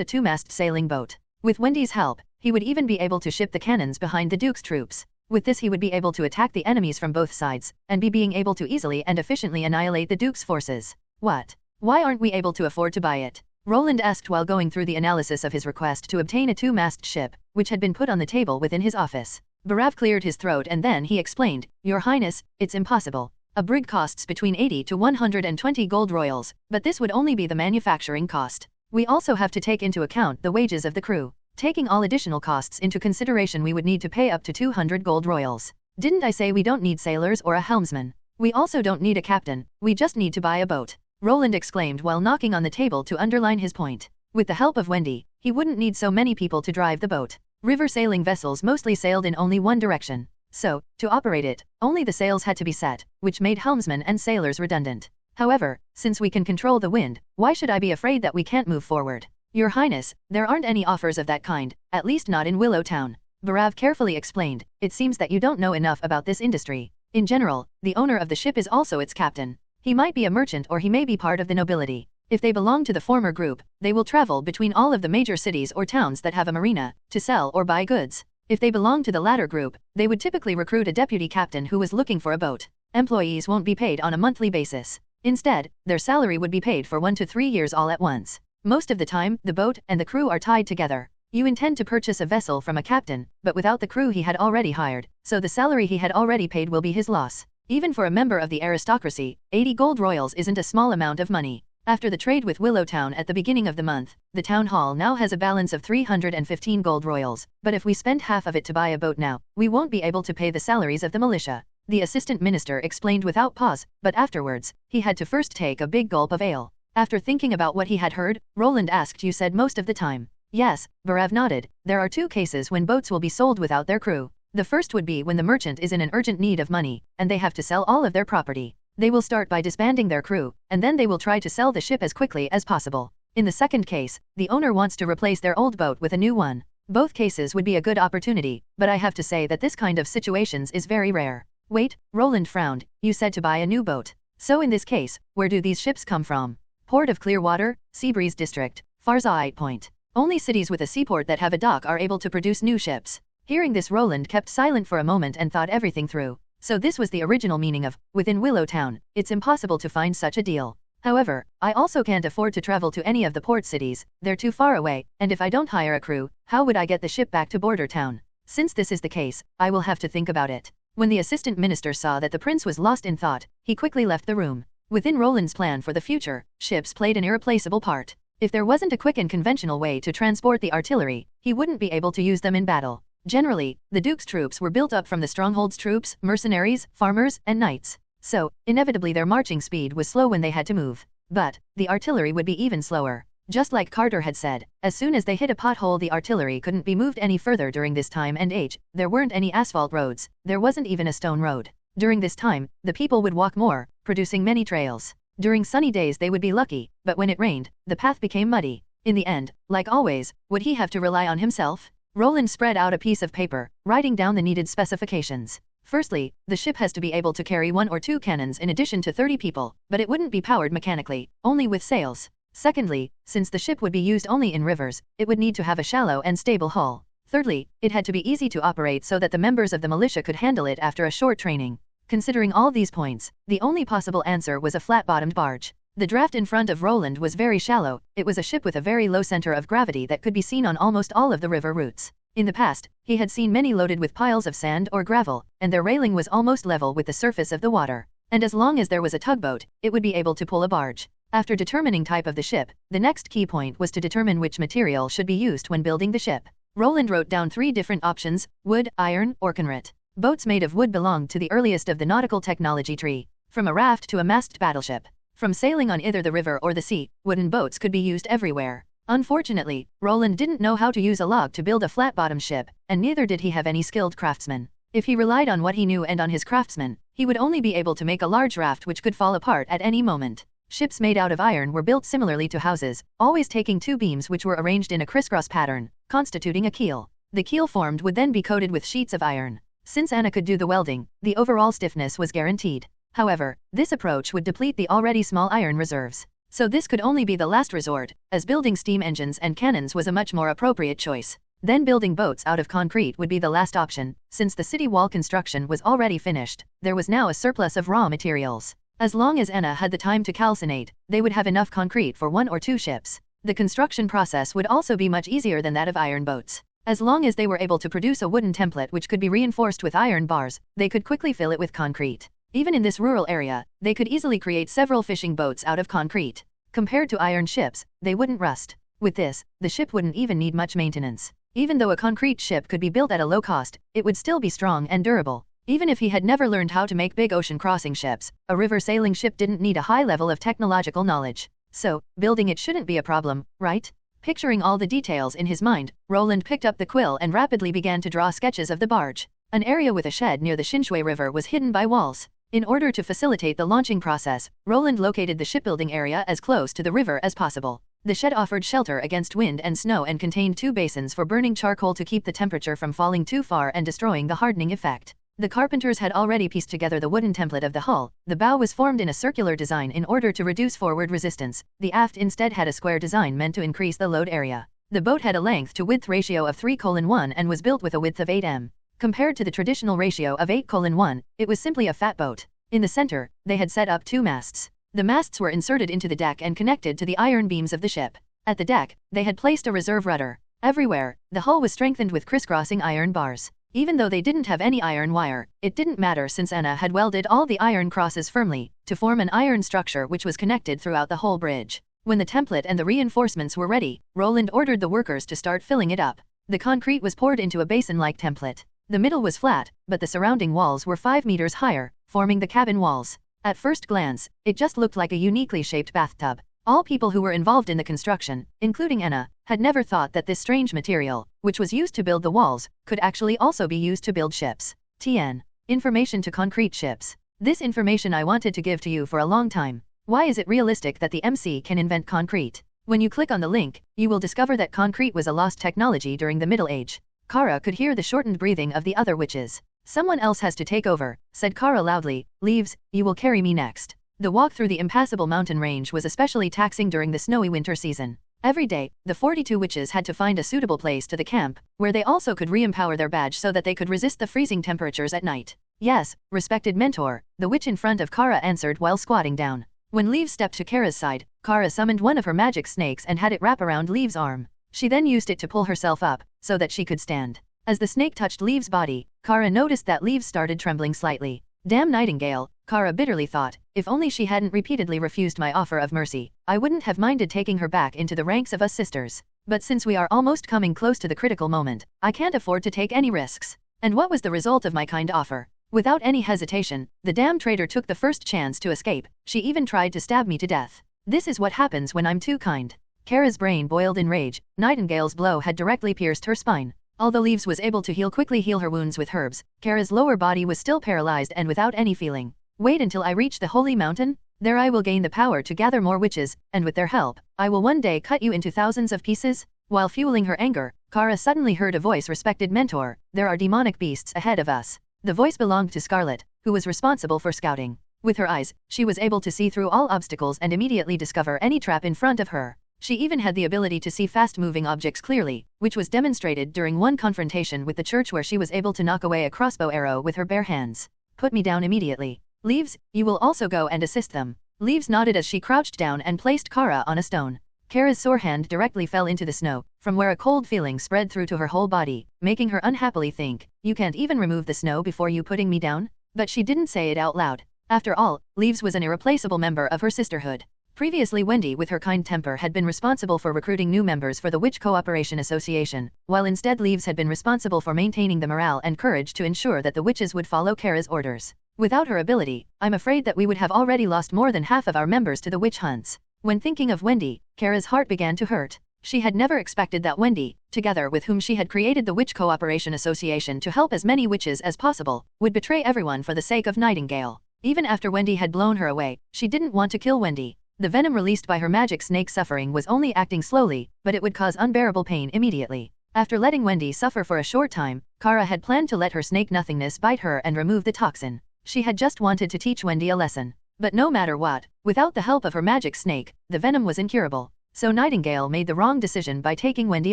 a 2-mast sailing boat. With Wendy's help, he would even be able to ship the cannons behind the Duke's troops. With this he would be able to attack the enemies from both sides, and being able to easily and efficiently annihilate the Duke's forces. What? Why aren't we able to afford to buy it? Roland asked while going through the analysis of his request to obtain a 2-mast ship, which had been put on the table within his office. Barav cleared his throat and then he explained, Your Highness, it's impossible. A brig costs between 80 to 120 gold royals, but this would only be the manufacturing cost. We also have to take into account the wages of the crew. Taking all additional costs into consideration, we would need to pay up to 200 gold royals. Didn't I say we don't need sailors or a helmsman? We also don't need a captain, we just need to buy a boat. Roland exclaimed while knocking on the table to underline his point. With the help of Wendy, he wouldn't need so many people to drive the boat. River sailing vessels mostly sailed in only one direction. So, to operate it, only the sails had to be set, which made helmsmen and sailors redundant. However, since we can control the wind, why should I be afraid that we can't move forward? Your Highness, there aren't any offers of that kind, at least not in Willow Town. Barav carefully explained, it seems that you don't know enough about this industry. In general, the owner of the ship is also its captain. He might be a merchant or he may be part of the nobility. If they belong to the former group, they will travel between all of the major cities or towns that have a marina, to sell or buy goods. If they belong to the latter group, they would typically recruit a deputy captain who was looking for a boat. Employees won't be paid on a monthly basis. Instead, their salary would be paid for 1 to 3 years all at once. Most of the time, the boat and the crew are tied together. You intend to purchase a vessel from a captain, but without the crew he had already hired, so the salary he had already paid will be his loss. Even for a member of the aristocracy, 80 gold royals isn't a small amount of money. After the trade with Willow Town at the beginning of the month, the town hall now has a balance of 315 gold royals, but if we spend half of it to buy a boat now, we won't be able to pay the salaries of the militia. The assistant minister explained without pause, but afterwards, he had to first take a big gulp of ale. After thinking about what he had heard, Roland asked, You said most of the time? Yes, Barav nodded. There are 2 cases when boats will be sold without their crew. The first would be when the merchant is in an urgent need of money, and they have to sell all of their property. They will start by disbanding their crew, and then they will try to sell the ship as quickly as possible. In the second case, the owner wants to replace their old boat with a new one. Both cases would be a good opportunity, but I have to say that this kind of situations is very rare. Wait, Roland frowned, you said to buy a new boat. So in this case, where do these ships come from? Port of Clearwater, Seabreeze District, Farza Point. Only cities with a seaport that have a dock are able to produce new ships. Hearing this, Roland kept silent for a moment and thought everything through. So this was the original meaning of, within Willow Town, it's impossible to find such a deal. However, I also can't afford to travel to any of the port cities, they're too far away, and if I don't hire a crew, how would I get the ship back to Border Town? Since this is the case, I will have to think about it. When the assistant minister saw that the prince was lost in thought, he quickly left the room. Within Roland's plan for the future, ships played an irreplaceable part. If there wasn't a quick and conventional way to transport the artillery, he wouldn't be able to use them in battle. Generally, the Duke's troops were built up from the stronghold's troops, mercenaries, farmers, and knights. So, inevitably their marching speed was slow when they had to move. But, the artillery would be even slower. Just like Carter had said, as soon as they hit a pothole the artillery couldn't be moved any further. During this time and age, there weren't any asphalt roads, there wasn't even a stone road. During this time, the people would walk more, producing many trails. During sunny days they would be lucky, but when it rained, the path became muddy. In the end, like always, would he have to rely on himself? Roland spread out a piece of paper, writing down the needed specifications. Firstly, the ship has to be able to carry 1 or 2 cannons in addition to 30 people, but it wouldn't be powered mechanically, only with sails. Secondly, since the ship would be used only in rivers, it would need to have a shallow and stable hull. Thirdly, it had to be easy to operate so that the members of the militia could handle it after a short training. Considering all these points, the only possible answer was a flat-bottomed barge. The draft in front of Roland was very shallow, it was a ship with a very low center of gravity that could be seen on almost all of the river routes. In the past, he had seen many loaded with piles of sand or gravel, and their railing was almost level with the surface of the water. And as long as there was a tugboat, it would be able to pull a barge. After determining type of the ship, the next key point was to determine which material should be used when building the ship. Roland wrote down 3 different options: wood, iron, or concrete. Boats made of wood belonged to the earliest of the nautical technology tree. From a raft to a masked battleship. From sailing on either the river or the sea, wooden boats could be used everywhere. Unfortunately, Roland didn't know how to use a log to build a flat-bottomed ship, and neither did he have any skilled craftsmen. If he relied on what he knew and on his craftsmen, he would only be able to make a large raft which could fall apart at any moment. Ships made out of iron were built similarly to houses, always taking 2 beams which were arranged in a crisscross pattern, constituting a keel. The keel formed would then be coated with sheets of iron. Since Anna could do the welding, the overall stiffness was guaranteed. However, this approach would deplete the already small iron reserves. So this could only be the last resort, as building steam engines and cannons was a much more appropriate choice. Then building boats out of concrete would be the last option. Since the city wall construction was already finished, there was now a surplus of raw materials. As long as Anna had the time to calcinate, they would have enough concrete for 1 or 2 ships. The construction process would also be much easier than that of iron boats. As long as they were able to produce a wooden template which could be reinforced with iron bars, they could quickly fill it with concrete. Even in this rural area, they could easily create several fishing boats out of concrete. Compared to iron ships, they wouldn't rust. With this, the ship wouldn't even need much maintenance. Even though a concrete ship could be built at a low cost, it would still be strong and durable. Even if he had never learned how to make big ocean crossing ships, a river sailing ship didn't need a high level of technological knowledge. So, building it shouldn't be a problem, right? Picturing all the details in his mind, Roland picked up the quill and rapidly began to draw sketches of the barge. An area with a shed near the Shinshui River was hidden by walls. In order to facilitate the launching process, Roland located the shipbuilding area as close to the river as possible. The shed offered shelter against wind and snow and contained 2 basins for burning charcoal to keep the temperature from falling too far and destroying the hardening effect. The carpenters had already pieced together the wooden template of the hull. The bow was formed in a circular design in order to reduce forward resistance. The aft instead had a square design meant to increase the load area. The boat had a length to width ratio of 3:1 and was built with a width of 8 m. Compared to the traditional ratio of 8:1, it was simply a fat boat. In the center, they had set up 2 masts. The masts were inserted into the deck and connected to the iron beams of the ship. At the deck, they had placed a reserve rudder. Everywhere, the hull was strengthened with crisscrossing iron bars. Even though they didn't have any iron wire, it didn't matter since Anna had welded all the iron crosses firmly to form an iron structure which was connected throughout the whole bridge. When the template and the reinforcements were ready, Roland ordered the workers to start filling it up. The concrete was poured into a basin-like template. The middle was flat, but the surrounding walls were 5 meters higher, forming the cabin walls. At first glance, it just looked like a uniquely shaped bathtub. All people who were involved in the construction, including Anna, had never thought that this strange material, which was used to build the walls, could actually also be used to build ships. TN. Information to concrete ships. This information I wanted to give to you for a long time. Why is it realistic that the MC can invent concrete? When you click on the link, you will discover that concrete was a lost technology during the Middle Age. Kara could hear the shortened breathing of the other witches. Someone else has to take over, said Kara loudly. Leaves, you will carry me next. The walk through the impassable mountain range was especially taxing during the snowy winter season. Every day, the 42 witches had to find a suitable place to the camp, where they also could re-empower their badge so that they could resist the freezing temperatures at night. Yes, respected mentor, the witch in front of Kara answered while squatting down. When Leaves stepped to Kara's side, Kara summoned one of her magic snakes and had it wrap around Leaves' arm. She then used it to pull herself up, so that she could stand. As the snake touched Leaves' body, Kara noticed that Leaves started trembling slightly. Damn Nightingale, Kara bitterly thought, if only she hadn't repeatedly refused my offer of mercy, I wouldn't have minded taking her back into the ranks of us sisters. But since we are almost coming close to the critical moment, I can't afford to take any risks. And what was the result of my kind offer? Without any hesitation, the damn traitor took the first chance to escape. She even tried to stab me to death. This is what happens when I'm too kind. Kara's brain boiled in rage. Nightingale's blow had directly pierced her spine. Although Leaves was able to quickly heal her wounds with herbs, Kara's lower body was still paralyzed and without any feeling. Wait until I reach the holy mountain? There I will gain the power to gather more witches, and with their help, I will one day cut you into thousands of pieces? While fueling her anger, Kara suddenly heard a voice. Respected mentor, there are demonic beasts ahead of us. The voice belonged to Scarlet, who was responsible for scouting. With her eyes, she was able to see through all obstacles and immediately discover any trap in front of her. She even had the ability to see fast-moving objects clearly, which was demonstrated during one confrontation with the church where she was able to knock away a crossbow arrow with her bare hands. Put me down immediately. Leaves, you will also go and assist them. Leaves nodded as she crouched down and placed Kara on a stone. Kara's sore hand directly fell into the snow, from where a cold feeling spread through to her whole body, making her unhappily think, you can't even remove the snow before you putting me down? But she didn't say it out loud. After all, Leaves was an irreplaceable member of her sisterhood. Previously Wendy with her kind temper had been responsible for recruiting new members for the Witch Cooperation Association, while instead Leaves had been responsible for maintaining the morale and courage to ensure that the witches would follow Kara's orders. Without her ability, I'm afraid that we would have already lost more than half of our members to the witch hunts. When thinking of Wendy, Kara's heart began to hurt. She had never expected that Wendy, together with whom she had created the Witch Cooperation Association to help as many witches as possible, would betray everyone for the sake of Nightingale. Even after Wendy had blown her away, she didn't want to kill Wendy. The venom released by her magic snake suffering was only acting slowly, but it would cause unbearable pain immediately. After letting Wendy suffer for a short time, Kara had planned to let her snake nothingness bite her and remove the toxin. She had just wanted to teach Wendy a lesson. But no matter what, without the help of her magic snake, the venom was incurable. So Nightingale made the wrong decision by taking Wendy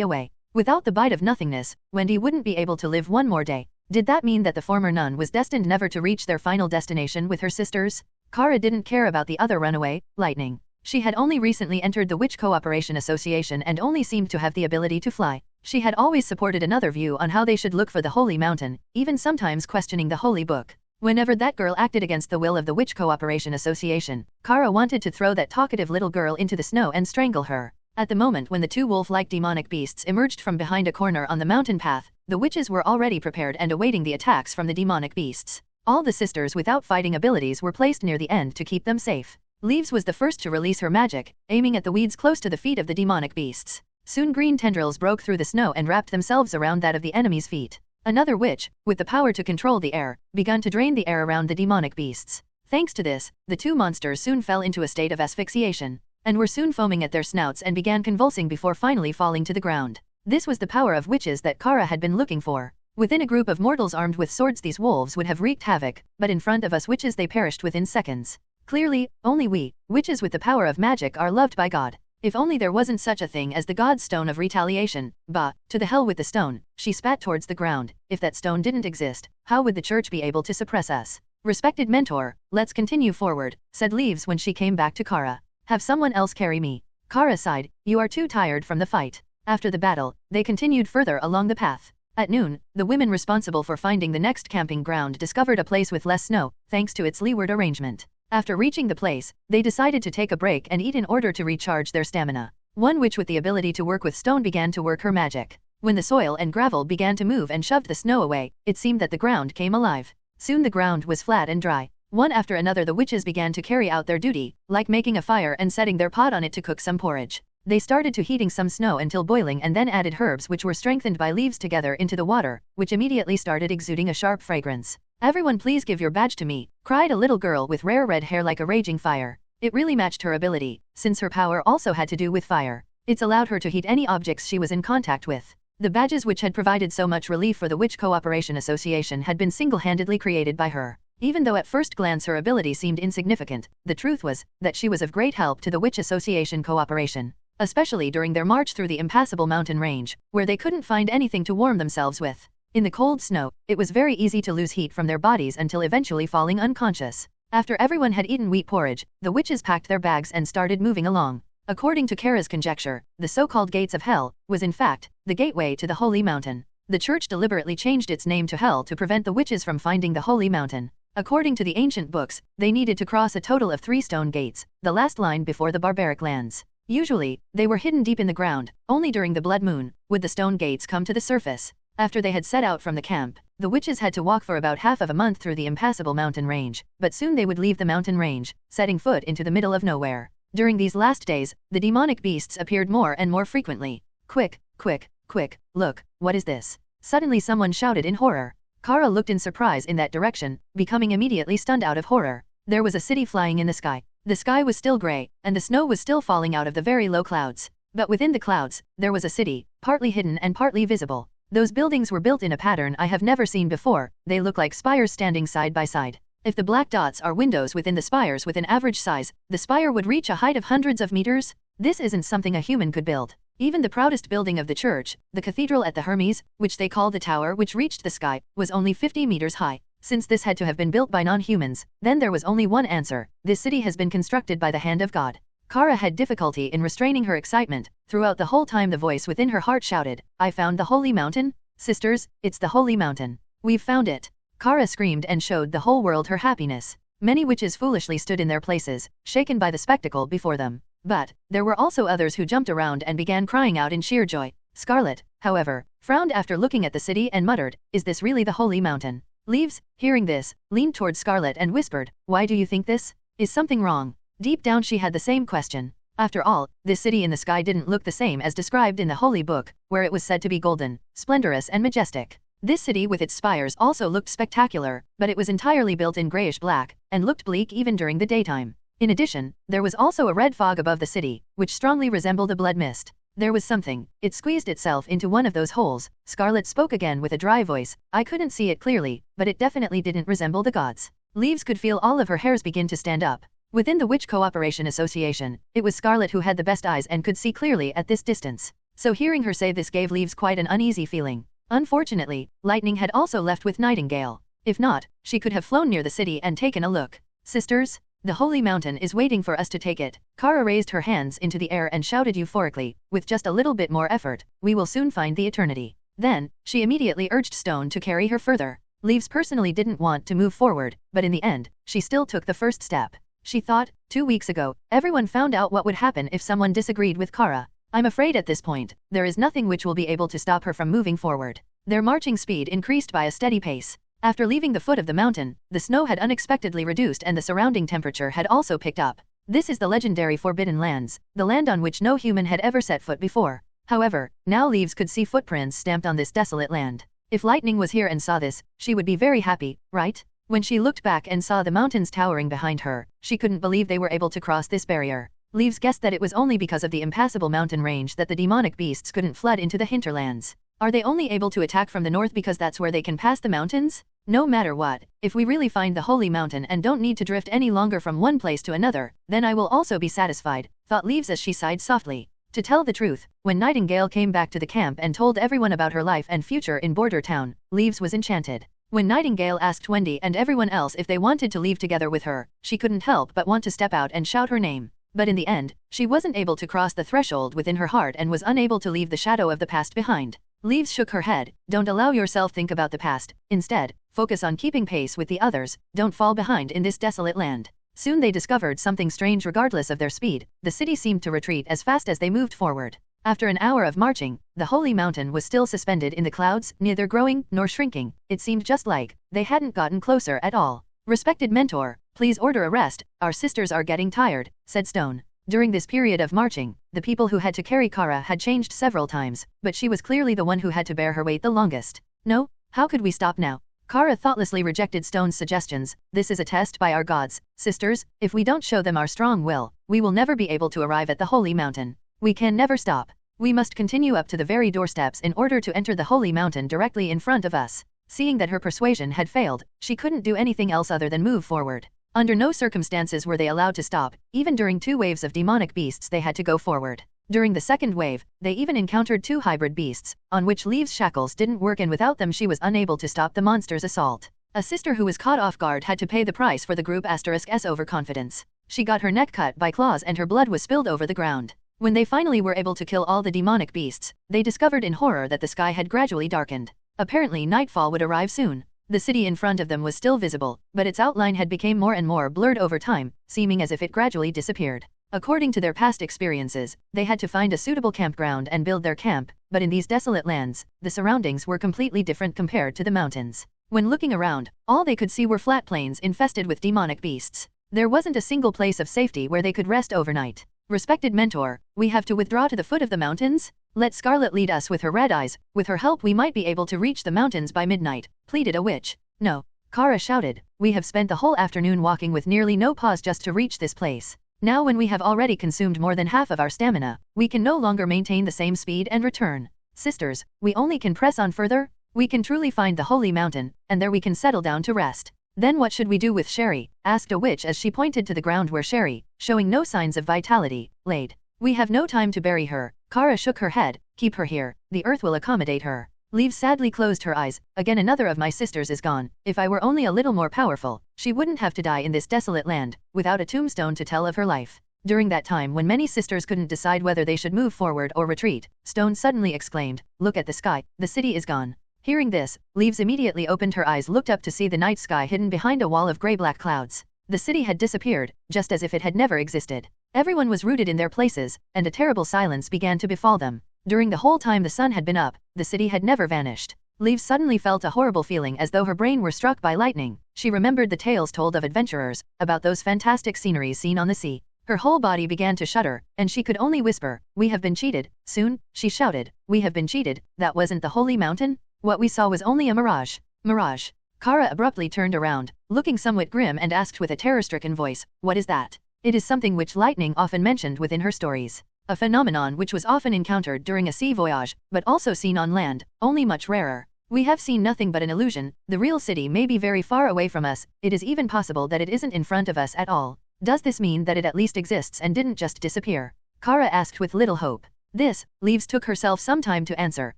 away. Without the bite of nothingness, Wendy wouldn't be able to live one more day. Did that mean that the former nun was destined never to reach their final destination with her sisters? Kara didn't care about the other runaway, Lightning. She had only recently entered the Witch Cooperation Association and only seemed to have the ability to fly. She had always supported another view on how they should look for the Holy Mountain, even sometimes questioning the Holy Book. Whenever that girl acted against the will of the Witch Cooperation Association, Kara wanted to throw that talkative little girl into the snow and strangle her. At the moment when the two wolf-like demonic beasts emerged from behind a corner on the mountain path, the witches were already prepared and awaiting the attacks from the demonic beasts. All the sisters without fighting abilities were placed near the end to keep them safe. Leaves was the first to release her magic, aiming at the weeds close to the feet of the demonic beasts. Soon green tendrils broke through the snow and wrapped themselves around that of the enemy's feet. Another witch, with the power to control the air, began to drain the air around the demonic beasts. Thanks to this, the two monsters soon fell into a state of asphyxiation, and were soon foaming at their snouts and began convulsing before finally falling to the ground. This was the power of witches that Kara had been looking for. Within a group of mortals armed with swords these wolves would have wreaked havoc, but in front of us witches they perished within seconds. Clearly, only we, witches with the power of magic, are loved by God. If only there wasn't such a thing as the God's Stone of Retaliation. Bah, to the hell with the stone. She spat towards the ground. If that stone didn't exist, how would the church be able to suppress us? Respected mentor, let's continue forward, said Leaves when she came back to Kara. Have someone else carry me. Kara sighed, you are too tired from the fight. After the battle, they continued further along the path. At noon, the women responsible for finding the next camping ground discovered a place with less snow, thanks to its leeward arrangement. After reaching the place, they decided to take a break and eat in order to recharge their stamina. One witch with the ability to work with stone began to work her magic. When the soil and gravel began to move and shoved the snow away, it seemed that the ground came alive. Soon the ground was flat and dry. One after another the witches began to carry out their duty, like making a fire and setting their pot on it to cook some porridge. They started to heating some snow until boiling and then added herbs which were strengthened by leaves together into the water, which immediately started exuding a sharp fragrance. Everyone please give your badge to me, cried a little girl with rare red hair like a raging fire. It really matched her ability, since her power also had to do with fire. It's allowed her to heat any objects she was in contact with. The badges which had provided so much relief for the Witch Cooperation Association had been single-handedly created by her. Even though at first glance her ability seemed insignificant, the truth was that she was of great help to the Witch Association cooperation, especially during their march through the impassable mountain range, where they couldn't find anything to warm themselves with. In the cold snow, it was very easy to lose heat from their bodies until eventually falling unconscious. After everyone had eaten wheat porridge, the witches packed their bags and started moving along. According to Kara's conjecture, the so-called gates of hell was in fact the gateway to the Holy Mountain. The church deliberately changed its name to hell to prevent the witches from finding the Holy Mountain. According to the ancient books, they needed to cross a total of 3 stone gates, the last line before the barbaric lands. Usually, they were hidden deep in the ground. Only during the blood moon would the stone gates come to the surface. After they had set out from the camp, the witches had to walk for about half of a month through the impassable mountain range, but soon they would leave the mountain range, setting foot into the middle of nowhere. During these last days, the demonic beasts appeared more and more frequently. Quick, quick, quick, look, what is this? Suddenly someone shouted in horror. Kara looked in surprise in that direction, becoming immediately stunned out of horror. There was a city flying in the sky. The sky was still gray, and the snow was still falling out of the very low clouds. But within the clouds, there was a city, partly hidden and partly visible. Those buildings were built in a pattern I have never seen before. They look like spires standing side by side. If the black dots are windows within the spires with an average size, the spire would reach a height of hundreds of meters. This isn't something a human could build. Even the proudest building of the church, the cathedral at the Hermes, which they call the tower which reached the sky, was only 50 meters high. Since this had to have been built by non-humans, then there was only one answer: this city has been constructed by the hand of God. Kara had difficulty in restraining her excitement. Throughout the whole time the voice within her heart shouted, "I found the Holy Mountain! Sisters, it's the Holy Mountain! We've found it!" Kara screamed and showed the whole world her happiness. Many witches foolishly stood in their places, shaken by the spectacle before them. But there were also others who jumped around and began crying out in sheer joy. Scarlet, however, frowned after looking at the city and muttered, "Is this really the Holy Mountain?" Leaves, hearing this, leaned towards Scarlet and whispered, "Why do you think this? Is something wrong?" Deep down she had the same question. After all, this city in the sky didn't look the same as described in the Holy Book, where it was said to be golden, splendorous and majestic. This city with its spires also looked spectacular, but it was entirely built in grayish black, and looked bleak even during the daytime. In addition, there was also a red fog above the city, which strongly resembled a blood mist. There was something. It squeezed itself into one of those holes. Scarlet spoke again with a dry voice. "I couldn't see it clearly, but it definitely didn't resemble the gods." Leaves could feel all of her hairs begin to stand up. Within the Witch Cooperation Association, it was Scarlet who had the best eyes and could see clearly at this distance. So hearing her say this gave Leaves quite an uneasy feeling. Unfortunately, Lightning had also left with Nightingale. If not, she could have flown near the city and taken a look. "Sisters, the Holy Mountain is waiting for us to take it." Kara raised her hands into the air and shouted euphorically, "With just a little bit more effort, we will soon find the eternity." Then, she immediately urged Stone to carry her further. Leaves personally didn't want to move forward, but in the end, she still took the first step. She thought, 2 weeks ago, everyone found out what would happen if someone disagreed with Kara. I'm afraid at this point, there is nothing which will be able to stop her from moving forward. Their marching speed increased by a steady pace. After leaving the foot of the mountain, the snow had unexpectedly reduced and the surrounding temperature had also picked up. This is the legendary Forbidden Lands, the land on which no human had ever set foot before. However, now Leaves could see footprints stamped on this desolate land. If Lightning was here and saw this, she would be very happy, right? When she looked back and saw the mountains towering behind her, she couldn't believe they were able to cross this barrier. Leaves guessed that it was only because of the impassable mountain range that the demonic beasts couldn't flood into the hinterlands. Are they only able to attack from the north because that's where they can pass the mountains? No matter what, if we really find the Holy Mountain and don't need to drift any longer from one place to another, then I will also be satisfied, thought Leaves as she sighed softly. To tell the truth, when Nightingale came back to the camp and told everyone about her life and future in Border Town, Leaves was enchanted. When Nightingale asked Wendy and everyone else if they wanted to leave together with her, she couldn't help but want to step out and shout her name. But in the end, she wasn't able to cross the threshold within her heart and was unable to leave the shadow of the past behind. Leaves shook her head. Don't allow yourself think about the past. Instead, focus on keeping pace with the others. Don't fall behind in this desolate land. Soon they discovered something strange. Regardless of their speed, the city seemed to retreat as fast as they moved forward. After an hour of marching, the Holy Mountain was still suspended in the clouds, neither growing nor shrinking. It seemed just like they hadn't gotten closer at all. "Respected mentor, please order a rest. Our sisters are getting tired," said Stone. During this period of marching, the people who had to carry Kara had changed several times, but she was clearly the one who had to bear her weight the longest. "No, how could we stop now?" Kara thoughtlessly rejected Stone's suggestions. "This is a test by our gods, sisters. If we don't show them our strong will, we will never be able to arrive at the Holy Mountain. We can never stop." We must continue up to the very doorsteps in order to enter the holy mountain directly in front of us. Seeing that her persuasion had failed, she couldn't do anything else other than move forward. Under no circumstances were they allowed to stop, even during 2 waves of demonic beasts they had to go forward. During the second wave, they even encountered 2 hybrid beasts, on which Leaves' shackles didn't work and without them she was unable to stop the monster's assault. A sister who was caught off guard had to pay the price for the group *S overconfidence. She got her neck cut by claws and her blood was spilled over the ground. When they finally were able to kill all the demonic beasts, they discovered in horror that the sky had gradually darkened. Apparently nightfall would arrive soon. The city in front of them was still visible, but its outline had become more and more blurred over time, seeming as if it gradually disappeared. According to their past experiences, they had to find a suitable campground and build their camp, but in these desolate lands, the surroundings were completely different compared to the mountains. When looking around, all they could see were flat plains infested with demonic beasts. There wasn't a single place of safety where they could rest overnight. Respected mentor, we have to withdraw to the foot of the mountains? Let Scarlet lead us with her red eyes, with her help we might be able to reach the mountains by midnight, pleaded a witch. No, Kara shouted, we have spent the whole afternoon walking with nearly no pause just to reach this place. Now when we have already consumed more than half of our stamina, we can no longer maintain the same speed and return. Sisters, we only can press on further? We can truly find the holy mountain, and there we can settle down to rest. Then what should we do with Sherry? Asked a witch as she pointed to the ground where Sherry, showing no signs of vitality, laid. We have no time to bury her. Kara shook her head, keep her here, the earth will accommodate her. Leaves sadly closed her eyes, again another of my sisters is gone. If I were only a little more powerful, she wouldn't have to die in this desolate land, without a tombstone to tell of her life. During that time when many sisters couldn't decide whether they should move forward or retreat, Stone suddenly exclaimed, look at the sky, the city is gone. Hearing this, Leaves immediately opened her eyes, looked up to see the night sky hidden behind a wall of grey-black clouds. The city had disappeared, just as if it had never existed. Everyone was rooted in their places, and a terrible silence began to befall them. During the whole time the sun had been up, the city had never vanished. Leaves suddenly felt a horrible feeling as though her brain were struck by lightning. She remembered the tales told of adventurers, about those fantastic sceneries seen on the sea. Her whole body began to shudder, and she could only whisper, we have been cheated. Soon, she shouted, we have been cheated, that wasn't the holy mountain? What we saw was only a mirage. Mirage. Kara abruptly turned around, looking somewhat grim and asked with a terror-stricken voice, what is that? It is something which Lightning often mentioned within her stories. A phenomenon which was often encountered during a sea voyage, but also seen on land, only much rarer. We have seen nothing but an illusion, the real city may be very far away from us, it is even possible that it isn't in front of us at all. Does this mean that it at least exists and didn't just disappear? Kara asked with little hope. This, Leaves took herself some time to answer,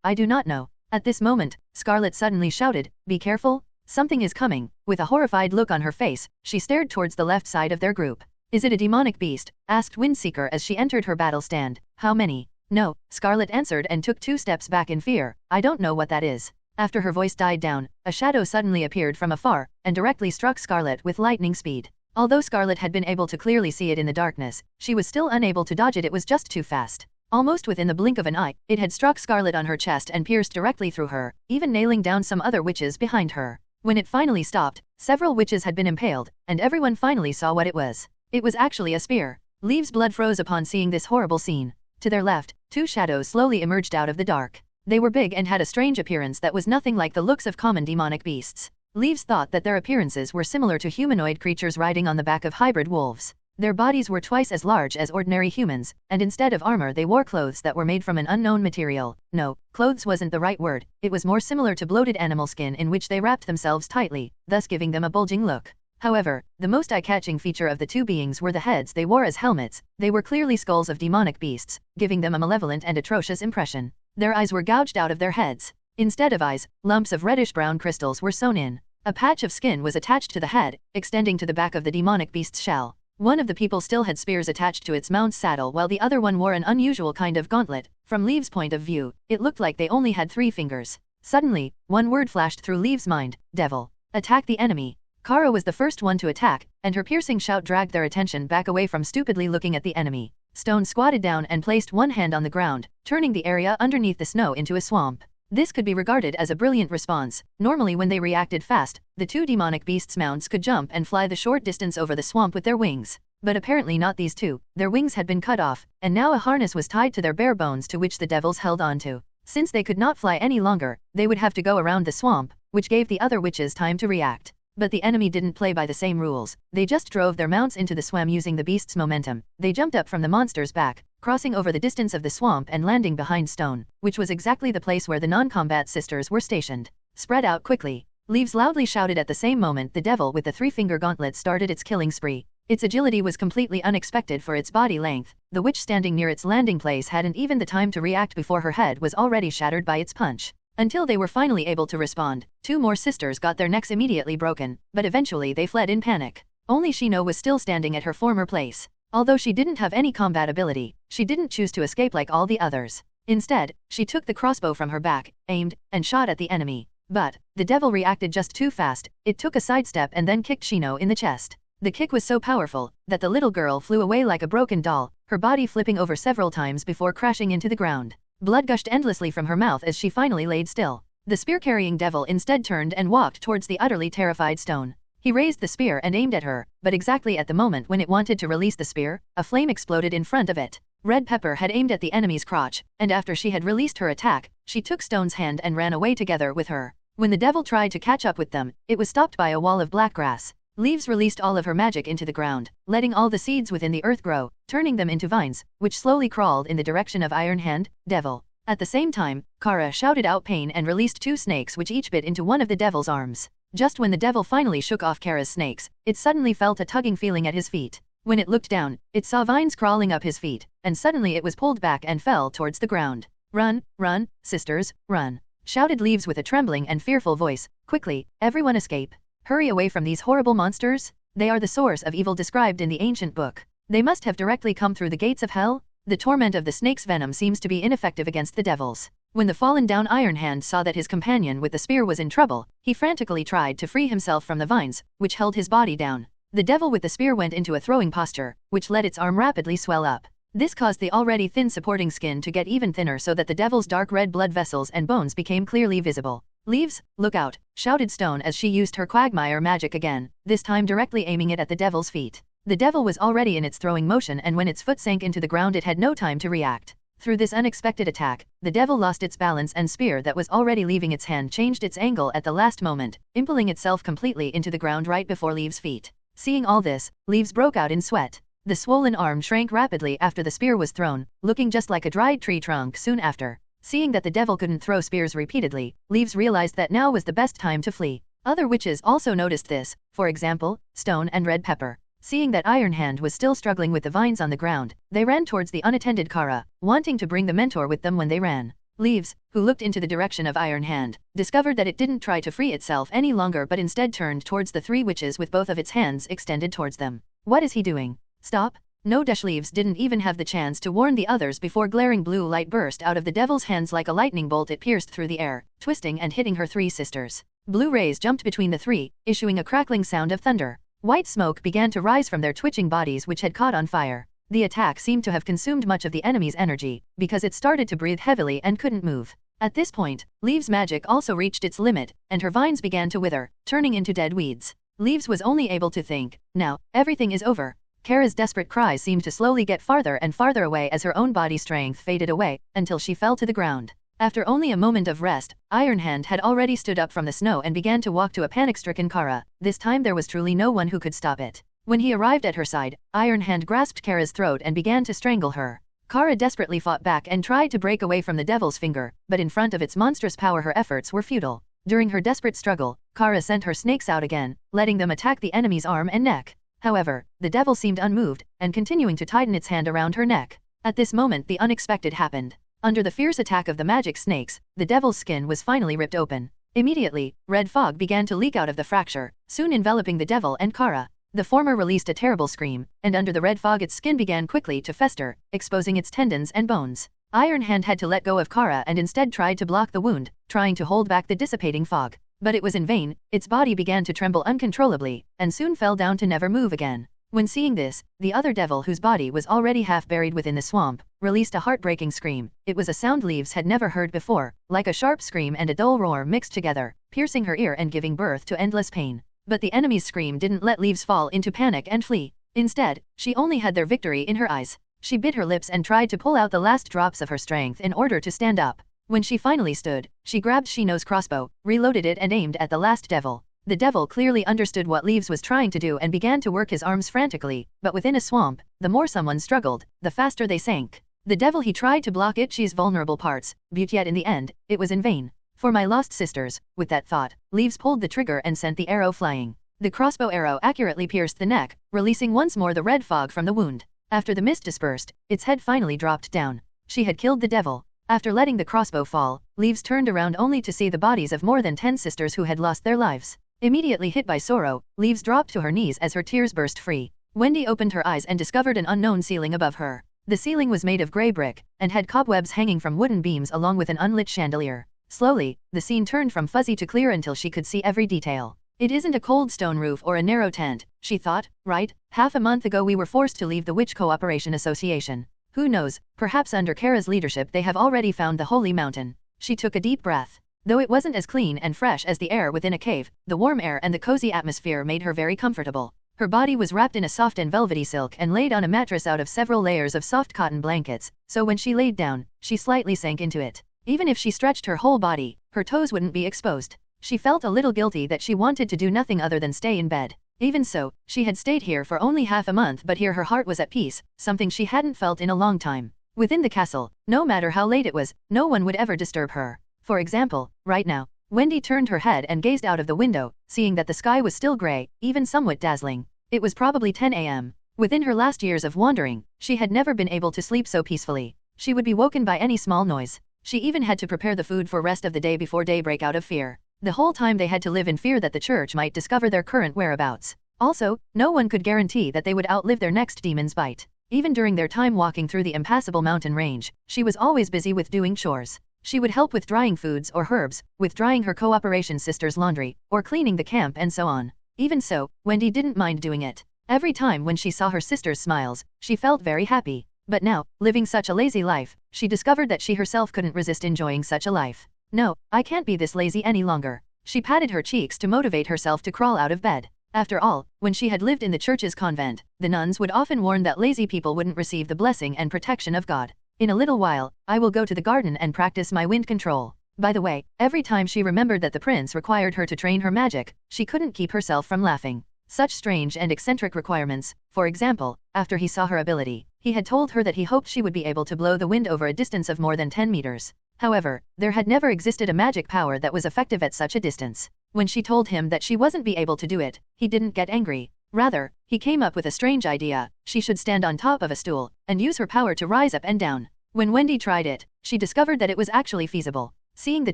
I do not know. At this moment, Scarlet suddenly shouted, be careful, something is coming. With a horrified look on her face, she stared towards the left side of their group. Is it a demonic beast? Asked Windseeker as she entered her battle stand. How many? No, Scarlet answered and took 2 steps back in fear. I don't know what that is. After her voice died down, a shadow suddenly appeared from afar, and directly struck Scarlet with lightning speed. Although Scarlet had been able to clearly see it in the darkness, she was still unable to dodge it, it was just too fast. Almost within the blink of an eye, it had struck Scarlet on her chest and pierced directly through her, even nailing down some other witches behind her. When it finally stopped, several witches had been impaled, and everyone finally saw what it was. It was actually a spear. Leaves' blood froze upon seeing this horrible scene. To their left, 2 shadows slowly emerged out of the dark. They were big and had a strange appearance that was nothing like the looks of common demonic beasts. Leaves thought that their appearances were similar to humanoid creatures riding on the back of hybrid wolves. Their bodies were twice as large as ordinary humans, and instead of armor they wore clothes that were made from an unknown material. No, clothes wasn't the right word, it was more similar to bloated animal skin in which they wrapped themselves tightly, thus giving them a bulging look. However, the most eye-catching feature of the 2 beings were the heads they wore as helmets. They were clearly skulls of demonic beasts, giving them a malevolent and atrocious impression. Their eyes were gouged out of their heads. Instead of eyes, lumps of reddish-brown crystals were sewn in. A patch of skin was attached to the head, extending to the back of the demonic beast's shell. One of the people still had spears attached to its mount's saddle while the other one wore an unusual kind of gauntlet. From Leaves' point of view, it looked like they only had 3 fingers. Suddenly, one word flashed through Leaves' mind, devil. Attack the enemy. Kara was the first one to attack, and her piercing shout dragged their attention back away from stupidly looking at the enemy. Stone squatted down and placed one hand on the ground, turning the area underneath the snow into a swamp. This could be regarded as a brilliant response. Normally when they reacted fast, the 2 demonic beasts' mounts could jump and fly the short distance over the swamp with their wings. But apparently not these 2, their wings had been cut off, and now a harness was tied to their bare bones to which the devils held onto. Since they could not fly any longer, they would have to go around the swamp, which gave the other witches time to react. But the enemy didn't play by the same rules. They just drove their mounts into the swamp using the beast's momentum. They jumped up from the monster's back, crossing over the distance of the swamp and landing behind Stone, which was exactly the place where the non-combat sisters were stationed. Spread out quickly. Leaves loudly shouted. At the same moment the devil with the three-finger gauntlet started its killing spree. Its agility was completely unexpected for its body length. The witch standing near its landing place hadn't even the time to react before her head was already shattered by its punch. Until they were finally able to respond, two more sisters got their necks immediately broken, but eventually they fled in panic. Only Shino was still standing at her former place. Although she didn't have any combat ability, she didn't choose to escape like all the others. Instead, she took the crossbow from her back, aimed, and shot at the enemy. But the devil reacted just too fast. It took a sidestep and then kicked Shino in the chest. The kick was so powerful that the little girl flew away like a broken doll, her body flipping over several times before crashing into the ground. Blood gushed endlessly from her mouth as she finally laid still. The spear-carrying devil instead turned and walked towards the utterly terrified Stone. He raised the spear and aimed at her, but exactly at the moment when it wanted to release the spear, a flame exploded in front of it. Red Pepper had aimed at the enemy's crotch, and after she had released her attack, she took Stone's hand and ran away together with her. When the devil tried to catch up with them, it was stopped by a wall of black grass. Leaves released all of her magic into the ground, letting all the seeds within the earth grow, turning them into vines, which slowly crawled in the direction of Iron Hand, Devil. At the same time, Kara shouted out pain and released two snakes which each bit into one of the devil's arms. Just when the devil finally shook off Kara's snakes, it suddenly felt a tugging feeling at his feet. When it looked down, it saw vines crawling up his feet, and suddenly it was pulled back and fell towards the ground. "Run, run, sisters, run!" shouted Leaves with a trembling and fearful voice. "Quickly, everyone escape! Hurry away from these horrible monsters! They are the source of evil described in the ancient book. They must have directly come through the gates of hell." The torment of the snake's venom seems to be ineffective against the devils. When the fallen down Iron Hand saw that his companion with the spear was in trouble, he frantically tried to free himself from the vines, which held his body down. The devil with the spear went into a throwing posture, which let its arm rapidly swell up. This caused the already thin supporting skin to get even thinner so that the devil's dark red blood vessels and bones became clearly visible. "Leaves, look out!" shouted Stone as she used her quagmire magic again, this time directly aiming it at the devil's feet. The devil was already in its throwing motion, and when its foot sank into the ground it had no time to react. Through this unexpected attack, the devil lost its balance and spear that was already leaving its hand changed its angle at the last moment, impaling itself completely into the ground right before Leaves' feet. Seeing all this, Leaves broke out in sweat. The swollen arm shrank rapidly after the spear was thrown, looking just like a dried tree trunk soon after. Seeing that the devil couldn't throw spears repeatedly, Leaves realized that now was the best time to flee. Other witches also noticed this, for example, Stone and Red Pepper. Seeing that Iron Hand was still struggling with the vines on the ground, they ran towards the unattended Kara, wanting to bring the mentor with them when they ran. Leaves, who looked into the direction of Iron Hand, discovered that it didn't try to free itself any longer but instead turned towards the three witches with both of its hands extended towards them. "What is he doing? Stop!" No, Leaves didn't even have the chance to warn the others before glaring blue light burst out of the devil's hands like a lightning bolt. It pierced through the air, twisting and hitting her three sisters. Blue rays jumped between the three, issuing a crackling sound of thunder. White smoke began to rise from their twitching bodies which had caught on fire. The attack seemed to have consumed much of the enemy's energy, because it started to breathe heavily and couldn't move. At this point, Leaves' magic also reached its limit, and her vines began to wither, turning into dead weeds. Leaves was only able to think, "Now, everything is over." Kara's desperate cries seemed to slowly get farther and farther away as her own body strength faded away, until she fell to the ground. After only a moment of rest, Iron Hand had already stood up from the snow and began to walk to a panic-stricken Kara. This time there was truly no one who could stop it. When he arrived at her side, Iron Hand grasped Kara's throat and began to strangle her. Kara desperately fought back and tried to break away from the devil's finger, but in front of its monstrous power her efforts were futile. During her desperate struggle, Kara sent her snakes out again, letting them attack the enemy's arm and neck. However, the devil seemed unmoved, and continuing to tighten its hand around her neck. At this moment the unexpected happened. Under the fierce attack of the magic snakes, the devil's skin was finally ripped open. Immediately, red fog began to leak out of the fracture, soon enveloping the devil and Kara. The former released a terrible scream, and under the red fog its skin began quickly to fester, exposing its tendons and bones. Iron Hand had to let go of Kara and instead tried to block the wound, trying to hold back the dissipating fog. But it was in vain. Its body began to tremble uncontrollably, and soon fell down to never move again. When seeing this, the other devil, whose body was already half buried within the swamp, released a heartbreaking scream. It was a sound Leaves had never heard before, like a sharp scream and a dull roar mixed together, piercing her ear and giving birth to endless pain. But the enemy's scream didn't let Leaves fall into panic and flee. Instead, she only had their victory in her eyes. She bit her lips and tried to pull out the last drops of her strength in order to stand up. When she finally stood, she grabbed Shino's crossbow, reloaded it and aimed at the last devil. The devil clearly understood what Leaves was trying to do and began to work his arms frantically, but within a swamp, the more someone struggled, the faster they sank. The devil he tried to block Itchy's vulnerable parts, but yet in the end, it was in vain. For my lost sisters, with that thought, Leaves pulled the trigger and sent the arrow flying. The crossbow arrow accurately pierced the neck, releasing once more the red fog from the wound. After the mist dispersed, its head finally dropped down. She had killed the devil. After letting the crossbow fall, Leaves turned around only to see the bodies of more than 10 sisters who had lost their lives. Immediately hit by sorrow, Leaves dropped to her knees as her tears burst free. Wendy opened her eyes and discovered an unknown ceiling above her. The ceiling was made of grey brick, and had cobwebs hanging from wooden beams along with an unlit chandelier. Slowly, the scene turned from fuzzy to clear until she could see every detail. It isn't a cold stone roof or a narrow tent, she thought, right? Half a month ago we were forced to leave the Witch Cooperation Association. Who knows, perhaps under Kara's leadership they have already found the holy mountain. She took a deep breath. Though it wasn't as clean and fresh as the air within a cave, the warm air and the cozy atmosphere made her very comfortable. Her body was wrapped in a soft and velvety silk and laid on a mattress out of several layers of soft cotton blankets, so when she laid down, she slightly sank into it. Even if she stretched her whole body, her toes wouldn't be exposed. She felt a little guilty that she wanted to do nothing other than stay in bed. Even so, she had stayed here for only half a month, but here her heart was at peace, something she hadn't felt in a long time. Within the castle, no matter how late it was, no one would ever disturb her. For example, right now, Wendy turned her head and gazed out of the window, seeing that the sky was still grey, even somewhat dazzling. It was probably 10 a.m. Within her last years of wandering, she had never been able to sleep so peacefully. She would be woken by any small noise. She even had to prepare the food for rest of the day before daybreak out of fear. The whole time they had to live in fear that the church might discover their current whereabouts. Also, no one could guarantee that they would outlive their next demon's bite. Even during their time walking through the impassable mountain range, she was always busy with doing chores. She would help with drying foods or herbs, with drying her cooperation sister's laundry, or cleaning the camp and so on. Even so, Wendy didn't mind doing it. Every time when she saw her sister's smiles, she felt very happy. But now, living such a lazy life, she discovered that she herself couldn't resist enjoying such a life. No, I can't be this lazy any longer. She patted her cheeks to motivate herself to crawl out of bed. After all, when she had lived in the church's convent, the nuns would often warn that lazy people wouldn't receive the blessing and protection of God. In a little while, I will go to the garden and practice my wind control. By the way, every time she remembered that the prince required her to train her magic, she couldn't keep herself from laughing. Such strange and eccentric requirements. For example, after he saw her ability, he had told her that he hoped she would be able to blow the wind over a distance of more than 10 meters. However, there had never existed a magic power that was effective at such a distance. When she told him that she wasn't be able to do it, he didn't get angry. Rather, he came up with a strange idea. She should stand on top of a stool, and use her power to rise up and down. When Wendy tried it, she discovered that it was actually feasible. Seeing the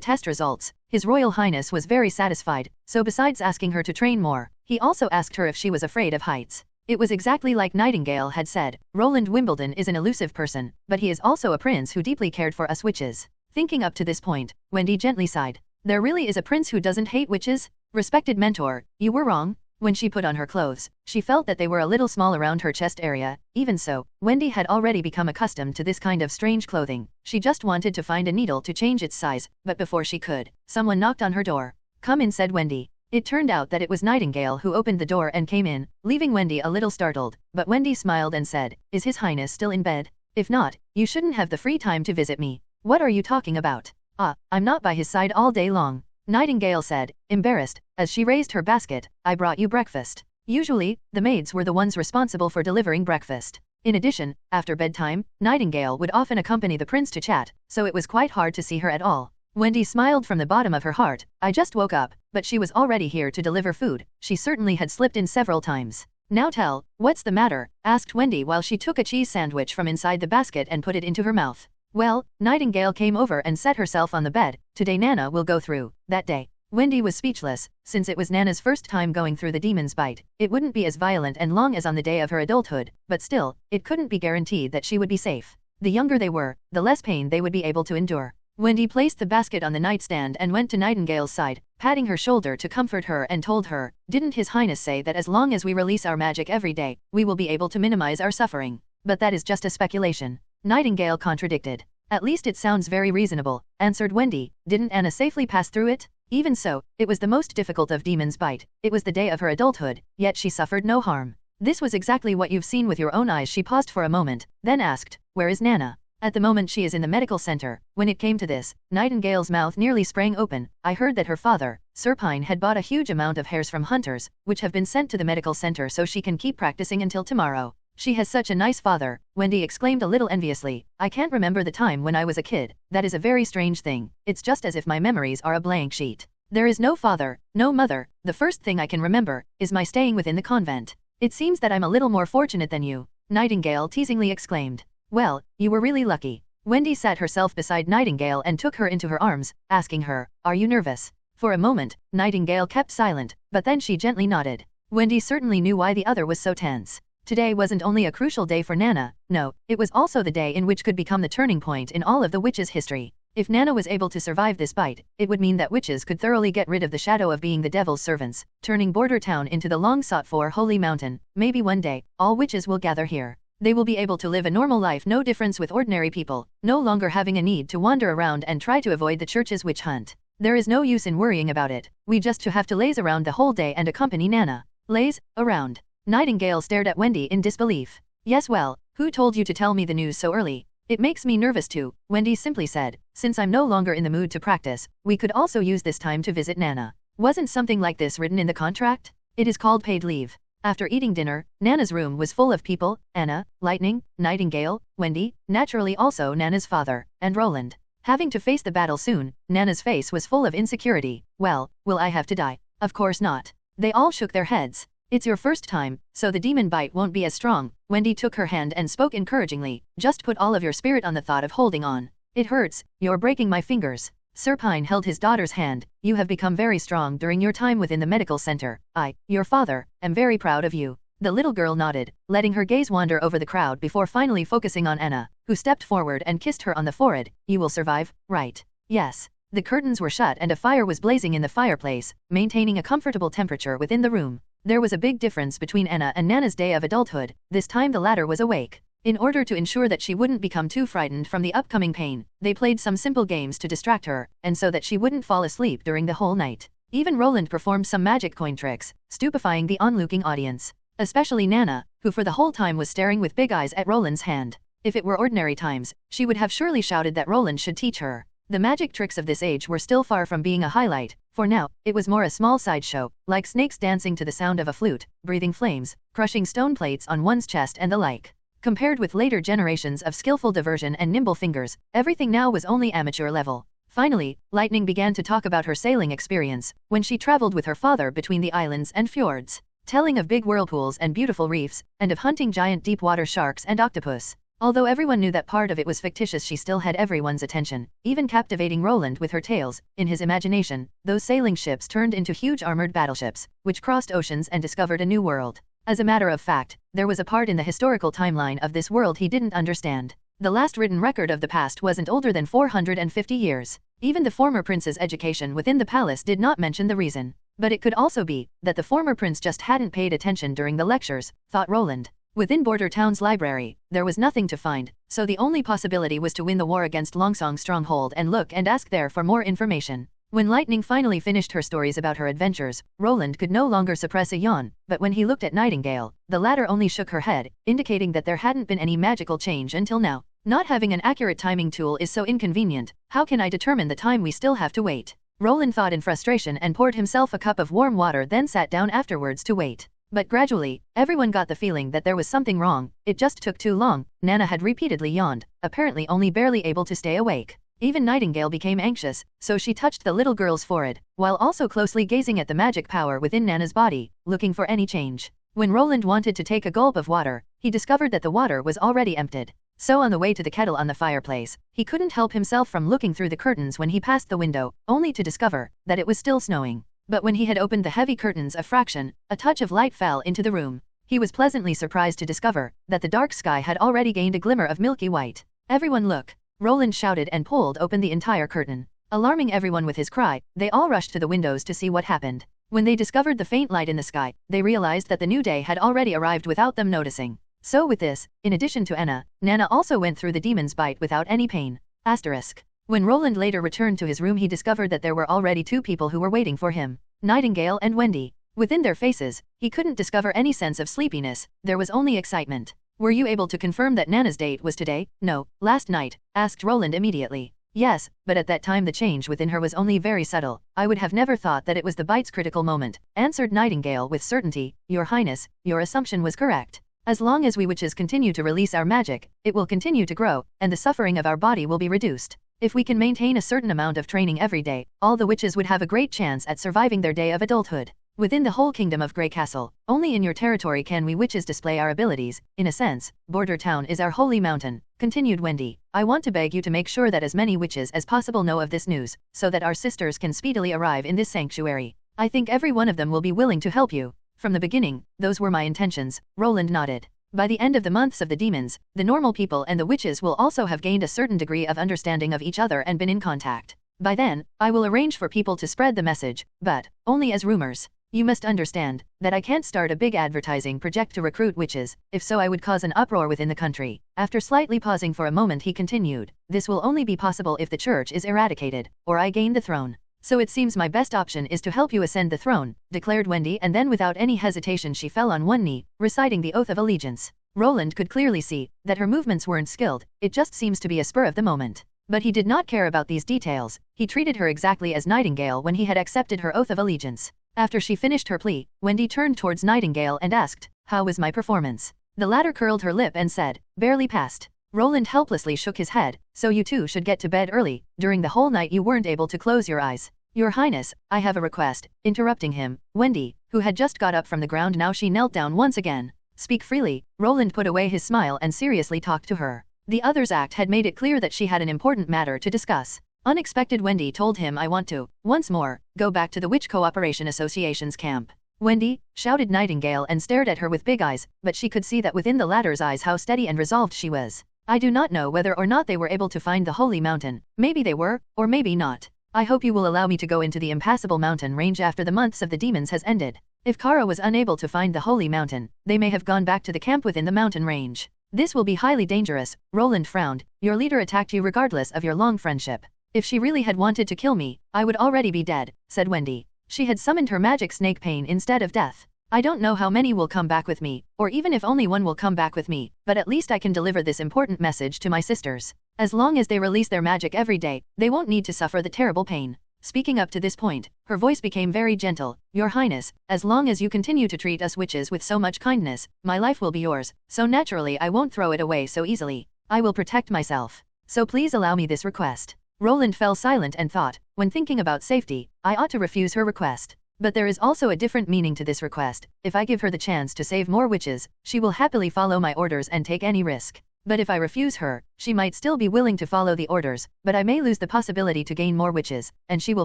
test results, His Royal Highness was very satisfied, so besides asking her to train more, he also asked her if she was afraid of heights. It was exactly like Nightingale had said. Roland Wimbledon is an elusive person, but he is also a prince who deeply cared for us witches. Thinking up to this point, Wendy gently sighed. There really is a prince who doesn't hate witches? Respected mentor, you were wrong. When she put on her clothes, she felt that they were a little small around her chest area. Even so, Wendy had already become accustomed to this kind of strange clothing. She just wanted to find a needle to change its size, but before she could, someone knocked on her door. Come in, said Wendy. It turned out that it was Nightingale who opened the door and came in, leaving Wendy a little startled, but Wendy smiled and said, Is His Highness still in bed? If not, you shouldn't have the free time to visit me. What are you talking about? I'm not by his side all day long. Nightingale said, embarrassed, as she raised her basket. I brought you breakfast. Usually, the maids were the ones responsible for delivering breakfast. In addition, after bedtime, Nightingale would often accompany the prince to chat, so it was quite hard to see her at all. Wendy smiled from the bottom of her heart. I just woke up, but she was already here to deliver food. She certainly had slipped in several times. Now tell, what's the matter? Asked Wendy while she took a cheese sandwich from inside the basket and put it into her mouth. Well, Nightingale came over and set herself on the bed. Today Nana will go through. That day, Wendy was speechless. Since it was Nana's first time going through the demon's bite, it wouldn't be as violent and long as on the day of her adulthood, but still, it couldn't be guaranteed that she would be safe. The younger they were, the less pain they would be able to endure. Wendy placed the basket on the nightstand and went to Nightingale's side, patting her shoulder to comfort her and told her, Didn't His Highness say that as long as we release our magic every day, we will be able to minimize our suffering? But that is just a speculation. Nightingale contradicted. At least it sounds very reasonable, answered Wendy. Didn't Anna safely pass through it? Even so, it was the most difficult of Demon's Bite. It was the day of her adulthood, yet she suffered no harm. This was exactly what you've seen with your own eyes. She paused for a moment, then asked, Where is Nana? At the moment she is in the medical center. When it came to this, Nightingale's mouth nearly sprang open. I heard that her father, Sir Pine, had bought a huge amount of hairs from hunters, which have been sent to the medical center so she can keep practicing until tomorrow. She has such a nice father, Wendy exclaimed a little enviously. I can't remember the time when I was a kid. That is a very strange thing. It's just as if my memories are a blank sheet. There is no father, no mother. The first thing I can remember is my staying within the convent. It seems that I'm a little more fortunate than you, Nightingale teasingly exclaimed. Well, you were really lucky. Wendy sat herself beside Nightingale and took her into her arms, asking her, are you nervous? For a moment, Nightingale kept silent, but then she gently nodded. Wendy certainly knew why the other was so tense. Today wasn't only a crucial day for Nana, no, it was also the day in which could become the turning point in all of the witches' history. If Nana was able to survive this bite, it would mean that witches could thoroughly get rid of the shadow of being the devil's servants, turning Border Town into the long-sought-for holy mountain. Maybe one day, all witches will gather here. They will be able to live a normal life, no difference with ordinary people, no longer having a need to wander around and try to avoid the church's witch hunt. There is no use in worrying about it. We just have to laze around the whole day and accompany Nana. Laze around. Nightingale stared at Wendy in disbelief. Yes, well, who told you to tell me the news so early? It makes me nervous too, Wendy simply said. Since I'm no longer in the mood to practice, we could also use this time to visit Nana. Wasn't something like this written in the contract? It is called paid leave. After eating dinner, Nana's room was full of people, Anna, Lightning, Nightingale, Wendy, naturally also Nana's father, and Roland. Having to face the battle soon, Nana's face was full of insecurity. Well, will I have to die? Of course not. They all shook their heads. It's your first time, so the demon bite won't be as strong. Wendy took her hand and spoke encouragingly. Just put all of your spirit on the thought of holding on. It hurts, you're breaking my fingers. Sir Pine held his daughter's hand. You have become very strong during your time within the medical center. I, your father, am very proud of you. The little girl nodded, letting her gaze wander over the crowd before finally focusing on Anna, who stepped forward and kissed her on the forehead. You will survive, right? Yes. The curtains were shut and a fire was blazing in the fireplace, maintaining a comfortable temperature within the room. There was a big difference between Anna and Nana's day of adulthood. This time the latter was awake. In order to ensure that she wouldn't become too frightened from the upcoming pain, they played some simple games to distract her, and so that she wouldn't fall asleep during the whole night. Even Roland performed some magic coin tricks, stupefying the onlooking audience. Especially Nana, who for the whole time was staring with big eyes at Roland's hand. If it were ordinary times, she would have surely shouted that Roland should teach her. The magic tricks of this age were still far from being a highlight. For now, it was more a small sideshow, like snakes dancing to the sound of a flute, breathing flames, crushing stone plates on one's chest and the like. Compared with later generations of skillful diversion and nimble fingers, everything now was only amateur level. Finally, Lightning began to talk about her sailing experience, when she traveled with her father between the islands and fjords, telling of big whirlpools and beautiful reefs, and of hunting giant deep-water sharks and octopus. Although everyone knew that part of it was fictitious, she still had everyone's attention, even captivating Roland with her tales. In his imagination, those sailing ships turned into huge armored battleships, which crossed oceans and discovered a new world. As a matter of fact, there was a part in the historical timeline of this world he didn't understand. The last written record of the past wasn't older than 450 years. Even the former prince's education within the palace did not mention the reason. But it could also be that the former prince just hadn't paid attention during the lectures, thought Roland. Within Border Town's library, there was nothing to find, so the only possibility was to win the war against Longsong's stronghold and look and ask there for more information. When Lightning finally finished her stories about her adventures, Roland could no longer suppress a yawn, but when he looked at Nightingale, the latter only shook her head, indicating that there hadn't been any magical change until now. Not having an accurate timing tool is so inconvenient. How can I determine the time we still have to wait? Roland thought in frustration and poured himself a cup of warm water, then sat down afterwards to wait. But gradually, everyone got the feeling that there was something wrong. It just took too long. Nana had repeatedly yawned, apparently only barely able to stay awake. Even Nightingale became anxious, so she touched the little girl's forehead, while also closely gazing at the magic power within Nana's body, looking for any change. When Roland wanted to take a gulp of water, he discovered that the water was already emptied. So on the way to the kettle on the fireplace, he couldn't help himself from looking through the curtains when he passed the window, only to discover that it was still snowing. But when he had opened the heavy curtains a fraction, a touch of light fell into the room. He was pleasantly surprised to discover that the dark sky had already gained a glimmer of milky white. Everyone look! Roland shouted and pulled open the entire curtain. Alarming everyone with his cry, they all rushed to the windows to see what happened. When they discovered the faint light in the sky, they realized that the new day had already arrived without them noticing. So with this, in addition to Anna, Nana also went through the demon's bite without any pain. Asterisk. When Roland later returned to his room, he discovered that there were already two people who were waiting for him, Nightingale and Wendy. Within their faces, he couldn't discover any sense of sleepiness, there was only excitement. Were you able to confirm that Nana's date was today? No, last night, asked Roland immediately. Yes, but at that time the change within her was only very subtle. I would have never thought that it was the bite's critical moment, answered Nightingale with certainty. Your Highness, your assumption was correct. As long as we witches continue to release our magic, it will continue to grow, and the suffering of our body will be reduced. If we can maintain a certain amount of training every day, all the witches would have a great chance at surviving their day of adulthood. Within the whole kingdom of Grey Castle, only in your territory can we witches display our abilities. In a sense, Border Town is our holy mountain, continued Wendy. I want to beg you to make sure that as many witches as possible know of this news, so that our sisters can speedily arrive in this sanctuary. I think every one of them will be willing to help you. From the beginning, those were my intentions, Roland nodded. By the end of the months of the demons, the normal people and the witches will also have gained a certain degree of understanding of each other and been in contact. By then, I will arrange for people to spread the message, but only as rumors. You must understand that I can't start a big advertising project to recruit witches, if so I would cause an uproar within the country. After slightly pausing for a moment he continued, this will only be possible if the church is eradicated, or I gain the throne. So it seems my best option is to help you ascend the throne, declared Wendy, and then without any hesitation she fell on one knee, reciting the oath of allegiance. Roland could clearly see that her movements weren't skilled, it just seems to be a spur of the moment. But he did not care about these details, he treated her exactly as Nightingale when he had accepted her oath of allegiance. After she finished her plea, Wendy turned towards Nightingale and asked, how was my performance? The latter curled her lip and said, barely passed. Roland helplessly shook his head, so you too should get to bed early, during the whole night you weren't able to close your eyes. Your Highness, I have a request, interrupting him, Wendy, who had just got up from the ground now she knelt down once again. Speak freely, Roland put away his smile and seriously talked to her. The other's act had made it clear that she had an important matter to discuss. Unexpected Wendy told him I want to, once more, go back to the Witch Cooperation Association's camp. Wendy, shouted Nightingale and stared at her with big eyes, but she could see that within the latter's eyes how steady and resolved she was. I do not know whether or not they were able to find the Holy Mountain, maybe they were, or maybe not. I hope you will allow me to go into the impassable mountain range after the months of the demons has ended. If Kara was unable to find the Holy Mountain, they may have gone back to the camp within the mountain range. This will be highly dangerous, Roland frowned, your leader attacked you regardless of your long friendship. If she really had wanted to kill me, I would already be dead, said Wendy. She had summoned her magic snake pain instead of death. I don't know how many will come back with me, or even if only one will come back with me, but at least I can deliver this important message to my sisters. As long as they release their magic every day, they won't need to suffer the terrible pain. Speaking up to this point, her voice became very gentle. Your Highness, as long as you continue to treat us witches with so much kindness, my life will be yours, so naturally I won't throw it away so easily. I will protect myself. So please allow me this request. Roland fell silent and thought, when thinking about safety, I ought to refuse her request. But there is also a different meaning to this request. If I give her the chance to save more witches, she will happily follow my orders and take any risk. But if I refuse her, she might still be willing to follow the orders, but I may lose the possibility to gain more witches, and she will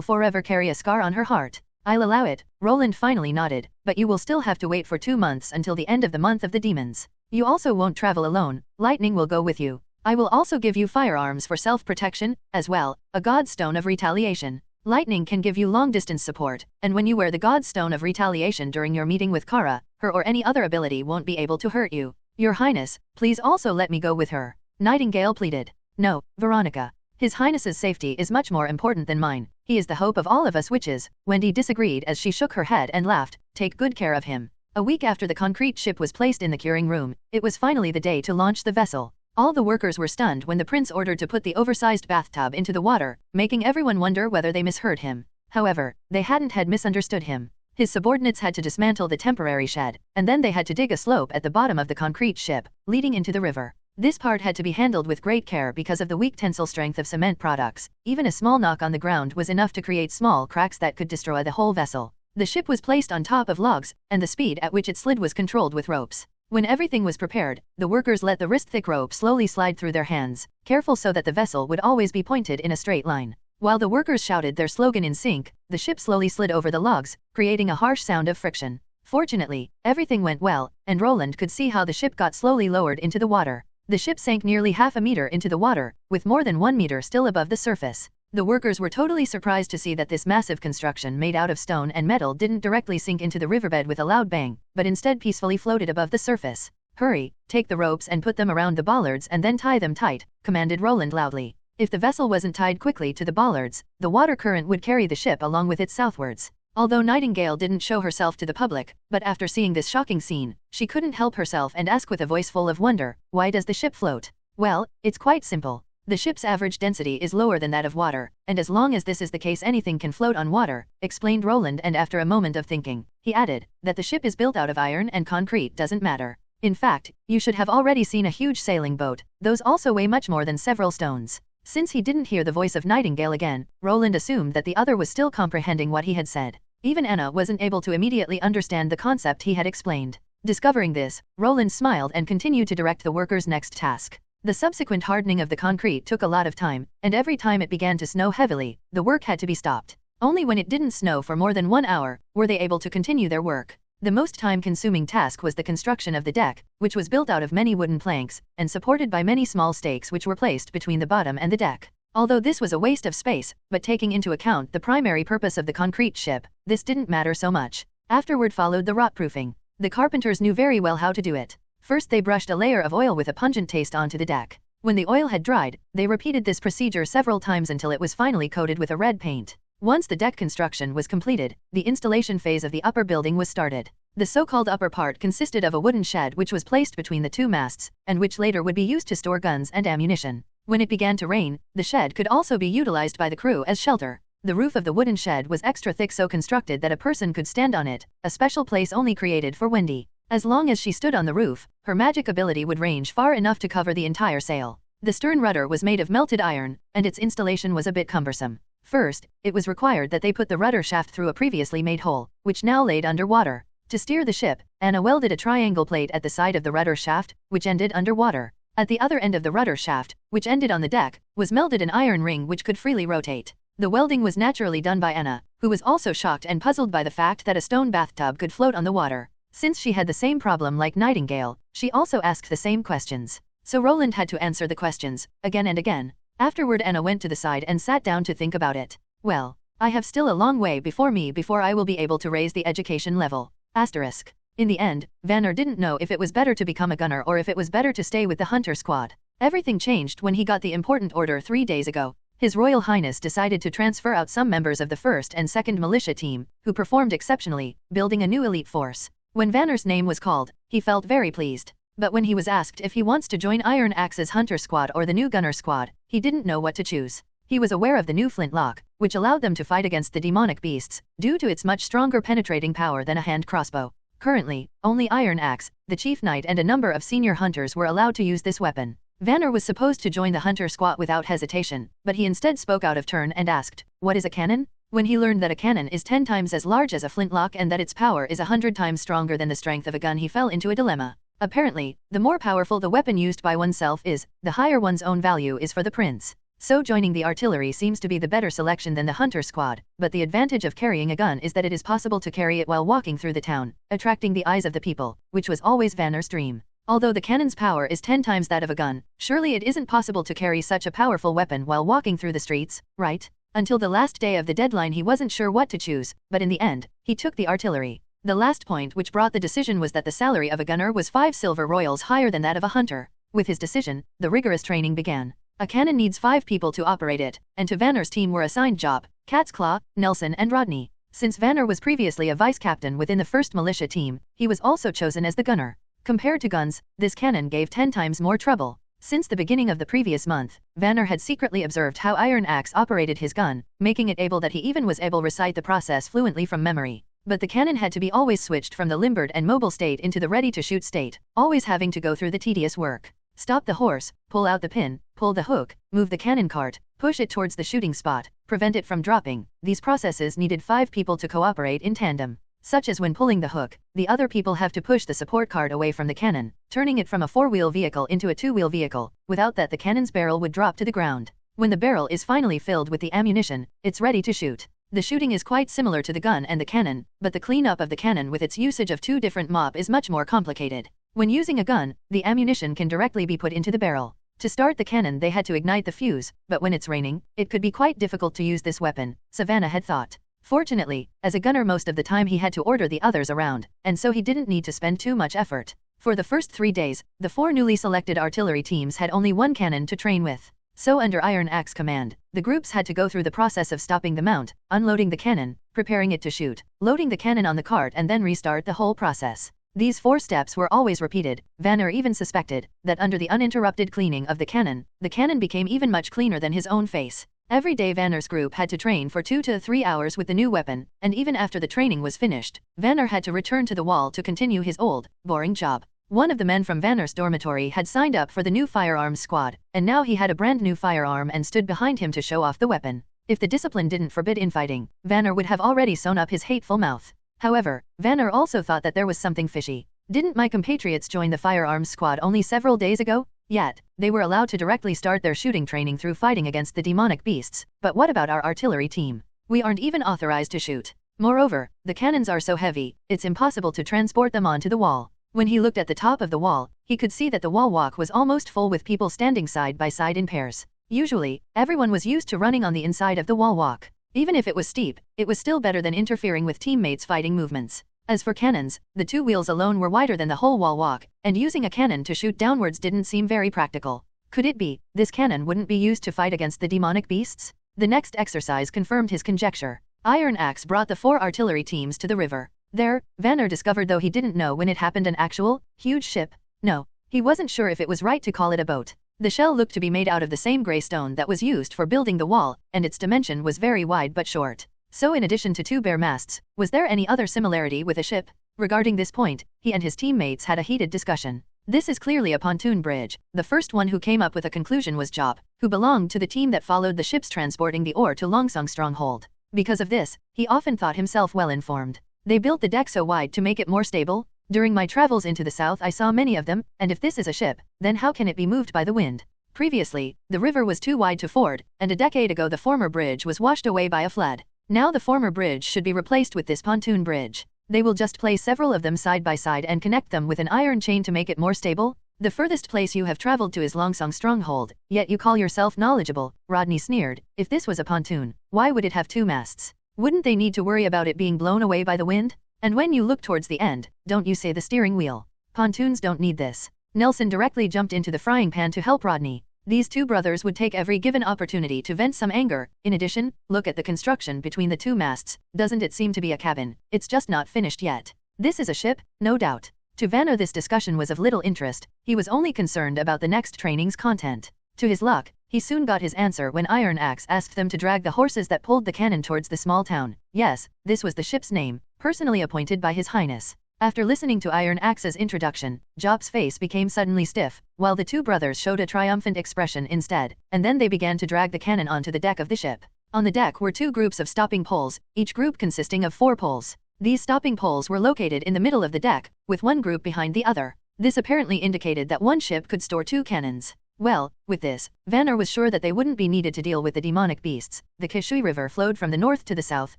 forever carry a scar on her heart. I'll allow it, Roland finally nodded, but you will still have to wait for 2 months until the end of the month of the demons. You also won't travel alone, lightning will go with you. I will also give you firearms for self-protection, as well, a Godstone of Retaliation. Lightning can give you long-distance support, and when you wear the Godstone of Retaliation during your meeting with Kara, her or any other ability won't be able to hurt you. Your Highness, please also let me go with her. Nightingale pleaded. No, Veronica. His Highness's safety is much more important than mine. He is the hope of all of us witches. Wendy disagreed as she shook her head and laughed. Take good care of him. A week after the concrete ship was placed in the curing room, it was finally the day to launch the vessel. All the workers were stunned when the prince ordered to put the oversized bathtub into the water, making everyone wonder whether they misheard him. However, they had misunderstood him. His subordinates had to dismantle the temporary shed, and then they had to dig a slope at the bottom of the concrete ship, leading into the river. This part had to be handled with great care because of the weak tensile strength of cement products. Even a small knock on the ground was enough to create small cracks that could destroy the whole vessel. The ship was placed on top of logs, and the speed at which it slid was controlled with ropes. When everything was prepared, the workers let the wrist-thick rope slowly slide through their hands, careful so that the vessel would always be pointed in a straight line. While the workers shouted their slogan in sync, the ship slowly slid over the logs, creating a harsh sound of friction. Fortunately, everything went well, and Roland could see how the ship got slowly lowered into the water. The ship sank nearly half a meter into the water, with more than 1 meter still above the surface. The workers were totally surprised to see that this massive construction made out of stone and metal didn't directly sink into the riverbed with a loud bang, but instead peacefully floated above the surface. Hurry, take the ropes and put them around the bollards and then tie them tight, commanded Roland loudly. If the vessel wasn't tied quickly to the bollards, the water current would carry the ship along with it southwards. Although Nightingale didn't show herself to the public, but after seeing this shocking scene, she couldn't help herself and asked with a voice full of wonder, why does the ship float? Well, it's quite simple. The ship's average density is lower than that of water, and as long as this is the case anything can float on water, explained Roland, and after a moment of thinking, he added, that the ship is built out of iron and concrete doesn't matter. In fact, you should have already seen a huge sailing boat, those also weigh much more than several stones. Since he didn't hear the voice of Nightingale again, Roland assumed that the other was still comprehending what he had said. Even Anna wasn't able to immediately understand the concept he had explained. Discovering this, Roland smiled and continued to direct the workers' next task. The subsequent hardening of the concrete took a lot of time, and every time it began to snow heavily, the work had to be stopped. Only when it didn't snow for more than 1 hour, were they able to continue their work. The most time-consuming task was the construction of the deck, which was built out of many wooden planks, and supported by many small stakes which were placed between the bottom and the deck. Although this was a waste of space, but taking into account the primary purpose of the concrete ship, this didn't matter so much. Afterward followed the rot-proofing. The carpenters knew very well how to do it. First they brushed a layer of oil with a pungent taste onto the deck. When the oil had dried, they repeated this procedure several times until it was finally coated with a red paint. Once the deck construction was completed, the installation phase of the upper building was started. The so-called upper part consisted of a wooden shed which was placed between the two masts, and which later would be used to store guns and ammunition. When it began to rain, the shed could also be utilized by the crew as shelter. The roof of the wooden shed was extra thick, so constructed that a person could stand on it, a special place only created for Wendy. As long as she stood on the roof, her magic ability would range far enough to cover the entire sail. The stern rudder was made of melted iron, and its installation was a bit cumbersome. First, it was required that they put the rudder shaft through a previously made hole, which now laid under water. To steer the ship, Anna welded a triangle plate at the side of the rudder shaft, which ended under water. At the other end of the rudder shaft, which ended on the deck, was melded an iron ring which could freely rotate. The welding was naturally done by Anna, who was also shocked and puzzled by the fact that a stone bathtub could float on the water. Since she had the same problem like Nightingale, she also asked the same questions. So Roland had to answer the questions, again and again. Afterward Anna went to the side and sat down to think about it. Well, I have still a long way before me before I will be able to raise the education level. Asterisk. In the end, Vanner didn't know if it was better to become a gunner or if it was better to stay with the hunter squad. Everything changed when he got the important order 3 days ago. His Royal Highness decided to transfer out some members of the 1st and 2nd militia team, who performed exceptionally, building a new elite force. When Vanner's name was called, he felt very pleased. But when he was asked if he wants to join Iron Axe's hunter squad or the new gunner squad, he didn't know what to choose. He was aware of the new flintlock, which allowed them to fight against the demonic beasts, due to its much stronger penetrating power than a hand crossbow. Currently, only Iron Axe, the chief knight and a number of senior hunters were allowed to use this weapon. Vanner was supposed to join the hunter squad without hesitation, but he instead spoke out of turn and asked, "What is a cannon?" When he learned that a cannon is 10 times as large as a flintlock and that its power is 100 times stronger than the strength of a gun, he fell into a dilemma. Apparently, the more powerful the weapon used by oneself is, the higher one's own value is for the prince. So joining the artillery seems to be the better selection than the hunter squad, but the advantage of carrying a gun is that it is possible to carry it while walking through the town, attracting the eyes of the people, which was always Vanner's dream. Although the cannon's power is 10 times that of a gun, surely it isn't possible to carry such a powerful weapon while walking through the streets, right? Until the last day of the deadline he wasn't sure what to choose, but in the end, he took the artillery. The last point which brought the decision was that the salary of a gunner was 5 silver royals higher than that of a hunter. With his decision, the rigorous training began. A cannon needs 5 people to operate it, and to Vanner's team were assigned Job, Cat's Claw, Nelson and Rodney. Since Vanner was previously a vice-captain within the 1st militia team, he was also chosen as the gunner. Compared to guns, this cannon gave 10 times more trouble. Since the beginning of the previous month, Vanner had secretly observed how Iron Axe operated his gun, making it able that he even was able to recite the process fluently from memory. But the cannon had to be always switched from the limbered and mobile state into the ready-to-shoot state, always having to go through the tedious work. Stop the horse, pull out the pin, pull the hook, move the cannon cart, push it towards the shooting spot, prevent it from dropping. These processes needed 5 people to cooperate in tandem. Such as when pulling the hook, the other people have to push the support cart away from the cannon, turning it from a 4-wheel vehicle into a 2-wheel vehicle. Without that the cannon's barrel would drop to the ground. When the barrel is finally filled with the ammunition, it's ready to shoot. The shooting is quite similar to the gun and the cannon, but the cleanup of the cannon with its usage of 2 different mop is much more complicated. When using a gun, the ammunition can directly be put into the barrel. To start the cannon they had to ignite the fuse, but when it's raining, it could be quite difficult to use this weapon, Savannah had thought. Fortunately, as a gunner most of the time he had to order the others around, and so he didn't need to spend too much effort. For the first 3 days, the 4 newly selected artillery teams had only 1 cannon to train with. So under Iron Axe command, the groups had to go through the process of stopping the mount, unloading the cannon, preparing it to shoot, loading the cannon on the cart and then restart the whole process. These 4 steps were always repeated. Vanner even suspected that under the uninterrupted cleaning of the cannon became even much cleaner than his own face. Every day Vanner's group had to train for 2 to 3 hours with the new weapon, and even after the training was finished, Vanner had to return to the wall to continue his old, boring job. One of the men from Vanner's dormitory had signed up for the new firearms squad, and now he had a brand new firearm and stood behind him to show off the weapon. If the discipline didn't forbid infighting, Vanner would have already sewn up his hateful mouth. However, Vanner also thought that there was something fishy. Didn't my compatriots join the firearms squad only several days ago? Yet, they were allowed to directly start their shooting training through fighting against the demonic beasts. But what about our artillery team? We aren't even authorized to shoot. Moreover, the cannons are so heavy, it's impossible to transport them onto the wall. When he looked at the top of the wall, he could see that the wall walk was almost full with people standing side by side in pairs. Usually, everyone was used to running on the inside of the wall walk. Even if it was steep, it was still better than interfering with teammates' fighting movements. As for cannons, the two wheels alone were wider than the whole wall walk, and using a cannon to shoot downwards didn't seem very practical. Could it be, this cannon wouldn't be used to fight against the demonic beasts? The next exercise confirmed his conjecture. Iron Axe brought the 4 artillery teams to the river. There, Vanner discovered, though he didn't know when it happened, an actual, huge ship. No, he wasn't sure if it was right to call it a boat. The shell looked to be made out of the same grey stone that was used for building the wall, and its dimension was very wide but short. So in addition to 2 bare masts, was there any other similarity with a ship? Regarding this point, he and his teammates had a heated discussion. This is clearly a pontoon bridge. The first one who came up with a conclusion was Job, who belonged to the team that followed the ships transporting the ore to Longsong Stronghold. Because of this, he often thought himself well informed. They built the deck so wide to make it more stable. During my travels into the south I saw many of them, and if this is a ship, then how can it be moved by the wind? Previously, the river was too wide to ford, and a decade ago the former bridge was washed away by a flood. Now the former bridge should be replaced with this pontoon bridge. They will just place several of them side by side and connect them with an iron chain to make it more stable. The furthest place you have traveled to is Longsong Stronghold, yet you call yourself knowledgeable, Rodney sneered. If this was a pontoon, why would it have 2 masts? Wouldn't they need to worry about it being blown away by the wind? And when you look towards the end, don't you say the steering wheel? Pontoons don't need this. Nelson directly jumped into the frying pan to help Rodney. These 2 brothers would take every given opportunity to vent some anger. In addition, look at the construction between the 2 masts. Doesn't it seem to be a cabin? It's just not finished yet. This is a ship, no doubt. To Vanner this discussion was of little interest. He was only concerned about the next training's content. To his luck, he soon got his answer when Iron Axe asked them to drag the horses that pulled the cannon towards the small town. Yes, this was the ship's name, personally appointed by His Highness. After listening to Iron Axe's introduction, Job's face became suddenly stiff, while the 2 brothers showed a triumphant expression instead, and then they began to drag the cannon onto the deck of the ship. On the deck were 2 groups of stopping poles, each group consisting of 4 poles. These stopping poles were located in the middle of the deck, with one group behind the other. This apparently indicated that one ship could store 2 cannons. Well, with this, Vanner was sure that they wouldn't be needed to deal with the demonic beasts. The Kishui River flowed from the north to the south,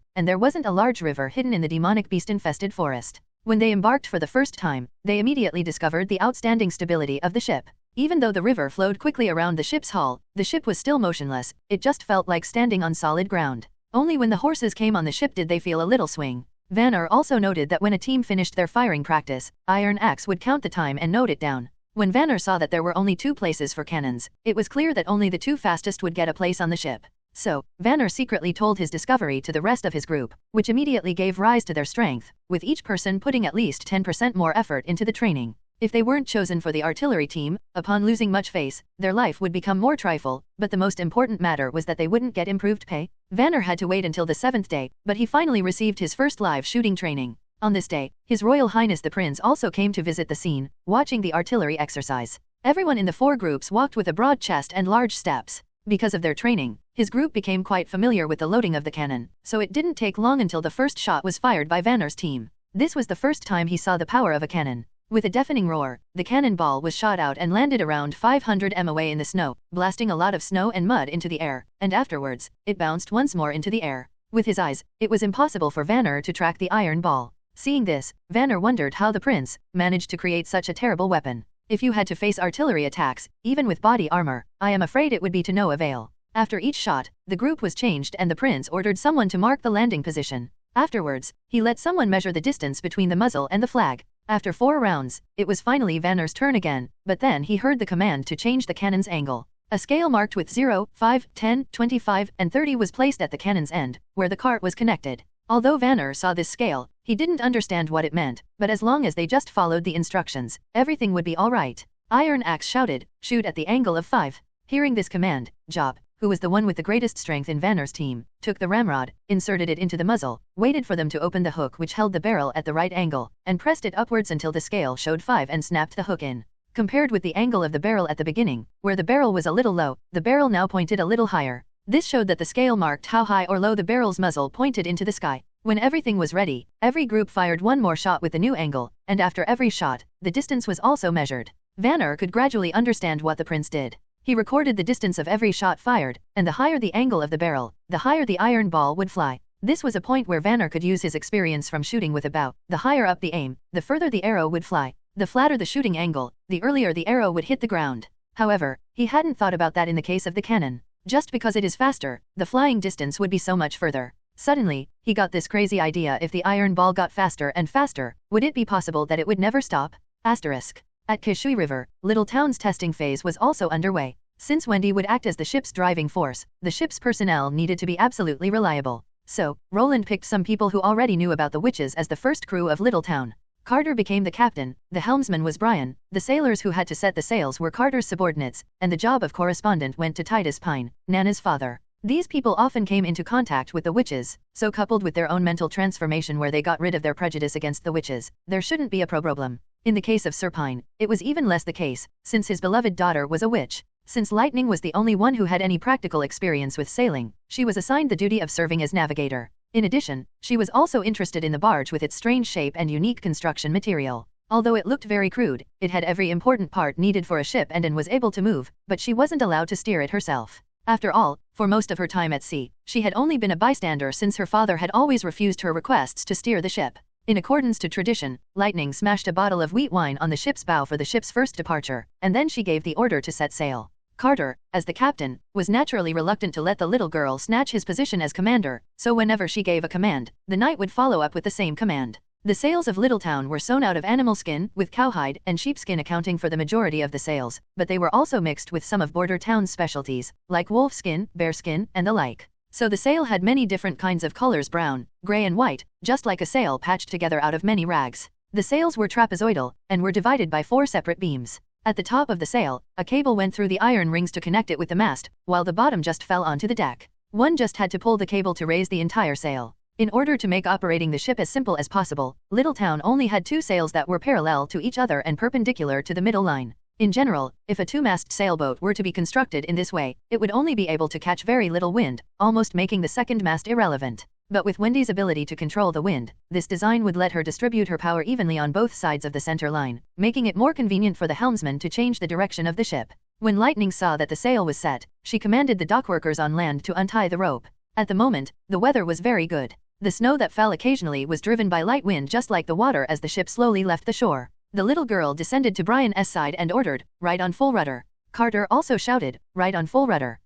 and there wasn't a large river hidden in the demonic beast-infested forest. When they embarked for the first time, they immediately discovered the outstanding stability of the ship. Even though the river flowed quickly around the ship's hull, the ship was still motionless. It just felt like standing on solid ground. Only when the horses came on the ship did they feel a little swing. Vanner also noted that when a team finished their firing practice, Iron Axe would count the time and note it down. When Vanner saw that there were only 2 places for cannons, it was clear that only the 2 fastest would get a place on the ship. So, Vanner secretly told his discovery to the rest of his group, which immediately gave rise to their strength, with each person putting at least 10% more effort into the training. If they weren't chosen for the artillery team, upon losing much face, their life would become more trifle, but the most important matter was that they wouldn't get improved pay. Vanner had to wait until the 7th day, but he finally received his first live shooting training. On this day, His Royal Highness the Prince also came to visit the scene, watching the artillery exercise. Everyone in the 4 groups walked with a broad chest and large steps. Because of their training, his group became quite familiar with the loading of the cannon, so it didn't take long until the first shot was fired by Vanner's team. This was the first time he saw the power of a cannon. With a deafening roar, the cannonball was shot out and landed around 500 m away in the snow, blasting a lot of snow and mud into the air, and afterwards, it bounced once more into the air. With his eyes, it was impossible for Vanner to track the iron ball. Seeing this, Vanner wondered how the prince managed to create such a terrible weapon. If you had to face artillery attacks, even with body armor, I am afraid it would be to no avail. After each shot, the group was changed and the prince ordered someone to mark the landing position. Afterwards, he let someone measure the distance between the muzzle and the flag. After 4 rounds, it was finally Vanner's turn again, but then he heard the command to change the cannon's angle. A scale marked with 0, 5, 10, 25, and 30 was placed at the cannon's end, where the cart was connected. Although Vanner saw this scale, he didn't understand what it meant, but as long as they just followed the instructions, everything would be all right. Iron Axe shouted, "Shoot at the angle of 5. Hearing this command, Job, who was the one with the greatest strength in Vanner's team, took the ramrod, inserted it into the muzzle, waited for them to open the hook which held the barrel at the right angle, and pressed it upwards until the scale showed 5 and snapped the hook in. Compared with the angle of the barrel at the beginning, where the barrel was a little low, the barrel now pointed a little higher. This showed that the scale marked how high or low the barrel's muzzle pointed into the sky. When everything was ready, every group fired one more shot with the new angle, and after every shot, the distance was also measured. Vanner could gradually understand what the prince did. He recorded the distance of every shot fired, and the higher the angle of the barrel, the higher the iron ball would fly. This was a point where Vanner could use his experience from shooting with a bow. The higher up the aim, the further the arrow would fly. The flatter the shooting angle, the earlier the arrow would hit the ground. However, he hadn't thought about that in the case of the cannon. Just because it is faster, the flying distance would be so much further. Suddenly, he got this crazy idea: if the iron ball got faster and faster, would it be possible that it would never stop? Asterisk. At Kishui River, Little Town's testing phase was also underway. Since Wendy would act as the ship's driving force, the ship's personnel needed to be absolutely reliable. So, Roland picked some people who already knew about the witches as the first crew of Little Town. Carter became the captain, the helmsman was Brian, the sailors who had to set the sails were Carter's subordinates, and the job of correspondent went to Titus Pine, Nana's father. These people often came into contact with the witches, so coupled with their own mental transformation where they got rid of their prejudice against the witches, there shouldn't be a problem. In the case of Sir Pine, it was even less the case, since his beloved daughter was a witch. Since Lightning was the only one who had any practical experience with sailing, she was assigned the duty of serving as navigator. In addition, she was also interested in the barge with its strange shape and unique construction material. Although it looked very crude, it had every important part needed for a ship and was able to move, but she wasn't allowed to steer it herself. After all, for most of her time at sea, she had only been a bystander since her father had always refused her requests to steer the ship. In accordance to tradition, Lightning smashed a bottle of wheat wine on the ship's bow for the ship's first departure, and then she gave the order to set sail. Carter, as the captain, was naturally reluctant to let the little girl snatch his position as commander, so whenever she gave a command, the knight would follow up with the same command. The sails of Littletown were sewn out of animal skin, with cowhide and sheepskin accounting for the majority of the sails, but they were also mixed with some of Border Town's specialties, like wolf skin, bear skin, and the like. So the sail had many different kinds of colors: brown, gray and white, just like a sail patched together out of many rags. The sails were trapezoidal, and were divided by 4 separate beams. At the top of the sail, a cable went through the iron rings to connect it with the mast, while the bottom just fell onto the deck. One just had to pull the cable to raise the entire sail. In order to make operating the ship as simple as possible, Littletown only had 2 sails that were parallel to each other and perpendicular to the middle line. In general, if a 2-mast sailboat were to be constructed in this way, it would only be able to catch very little wind, almost making the second mast irrelevant. But with Wendy's ability to control the wind, this design would let her distribute her power evenly on both sides of the center line, making it more convenient for the helmsman to change the direction of the ship. When Lightning saw that the sail was set, she commanded the dockworkers on land to untie the rope. At the moment, the weather was very good. The snow that fell occasionally was driven by light wind just like the water as the ship slowly left the shore. The little girl descended to Brian's side and ordered, "Right on full rudder." Carter also shouted, "Right on full rudder."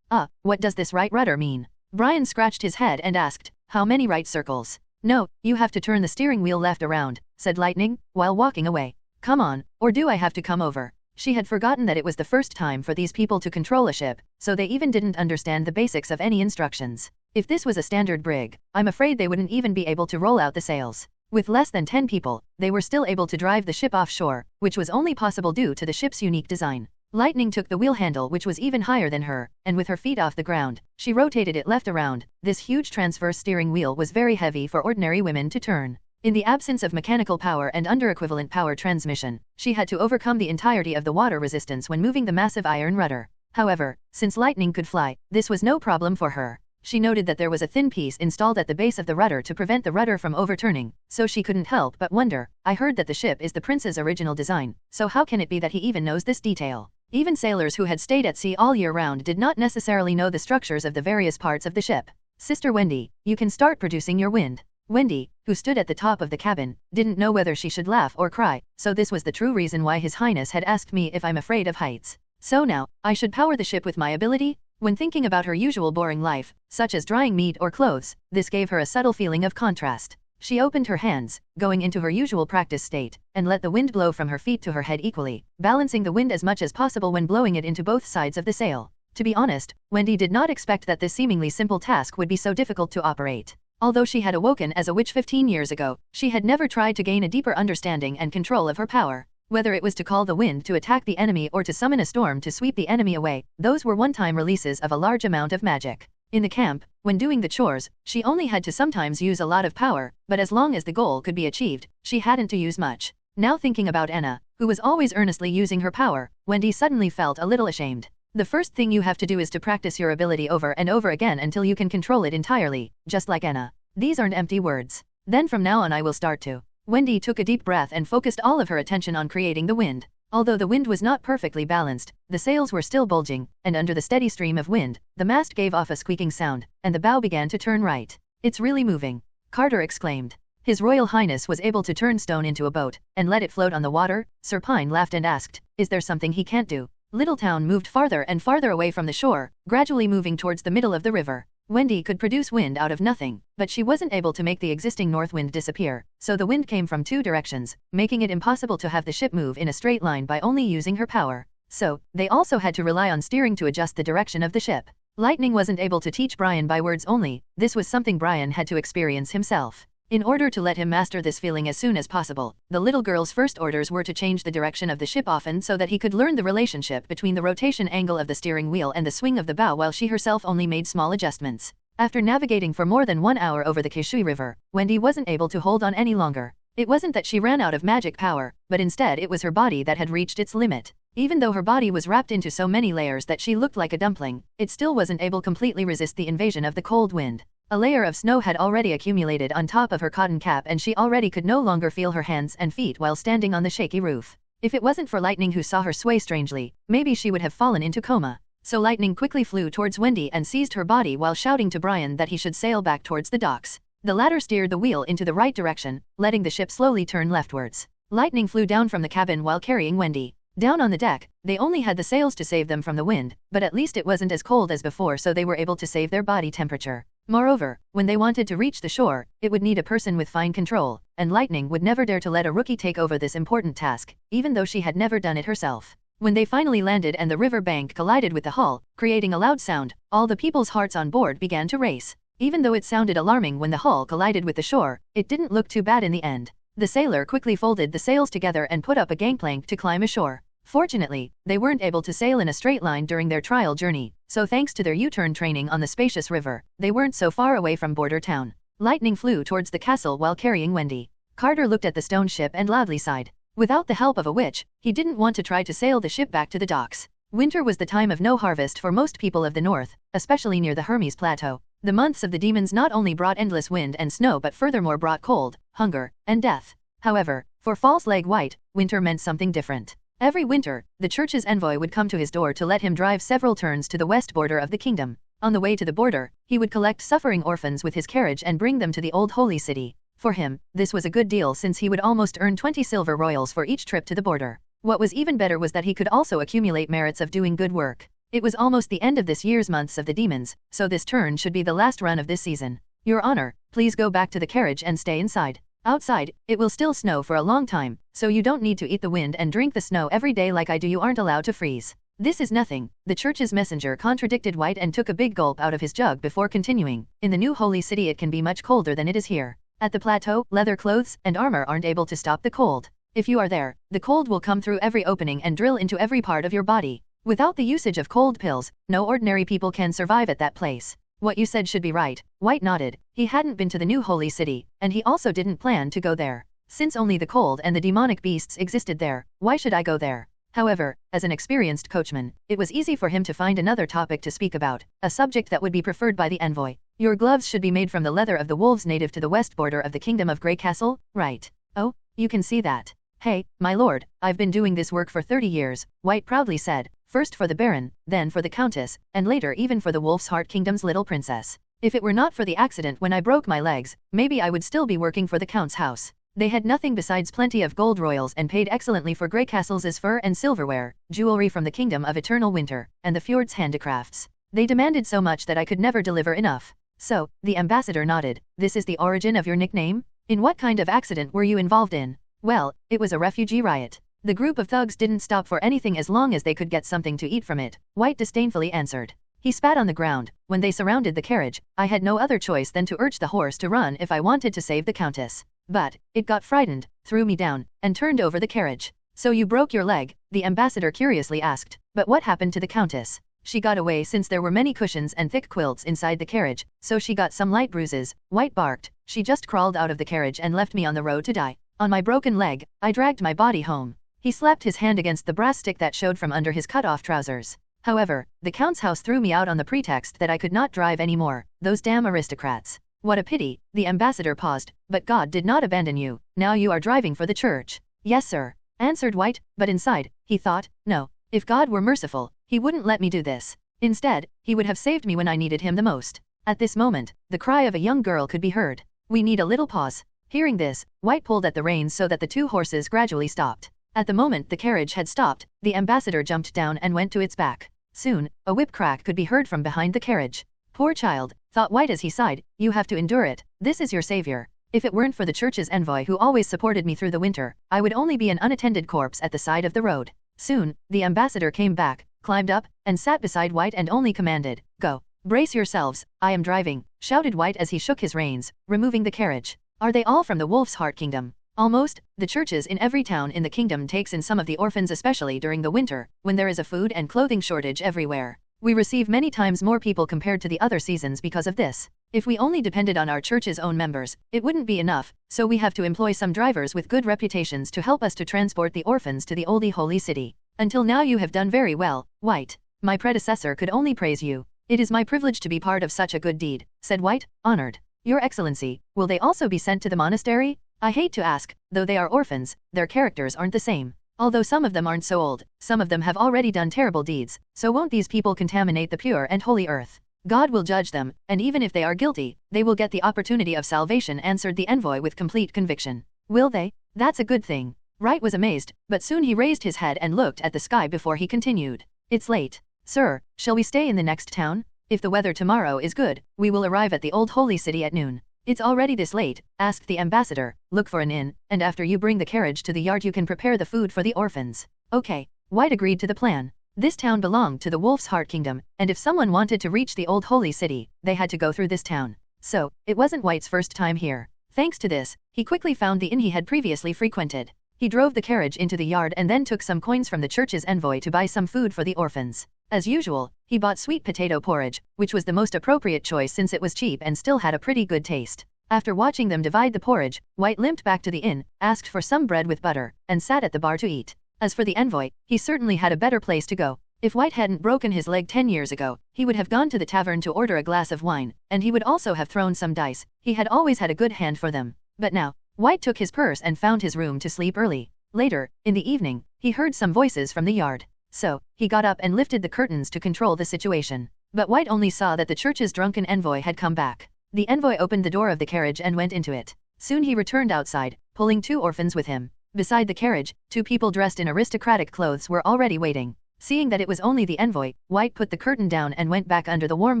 What does this right rudder mean? Brian scratched his head and asked, "How many right circles?" "No, you have to turn the steering wheel left around," said Lightning, while walking away. "Come on, or do I have to come over?" She had forgotten that it was the first time for these people to control a ship, so they even didn't understand the basics of any instructions. If this was a standard brig, I'm afraid they wouldn't even be able to roll out the sails. With less than 10 people, they were still able to drive the ship offshore, which was only possible due to the ship's unique design. Lightning took the wheel handle, which was even higher than her, and with her feet off the ground, she rotated it left around. This huge transverse steering wheel was very heavy for ordinary women to turn. In the absence of mechanical power and under-equivalent power transmission, she had to overcome the entirety of the water resistance when moving the massive iron rudder. However, since Lightning could fly, this was no problem for her. She noted that there was a thin piece installed at the base of the rudder to prevent the rudder from overturning, so she couldn't help but wonder, "I heard that the ship is the prince's original design, so how can it be that he even knows this detail?" Even sailors who had stayed at sea all year round did not necessarily know the structures of the various parts of the ship. "Sister Wendy, you can start producing your wind." Wendy, who stood at the top of the cabin, didn't know whether she should laugh or cry, so this was the true reason why His Highness had asked me if I'm afraid of heights. So now, I should power the ship with my ability? When thinking about her usual boring life, such as drying meat or clothes, this gave her a subtle feeling of contrast. She opened her hands, going into her usual practice state, and let the wind blow from her feet to her head equally, balancing the wind as much as possible when blowing it into both sides of the sail. To be honest, Wendy did not expect that this seemingly simple task would be so difficult to operate. Although she had awoken as a witch 15 years ago, she had never tried to gain a deeper understanding and control of her power. Whether it was to call the wind to attack the enemy or to summon a storm to sweep the enemy away, those were one-time releases of a large amount of magic. In the camp, when doing the chores, she only had to sometimes use a lot of power, but as long as the goal could be achieved, she hadn't to use much. Now thinking about Anna, who was always earnestly using her power, Wendy suddenly felt a little ashamed. The first thing you have to do is to practice your ability over and over again until you can control it entirely, just like Anna. These aren't empty words. Then from now on I will start to. Wendy took a deep breath and focused all of her attention on creating the wind. Although the wind was not perfectly balanced, the sails were still bulging, and under the steady stream of wind, the mast gave off a squeaking sound, and the bow began to turn right. "It's really moving," Carter exclaimed. His Royal Highness was able to turn stone into a boat, and let it float on the water. Sir Pine laughed and asked, "Is there something he can't do?" Littletown moved farther and farther away from the shore, gradually moving towards the middle of the river. Wendy could produce wind out of nothing, but she wasn't able to make the existing north wind disappear, so the wind came from two directions, making it impossible to have the ship move in a straight line by only using her power. So, they also had to rely on steering to adjust the direction of the ship. Lightning wasn't able to teach Brian by words only, this was something Brian had to experience himself. In order to let him master this feeling as soon as possible, the little girl's first orders were to change the direction of the ship often so that he could learn the relationship between the rotation angle of the steering wheel and the swing of the bow, while she herself only made small adjustments. After navigating for more than 1 hour over the Kishui River, Wendy wasn't able to hold on any longer. It wasn't that she ran out of magic power, but instead it was her body that had reached its limit. Even though her body was wrapped into so many layers that she looked like a dumpling, it still wasn't able to completely resist the invasion of the cold wind. A layer of snow had already accumulated on top of her cotton cap, and she already could no longer feel her hands and feet while standing on the shaky roof. If it wasn't for Lightning, who saw her sway strangely, maybe she would have fallen into coma. So Lightning quickly flew towards Wendy and seized her body while shouting to Brian that he should sail back towards the docks. The latter steered the wheel into the right direction, letting the ship slowly turn leftwards. Lightning flew down from the cabin while carrying Wendy. Down on the deck, they only had the sails to save them from the wind, but at least it wasn't as cold as before, so they were able to save their body temperature. Moreover, when they wanted to reach the shore, it would need a person with fine control, and Lightning would never dare to let a rookie take over this important task, even though she had never done it herself. When they finally landed and the river bank collided with the hull, creating a loud sound, all the people's hearts on board began to race. Even though it sounded alarming when the hull collided with the shore, it didn't look too bad in the end. The sailor quickly folded the sails together and put up a gangplank to climb ashore. Fortunately, they weren't able to sail in a straight line during their trial journey, so thanks to their U-turn training on the spacious river, they weren't so far away from Border Town. Lightning flew towards the castle while carrying Wendy. Carter looked at the stone ship and loudly sighed. Without the help of a witch, he didn't want to try to sail the ship back to the docks. Winter was the time of no harvest for most people of the north, especially near the Hermes Plateau. The months of the demons not only brought endless wind and snow but furthermore brought cold, hunger, and death. However, for False Leg White, winter meant something different. Every winter, the church's envoy would come to his door to let him drive several turns to the west border of the kingdom. On the way to the border, he would collect suffering orphans with his carriage and bring them to the old holy city. For him, this was a good deal since he would almost earn 20 silver royals for each trip to the border. What was even better was that he could also accumulate merits of doing good work. It was almost the end of this year's months of the demons, so this turn should be the last run of this season. Your Honor, please go back to the carriage and stay inside. Outside, it will still snow for a long time, so you don't need to eat the wind and drink the snow every day like I do. You aren't allowed to freeze. This is nothing, the church's messenger contradicted White and took a big gulp out of his jug before continuing. In the new holy city it can be much colder than it is here. At the plateau, leather clothes and armor aren't able to stop the cold. If you are there, the cold will come through every opening and drill into every part of your body. Without the usage of cold pills, no ordinary people can survive at that place. What you said should be right. White nodded. He hadn't been to the new holy city, and he also didn't plan to go there. Since only the cold and the demonic beasts existed there, why should I go there? However, as an experienced coachman, it was easy for him to find another topic to speak about, a subject that would be preferred by the envoy. Your gloves should be made from the leather of the wolves native to the west border of the kingdom of Grey Castle, right? Oh, you can see that. Hey, my lord, I've been doing this work for 30 years, White proudly said. First for the Baron, then for the Countess, and later even for the Wolf's Heart Kingdom's little princess. If it were not for the accident when I broke my legs, maybe I would still be working for the Count's house. They had nothing besides plenty of gold royals and paid excellently for Grey Castle's fur and silverware, jewelry from the Kingdom of Eternal Winter, and the Fjord's handicrafts. They demanded so much that I could never deliver enough. So, the ambassador nodded. This is the origin of your nickname? In what kind of accident were you involved in? Well, it was a refugee riot. The group of thugs didn't stop for anything as long as they could get something to eat from it, White disdainfully answered. He spat on the ground. When they surrounded the carriage, I had no other choice than to urge the horse to run if I wanted to save the Countess. But, it got frightened, threw me down, and turned over the carriage. So you broke your leg? The ambassador curiously asked. But what happened to the countess? She got away since there were many cushions and thick quilts inside the carriage, so she got some light bruises. White barked. She just crawled out of the carriage and left me on the road to die. On my broken leg, I dragged my body home. He slapped his hand against the brass stick that showed from under his cut-off trousers. However, the count's house threw me out on the pretext that I could not drive anymore. Those damn aristocrats. What a pity. The ambassador paused. But God did not abandon you. Now you are driving for the church. Yes, sir, answered White, but inside, he thought, no. If God were merciful, he wouldn't let me do this. Instead, he would have saved me when I needed him the most. At this moment, the cry of a young girl could be heard. We need a little pause. Hearing this, White pulled at the reins so that the two horses gradually stopped. At the moment the carriage had stopped, the ambassador jumped down and went to its back. Soon, a whip crack could be heard from behind the carriage. Poor child, thought White as he sighed, you have to endure it. This is your savior. If it weren't for the church's envoy who always supported me through the winter, I would only be an unattended corpse at the side of the road. Soon, the ambassador came back, climbed up, and sat beside White and only commanded, go. Brace yourselves, I am driving, shouted White as he shook his reins, removing the carriage. Are they all from the Wolf's Heart Kingdom? Almost. The churches in every town in the kingdom takes in some of the orphans, especially during the winter, when there is a food and clothing shortage everywhere. We receive many times more people compared to the other seasons because of this. If we only depended on our church's own members, it wouldn't be enough, so we have to employ some drivers with good reputations to help us to transport the orphans to the oldie holy city. Until now you have done very well, White. My predecessor could only praise you. It is my privilege to be part of such a good deed, said White, honored. Your Excellency, will they also be sent to the monastery? I hate to ask, though they are orphans, their characters aren't the same. Although some of them aren't so old, some of them have already done terrible deeds, so won't these people contaminate the pure and holy earth? God will judge them, and even if they are guilty, they will get the opportunity of salvation, answered the envoy with complete conviction. Will they? That's a good thing. Wright was amazed, but soon he raised his head and looked at the sky before he continued. It's late. Sir, shall we stay in the next town? If the weather tomorrow is good, we will arrive at the old holy city at noon. It's already this late, asked the ambassador. Look for an inn, and after you bring the carriage to the yard you can prepare the food for the orphans. Okay. White agreed to the plan. This town belonged to the Wolf's Heart Kingdom, and if someone wanted to reach the old holy city, they had to go through this town. So, it wasn't White's first time here. Thanks to this, he quickly found the inn he had previously frequented. He drove the carriage into the yard and then took some coins from the church's envoy to buy some food for the orphans. As usual, he bought sweet potato porridge, which was the most appropriate choice since it was cheap and still had a pretty good taste. After watching them divide the porridge, White limped back to the inn, asked for some bread with butter, and sat at the bar to eat. As for the envoy, he certainly had a better place to go. If White hadn't broken his leg 10 years ago, he would have gone to the tavern to order a glass of wine, and he would also have thrown some dice. He had always had a good hand for them. But now, White took his purse and found his room to sleep early. Later, in the evening, he heard some voices from the yard. So, he got up and lifted the curtains to control the situation. But White only saw that the church's drunken envoy had come back. The envoy opened the door of the carriage and went into it. Soon he returned outside, pulling 2 orphans with him. Beside the carriage, 2 people dressed in aristocratic clothes were already waiting. Seeing that it was only the envoy, White put the curtain down and went back under the warm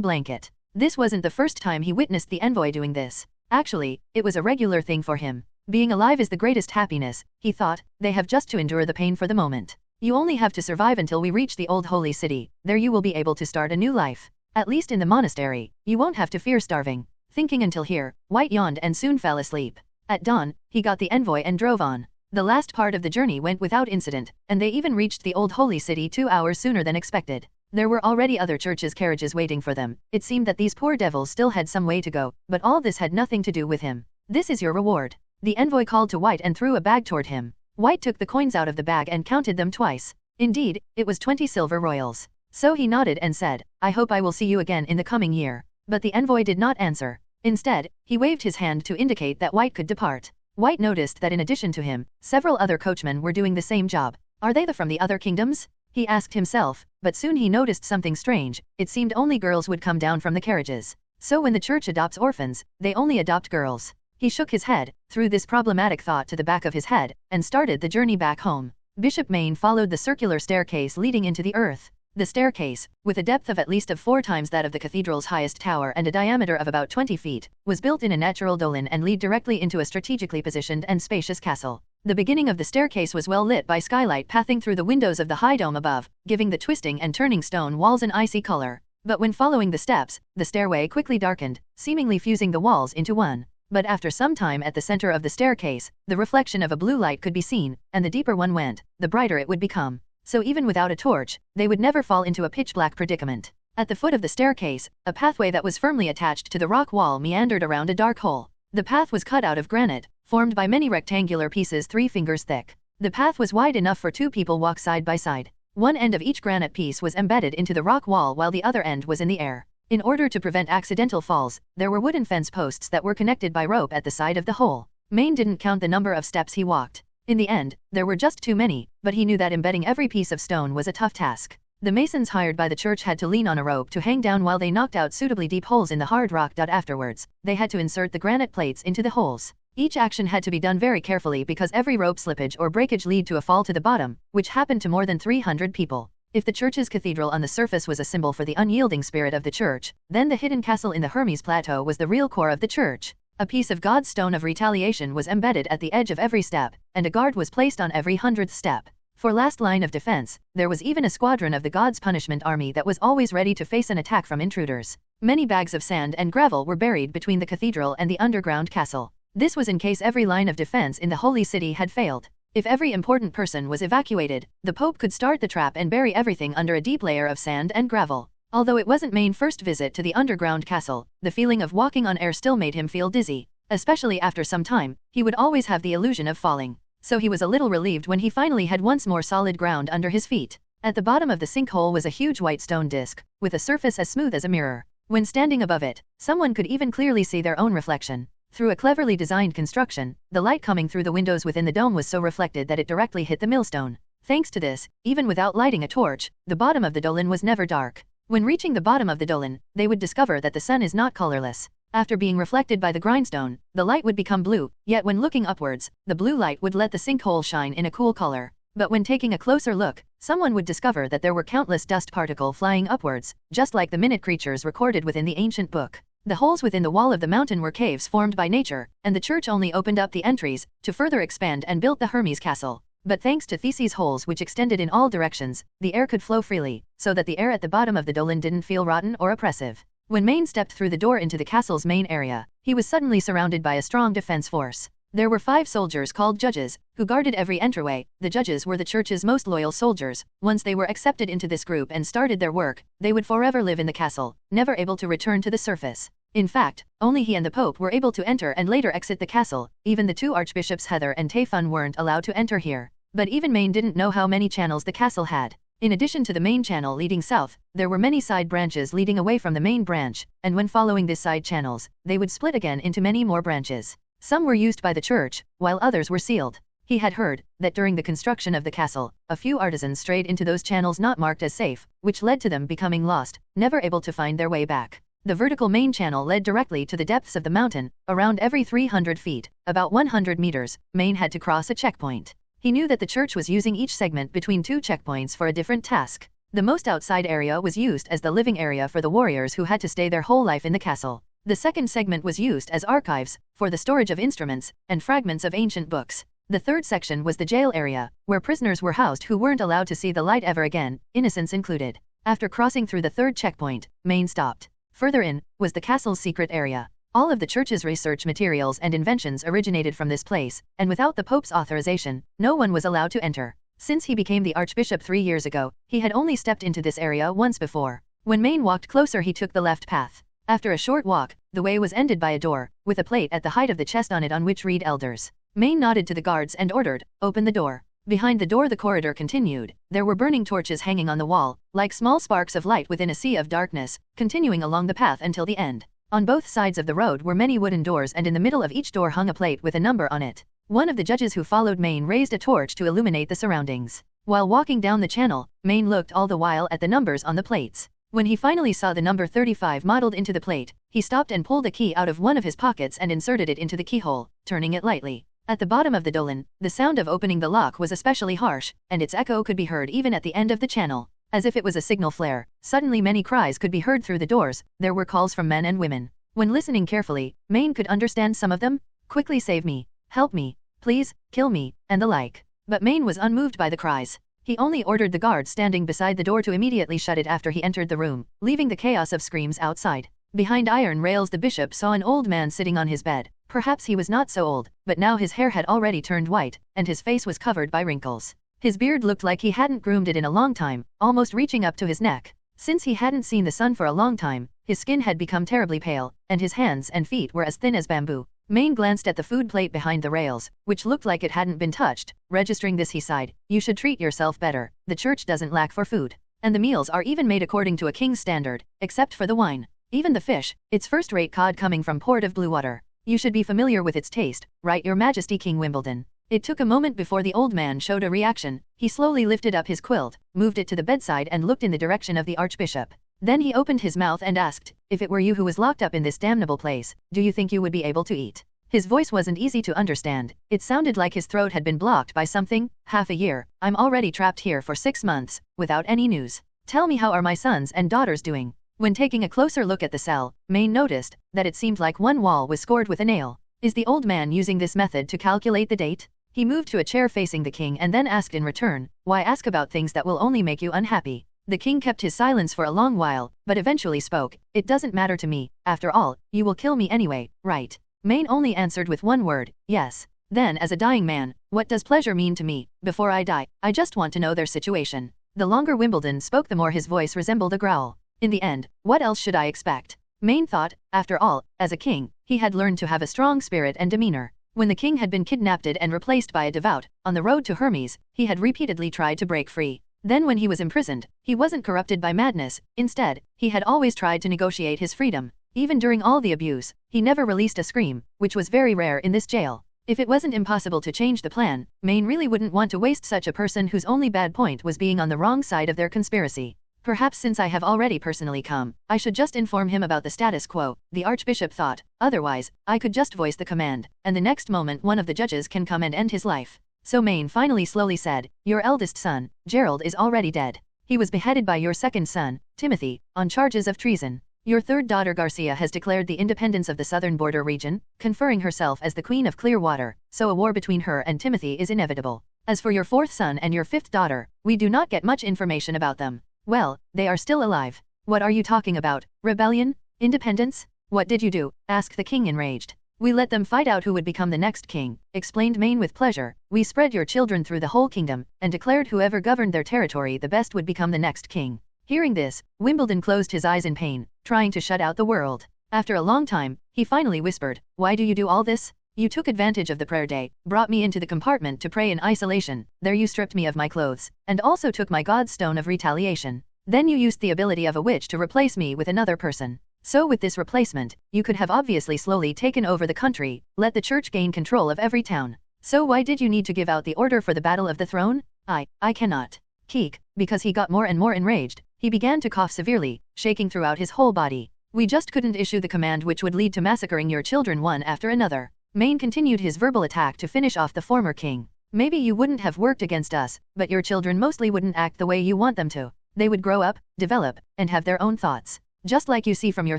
blanket. This wasn't the first time he witnessed the envoy doing this. Actually, it was a regular thing for him. Being alive is the greatest happiness, he thought. They have just to endure the pain for the moment. You only have to survive until we reach the old holy city. There you will be able to start a new life. At least in the monastery, you won't have to fear starving. Thinking until here, White yawned and soon fell asleep. At dawn, he got the envoy and drove on. The last part of the journey went without incident, and they even reached the old holy city 2 hours sooner than expected. There were already other churches' carriages waiting for them. It seemed that these poor devils still had some way to go, but all this had nothing to do with him. This is your reward. The envoy called to White and threw a bag toward him. White took the coins out of the bag and counted them twice. Indeed, it was 20 silver royals. So he nodded and said, I hope I will see you again in the coming year. But the envoy did not answer. Instead, he waved his hand to indicate that White could depart. White noticed that in addition to him, several other coachmen were doing the same job. Are they from the other kingdoms? He asked himself, but soon he noticed something strange. It seemed only girls would come down from the carriages. So when the church adopts orphans, they only adopt girls. He shook his head, threw this problematic thought to the back of his head, and started the journey back home. Bishop Mayne followed the circular staircase leading into the earth. The staircase, with a depth of at least 4 times that of the cathedral's highest tower and a diameter of about 20 feet, was built in a natural dolin and lead directly into a strategically positioned and spacious castle. The beginning of the staircase was well lit by skylight pathing through the windows of the high dome above, giving the twisting and turning stone walls an icy color. But when following the steps, the stairway quickly darkened, seemingly fusing the walls into one. But after some time at the center of the staircase, the reflection of a blue light could be seen, and the deeper one went, the brighter it would become. So even without a torch, they would never fall into a pitch-black predicament. At the foot of the staircase, a pathway that was firmly attached to the rock wall meandered around a dark hole. The path was cut out of granite, formed by many rectangular pieces 3 fingers thick. The path was wide enough for 2 people walk side by side. One end of each granite piece was embedded into the rock wall while the other end was in the air. In order to prevent accidental falls, there were wooden fence posts that were connected by rope at the side of the hole. Maine didn't count the number of steps he walked. In the end, there were just too many, but he knew that embedding every piece of stone was a tough task. The masons hired by the church had to lean on a rope to hang down while they knocked out suitably deep holes in the hard rock. Afterwards, they had to insert the granite plates into the holes. Each action had to be done very carefully because every rope slippage or breakage led to a fall to the bottom, which happened to more than 300 people. If the church's cathedral on the surface was a symbol for the unyielding spirit of the church, then the hidden castle in the Hermes Plateau was the real core of the church. A piece of God's stone of retaliation was embedded at the edge of every step, and a guard was placed on every 100th step. For last line of defense, there was even a squadron of the God's punishment army that was always ready to face an attack from intruders. Many bags of sand and gravel were buried between the cathedral and the underground castle. This was in case every line of defense in the holy city had failed. If every important person was evacuated, the Pope could start the trap and bury everything under a deep layer of sand and gravel. Although it wasn't Maine's first visit to the underground castle, the feeling of walking on air still made him feel dizzy. Especially after some time, he would always have the illusion of falling. So he was a little relieved when he finally had once more solid ground under his feet. At the bottom of the sinkhole was a huge white stone disc, with a surface as smooth as a mirror. When standing above it, someone could even clearly see their own reflection. Through a cleverly designed construction, the light coming through the windows within the dome was so reflected that it directly hit the millstone. Thanks to this, even without lighting a torch, the bottom of the dolin was never dark. When reaching the bottom of the dolin, they would discover that the sun is not colorless. After being reflected by the grindstone, the light would become blue, yet when looking upwards, the blue light would let the sinkhole shine in a cool color. But when taking a closer look, someone would discover that there were countless dust particles flying upwards, just like the minute creatures recorded within the ancient book. The holes within the wall of the mountain were caves formed by nature, and the church only opened up the entries to further expand and built the Hermes castle. But thanks to Theseus' holes which extended in all directions, the air could flow freely, so that the air at the bottom of the dolin didn't feel rotten or oppressive. When Maine stepped through the door into the castle's main area, he was suddenly surrounded by a strong defense force. There were 5 soldiers called judges, who guarded every entryway. The judges were the church's most loyal soldiers. Once they were accepted into this group and started their work, they would forever live in the castle, never able to return to the surface. In fact, only he and the Pope were able to enter and later exit the castle. Even the 2 archbishops Heather and Tayfun weren't allowed to enter here. But even Maine didn't know how many channels the castle had. In addition to the main channel leading south, there were many side branches leading away from the main branch, and when following these side channels, they would split again into many more branches. Some were used by the church, while others were sealed. He had heard that during the construction of the castle, a few artisans strayed into those channels not marked as safe, which led to them becoming lost, never able to find their way back. The vertical main channel led directly to the depths of the mountain. Around every 300 feet, about 100 meters, Maine had to cross a checkpoint. He knew that the church was using each segment between 2 checkpoints for a different task. The most outside area was used as the living area for the warriors who had to stay their whole life in the castle. The second segment was used as archives, for the storage of instruments and fragments of ancient books. The third section was the jail area, where prisoners were housed who weren't allowed to see the light ever again, innocents included. After crossing through the third checkpoint, Maine stopped. Further in, was the castle's secret area. All of the church's research materials and inventions originated from this place, and without the Pope's authorization, no one was allowed to enter. Since he became the Archbishop 3 years ago, he had only stepped into this area once before. When Maine walked closer he took the left path. After a short walk, the way was ended by a door, with a plate at the height of the chest on it on which read Elders. Maine nodded to the guards and ordered, "Open the door." Behind the door the corridor continued. There were burning torches hanging on the wall, like small sparks of light within a sea of darkness, continuing along the path until the end. On both sides of the road were many wooden doors and in the middle of each door hung a plate with a number on it. One of the judges who followed Maine raised a torch to illuminate the surroundings. While walking down the channel, Maine looked all the while at the numbers on the plates. When he finally saw the number 35 modeled into the plate, he stopped and pulled a key out of one of his pockets and inserted it into the keyhole, turning it lightly. At the bottom of the dolin, the sound of opening the lock was especially harsh, and its echo could be heard even at the end of the channel. As if it was a signal flare, suddenly many cries could be heard through the doors. There were calls from men and women. When listening carefully, Maine could understand some of them. "Quickly save me, help me, please, kill me," and the like. But Maine was unmoved by the cries. He only ordered the guard standing beside the door to immediately shut it after he entered the room, leaving the chaos of screams outside. Behind iron rails the bishop saw an old man sitting on his bed, Perhaps he was not so old, but now his hair had already turned white, and his face was covered by wrinkles. His beard looked like he hadn't groomed it in a long time, almost reaching up to his neck. Since he hadn't seen the sun for a long time, his skin had become terribly pale, and his hands and feet were as thin as bamboo. Maine glanced at the food plate behind the rails, which looked like it hadn't been touched. Registering this, he sighed. You should treat yourself better. The church doesn't lack for food. And the meals are even made according to a king's standard, except for the wine. Even the fish, it's first-rate cod coming from Port of Bluewater. You should be familiar with its taste, right, Your Majesty King Wimbledon? It took a moment before the old man showed a reaction. He slowly lifted up his quilt, moved it to the bedside and looked in the direction of the archbishop. Then he opened his mouth and asked, if it were you who was locked up in this damnable place, do you think you would be able to eat? His voice wasn't easy to understand. It sounded like his throat had been blocked by something. Half a year. I'm already trapped here for 6 months, without any news. Tell me, how are my sons and daughters doing? When taking a closer look at the cell, Maine noticed that it seemed like one wall was scored with a nail. Is the old man using this method to calculate the date? He moved to a chair facing the king and then asked in return, why ask about things that will only make you unhappy? The king kept his silence for a long while, but eventually spoke. It doesn't matter to me. After all, you will kill me anyway, right? Maine only answered with one word, yes. Then, as a dying man, what does pleasure mean to me? Before I die, I just want to know their situation. The longer Wimbledon spoke, the more his voice resembled a growl. In the end, what else should I expect? Maine thought. After all, as a king, he had learned to have a strong spirit and demeanor. When the king had been kidnapped and replaced by a devout, on the road to Hermes, he had repeatedly tried to break free. Then when he was imprisoned, he wasn't corrupted by madness. Instead, he had always tried to negotiate his freedom. Even during all the abuse, he never released a scream, which was very rare in this jail. If it wasn't impossible to change the plan, Maine really wouldn't want to waste such a person whose only bad point was being on the wrong side of their conspiracy. Perhaps since I have already personally come, I should just inform him about the status quo, the archbishop thought. Otherwise, I could just voice the command, and the next moment one of the judges can come and end his life. So Maine finally slowly said, your eldest son, Gerald, is already dead. He was beheaded by your second son, Timothy, on charges of treason. Your third daughter Garcia has declared the independence of the southern border region, conferring herself as the Queen of Clearwater, so a war between her and Timothy is inevitable. As for your fourth son and your fifth daughter, we do not get much information about them. Well, they are still alive. What are you talking about? Rebellion? Independence? What did you do? Asked the king enraged. We let them fight out who would become the next king, explained Maine with pleasure. We spread your children through the whole kingdom, and declared whoever governed their territory the best would become the next king. Hearing this, Wimbledon closed his eyes in pain, trying to shut out the world. After a long time, he finally whispered, why do you do all this? You took advantage of the prayer day, brought me into the compartment to pray in isolation, there you stripped me of my clothes, and also took my god's stone of retaliation. Then you used the ability of a witch to replace me with another person. So with this replacement, you could have obviously slowly taken over the country, let the church gain control of every town. So why did you need to give out the order for the Battle of the Throne? I cannot. Keek, because he got more and more enraged, he began to cough severely, shaking throughout his whole body. We just couldn't issue the command which would lead to massacring your children one after another. Maine continued his verbal attack to finish off the former king. Maybe you wouldn't have worked against us, but your children mostly wouldn't act the way you want them to. They would grow up, develop, and have their own thoughts. Just like you see from your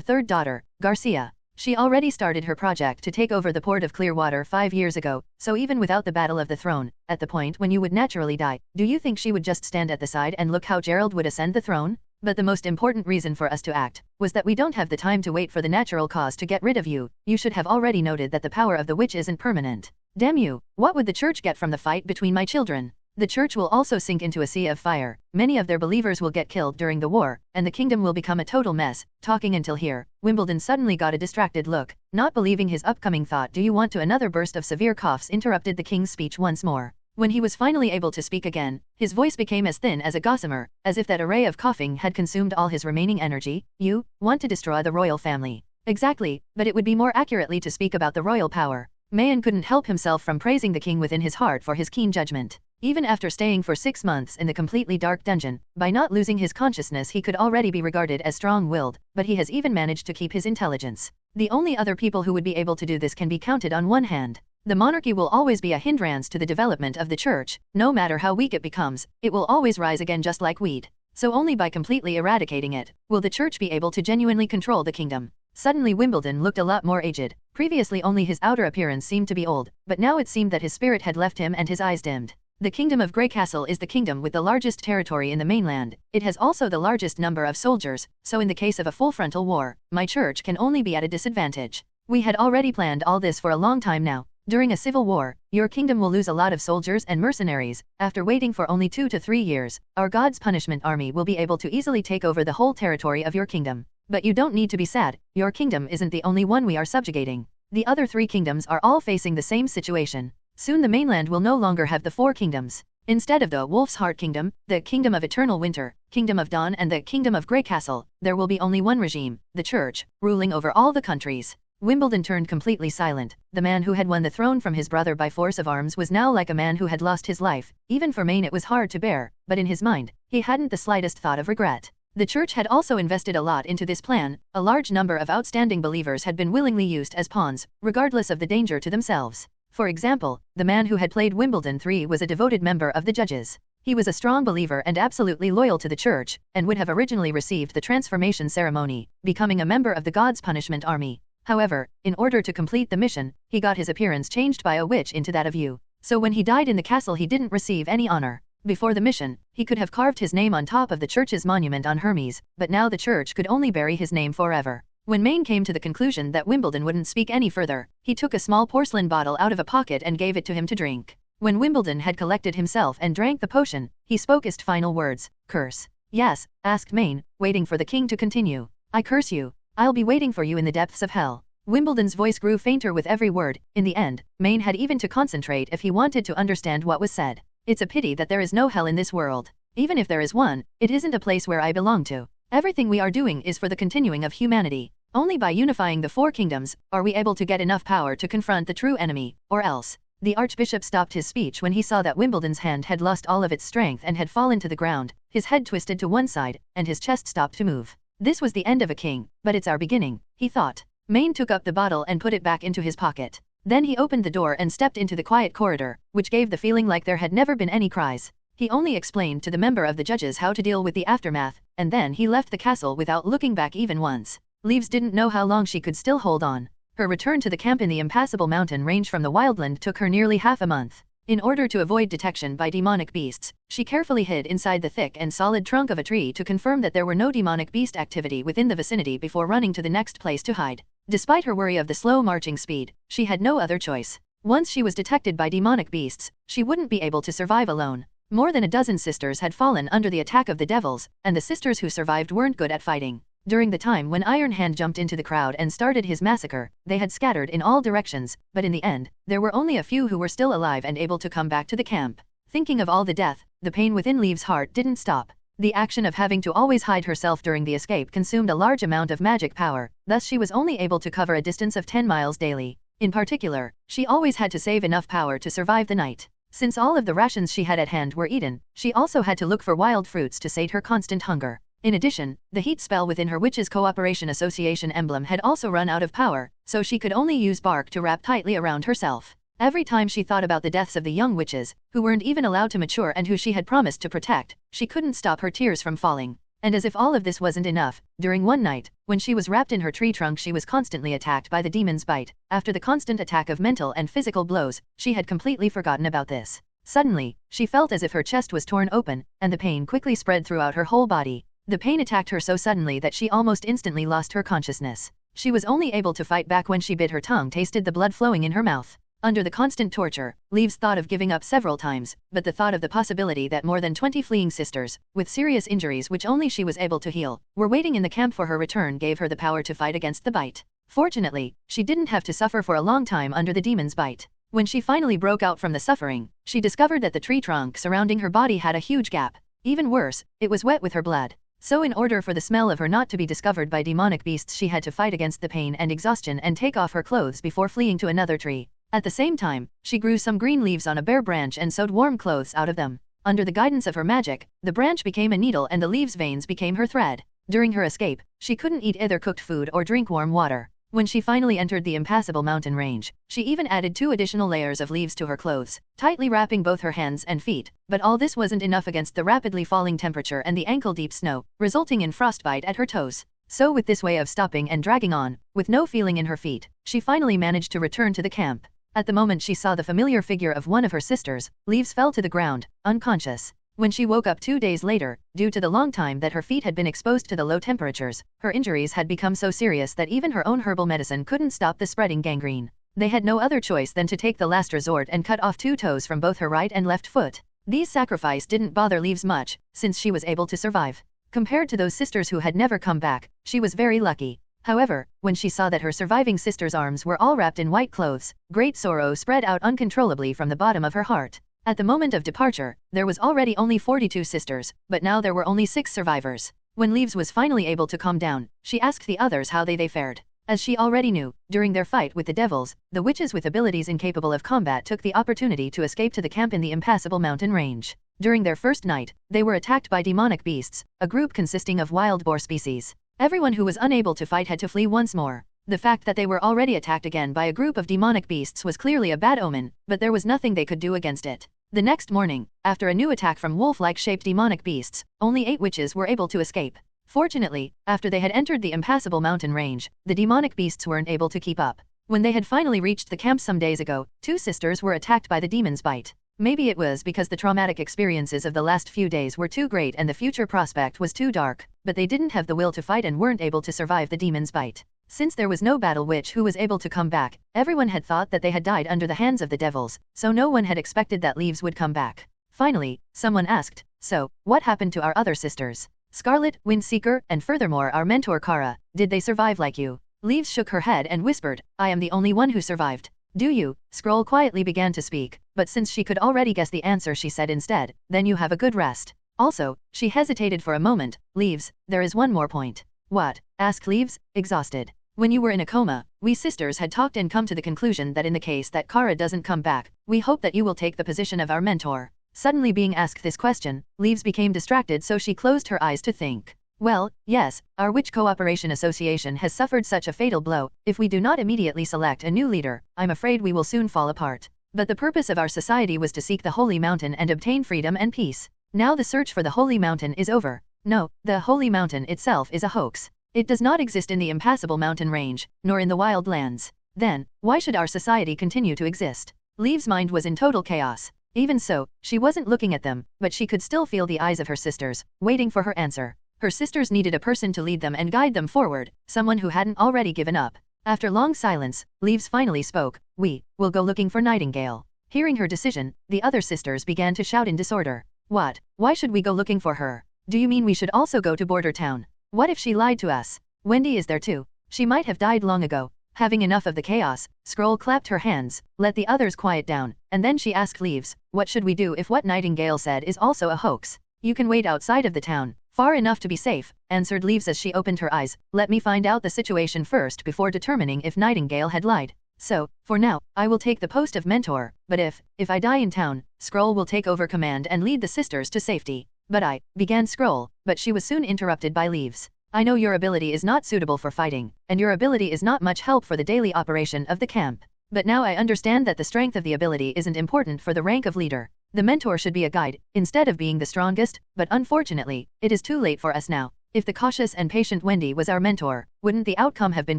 third daughter, Garcia. She already started her project to take over the port of Clearwater 5 years ago, so even without the Battle of the Throne, at the point when you would naturally die, do you think she would just stand at the side and look how Gerald would ascend the throne? But the most important reason for us to act was that we don't have the time to wait for the natural cause to get rid of you. You should have already noted that the power of the witch isn't permanent. Damn you, what would the church get from the fight between my children? The church will also sink into a sea of fire, many of their believers will get killed during the war, and the kingdom will become a total mess. Talking until here, Wimbledon suddenly got a distracted look, not believing his upcoming thought. Do you want to? Another burst of severe coughs interrupted the king's speech once more. When he was finally able to speak again, his voice became as thin as a gossamer, as if that array of coughing had consumed all his remaining energy. You want to destroy the royal family. Exactly, but it would be more accurately to speak about the royal power. Mayen couldn't help himself from praising the king within his heart for his keen judgment. Even after staying for 6 months in the completely dark dungeon, by not losing his consciousness he could already be regarded as strong-willed, but he has even managed to keep his intelligence. The only other people who would be able to do this can be counted on one hand. The monarchy will always be a hindrance to the development of the church. No matter how weak it becomes, it will always rise again just like wheat. So only by completely eradicating it, will the church be able to genuinely control the kingdom. Suddenly Wimbledon looked a lot more aged. Previously only his outer appearance seemed to be old, but now it seemed that his spirit had left him and his eyes dimmed. The Kingdom of Grey Castle is the kingdom with the largest territory in the mainland. It has also the largest number of soldiers, so in the case of a full frontal war, my church can only be at a disadvantage. We had already planned all this for a long time now. During a civil war, your kingdom will lose a lot of soldiers and mercenaries. After waiting for only 2 to 3 years, our God's punishment army will be able to easily take over the whole territory of your kingdom. But you don't need to be sad, your kingdom isn't the only one we are subjugating. The other 3 kingdoms are all facing the same situation. Soon the mainland will no longer have the 4 kingdoms. Instead of the Wolf's Heart Kingdom, the Kingdom of Eternal Winter, Kingdom of Dawn and the Kingdom of Grey Castle, there will be only one regime, the Church, ruling over all the countries. Wimbledon turned completely silent. The man who had won the throne from his brother by force of arms was now like a man who had lost his life. Even for Maine it was hard to bear, but in his mind, he hadn't the slightest thought of regret. The Church had also invested a lot into this plan. A large number of outstanding believers had been willingly used as pawns, regardless of the danger to themselves. For example, the man who had played Wimbledon 3 was a devoted member of the judges. He was a strong believer and absolutely loyal to the Church, and would have originally received the transformation ceremony, becoming a member of the God's punishment army. However, in order to complete the mission, he got his appearance changed by a witch into that of you. So when he died in the castle he didn't receive any honor. Before the mission, he could have carved his name on top of the Church's monument on Hermes, but now the Church could only bury his name forever. When Maine came to the conclusion that Wimbledon wouldn't speak any further, he took a small porcelain bottle out of a pocket and gave it to him to drink. When Wimbledon had collected himself and drank the potion, he spoke his final words, "Curse." "Yes?" asked Maine, waiting for the king to continue. "I curse you. I'll be waiting for you in the depths of hell." Wimbledon's voice grew fainter with every word. In the end, Maine had even to concentrate if he wanted to understand what was said. "It's a pity that there is no hell in this world. Even if there is one, it isn't a place where I belong to. Everything we are doing is for the continuing of humanity. Only by unifying the 4 kingdoms are we able to get enough power to confront the true enemy, or else." The Archbishop stopped his speech when he saw that Wimbledon's hand had lost all of its strength and had fallen to the ground. His head twisted to one side, and his chest stopped to move. This was the end of a king, but it's our beginning, he thought. Maine took up the bottle and put it back into his pocket. Then he opened the door and stepped into the quiet corridor, which gave the feeling like there had never been any cries. He only explained to the member of the judges how to deal with the aftermath, and then he left the castle without looking back even once. Leaves didn't know how long she could still hold on. Her return to the camp in the impassable mountain range from the wildland took her nearly half a month. In order to avoid detection by demonic beasts, she carefully hid inside the thick and solid trunk of a tree to confirm that there were no demonic beast activity within the vicinity before running to the next place to hide. Despite her worry of the slow marching speed, she had no other choice. Once she was detected by demonic beasts, she wouldn't be able to survive alone. More than a dozen sisters had fallen under the attack of the devils, and the sisters who survived weren't good at fighting. During the time when Iron Hand jumped into the crowd and started his massacre, they had scattered in all directions, but in the end, there were only a few who were still alive and able to come back to the camp. Thinking of all the death, the pain within Leaves' heart didn't stop. The action of having to always hide herself during the escape consumed a large amount of magic power, thus she was only able to cover a distance of 10 miles daily. In particular, she always had to save enough power to survive the night. Since all of the rations she had at hand were eaten, she also had to look for wild fruits to sate her constant hunger. In addition, the heat spell within her Witches' Cooperation Association emblem had also run out of power, so she could only use bark to wrap tightly around herself. Every time she thought about the deaths of the young witches, who weren't even allowed to mature and who she had promised to protect, she couldn't stop her tears from falling. And as if all of this wasn't enough, during one night, when she was wrapped in her tree trunk she was constantly attacked by the demon's bite. After the constant attack of mental and physical blows, she had completely forgotten about this. Suddenly, she felt as if her chest was torn open, and the pain quickly spread throughout her whole body. The pain attacked her so suddenly that she almost instantly lost her consciousness. She was only able to fight back when she bit her tongue, tasted the blood flowing in her mouth. Under the constant torture, Leaves thought of giving up several times, but the thought of the possibility that more than 20 fleeing sisters, with serious injuries which only she was able to heal, were waiting in the camp for her return gave her the power to fight against the bite. Fortunately, she didn't have to suffer for a long time under the demon's bite. When she finally broke out from the suffering, she discovered that the tree trunk surrounding her body had a huge gap. Even worse, it was wet with her blood. So in order for the smell of her not to be discovered by demonic beasts she had to fight against the pain and exhaustion and take off her clothes before fleeing to another tree. At the same time, she grew some green leaves on a bare branch and sewed warm clothes out of them. Under the guidance of her magic, the branch became a needle and the leaves' veins became her thread. During her escape, she couldn't eat either cooked food or drink warm water. When she finally entered the impassable mountain range, she even added 2 additional layers of leaves to her clothes, tightly wrapping both her hands and feet. But all this wasn't enough against the rapidly falling temperature and the ankle-deep snow, resulting in frostbite at her toes. So with this way of stopping and dragging on, with no feeling in her feet, she finally managed to return to the camp. At the moment she saw the familiar figure of one of her sisters, Leaves fell to the ground, unconscious. When she woke up 2 days later, due to the long time that her feet had been exposed to the low temperatures, her injuries had become so serious that even her own herbal medicine couldn't stop the spreading gangrene. They had no other choice than to take the last resort and cut off 2 toes from both her right and left foot. These sacrifice didn't bother Leaves much, since she was able to survive. Compared to those sisters who had never come back, she was very lucky. However, when she saw that her surviving sister's arms were all wrapped in white clothes, great sorrow spread out uncontrollably from the bottom of her heart. At the moment of departure, there was already only 42 sisters, but now there were only 6 survivors. When Leaves was finally able to calm down, she asked the others how they fared. As she already knew, during their fight with the devils, the witches with abilities incapable of combat took the opportunity to escape to the camp in the impassable mountain range. During their first night, they were attacked by demonic beasts, a group consisting of wild boar species. Everyone who was unable to fight had to flee once more. The fact that they were already attacked again by a group of demonic beasts was clearly a bad omen, but there was nothing they could do against it. The next morning, after a new attack from wolf-like shaped demonic beasts, only 8 witches were able to escape. Fortunately, after they had entered the impassable mountain range, the demonic beasts weren't able to keep up. When they had finally reached the camp some days ago, 2 sisters were attacked by the demon's bite. Maybe it was because the traumatic experiences of the last few days were too great and the future prospect was too dark, but they didn't have the will to fight and weren't able to survive the demon's bite. Since there was no battle witch who was able to come back, everyone had thought that they had died under the hands of the devils, so no one had expected that Leaves would come back. Finally, someone asked, "So, what happened to our other sisters? Scarlet, Windseeker, and furthermore our mentor Kara, did they survive like you?" Leaves shook her head and whispered, "I am the only one who survived." "Do you?" Scroll quietly began to speak, but since she could already guess the answer she said instead, "Then you have a good rest." Also, she hesitated for a moment, "Leaves, there is one more point." "What?" asked Leaves, exhausted. "When you were in a coma, we sisters had talked and come to the conclusion that in the case that Kara doesn't come back, we hope that you will take the position of our mentor." Suddenly being asked this question, Leaves became distracted so she closed her eyes to think. "Well, yes, our Witch Cooperation Association has suffered such a fatal blow, if we do not immediately select a new leader, I'm afraid we will soon fall apart. But the purpose of our society was to seek the Holy Mountain and obtain freedom and peace. Now the search for the Holy Mountain is over. No, the Holy Mountain itself is a hoax. It does not exist in the impassable mountain range, nor in the wild lands. Then, why should our society continue to exist?" Leaves' mind was in total chaos. Even so, she wasn't looking at them, but she could still feel the eyes of her sisters, waiting for her answer. Her sisters needed a person to lead them and guide them forward, someone who hadn't already given up. After long silence, Leaves finally spoke, "We will go looking for Nightingale." Hearing her decision, the other sisters began to shout in disorder. "What? Why should we go looking for her? Do you mean we should also go to Border Town? What if she lied to us? Wendy is there too. She might have died long ago." Having enough of the chaos, Scroll clapped her hands, let the others quiet down, and then she asked Leaves, "What should we do if what Nightingale said is also a hoax?" "You can wait outside of the town, far enough to be safe," answered Leaves as she opened her eyes. "Let me find out the situation first before determining if Nightingale had lied. So, for now, I will take the post of mentor, but if I die in town, Scroll will take over command and lead the sisters to safety." "But I," began Scroll, but she was soon interrupted by Leaves. "I know your ability is not suitable for fighting, and your ability is not much help for the daily operation of the camp. But now I understand that the strength of the ability isn't important for the rank of leader. The mentor should be a guide, instead of being the strongest, but unfortunately, it is too late for us now. If the cautious and patient Wendy was our mentor, wouldn't the outcome have been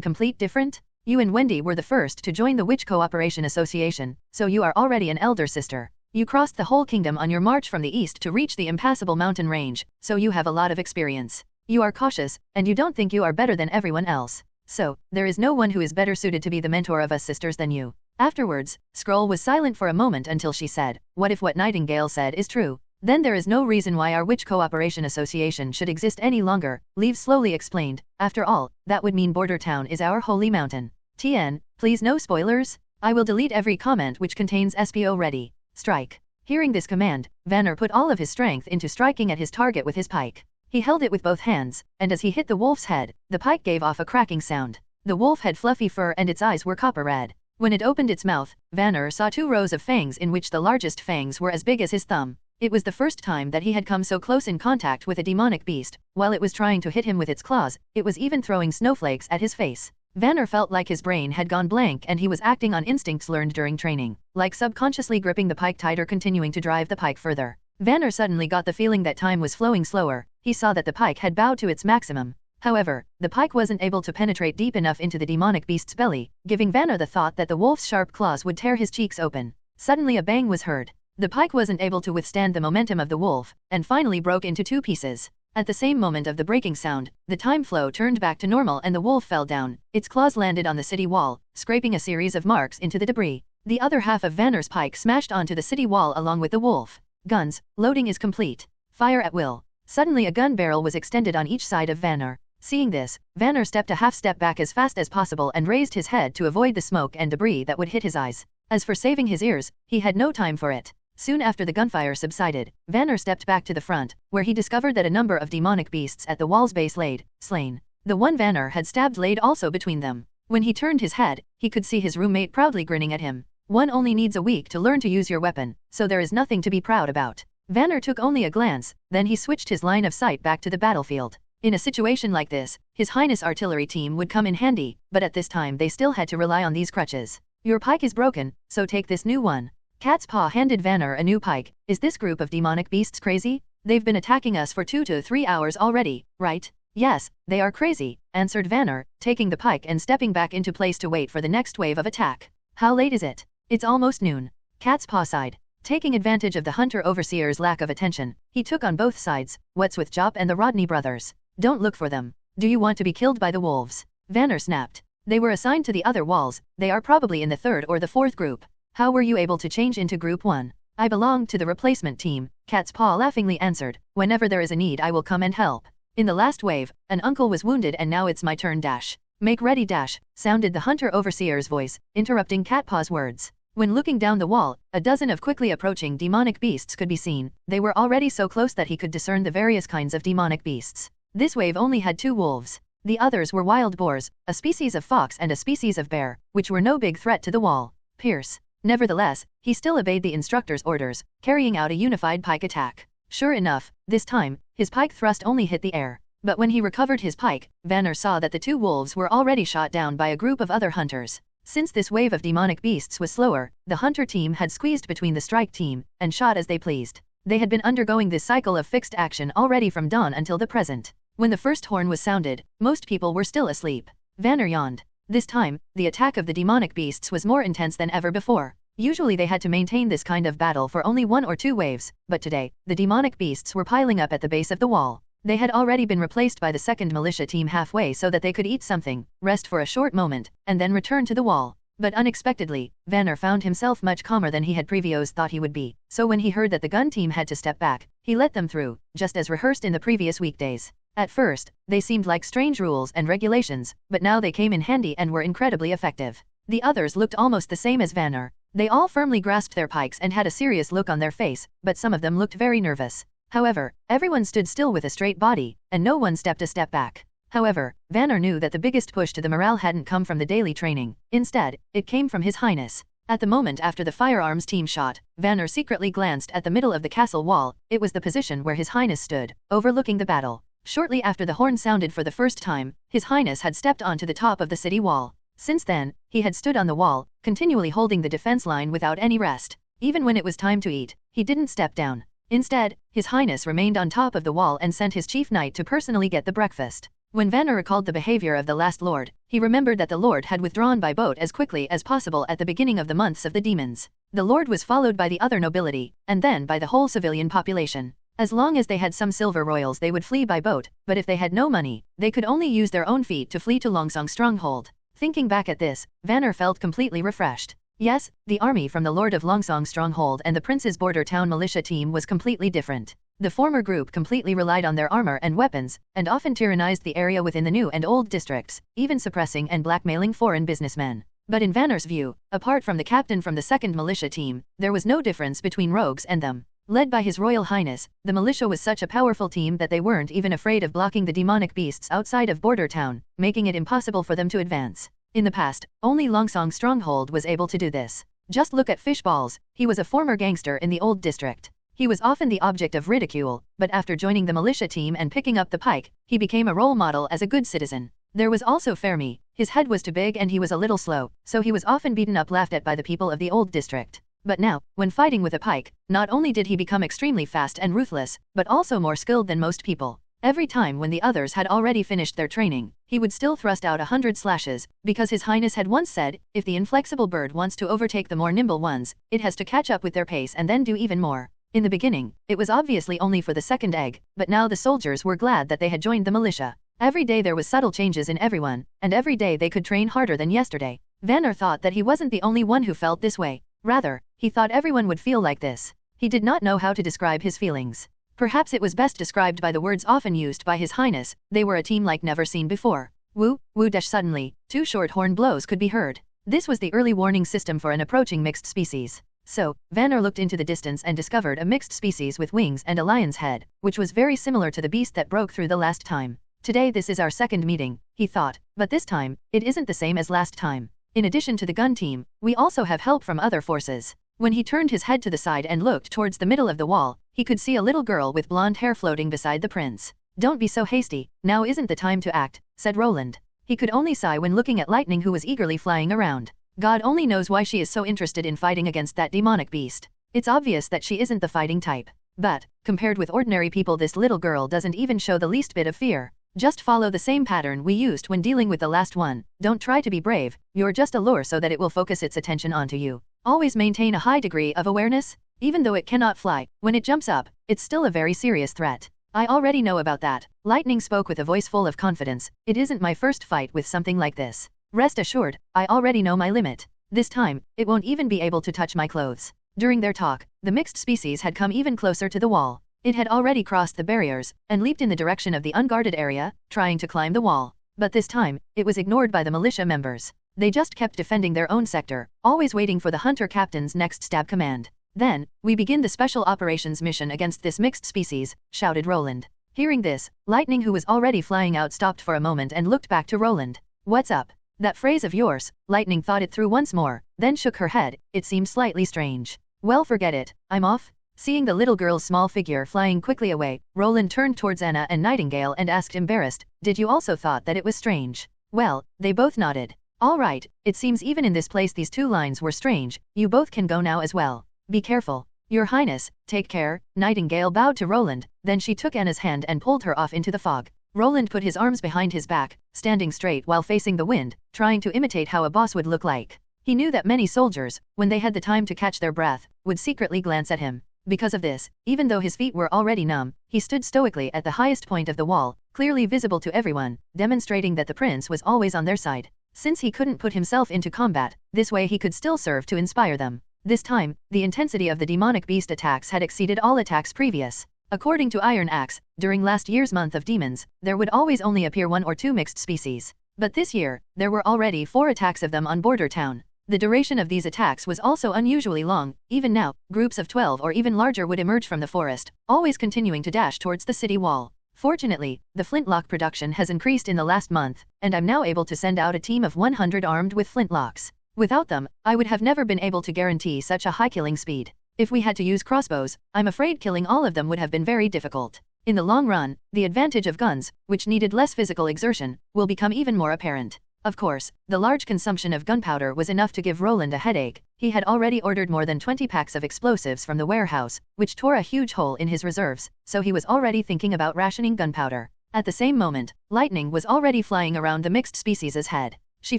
complete different? You and Wendy were the first to join the Witch Cooperation Association, so you are already an elder sister. You crossed the whole kingdom on your march from the east to reach the impassable mountain range, so you have a lot of experience. You are cautious, and you don't think you are better than everyone else. So, there is no one who is better suited to be the mentor of us sisters than you." Afterwards, Scroll was silent for a moment until she said, "What if what Nightingale said is true? Then there is no reason why our Witch Cooperation Association should exist any longer," Leaves slowly explained. "After all, that would mean Border Town is our holy mountain." "TN, please no spoilers. I will delete every comment which contains SPO ready. Strike." Hearing this command, Vanner put all of his strength into striking at his target with his pike. He held it with both hands, and as he hit the wolf's head, the pike gave off a cracking sound. The wolf had fluffy fur and its eyes were copper red. When it opened its mouth, Vanner saw 2 rows of fangs in which the largest fangs were as big as his thumb. It was the first time that he had come so close in contact with a demonic beast. While it was trying to hit him with its claws, it was even throwing snowflakes at his face. Vanner felt like his brain had gone blank and he was acting on instincts learned during training, like subconsciously gripping the pike tighter, continuing to drive the pike further. Vanner suddenly got the feeling that time was flowing slower. He saw that the pike had bowed to its maximum. However, the pike wasn't able to penetrate deep enough into the demonic beast's belly, giving Vanner the thought that the wolf's sharp claws would tear his cheeks open. Suddenly a bang was heard. The pike wasn't able to withstand the momentum of the wolf, and finally broke into 2 pieces. At the same moment of the breaking sound, the time flow turned back to normal and the wolf fell down. Its claws landed on the city wall, scraping a series of marks into the debris. The other half of Vanner's pike smashed onto the city wall along with the wolf. Guns, loading is complete. Fire at will. Suddenly a gun barrel was extended on each side of Vanner. Seeing this, Vanner stepped a half step back as fast as possible and raised his head to avoid the smoke and debris that would hit his eyes. As for saving his ears, he had no time for it. Soon after the gunfire subsided, Vanner stepped back to the front, where he discovered that a number of demonic beasts at the wall's base laid, slain. The one Vanner had stabbed laid also between them. When he turned his head, he could see his roommate proudly grinning at him. One only needs a week to learn to use your weapon, so there is nothing to be proud about. Vanner took only a glance, then he switched his line of sight back to the battlefield. In a situation like this, His Highness artillery team would come in handy, but at this time they still had to rely on these crutches. Your pike is broken, so take this new one. Cat's Paw handed Vanner a new pike. Is this group of demonic beasts crazy? They've been attacking us for 2 to 3 hours already, right? Yes, they are crazy, answered Vanner, taking the pike and stepping back into place to wait for the next wave of attack. How late is it? It's almost noon. Cat's Paw sighed. Taking advantage of the hunter overseer's lack of attention, he took on both sides. What's with Jop and the Rodney brothers? Don't look for them. Do you want to be killed by the wolves? Vanner snapped. They were assigned to the other walls. They are probably in the 3rd or the 4th group. How were you able to change into Group 1? I belong to the replacement team, Cat's Paw laughingly answered. Whenever there is a need I will come and help. In the last wave, an uncle was wounded and now it's my turn dash. Make ready dash, sounded the hunter overseer's voice, interrupting Cat Paw's words. When looking down the wall, a dozen of quickly approaching demonic beasts could be seen. They were already so close that he could discern the various kinds of demonic beasts. This wave only had 2 wolves. The others were wild boars, a species of fox and a species of bear, which were no big threat to the wall. Pierce. Nevertheless, he still obeyed the instructor's orders, carrying out a unified pike attack. Sure enough, this time, his pike thrust only hit the air. But when he recovered his pike, Vanner saw that the 2 wolves were already shot down by a group of other hunters. Since this wave of demonic beasts was slower, the hunter team had squeezed between the strike team, and shot as they pleased. They had been undergoing this cycle of fixed action already from dawn until the present. When the first horn was sounded, most people were still asleep. Vanner yawned. This time, the attack of the demonic beasts was more intense than ever before. Usually they had to maintain this kind of battle for only 1 or 2 waves, but today, the demonic beasts were piling up at the base of the wall. They had already been replaced by the 2nd militia team halfway so that they could eat something, rest for a short moment, and then return to the wall. But unexpectedly, Vanner found himself much calmer than he had previously thought he would be, so when he heard that the gun team had to step back, he let them through, just as rehearsed in the previous weekdays. At first, they seemed like strange rules and regulations, but now they came in handy and were incredibly effective. The others looked almost the same as Vanner. They all firmly grasped their pikes and had a serious look on their face, but some of them looked very nervous. However, everyone stood still with a straight body, and no one stepped a step back. However, Vanner knew that the biggest push to the morale hadn't come from the daily training. Instead, it came from His Highness. At the moment after the firearms team shot, Vanner secretly glanced at the middle of the castle wall. It was the position where His Highness stood, overlooking the battle. Shortly after the horn sounded for the first time, His Highness had stepped onto the top of the city wall. Since then, he had stood on the wall, continually holding the defense line without any rest. Even when it was time to eat, he didn't step down. Instead, His Highness remained on top of the wall and sent his chief knight to personally get the breakfast. When Vanner recalled the behavior of the last lord, he remembered that the lord had withdrawn by boat as quickly as possible at the beginning of the months of the demons. The lord was followed by the other nobility, and then by the whole civilian population. As long as they had some silver royals they would flee by boat, but if they had no money, they could only use their own feet to flee to Longsong stronghold. Thinking back at this, Vanner felt completely refreshed. Yes, the army from the Lord of Longsong stronghold and the Prince's border town militia team was completely different. The former group completely relied on their armor and weapons, and often tyrannized the area within the new and old districts, even suppressing and blackmailing foreign businessmen. But in Vanner's view, apart from the captain from the 2nd militia team, there was no difference between rogues and them. Led by His Royal Highness, the militia was such a powerful team that they weren't even afraid of blocking the demonic beasts outside of border town, making it impossible for them to advance. In the past, only Longsong stronghold was able to do this. Just look at Fishballs, he was a former gangster in the old district. He was often the object of ridicule, but after joining the militia team and picking up the pike, he became a role model as a good citizen. There was also Fermi. His head was too big and he was a little slow, so he was often beaten up laughed at by the people of the old district. But now, when fighting with a pike, not only did he become extremely fast and ruthless, but also more skilled than most people. Every time when the others had already finished their training, he would still thrust out 100 slashes, because His Highness had once said, if the inflexible bird wants to overtake the more nimble ones, it has to catch up with their pace and then do even more. In the beginning, it was obviously only for the second egg, but now the soldiers were glad that they had joined the militia. Every day there was subtle changes in everyone, and every day they could train harder than yesterday. Vanner thought that he wasn't the only one who felt this way. Rather, he thought everyone would feel like this. He did not know how to describe his feelings. Perhaps it was best described by the words often used by His Highness, they were a team like never seen before. Woo, woo dash suddenly, 2 short horn blows could be heard. This was the early warning system for an approaching mixed species. So, Vanner looked into the distance and discovered a mixed species with wings and a lion's head, which was very similar to the beast that broke through the last time. Today this is our second meeting, he thought, but this time, it isn't the same as last time. In addition to the gun team, we also have help from other forces. When he turned his head to the side and looked towards the middle of the wall, he could see a little girl with blonde hair floating beside the prince. Don't be so hasty, now isn't the time to act, said Roland. He could only sigh when looking at Lightning, who was eagerly flying around. God only knows why she is so interested in fighting against that demonic beast. It's obvious that she isn't the fighting type. But, compared with ordinary people, this little girl doesn't even show the least bit of fear. Just follow the same pattern we used when dealing with the last one. Don't try to be brave, you're just a lure so that it will focus its attention onto you. Always maintain a high degree of awareness. Even though it cannot fly, when it jumps up, it's still a very serious threat. I already know about that. Lightning spoke with a voice full of confidence. It isn't my first fight with something like this. Rest assured, I already know my limit. This time, it won't even be able to touch my clothes. During their talk, the mixed species had come even closer to the wall. It had already crossed the barriers, and leaped in the direction of the unguarded area, trying to climb the wall. But this time, it was ignored by the militia members. They just kept defending their own sector, always waiting for the hunter captain's next stab command. Then, we begin the special operations mission against this mixed species, shouted Roland. Hearing this, Lightning, who was already flying out, stopped for a moment and looked back to Roland. What's up? That phrase of yours. Lightning thought it through once more, then shook her head. It seemed slightly strange. Well, forget it, I'm off. Seeing the little girl's small figure flying quickly away, Roland turned towards Anna and Nightingale and asked, embarrassed, did you also thought that it was strange? Well, they both nodded. All right, it seems even in this place these two lines were strange. You both can go now as well. Be careful. Your Highness, take care. Nightingale bowed to Roland, then she took Anna's hand and pulled her off into the fog. Roland put his arms behind his back, standing straight while facing the wind, trying to imitate how a boss would look like. He knew that many soldiers, when they had the time to catch their breath, would secretly glance at him. Because of this, even though his feet were already numb, he stood stoically at the highest point of the wall, clearly visible to everyone, demonstrating that the prince was always on their side. Since he couldn't put himself into combat, this way he could still serve to inspire them. This time, the intensity of the demonic beast attacks had exceeded all attacks previous. According to Iron Axe, during last year's month of demons, there would always only appear 1 or 2 mixed species. But this year, there were already 4 attacks of them on Border Town. The duration of these attacks was also unusually long. Even now, groups of 12 or even larger would emerge from the forest, always continuing to dash towards the city wall. Fortunately, the flintlock production has increased in the last month, and I'm now able to send out a team of 100 armed with flintlocks. Without them, I would have never been able to guarantee such a high killing speed. If we had to use crossbows, I'm afraid killing all of them would have been very difficult. In the long run, the advantage of guns, which needed less physical exertion, will become even more apparent. Of course, the large consumption of gunpowder was enough to give Roland a headache. He had already ordered more than 20 packs of explosives from the warehouse, which tore a huge hole in his reserves, so he was already thinking about rationing gunpowder. At the same moment, Lightning was already flying around the mixed species' head. She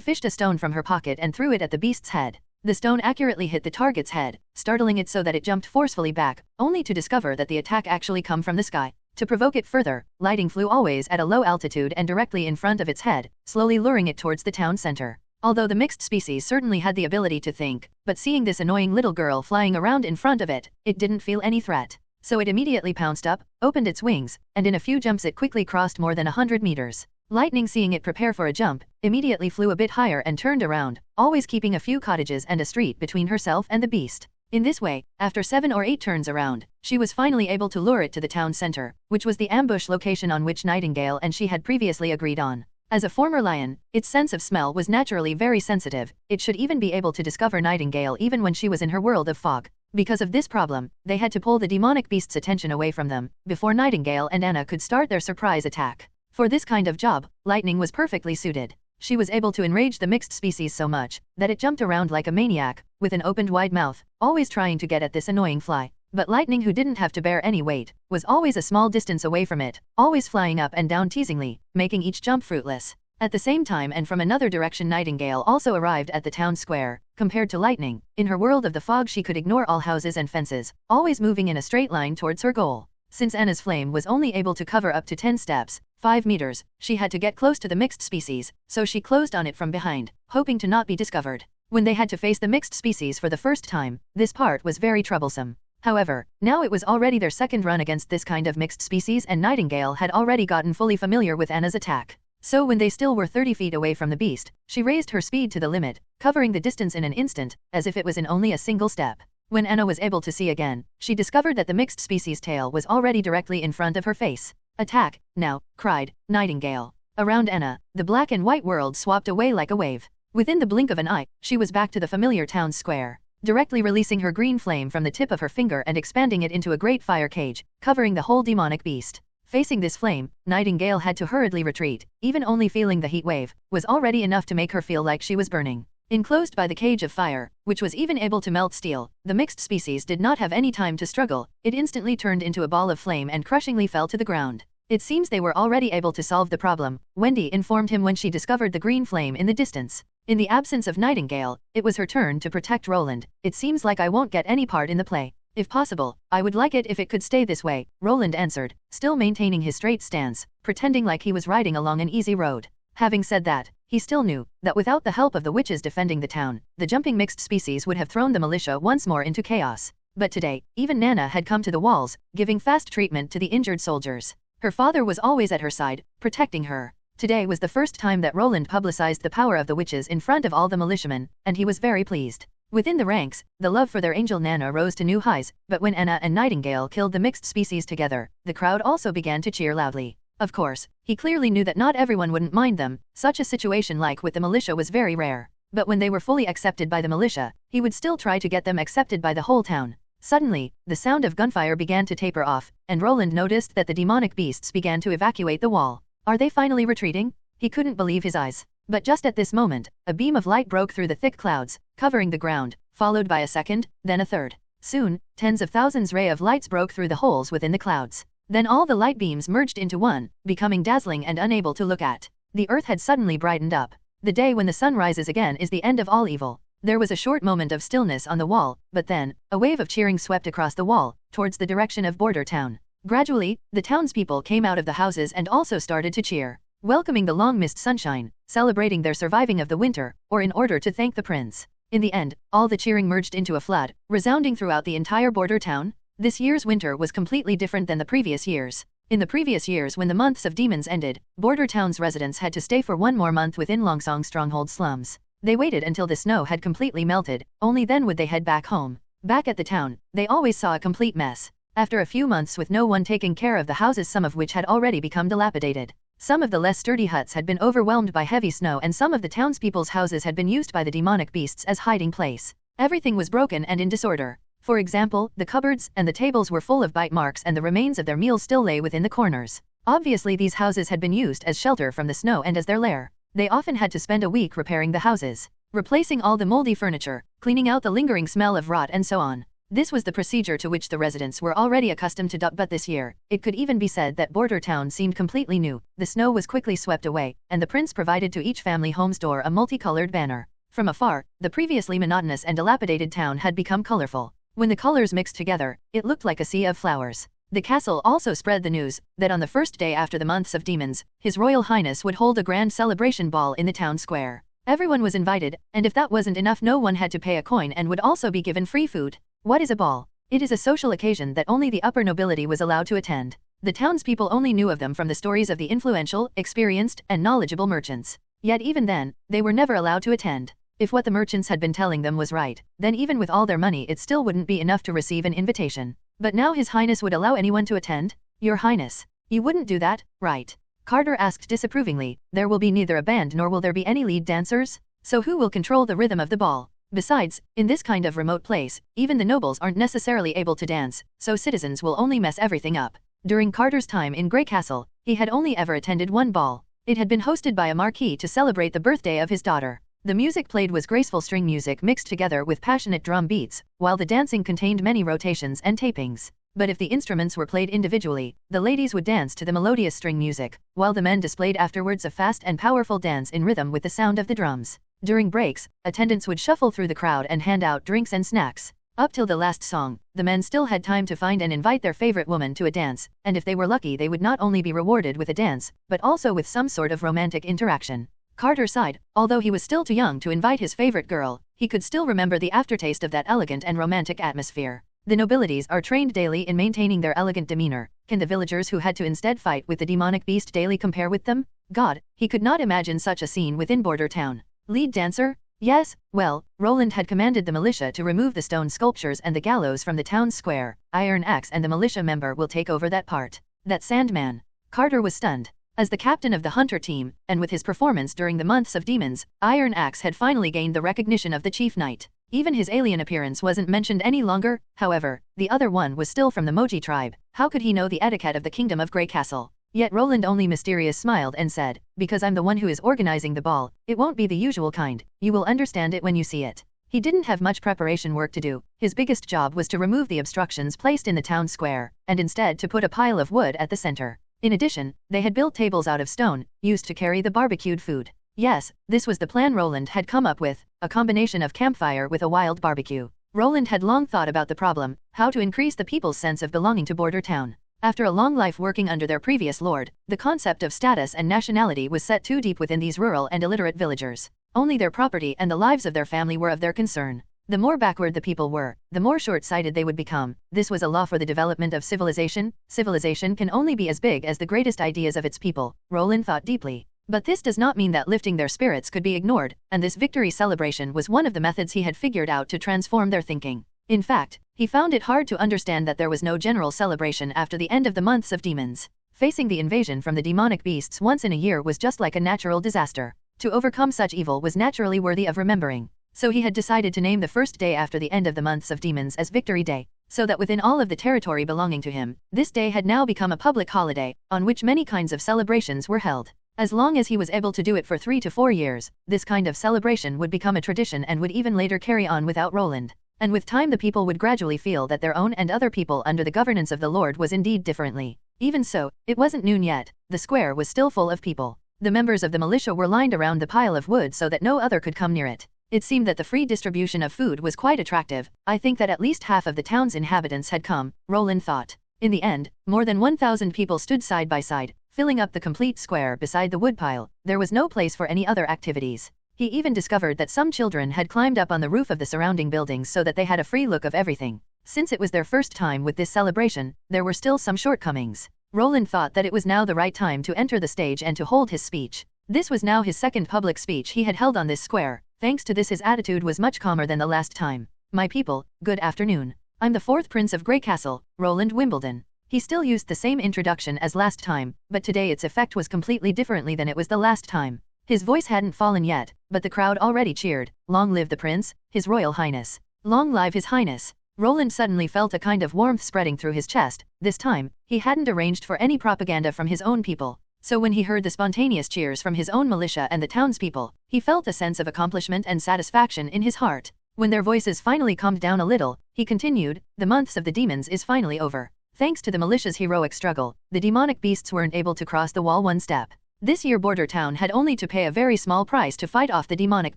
fished a stone from her pocket and threw it at the beast's head. The stone accurately hit the target's head, startling it so that it jumped forcefully back, only to discover that the attack actually come from the sky. To provoke it further, Lightning flew always at a low altitude and directly in front of its head, slowly luring it towards the town center. Although the mixed species certainly had the ability to think, but seeing this annoying little girl flying around in front of it, it didn't feel any threat. So it immediately pounced up, opened its wings, and in a few jumps it quickly crossed more than 100 meters. Lightning, seeing it prepare for a jump, immediately flew a bit higher and turned around, always keeping a few cottages and a street between herself and the beast. In this way, after 7 or 8 turns around, she was finally able to lure it to the town center, which was the ambush location on which Nightingale and she had previously agreed on. As a former lion, its sense of smell was naturally very sensitive. It should even be able to discover Nightingale even when she was in her world of fog. Because of this problem, they had to pull the demonic beast's attention away from them, before Nightingale and Anna could start their surprise attack. For this kind of job, Lightning was perfectly suited. She was able to enrage the mixed species so much, that it jumped around like a maniac, with an opened wide mouth, always trying to get at this annoying fly. But Lightning, who didn't have to bear any weight, was always a small distance away from it, always flying up and down teasingly, making each jump fruitless. At the same time and from another direction, Nightingale also arrived at the town square. Compared to Lightning, in her world of the fog she could ignore all houses and fences, always moving in a straight line towards her goal. Since Anna's flame was only able to cover up to 10 steps, 5 meters, she had to get close to the mixed species, so she closed on it from behind, hoping to not be discovered. When they had to face the mixed species for the first time, this part was very troublesome. However, now it was already their second run against this kind of mixed species, and Nightingale had already gotten fully familiar with Anna's attack. So when they still were 30 feet away from the beast, she raised her speed to the limit, covering the distance in an instant, as if it was in only a single step. When Anna was able to see again, she discovered that the mixed species tail was already directly in front of her face. "Attack, now," cried Nightingale. Around Anna, the black and white world swapped away like a wave. Within the blink of an eye, she was back to the familiar town square, directly releasing her green flame from the tip of her finger and expanding it into a great fire cage, covering the whole demonic beast. Facing this flame, Nightingale had to hurriedly retreat. Even only feeling the heat wave was already enough to make her feel like she was burning. Enclosed by the cage of fire, which was even able to melt steel, the mixed species did not have any time to struggle. It instantly turned into a ball of flame and crushingly fell to the ground. It seems they were already able to solve the problem, Wendy informed him when she discovered the green flame in the distance. In the absence of Nightingale, it was her turn to protect Roland. "It seems like I won't get any part in the play. If possible, I would like it if it could stay this way," Roland answered, still maintaining his straight stance, pretending like he was riding along an easy road. Having said that, he still knew that without the help of the witches defending the town, the jumping mixed species would have thrown the militia once more into chaos. But today, even Nana had come to the walls, giving fast treatment to the injured soldiers. Her father was always at her side, protecting her. Today was the first time that Roland publicized the power of the witches in front of all the militiamen, and he was very pleased. Within the ranks, the love for their angel Nana rose to new highs, but when Anna and Nightingale killed the mixed species together, the crowd also began to cheer loudly. Of course, he clearly knew that not everyone wouldn't mind them. Such a situation like with the militia was very rare. But when they were fully accepted by the militia, he would still try to get them accepted by the whole town. Suddenly, the sound of gunfire began to taper off, and Roland noticed that the demonic beasts began to evacuate the wall. Are they finally retreating? He couldn't believe his eyes. But just at this moment, a beam of light broke through the thick clouds, covering the ground, followed by a second, then a third. Soon, tens of thousands rays of lights broke through the holes within the clouds. Then all the light beams merged into one, becoming dazzling and unable to look at. The earth had suddenly brightened up. The day when the sun rises again is the end of all evil. There was a short moment of stillness on the wall, but then, a wave of cheering swept across the wall, towards the direction of Border Town. Gradually, the townspeople came out of the houses and also started to cheer, welcoming the long mist sunshine, celebrating their surviving of the winter, or in order to thank the prince. In the end, all the cheering merged into a flood, resounding throughout the entire Border Town. This year's winter was completely different than the previous years. In the previous years, when the months of demons ended, Border Town's residents had to stay for one more month within Longsong Stronghold slums. They waited until the snow had completely melted, only then would they head back home. Back at the town, they always saw a complete mess. After a few months with no one taking care of the houses, some of which had already become dilapidated. Some of the less sturdy huts had been overwhelmed by heavy snow, and some of the townspeople's houses had been used by the demonic beasts as hiding place. Everything was broken and in disorder. For example, the cupboards and the tables were full of bite marks, and the remains of their meals still lay within the corners. Obviously these houses had been used as shelter from the snow and as their lair. They often had to spend a week repairing the houses, replacing all the moldy furniture, cleaning out the lingering smell of rot, and so on. This was the procedure to which the residents were already accustomed to, but this year, it could even be said that Border Town seemed completely new. The snow was quickly swept away, and the prince provided to each family home's door a multicolored banner. From afar, the previously monotonous and dilapidated town had become colorful. When the colors mixed together, it looked like a sea of flowers. The castle also spread the news that on the first day after the months of demons, His Royal Highness would hold a grand celebration ball in the town square. Everyone was invited, and if that wasn't enough, no one had to pay a coin and would also be given free food. What is a ball? It is a social occasion that only the upper nobility was allowed to attend. The townspeople only knew of them from the stories of the influential, experienced, and knowledgeable merchants. Yet even then, they were never allowed to attend. If what the merchants had been telling them was right, then even with all their money it still wouldn't be enough to receive an invitation. But now His Highness would allow anyone to attend? Your Highness, you wouldn't do that, right? Carter asked disapprovingly. There will be neither a band nor will there be any lead dancers. So who will control the rhythm of the ball? Besides, in this kind of remote place, even the nobles aren't necessarily able to dance, so citizens will only mess everything up. During Carter's time in Grey Castle, he had only ever attended one ball. It had been hosted by a marquis to celebrate the birthday of his daughter. The music played was graceful string music mixed together with passionate drum beats, while the dancing contained many rotations and tapings. But if the instruments were played individually, the ladies would dance to the melodious string music, while the men displayed afterwards a fast and powerful dance in rhythm with the sound of the drums. During breaks, attendants would shuffle through the crowd and hand out drinks and snacks. Up till the last song, the men still had time to find and invite their favorite woman to a dance, and if they were lucky they would not only be rewarded with a dance, but also with some sort of romantic interaction. Carter sighed. Although he was still too young to invite his favorite girl, he could still remember the aftertaste of that elegant and romantic atmosphere. The nobilities are trained daily in maintaining their elegant demeanor. Can the villagers who had to instead fight with the demonic beast daily compare with them? God, he could not imagine such a scene within Border Town. Lead dancer? Yes, well, Roland had commanded the militia to remove the stone sculptures and the gallows from the town square. Iron Axe and the militia member will take over that part. That Sandman. Carter was stunned. As the captain of the hunter team, and with his performance during the months of demons, Iron Axe had finally gained the recognition of the chief knight. Even his alien appearance wasn't mentioned any longer. However, the other one was still from the Moji tribe. How could he know the etiquette of the kingdom of Grey Castle? Yet Roland only mysterious smiled and said, because I'm the one who is organizing the ball, it won't be the usual kind. You will understand it when you see it. He didn't have much preparation work to do. His biggest job was to remove the obstructions placed in the town square, and instead to put a pile of wood at the center. In addition, they had built tables out of stone, used to carry the barbecued food. Yes, this was the plan Roland had come up with, a combination of campfire with a wild barbecue. Roland had long thought about the problem, how to increase the people's sense of belonging to Border Town. After a long life working under their previous lord, the concept of status and nationality was set too deep within these rural and illiterate villagers. Only their property and the lives of their family were of their concern. The more backward the people were, the more short-sighted they would become. This was a law for the development of civilization. Civilization can only be as big as the greatest ideas of its people, Roland thought deeply. But this does not mean that lifting their spirits could be ignored, and this victory celebration was one of the methods he had figured out to transform their thinking. In fact, he found it hard to understand that there was no general celebration after the end of the months of demons. Facing the invasion from the demonic beasts once in a year was just like a natural disaster. To overcome such evil was naturally worthy of remembering. So he had decided to name the first day after the end of the months of demons as Victory Day, so that within all of the territory belonging to him, this day had now become a public holiday, on which many kinds of celebrations were held. As long as he was able to do it for 3 to 4 years, this kind of celebration would become a tradition and would even later carry on without Roland. And with time the people would gradually feel that their own and other people under the governance of the Lord was indeed differently. Even so, it wasn't noon yet. The square was still full of people. The members of the militia were lined around the pile of wood so that no other could come near it. It seemed that the free distribution of food was quite attractive. I think that at least half of the town's inhabitants had come, Roland thought. In the end, more than 1,000 people stood side by side, filling up the complete square beside the woodpile. There was no place for any other activities. He even discovered that some children had climbed up on the roof of the surrounding buildings so that they had a free look of everything. Since it was their first time with this celebration, there were still some shortcomings. Roland thought that it was now the right time to enter the stage and to hold his speech. This was now his second public speech he had held on this square. Thanks to this his attitude was much calmer than the last time. My people, good afternoon. I'm the 4th Prince of Grey Castle, Roland Wimbledon. He still used the same introduction as last time, but today its effect was completely differently than it was the last time. His voice hadn't fallen yet, but the crowd already cheered. Long live the prince, his royal highness. Long live his highness. Roland suddenly felt a kind of warmth spreading through his chest. This time, he hadn't arranged for any propaganda from his own people. So when he heard the spontaneous cheers from his own militia and the townspeople, he felt a sense of accomplishment and satisfaction in his heart. When their voices finally calmed down a little, he continued, the months of the demons is finally over. Thanks to the militia's heroic struggle, the demonic beasts weren't able to cross the wall one step. This year Border Town had only to pay a very small price to fight off the demonic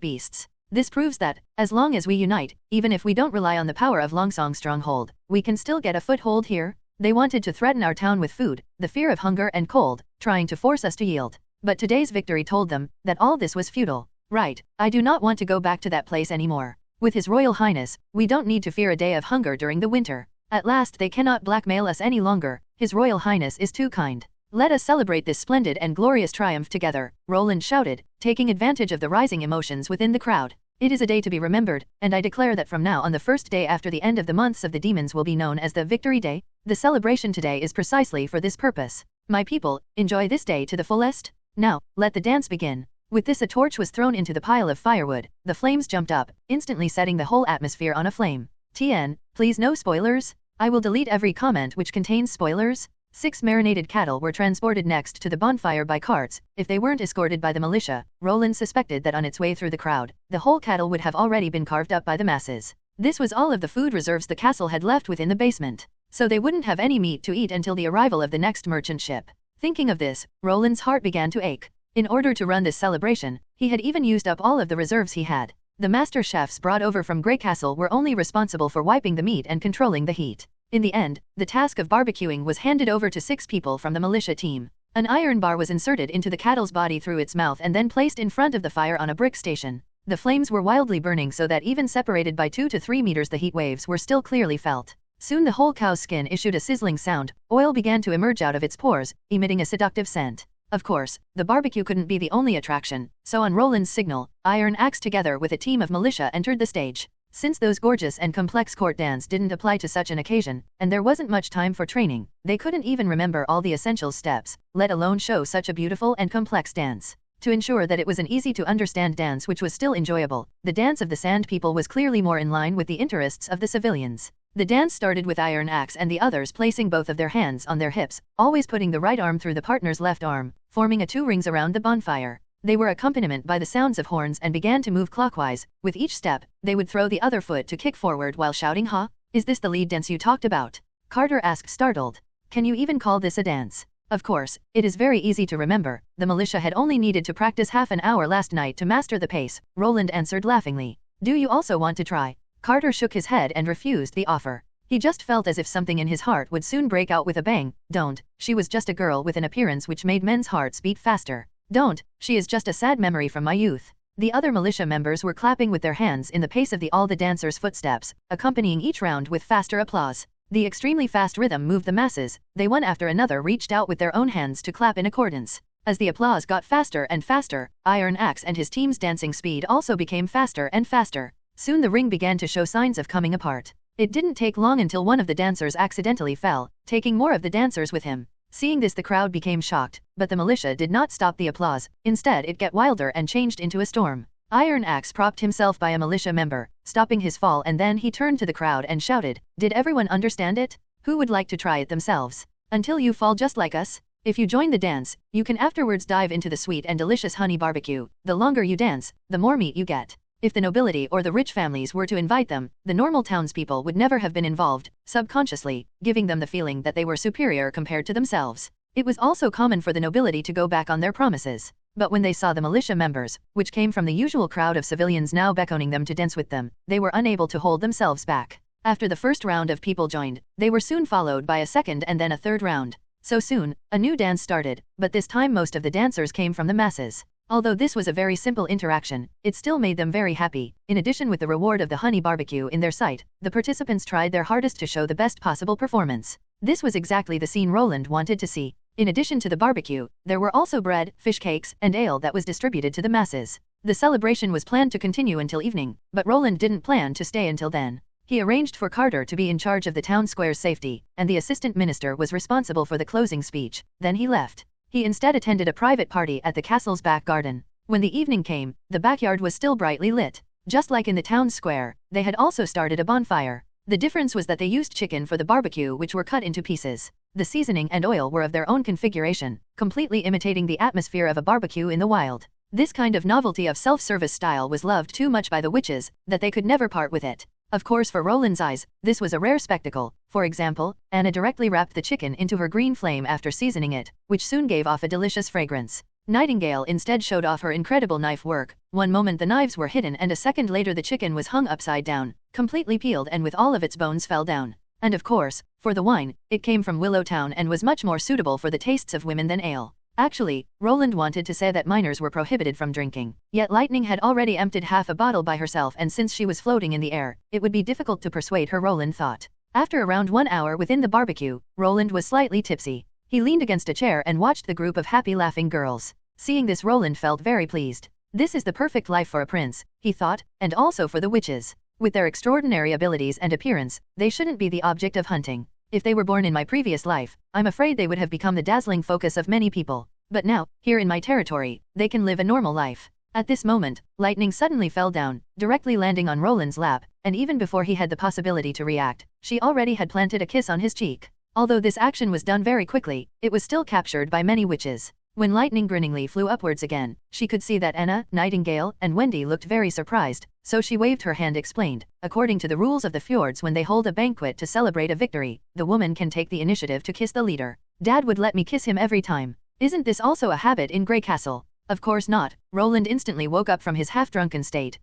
beasts. This proves that, as long as we unite, even if we don't rely on the power of Longsong stronghold, we can still get a foothold here. They wanted to threaten our town with food, the fear of hunger and cold, trying to force us to yield. But today's victory told them that all this was futile. Right, I do not want to go back to that place anymore. With His Royal Highness, we don't need to fear a day of hunger during the winter. At last they cannot blackmail us any longer. His Royal Highness is too kind. Let us celebrate this splendid and glorious triumph together, Roland shouted, taking advantage of the rising emotions within the crowd. It is a day to be remembered, and I declare that from now on the first day after the end of the months of the demons will be known as the Victory Day. The celebration today is precisely for this purpose. My people, enjoy this day to the fullest. Now, let the dance begin. With this a torch was thrown into the pile of firewood. The flames jumped up, instantly setting the whole atmosphere on aflame. TN, please no spoilers. I will delete every comment which contains spoilers. 6 marinated cattle were transported next to the bonfire by carts. If they weren't escorted by the militia, Roland suspected that on its way through the crowd, the whole cattle would have already been carved up by the masses. This was all of the food reserves the castle had left within the basement, so they wouldn't have any meat to eat until the arrival of the next merchant ship. Thinking of this, Roland's heart began to ache. In order to run this celebration, he had even used up all of the reserves he had. The master chefs brought over from Grey Castle were only responsible for wiping the meat and controlling the heat. In the end, the task of barbecuing was handed over to 6 people from the militia team. An iron bar was inserted into the cattle's body through its mouth and then placed in front of the fire on a brick station. The flames were wildly burning so that even separated by 2 to 3 meters the heat waves were still clearly felt. Soon the whole cow's skin issued a sizzling sound, oil began to emerge out of its pores, emitting a seductive scent. Of course, the barbecue couldn't be the only attraction, so on Roland's signal, Iron Axe together with a team of militia entered the stage. Since those gorgeous and complex court dance didn't apply to such an occasion, and there wasn't much time for training, they couldn't even remember all the essential steps, let alone show such a beautiful and complex dance. To ensure that it was an easy-to-understand dance which was still enjoyable, the dance of the Sand People was clearly more in line with the interests of the civilians. The dance started with Iron Axe and the others placing both of their hands on their hips, always putting the right arm through the partner's left arm, forming a 2 rings around the bonfire. They were accompaniment by the sounds of horns and began to move clockwise. With each step, they would throw the other foot to kick forward while shouting, "Ha! Is this the lead dance you talked about?" Carter asked startled. "Can you even call this a dance?" Of course, it is very easy to remember. The militia had only needed to practice half an hour last night to master the pace, Roland answered laughingly. "Do you also want to try?" Carter shook his head and refused the offer. He just felt as if something in his heart would soon break out with a bang. "Don't, she was just a girl with an appearance which made men's hearts beat faster. Don't, she is just a sad memory from my youth." The other militia members were clapping with their hands in the pace of all the dancers' footsteps, accompanying each round with faster applause. The extremely fast rhythm moved the masses. They one after another reached out with their own hands to clap in accordance. As the applause got faster and faster, Iron Axe and his team's dancing speed also became faster and faster. Soon the ring began to show signs of coming apart. It didn't take long until one of the dancers accidentally fell, taking more of the dancers with him. Seeing this, the crowd became shocked, but the militia did not stop the applause. Instead, it got wilder and changed into a storm. Iron Axe propped himself by a militia member, stopping his fall, and then he turned to the crowd and shouted, "Did everyone understand it? Who would like to try it themselves? Until you fall just like us? If you join the dance, you can afterwards dive into the sweet and delicious honey barbecue. The longer you dance, the more meat you get." If the nobility or the rich families were to invite them, the normal townspeople would never have been involved, subconsciously, giving them the feeling that they were superior compared to themselves. It was also common for the nobility to go back on their promises. But when they saw the militia members, which came from the usual crowd of civilians now beckoning them to dance with them, they were unable to hold themselves back. After the first round of people joined, they were soon followed by a second and then a third round. So soon, a new dance started, but this time most of the dancers came from the masses. Although this was a very simple interaction, it still made them very happy. In addition, with the reward of the honey barbecue in their sight, the participants tried their hardest to show the best possible performance. This was exactly the scene Roland wanted to see. In addition to the barbecue, there were also bread, fish cakes, and ale that was distributed to the masses. The celebration was planned to continue until evening, but Roland didn't plan to stay until then. He arranged for Carter to be in charge of the town square's safety, and the assistant minister was responsible for the closing speech. Then he left. He instead attended a private party at the castle's back garden. When the evening came, the backyard was still brightly lit. Just like in the town square, they had also started a bonfire. The difference was that they used chicken for the barbecue, which were cut into pieces. The seasoning and oil were of their own configuration, completely imitating the atmosphere of a barbecue in the wild. This kind of novelty of self-service style was loved too much by the witches, that they could never part with it. Of course, for Roland's eyes, this was a rare spectacle. For example, Anna directly wrapped the chicken into her green flame after seasoning it, which soon gave off a delicious fragrance. Nightingale instead showed off her incredible knife work. One moment the knives were hidden and a second later the chicken was hung upside down, completely peeled and with all of its bones fell down. And of course, for the wine, it came from Willowtown and was much more suitable for the tastes of women than ale. Actually, Roland wanted to say that minors were prohibited from drinking. Yet Lightning had already emptied half a bottle by herself, and since she was floating in the air, it would be difficult to persuade her, Roland thought. After around 1 hour within the barbecue, Roland was slightly tipsy. He leaned against a chair and watched the group of happy laughing girls. Seeing this, Roland felt very pleased. This is the perfect life for a prince, he thought, and also for the witches. With their extraordinary abilities and appearance, they shouldn't be the object of hunting. If they were born in my previous life, I'm afraid they would have become the dazzling focus of many people. But now, here in my territory, they can live a normal life. At this moment, Lightning suddenly fell down, directly landing on Roland's lap, and even before he had the possibility to react, she already had planted a kiss on his cheek. Although this action was done very quickly, it was still captured by many witches. When lightning grinningly flew upwards again, she could see that Anna, Nightingale, and Wendy looked very surprised, so she waved her hand explained, according to the rules of the fjords when they hold a banquet to celebrate a victory, the woman can take the initiative to kiss the leader. Dad would let me kiss him every time. Isn't this also a habit in Grey Castle? Of course not. Roland instantly woke up from his half-drunken state.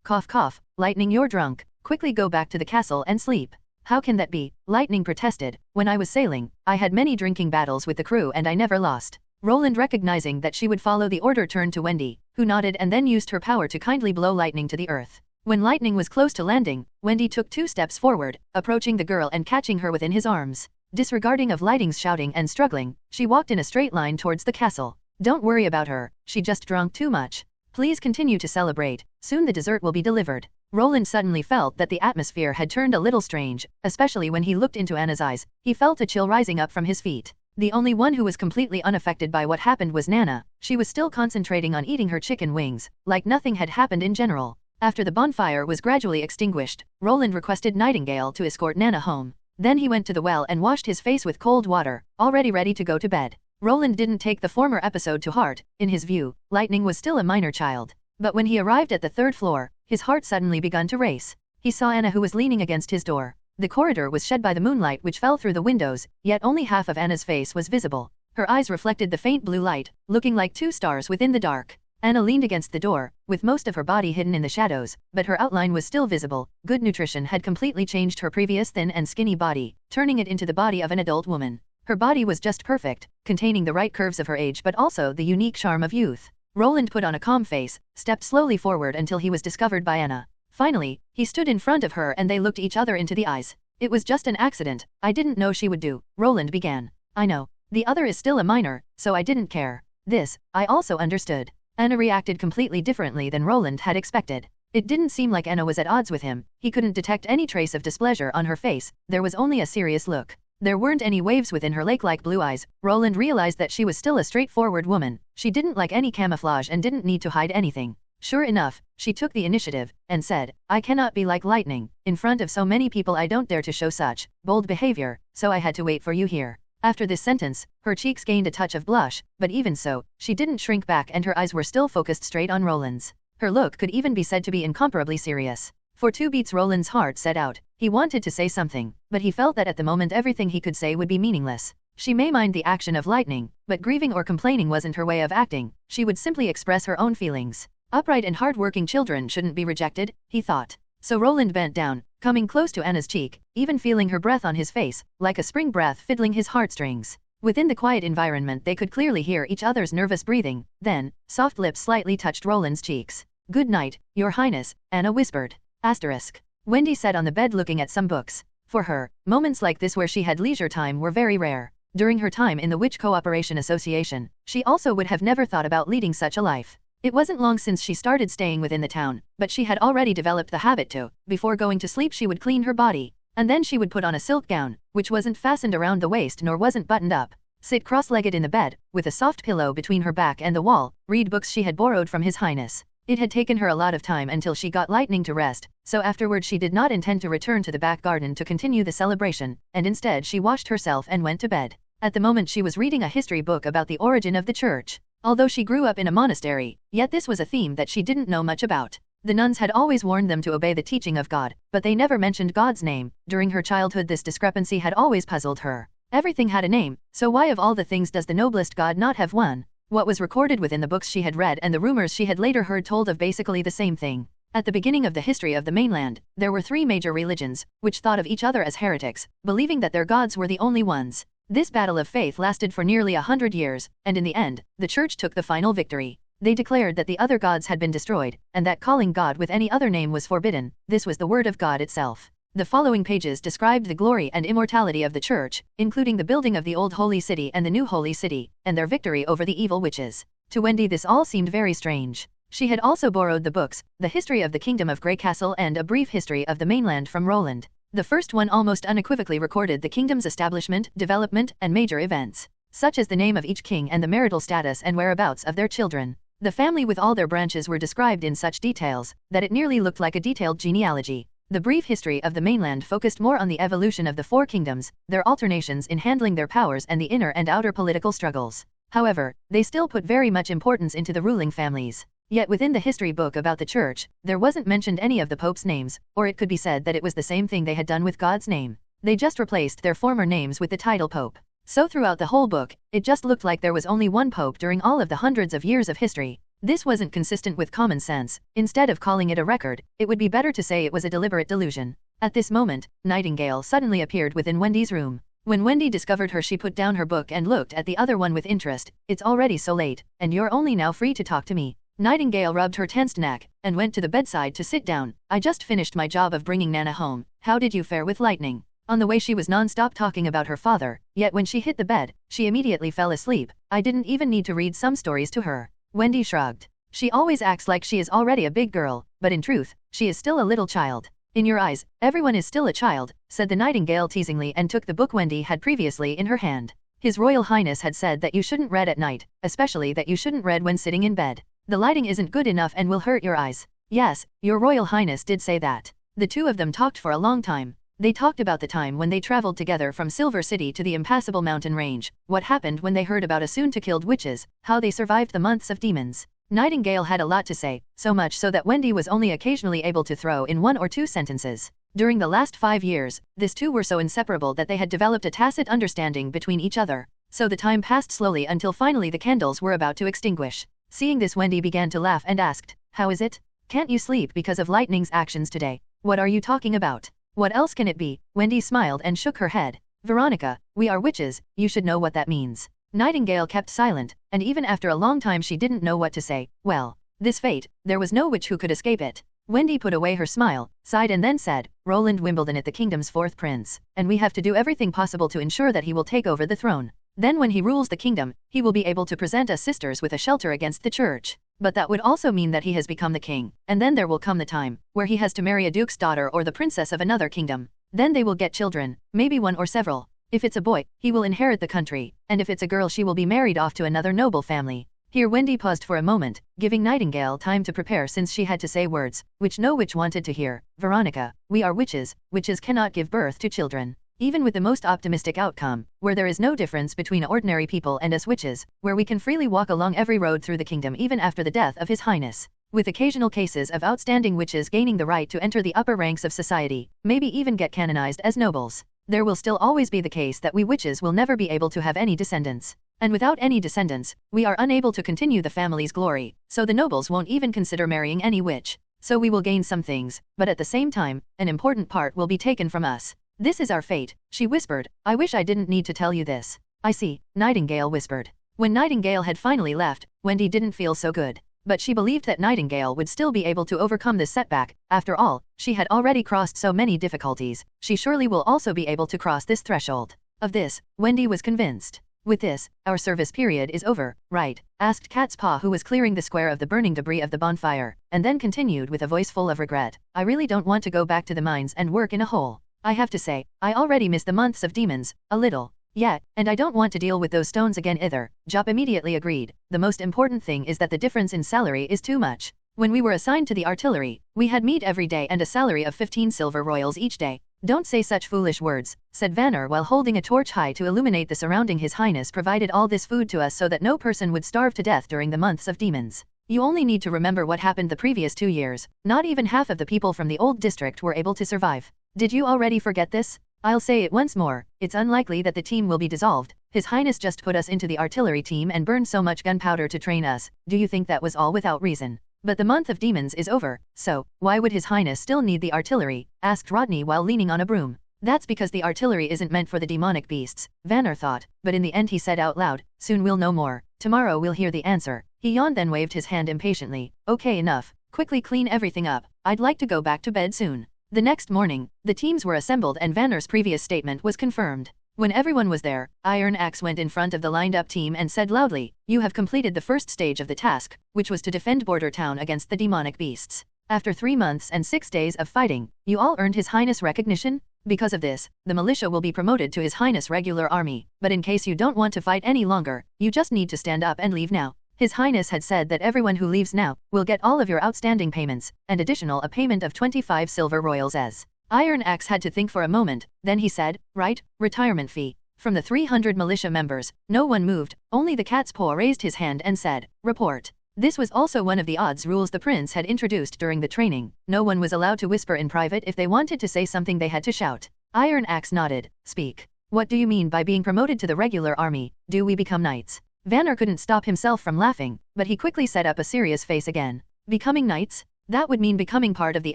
Cough cough, Lightning, you're drunk. Quickly go back to the castle and sleep. How can that be? Lightning protested. When I was sailing, I had many drinking battles with the crew and I never lost. Roland, recognizing that she would follow the order, turned to Wendy, who nodded and then used her power to kindly blow Lightning to the earth. When Lightning was close to landing, Wendy took 2 steps forward, approaching the girl and catching her within his arms. Disregarding of Lightning's shouting and struggling, she walked in a straight line towards the castle. Don't worry about her, she just drunk too much. Please continue to celebrate, soon the dessert will be delivered. Roland suddenly felt that the atmosphere had turned a little strange, especially when he looked into Anna's eyes. He felt a chill rising up from his feet. The only one who was completely unaffected by what happened was Nana. She was still concentrating on eating her chicken wings, like nothing had happened in general. After the bonfire was gradually extinguished, Roland requested Nightingale to escort Nana home. Then he went to the well and washed his face with cold water, already ready to go to bed. Roland didn't take the former episode to heart. In his view, Lightning was still a minor child. But when he arrived at the 3rd floor, his heart suddenly began to race. He saw Anna, who was leaning against his door. The corridor was shed by the moonlight which fell through the windows, yet only half of Anna's face was visible. Her eyes reflected the faint blue light, looking like 2 stars within the dark. Anna leaned against the door, with most of her body hidden in the shadows, but her outline was still visible. Good nutrition had completely changed her previous thin and skinny body, turning it into the body of an adult woman. Her body was just perfect, containing the right curves of her age but also the unique charm of youth. Roland put on a calm face, stepped slowly forward until he was discovered by Anna. Finally, he stood in front of her and they looked each other into the eyes. It was just an accident, I didn't know she would do, Roland began. I know. The other is still a minor, so I didn't care. This, I also understood. Anna reacted completely differently than Roland had expected. It didn't seem like Anna was at odds with him. He couldn't detect any trace of displeasure on her face, there was only a serious look. There weren't any waves within her lake-like blue eyes. Roland realized that she was still a straightforward woman. She didn't like any camouflage and didn't need to hide anything. Sure enough, she took the initiative, and said, I cannot be like Lightning. In front of so many people I don't dare to show such bold behavior, so I had to wait for you here. After this sentence, her cheeks gained a touch of blush, but even so, she didn't shrink back and her eyes were still focused straight on Roland's. Her look could even be said to be incomparably serious. For 2 beats Roland's heart set out. He wanted to say something, but he felt that at the moment everything he could say would be meaningless. She may mind the action of Lightning, but grieving or complaining wasn't her way of acting. She would simply express her own feelings. Upright and hard-working children shouldn't be rejected, he thought. So Roland bent down, coming close to Anna's cheek, even feeling her breath on his face, like a spring breath fiddling his heartstrings. Within the quiet environment they could clearly hear each other's nervous breathing. Then, soft lips slightly touched Roland's cheeks. Good night, Your Highness, Anna whispered. Asterisk. Wendy sat on the bed looking at some books. For her, moments like this where she had leisure time were very rare. During her time in the Witch Cooperation Association, she also would have never thought about leading such a life. It wasn't long since she started staying within the town, but she had already developed the habit to, before going to sleep she would clean her body, and then she would put on a silk gown, which wasn't fastened around the waist nor wasn't buttoned up, sit cross-legged in the bed, with a soft pillow between her back and the wall, read books she had borrowed from His Highness. It had taken her a lot of time until she got Lightning to rest, so afterward she did not intend to return to the back garden to continue the celebration, and instead she washed herself and went to bed. At the moment she was reading a history book about the origin of the church. Although she grew up in a monastery, yet this was a theme that she didn't know much about. The nuns had always warned them to obey the teaching of God, but they never mentioned God's name. During her childhood this discrepancy had always puzzled her. Everything had a name, so why of all the things does the noblest God not have one? What was recorded within the books she had read and the rumors she had later heard told of basically the same thing. At the beginning of the history of the mainland, there were 3 major religions, which thought of each other as heretics, believing that their gods were the only ones. This battle of faith lasted for nearly 100 years, and in the end, the church took the final victory. They declared that the other gods had been destroyed, and that calling God with any other name was forbidden. This was the word of God itself. The following pages described the glory and immortality of the church, including the building of the old holy city and the new holy city, and their victory over the evil witches. To Wendy this all seemed very strange. She had also borrowed the books, The History of the Kingdom of Grey Castle and A Brief History of the Mainland from Roland. The first one almost unequivocally recorded the kingdom's establishment, development, and major events, such as the name of each king and the marital status and whereabouts of their children. The family with all their branches were described in such details, that it nearly looked like a detailed genealogy. The brief history of the mainland focused more on the evolution of the four kingdoms, their alternations in handling their powers and the inner and outer political struggles. However, they still put very much importance into the ruling families. Yet within the history book about the church, there wasn't mentioned any of the popes' names, or it could be said that it was the same thing they had done with God's name. They just replaced their former names with the title pope. So throughout the whole book, it just looked like there was only one pope during all of the hundreds of years of history. This wasn't consistent with common sense. Instead of calling it a record, it would be better to say it was a deliberate delusion. At this moment, Nightingale suddenly appeared within Wendy's room. When Wendy discovered her, she put down her book and looked at the other one with interest. It's already so late, and you're only now free to talk to me. Nightingale rubbed her tensed neck, and went to the bedside to sit down. I just finished my job of bringing Nana home. How did you fare with lightning? On the way she was non-stop talking about her father, yet when she hit the bed, she immediately fell asleep. I didn't even need to read some stories to her. Wendy shrugged. She always acts like she is already a big girl, but in truth, she is still a little child. In your eyes, everyone is still a child, said the Nightingale teasingly and took the book Wendy had previously in her hand. His Royal Highness had said that you shouldn't read at night, especially that you shouldn't read when sitting in bed. The lighting isn't good enough and will hurt your eyes. Yes, your Royal Highness did say that. The two of them talked for a long time. They talked about the time when they traveled together from Silver City to the impassable mountain range, what happened when they heard about a soon-to-killed witches, how they survived the months of demons. Nightingale had a lot to say, so much so that Wendy was only occasionally able to throw in one or two sentences. During the last 5 years, these two were so inseparable that they had developed a tacit understanding between each other. So the time passed slowly until finally the candles were about to extinguish. Seeing this, Wendy began to laugh and asked, "How is it? Can't you sleep because of Lightning's actions today? What are you talking about? What else can it be?" Wendy smiled and shook her head. "Veronica, we are witches, you should know what that means." Nightingale kept silent, and even after a long time she didn't know what to say. Well, this fate, there was no witch who could escape it. Wendy put away her smile, sighed and then said, "Roland Wimbledon is the kingdom's 4th prince, and we have to do everything possible to ensure that he will take over the throne. Then when he rules the kingdom, he will be able to present us sisters with a shelter against the church. But that would also mean that he has become the king, and then there will come the time where he has to marry a duke's daughter or the princess of another kingdom. Then they will get children, maybe one or several. If it's a boy, he will inherit the country, and if it's a girl she will be married off to another noble family." Here Wendy paused for a moment, giving Nightingale time to prepare since she had to say words, which no witch wanted to hear. "Veronica, we are witches, witches cannot give birth to children. Even with the most optimistic outcome, where there is no difference between ordinary people and us witches, where we can freely walk along every road through the kingdom even after the death of His Highness, with occasional cases of outstanding witches gaining the right to enter the upper ranks of society, maybe even get canonized as nobles, there will still always be the case that we witches will never be able to have any descendants. And without any descendants, we are unable to continue the family's glory, so the nobles won't even consider marrying any witch. So we will gain some things, but at the same time, an important part will be taken from us. This is our fate," she whispered. "I wish I didn't need to tell you this." "I see," Nightingale whispered. When Nightingale had finally left, Wendy didn't feel so good. But she believed that Nightingale would still be able to overcome this setback. After all, she had already crossed so many difficulties. She surely will also be able to cross this threshold. Of this, Wendy was convinced. "With this, our service period is over, right?" asked Cat's Paw, who was clearing the square of the burning debris of the bonfire, and then continued with a voice full of regret. "I really don't want to go back to the mines and work in a hole. I have to say, I already miss the months of demons, a little. Yeah, and I don't want to deal with those stones again either." Jop immediately agreed. "The most important thing is that the difference in salary is too much. When we were assigned to the artillery, we had meat every day and a salary of 15 silver royals each day." "Don't say such foolish words," said Vanner while holding a torch high to illuminate the surrounding. "His Highness provided all this food to us so that no person would starve to death during the months of demons. You only need to remember what happened the previous 2 years. Not even half of the people from the old district were able to survive. Did you already forget this? I'll say it once more, it's unlikely that the team will be dissolved. His Highness just put us into the artillery team and burned so much gunpowder to train us. Do you think that was all without reason? But the month of demons is over, so why would His Highness still need the artillery?" asked Rodney while leaning on a broom. "That's because the artillery isn't meant for the demonic beasts," Vanner thought, but in the end he said out loud, "Soon we'll know more. Tomorrow we'll hear the answer." He yawned then waved his hand impatiently. "Okay, enough. Quickly clean everything up. I'd like to go back to bed soon." The next morning, the teams were assembled and Vanner's previous statement was confirmed. When everyone was there, Iron Axe went in front of the lined-up team and said loudly, "You have completed the first stage of the task, which was to defend Border Town against the demonic beasts. After 3 months and 6 days of fighting, you all earned His Highness recognition. Because of this, the militia will be promoted to His Highness regular army, but in case you don't want to fight any longer, you just need to stand up and leave now." His Highness had said that everyone who leaves now will get all of your outstanding payments, and additional a payment of 25 silver royals as. Iron Axe had to think for a moment, then he said, right, retirement fee. From the 300 militia members, no one moved, only the cat's paw raised his hand and said, report. This was also one of the odds rules the prince had introduced during the training. No one was allowed to whisper in private. If they wanted to say something they had to shout. Iron Axe nodded. Speak. What do you mean by being promoted to the regular army? Do we become knights? Vanner couldn't stop himself from laughing, but he quickly set up a serious face again. Becoming knights? That would mean becoming part of the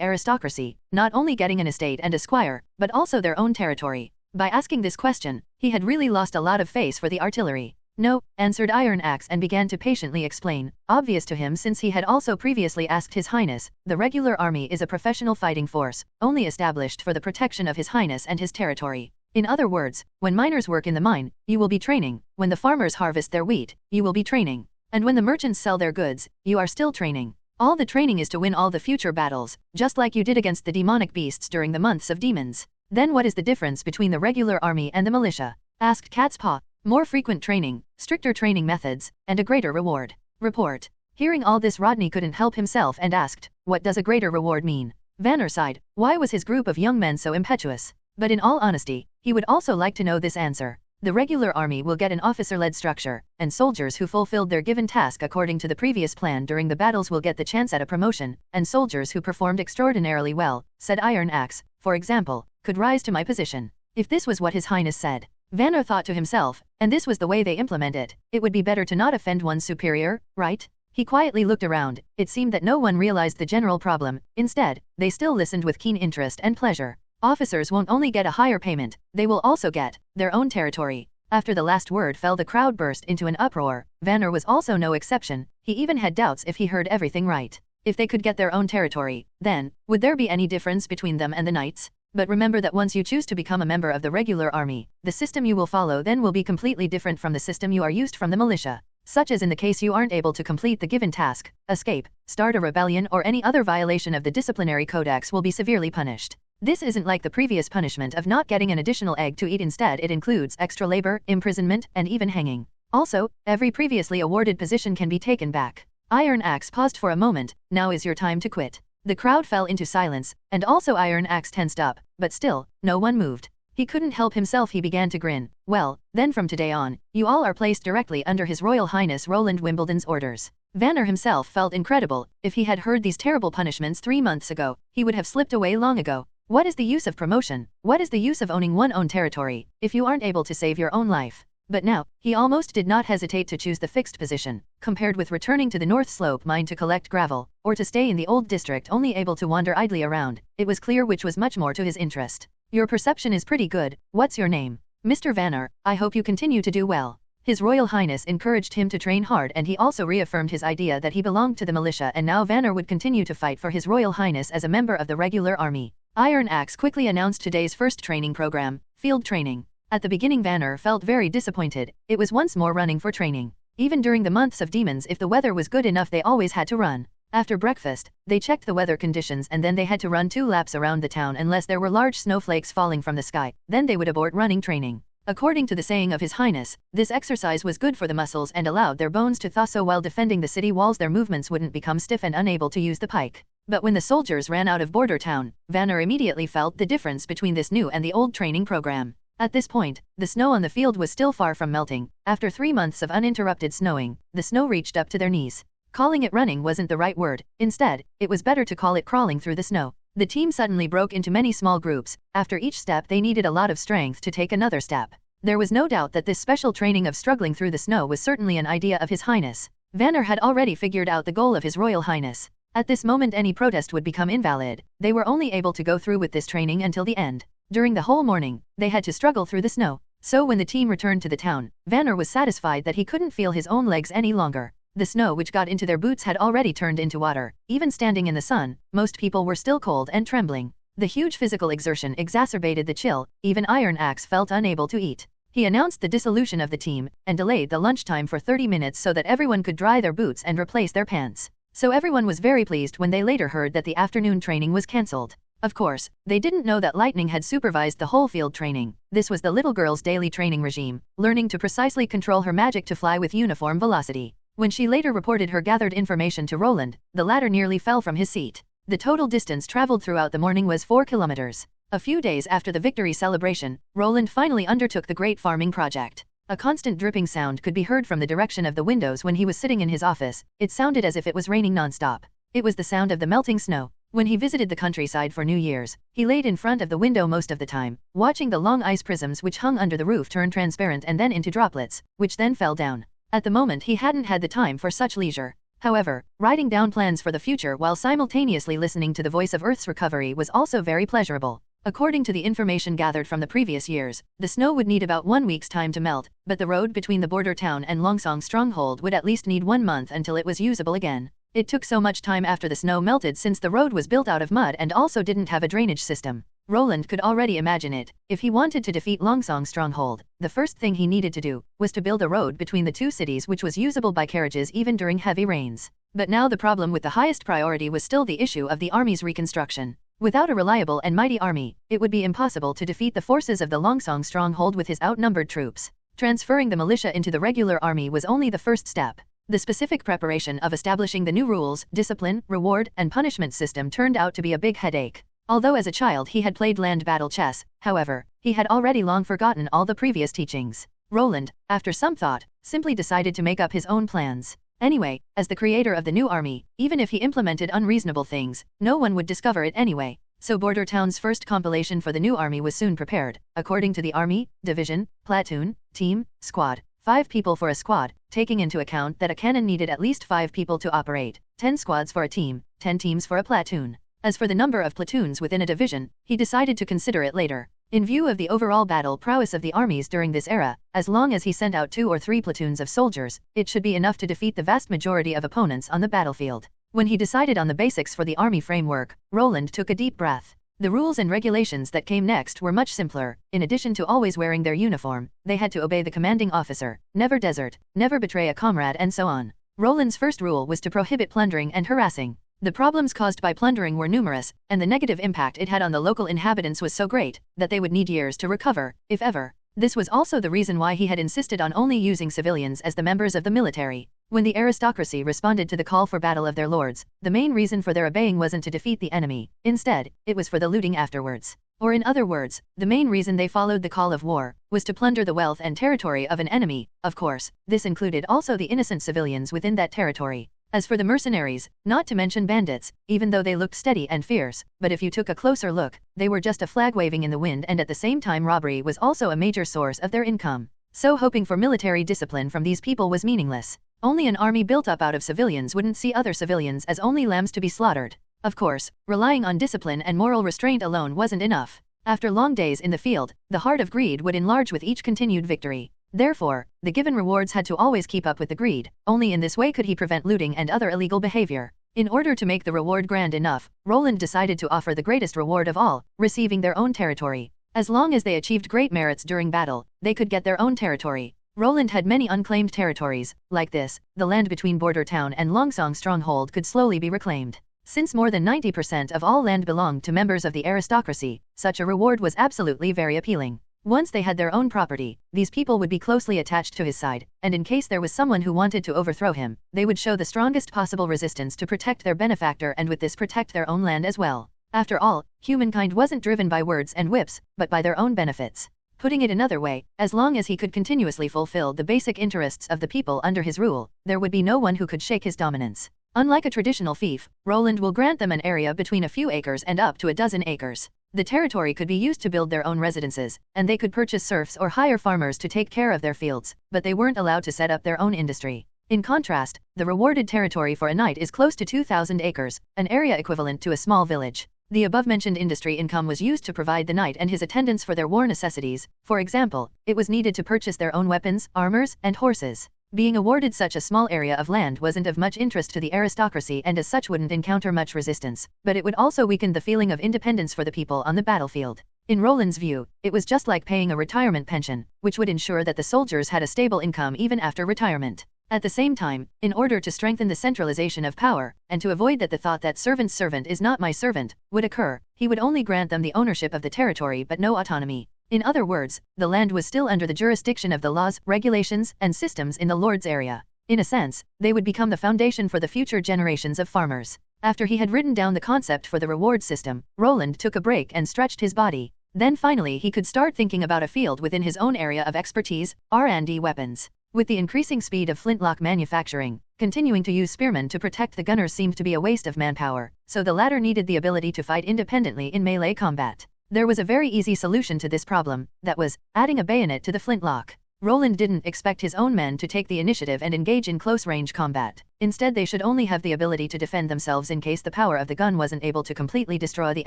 aristocracy, not only getting an estate and a squire, but also their own territory. By asking this question, he had really lost a lot of face for the artillery. No, answered Iron Axe and began to patiently explain, obvious to him since he had also previously asked His Highness, the regular army is a professional fighting force, only established for the protection of His Highness and his territory. In other words, when miners work in the mine, you will be training, when the farmers harvest their wheat, you will be training, and when the merchants sell their goods, you are still training. All the training is to win all the future battles, just like you did against the demonic beasts during the months of demons. Then what is the difference between the regular army and the militia? Asked Cat's Paw. More frequent training, stricter training methods, and a greater reward. Report. Hearing all this, Rodney couldn't help himself and asked, what does a greater reward mean? Vanner sighed. Why was his group of young men so impetuous? But in all honesty, he would also like to know this answer. The regular army will get an officer-led structure, and soldiers who fulfilled their given task according to the previous plan during the battles will get the chance at a promotion, and soldiers who performed extraordinarily well, said Iron Axe, for example, could rise to my position. If this was what His Highness said. Vanner thought to himself, and this was the way they implement it, it would be better to not offend one's superior, right? He quietly looked around. It seemed that no one realized the general problem. Instead, they still listened with keen interest and pleasure. Officers won't only get a higher payment, they will also get their own territory. After the last word fell, the crowd burst into an uproar. Vanner was also no exception. He even had doubts if he heard everything right. If they could get their own territory, then, would there be any difference between them and the knights? But remember that once you choose to become a member of the regular army, the system you will follow then will be completely different from the system you are used from the militia. Such as in the case you aren't able to complete the given task, escape, start a rebellion or any other violation of the disciplinary codex will be severely punished. This isn't like the previous punishment of not getting an additional egg to eat. Instead, it includes extra labor, imprisonment, and even hanging. Also, every previously awarded position can be taken back. Iron Axe paused for a moment. Now is your time to quit. The crowd fell into silence, and also Iron Axe tensed up, but still, no one moved. He couldn't help himself. He began to grin. Well, then from today on, you all are placed directly under His Royal Highness Roland Wimbledon's orders. Vanner himself felt incredible. If he had heard these terrible punishments 3 months ago, he would have slipped away long ago. What is the use of promotion? What is the use of owning one's own territory, if you aren't able to save your own life? But now, he almost did not hesitate to choose the fixed position, compared with returning to the North Slope mine to collect gravel, or to stay in the old district only able to wander idly around. It was clear which was much more to his interest. Your perception is pretty good. What's your name? Mr. Vanner, I hope you continue to do well. His Royal Highness encouraged him to train hard, and he also reaffirmed his idea that he belonged to the militia, and now Vanner would continue to fight for His Royal Highness as a member of the regular army. Iron Axe quickly announced today's first training program, field training. At the beginning Vanner felt very disappointed. It was once more running for training. Even during the months of demons, if the weather was good enough they always had to run. After breakfast, they checked the weather conditions and then they had to run 2 laps around the town unless there were large snowflakes falling from the sky, then they would abort running training. According to the saying of His Highness, this exercise was good for the muscles and allowed their bones to thaw, so while defending the city walls their movements wouldn't become stiff and unable to use the pike. But when the soldiers ran out of Border Town, Vanner immediately felt the difference between this new and the old training program. At this point, the snow on the field was still far from melting. After 3 months of uninterrupted snowing, the snow reached up to their knees. Calling it running wasn't the right word. Instead, it was better to call it crawling through the snow. The team suddenly broke into many small groups. After each step they needed a lot of strength to take another step. There was no doubt that this special training of struggling through the snow was certainly an idea of His Highness. Vanner had already figured out the goal of His Royal Highness. At this moment any protest would become invalid. They were only able to go through with this training until the end. During the whole morning, they had to struggle through the snow. So when the team returned to the town, Vanner was satisfied that he couldn't feel his own legs any longer. The snow which got into their boots had already turned into water. Even standing in the sun, most people were still cold and trembling. The huge physical exertion exacerbated the chill. Even Iron Axe felt unable to eat. He announced the dissolution of the team, and delayed the lunchtime for 30 minutes so that everyone could dry their boots and replace their pants. So everyone was very pleased when they later heard that the afternoon training was cancelled. Of course, they didn't know that Lightning had supervised the whole field training. This was the little girl's daily training regime, learning to precisely control her magic to fly with uniform velocity. When she later reported her gathered information to Roland, the latter nearly fell from his seat. The total distance traveled throughout the morning was 4 kilometers. A few days after the victory celebration, Roland finally undertook the great farming project. A constant dripping sound could be heard from the direction of the windows when he was sitting in his office. It sounded as if it was raining non-stop. It was the sound of the melting snow. When he visited the countryside for New Year's, he laid in front of the window most of the time, watching the long ice prisms which hung under the roof turn transparent and then into droplets, which then fell down. At the moment he hadn't had the time for such leisure. However, writing down plans for the future while simultaneously listening to the voice of Earth's recovery was also very pleasurable. According to the information gathered from the previous years, the snow would need about 1 week's time to melt, but the road between the border town and Longsong stronghold would at least need 1 month until it was usable again. It took so much time after the snow melted since the road was built out of mud and also didn't have a drainage system. Roland could already imagine it. If he wanted to defeat Longsong stronghold, the first thing he needed to do was to build a road between the two cities which was usable by carriages even during heavy rains. But now the problem with the highest priority was still the issue of the army's reconstruction. Without a reliable and mighty army, it would be impossible to defeat the forces of the Longsong stronghold with his outnumbered troops. Transferring the militia into the regular army was only the first step. The specific preparation of establishing the new rules, discipline, reward, and punishment system turned out to be a big headache. Although as a child he had played land battle chess, however, he had already long forgotten all the previous teachings. Roland, after some thought, simply decided to make up his own plans. Anyway, as the creator of the new army, even if he implemented unreasonable things, no one would discover it anyway. So Border Town's first compilation for the new army was soon prepared. According to the army, division, platoon, team, squad, 5 people for a squad, taking into account that a cannon needed at least 5 people to operate, 10 squads for a team, 10 teams for a platoon. As for the number of platoons within a division, he decided to consider it later. In view of the overall battle prowess of the armies during this era, as long as he sent out 2 or 3 platoons of soldiers, it should be enough to defeat the vast majority of opponents on the battlefield. When he decided on the basics for the army framework, Roland took a deep breath. The rules and regulations that came next were much simpler. In addition to always wearing their uniform, they had to obey the commanding officer, never desert, never betray a comrade, and so on. Roland's first rule was to prohibit plundering and harassing. The problems caused by plundering were numerous, and the negative impact it had on the local inhabitants was so great that they would need years to recover, if ever. This was also the reason why he had insisted on only using civilians as the members of the military. When the aristocracy responded to the call for battle of their lords, the main reason for their obeying wasn't to defeat the enemy. Instead, it was for the looting afterwards. Or in other words, the main reason they followed the call of war was to plunder the wealth and territory of an enemy. Of course, this included also the innocent civilians within that territory. As for the mercenaries, not to mention bandits, even though they looked steady and fierce, but if you took a closer look, they were just a flag waving in the wind, and at the same time robbery was also a major source of their income. So hoping for military discipline from these people was meaningless. Only an army built up out of civilians wouldn't see other civilians as only lambs to be slaughtered. Of course, relying on discipline and moral restraint alone wasn't enough. After long days in the field, the heart of greed would enlarge with each continued victory. Therefore, the given rewards had to always keep up with the greed. Only in this way could he prevent looting and other illegal behavior. In order to make the reward grand enough, Roland decided to offer the greatest reward of all, receiving their own territory. As long as they achieved great merits during battle, they could get their own territory. Roland had many unclaimed territories. Like this, the land between Border Town and Longsong stronghold could slowly be reclaimed. Since more than 90% of all land belonged to members of the aristocracy, such a reward was absolutely very appealing. Once they had their own property, these people would be closely attached to his side, and in case there was someone who wanted to overthrow him, they would show the strongest possible resistance to protect their benefactor and with this protect their own land as well. After all, humankind wasn't driven by words and whips, but by their own benefits. Putting it another way, as long as he could continuously fulfill the basic interests of the people under his rule, there would be no one who could shake his dominance. Unlike a traditional fief, Roland will grant them an area between a few acres and up to a dozen acres. The territory could be used to build their own residences, and they could purchase serfs or hire farmers to take care of their fields, but they weren't allowed to set up their own industry. In contrast, the rewarded territory for a knight is close to 2,000 acres, an area equivalent to a small village. The above-mentioned industry income was used to provide the knight and his attendants for their war necessities. For example, it was needed to purchase their own weapons, armors, and horses. Being awarded such a small area of land wasn't of much interest to the aristocracy and as such wouldn't encounter much resistance, but it would also weaken the feeling of independence for the people on the battlefield. In Roland's view, it was just like paying a retirement pension, which would ensure that the soldiers had a stable income even after retirement. At the same time, in order to strengthen the centralization of power, and to avoid that the thought that servant's servant is not my servant would occur, he would only grant them the ownership of the territory but no autonomy. In other words, the land was still under the jurisdiction of the laws, regulations, and systems in the Lord's area. In a sense, they would become the foundation for the future generations of farmers. After he had written down the concept for the reward system, Roland took a break and stretched his body. Then finally he could start thinking about a field within his own area of expertise, R&D weapons. With the increasing speed of flintlock manufacturing, continuing to use spearmen to protect the gunners seemed to be a waste of manpower, so the latter needed the ability to fight independently in melee combat. There was a very easy solution to this problem, that was, adding a bayonet to the flintlock. Roland didn't expect his own men to take the initiative and engage in close-range combat. Instead they should only have the ability to defend themselves in case the power of the gun wasn't able to completely destroy the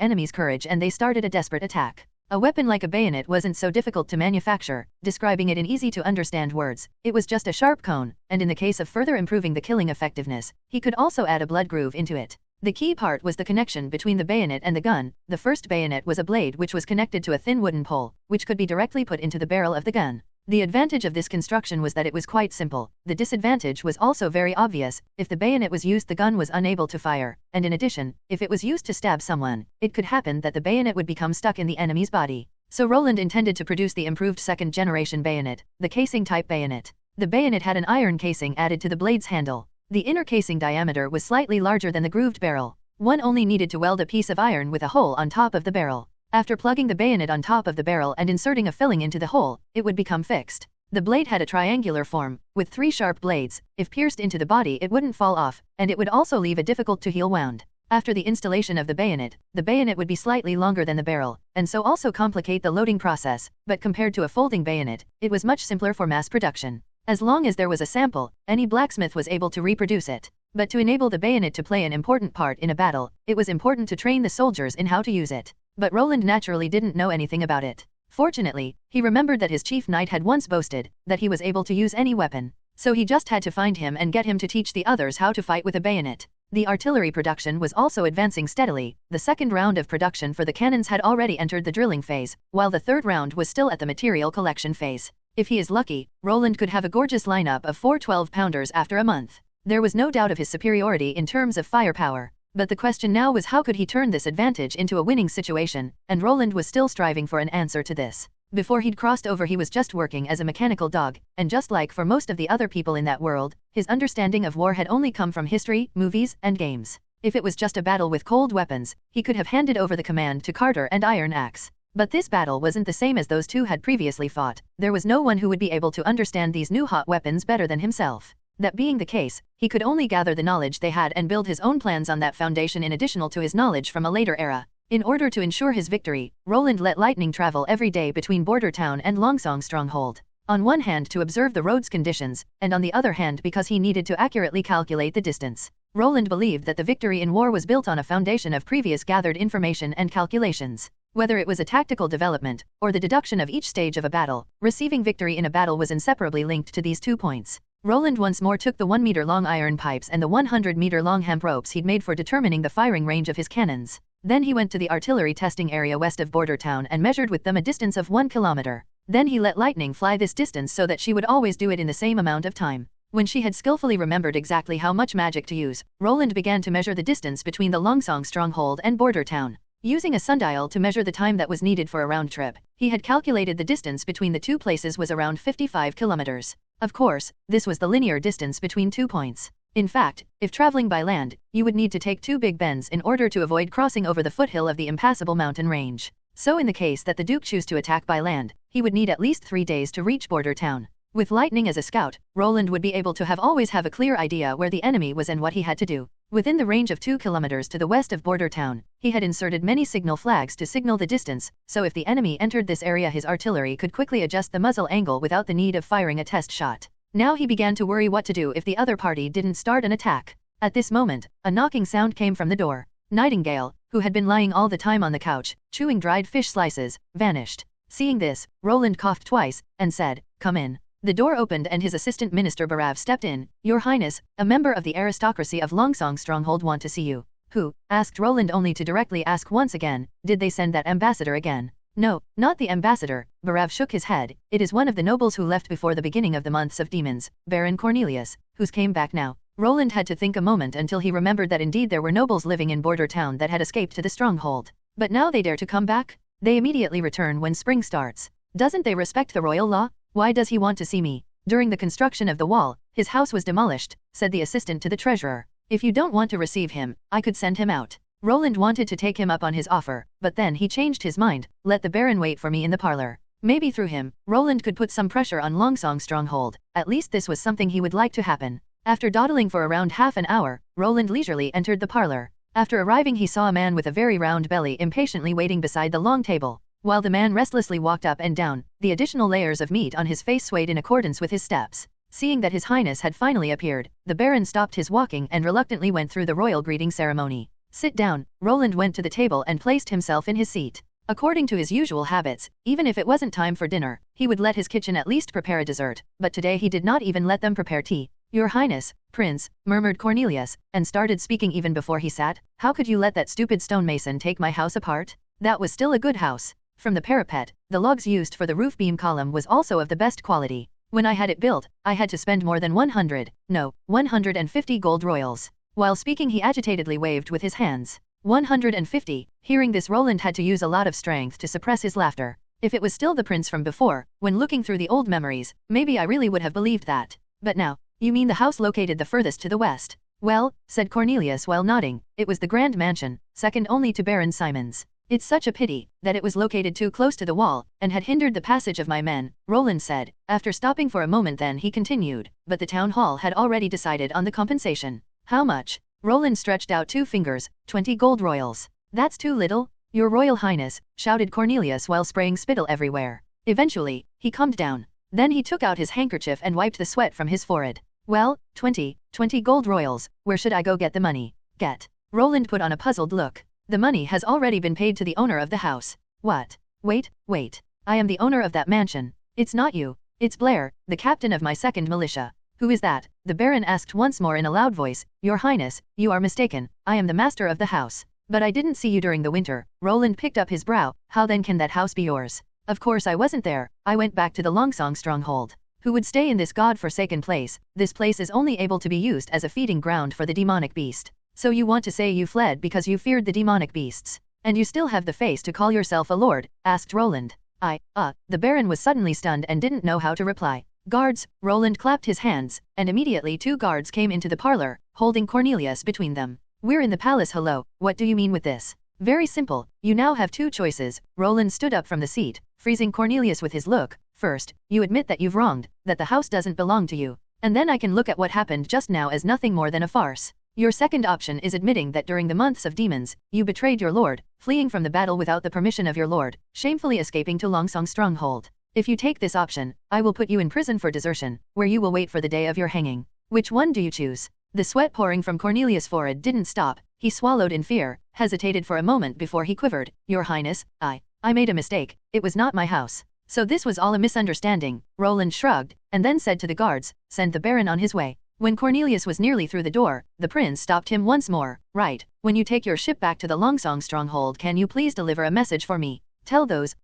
enemy's courage and they started a desperate attack. A weapon like a bayonet wasn't so difficult to manufacture, describing it in easy-to-understand words, it was just a sharp cone, and in the case of further improving the killing effectiveness, he could also add a blood groove into it. The key part was the connection between the bayonet and the gun. The first bayonet was a blade which was connected to a thin wooden pole, which could be directly put into the barrel of the gun. The advantage of this construction was that it was quite simple. The disadvantage was also very obvious. If the bayonet was used, the gun was unable to fire, and in addition, if it was used to stab someone, it could happen that the bayonet would become stuck in the enemy's body. So Roland intended to produce the improved second-generation bayonet, the casing-type bayonet. The bayonet had an iron casing added to the blade's handle. The inner casing diameter was slightly larger than the grooved barrel. One only needed to weld a piece of iron with a hole on top of the barrel. After plugging the bayonet on top of the barrel and inserting a filling into the hole, it would become fixed. The blade had a triangular form, with 3 sharp blades. If pierced into the body it wouldn't fall off, and it would also leave a difficult-to-heal wound. After the installation of the bayonet would be slightly longer than the barrel, and so also complicate the loading process, but compared to a folding bayonet, it was much simpler for mass production. As long as there was a sample, any blacksmith was able to reproduce it. But to enable the bayonet to play an important part in a battle, it was important to train the soldiers in how to use it. But Roland naturally didn't know anything about it. Fortunately, he remembered that his chief knight had once boasted that he was able to use any weapon. So he just had to find him and get him to teach the others how to fight with a bayonet. The artillery production was also advancing steadily. The second round of production for the cannons had already entered the drilling phase, while the third round was still at the material collection phase. If he is lucky, Roland could have a gorgeous lineup of 4 12-pounders after a month. There was no doubt of his superiority in terms of firepower. But the question now was how could he turn this advantage into a winning situation, and Roland was still striving for an answer to this. Before he'd crossed over he was just working as a mechanical dog, and just like for most of the other people in that world, his understanding of war had only come from history, movies, and games. If it was just a battle with cold weapons, he could have handed over the command to Carter and Iron Axe. But this battle wasn't the same as those two had previously fought. There was no one who would be able to understand these new hot weapons better than himself. That being the case, he could only gather the knowledge they had and build his own plans on that foundation in addition to his knowledge from a later era. In order to ensure his victory, Roland let lightning travel every day between Border Town and Longsong Stronghold. On one hand to observe the road's conditions, and on the other hand because he needed to accurately calculate the distance. Roland believed that the victory in war was built on a foundation of previous gathered information and calculations. Whether it was a tactical development, or the deduction of each stage of a battle, receiving victory in a battle was inseparably linked to these 2 points. Roland once more took the 1-meter-long iron pipes and the 100-meter-long hemp ropes he'd made for determining the firing range of his cannons. Then he went to the artillery testing area west of Border Town and measured with them a distance of 1 kilometer. Then he let lightning fly this distance so that she would always do it in the same amount of time. When she had skillfully remembered exactly how much magic to use, Roland began to measure the distance between the Longsong Stronghold and Border Town. Using a sundial to measure the time that was needed for a round trip, he had calculated the distance between the 2 places was around 55 kilometers. Of course, this was the linear distance between 2 points. In fact, if traveling by land, you would need to take 2 big bends in order to avoid crossing over the foothill of the impassable mountain range. So in the case that the Duke chose to attack by land, he would need at least 3 days to reach Border Town. With lightning as a scout, Roland would be able to always have a clear idea where the enemy was and what he had to do. Within the range of 2 kilometers to the west of Border Town, he had inserted many signal flags to signal the distance, so if the enemy entered this area his artillery could quickly adjust the muzzle angle without the need of firing a test shot. Now he began to worry what to do if the other party didn't start an attack. At this moment, a knocking sound came from the door. Nightingale, who had been lying all the time on the couch, chewing dried fish slices, vanished. Seeing this, Roland coughed twice, and said, "Come in." The door opened and his assistant minister Barav stepped in. "Your Highness, a member of the aristocracy of Longsong Stronghold want to see you." "Who?" asked Roland only to directly ask once again, "Did they send that ambassador again?" "No, not the ambassador." Barav shook his head. "It is one of the nobles who left before the beginning of the months of demons, Baron Cornelius, who's came back now." Roland had to think a moment until he remembered that indeed there were nobles living in Border Town that had escaped to the stronghold. But now they dare to come back? They immediately return when spring starts. Doesn't they respect the royal law? Why does he want to see me? During the construction of the wall, His house was demolished, said the assistant to the treasurer. If you don't want to receive him, I could send him out. Roland wanted to take him up on his offer, but then he changed his mind. Let the Baron wait for me in the parlor. Maybe through him, Roland could put some pressure on Longsong's stronghold. At least this was something he would like to happen. After dawdling for around half an hour, Roland leisurely entered the parlor. After arriving, he saw a man with a very round belly impatiently waiting beside the long table. While the man restlessly walked up and down, the additional layers of meat on his face swayed in accordance with his steps. Seeing that His Highness had finally appeared, the Baron stopped his walking and reluctantly went through the royal greeting ceremony. Sit down. Roland went to the table and placed himself in his seat. According to his usual habits, even if it wasn't time for dinner, he would let his kitchen at least prepare a dessert, but today he did not even let them prepare tea. Your Highness, Prince, murmured Cornelius, and started speaking even before he sat. How could you let that stupid stonemason take my house apart? That was still a good house. From the parapet, the logs used for the roof beam column was also of the best quality. When I had it built, I had to spend more than 150 gold royals. While speaking, he agitatedly waved with his hands. 150. Hearing this, Roland had to use a lot of strength to suppress his laughter. If it was still the prince from before, when looking through the old memories, maybe I really would have believed that. But now, you mean the house located the furthest to the west? Well, said Cornelius while nodding, it was the Grand Mansion, second only to Baron Simon's. It's such a pity that it was located too close to the wall and had hindered the passage of my men, Roland said. After stopping for a moment, then he continued, but the town hall had already decided on the compensation. How much? Roland stretched out 2 fingers. 20 gold royals. That's too little? Your Royal Highness, shouted Cornelius while spraying spittle everywhere. Eventually, he calmed down. Then he took out his handkerchief and wiped the sweat from his forehead. Well, 20 gold royals. Where should I go get the money? Get. Roland put on a puzzled look. The money has already been paid to the owner of the house. What? Wait. I am the owner of that mansion. It's not you. It's Blair, the captain of my second militia. Who is that? The Baron asked once more in a loud voice. Your Highness, you are mistaken. I am the master of the house. But I didn't see you during the winter. Roland picked up his brow. How then can that house be yours? Of course I wasn't there. I went back to the Longsong stronghold. Who would stay in this god-forsaken place? This place is only able to be used as a feeding ground for the demonic beast. So you want to say you fled because you feared the demonic beasts? And you still have the face to call yourself a lord? Asked Roland. The Baron was suddenly stunned and didn't know how to reply. Guards, Roland clapped his hands, and immediately 2 guards came into the parlor, holding Cornelius between them. We're in the palace. Hello, what do you mean with this? Very simple, you now have 2 choices. Roland stood up from the seat, freezing Cornelius with his look. First, you admit that you've wronged, that the house doesn't belong to you. And then I can look at what happened just now as nothing more than a farce. Your second option is admitting that during the months of demons, you betrayed your lord, fleeing from the battle without the permission of your lord, shamefully escaping to Longsong's stronghold. If you take this option, I will put you in prison for desertion, where you will wait for the day of your hanging. Which one do you choose? The sweat pouring from Cornelius' forehead didn't stop. He swallowed in fear, hesitated for a moment before he quivered. Your Highness, I made a mistake. It was not my house. So this was all a misunderstanding. Roland shrugged, and then said to the guards, send the Baron on his way. When Cornelius was nearly through the door, the prince stopped him once more. Right, when you take your ship back to the Longsong stronghold, can you please deliver a message for me? Tell those,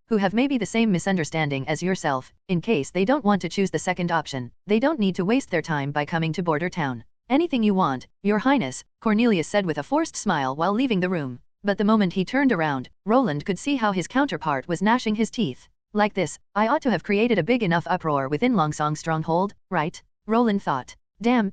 who have maybe the same misunderstanding as yourself, in case they don't want to choose the second option, they don't need to waste their time by coming to border town. Anything you want, Your Highness, Cornelius said with a forced smile while leaving the room. But the moment he turned around, Roland could see how his counterpart was gnashing his teeth. Like this, I ought to have created a big enough uproar within Longsong stronghold, right? Roland thought. Damn,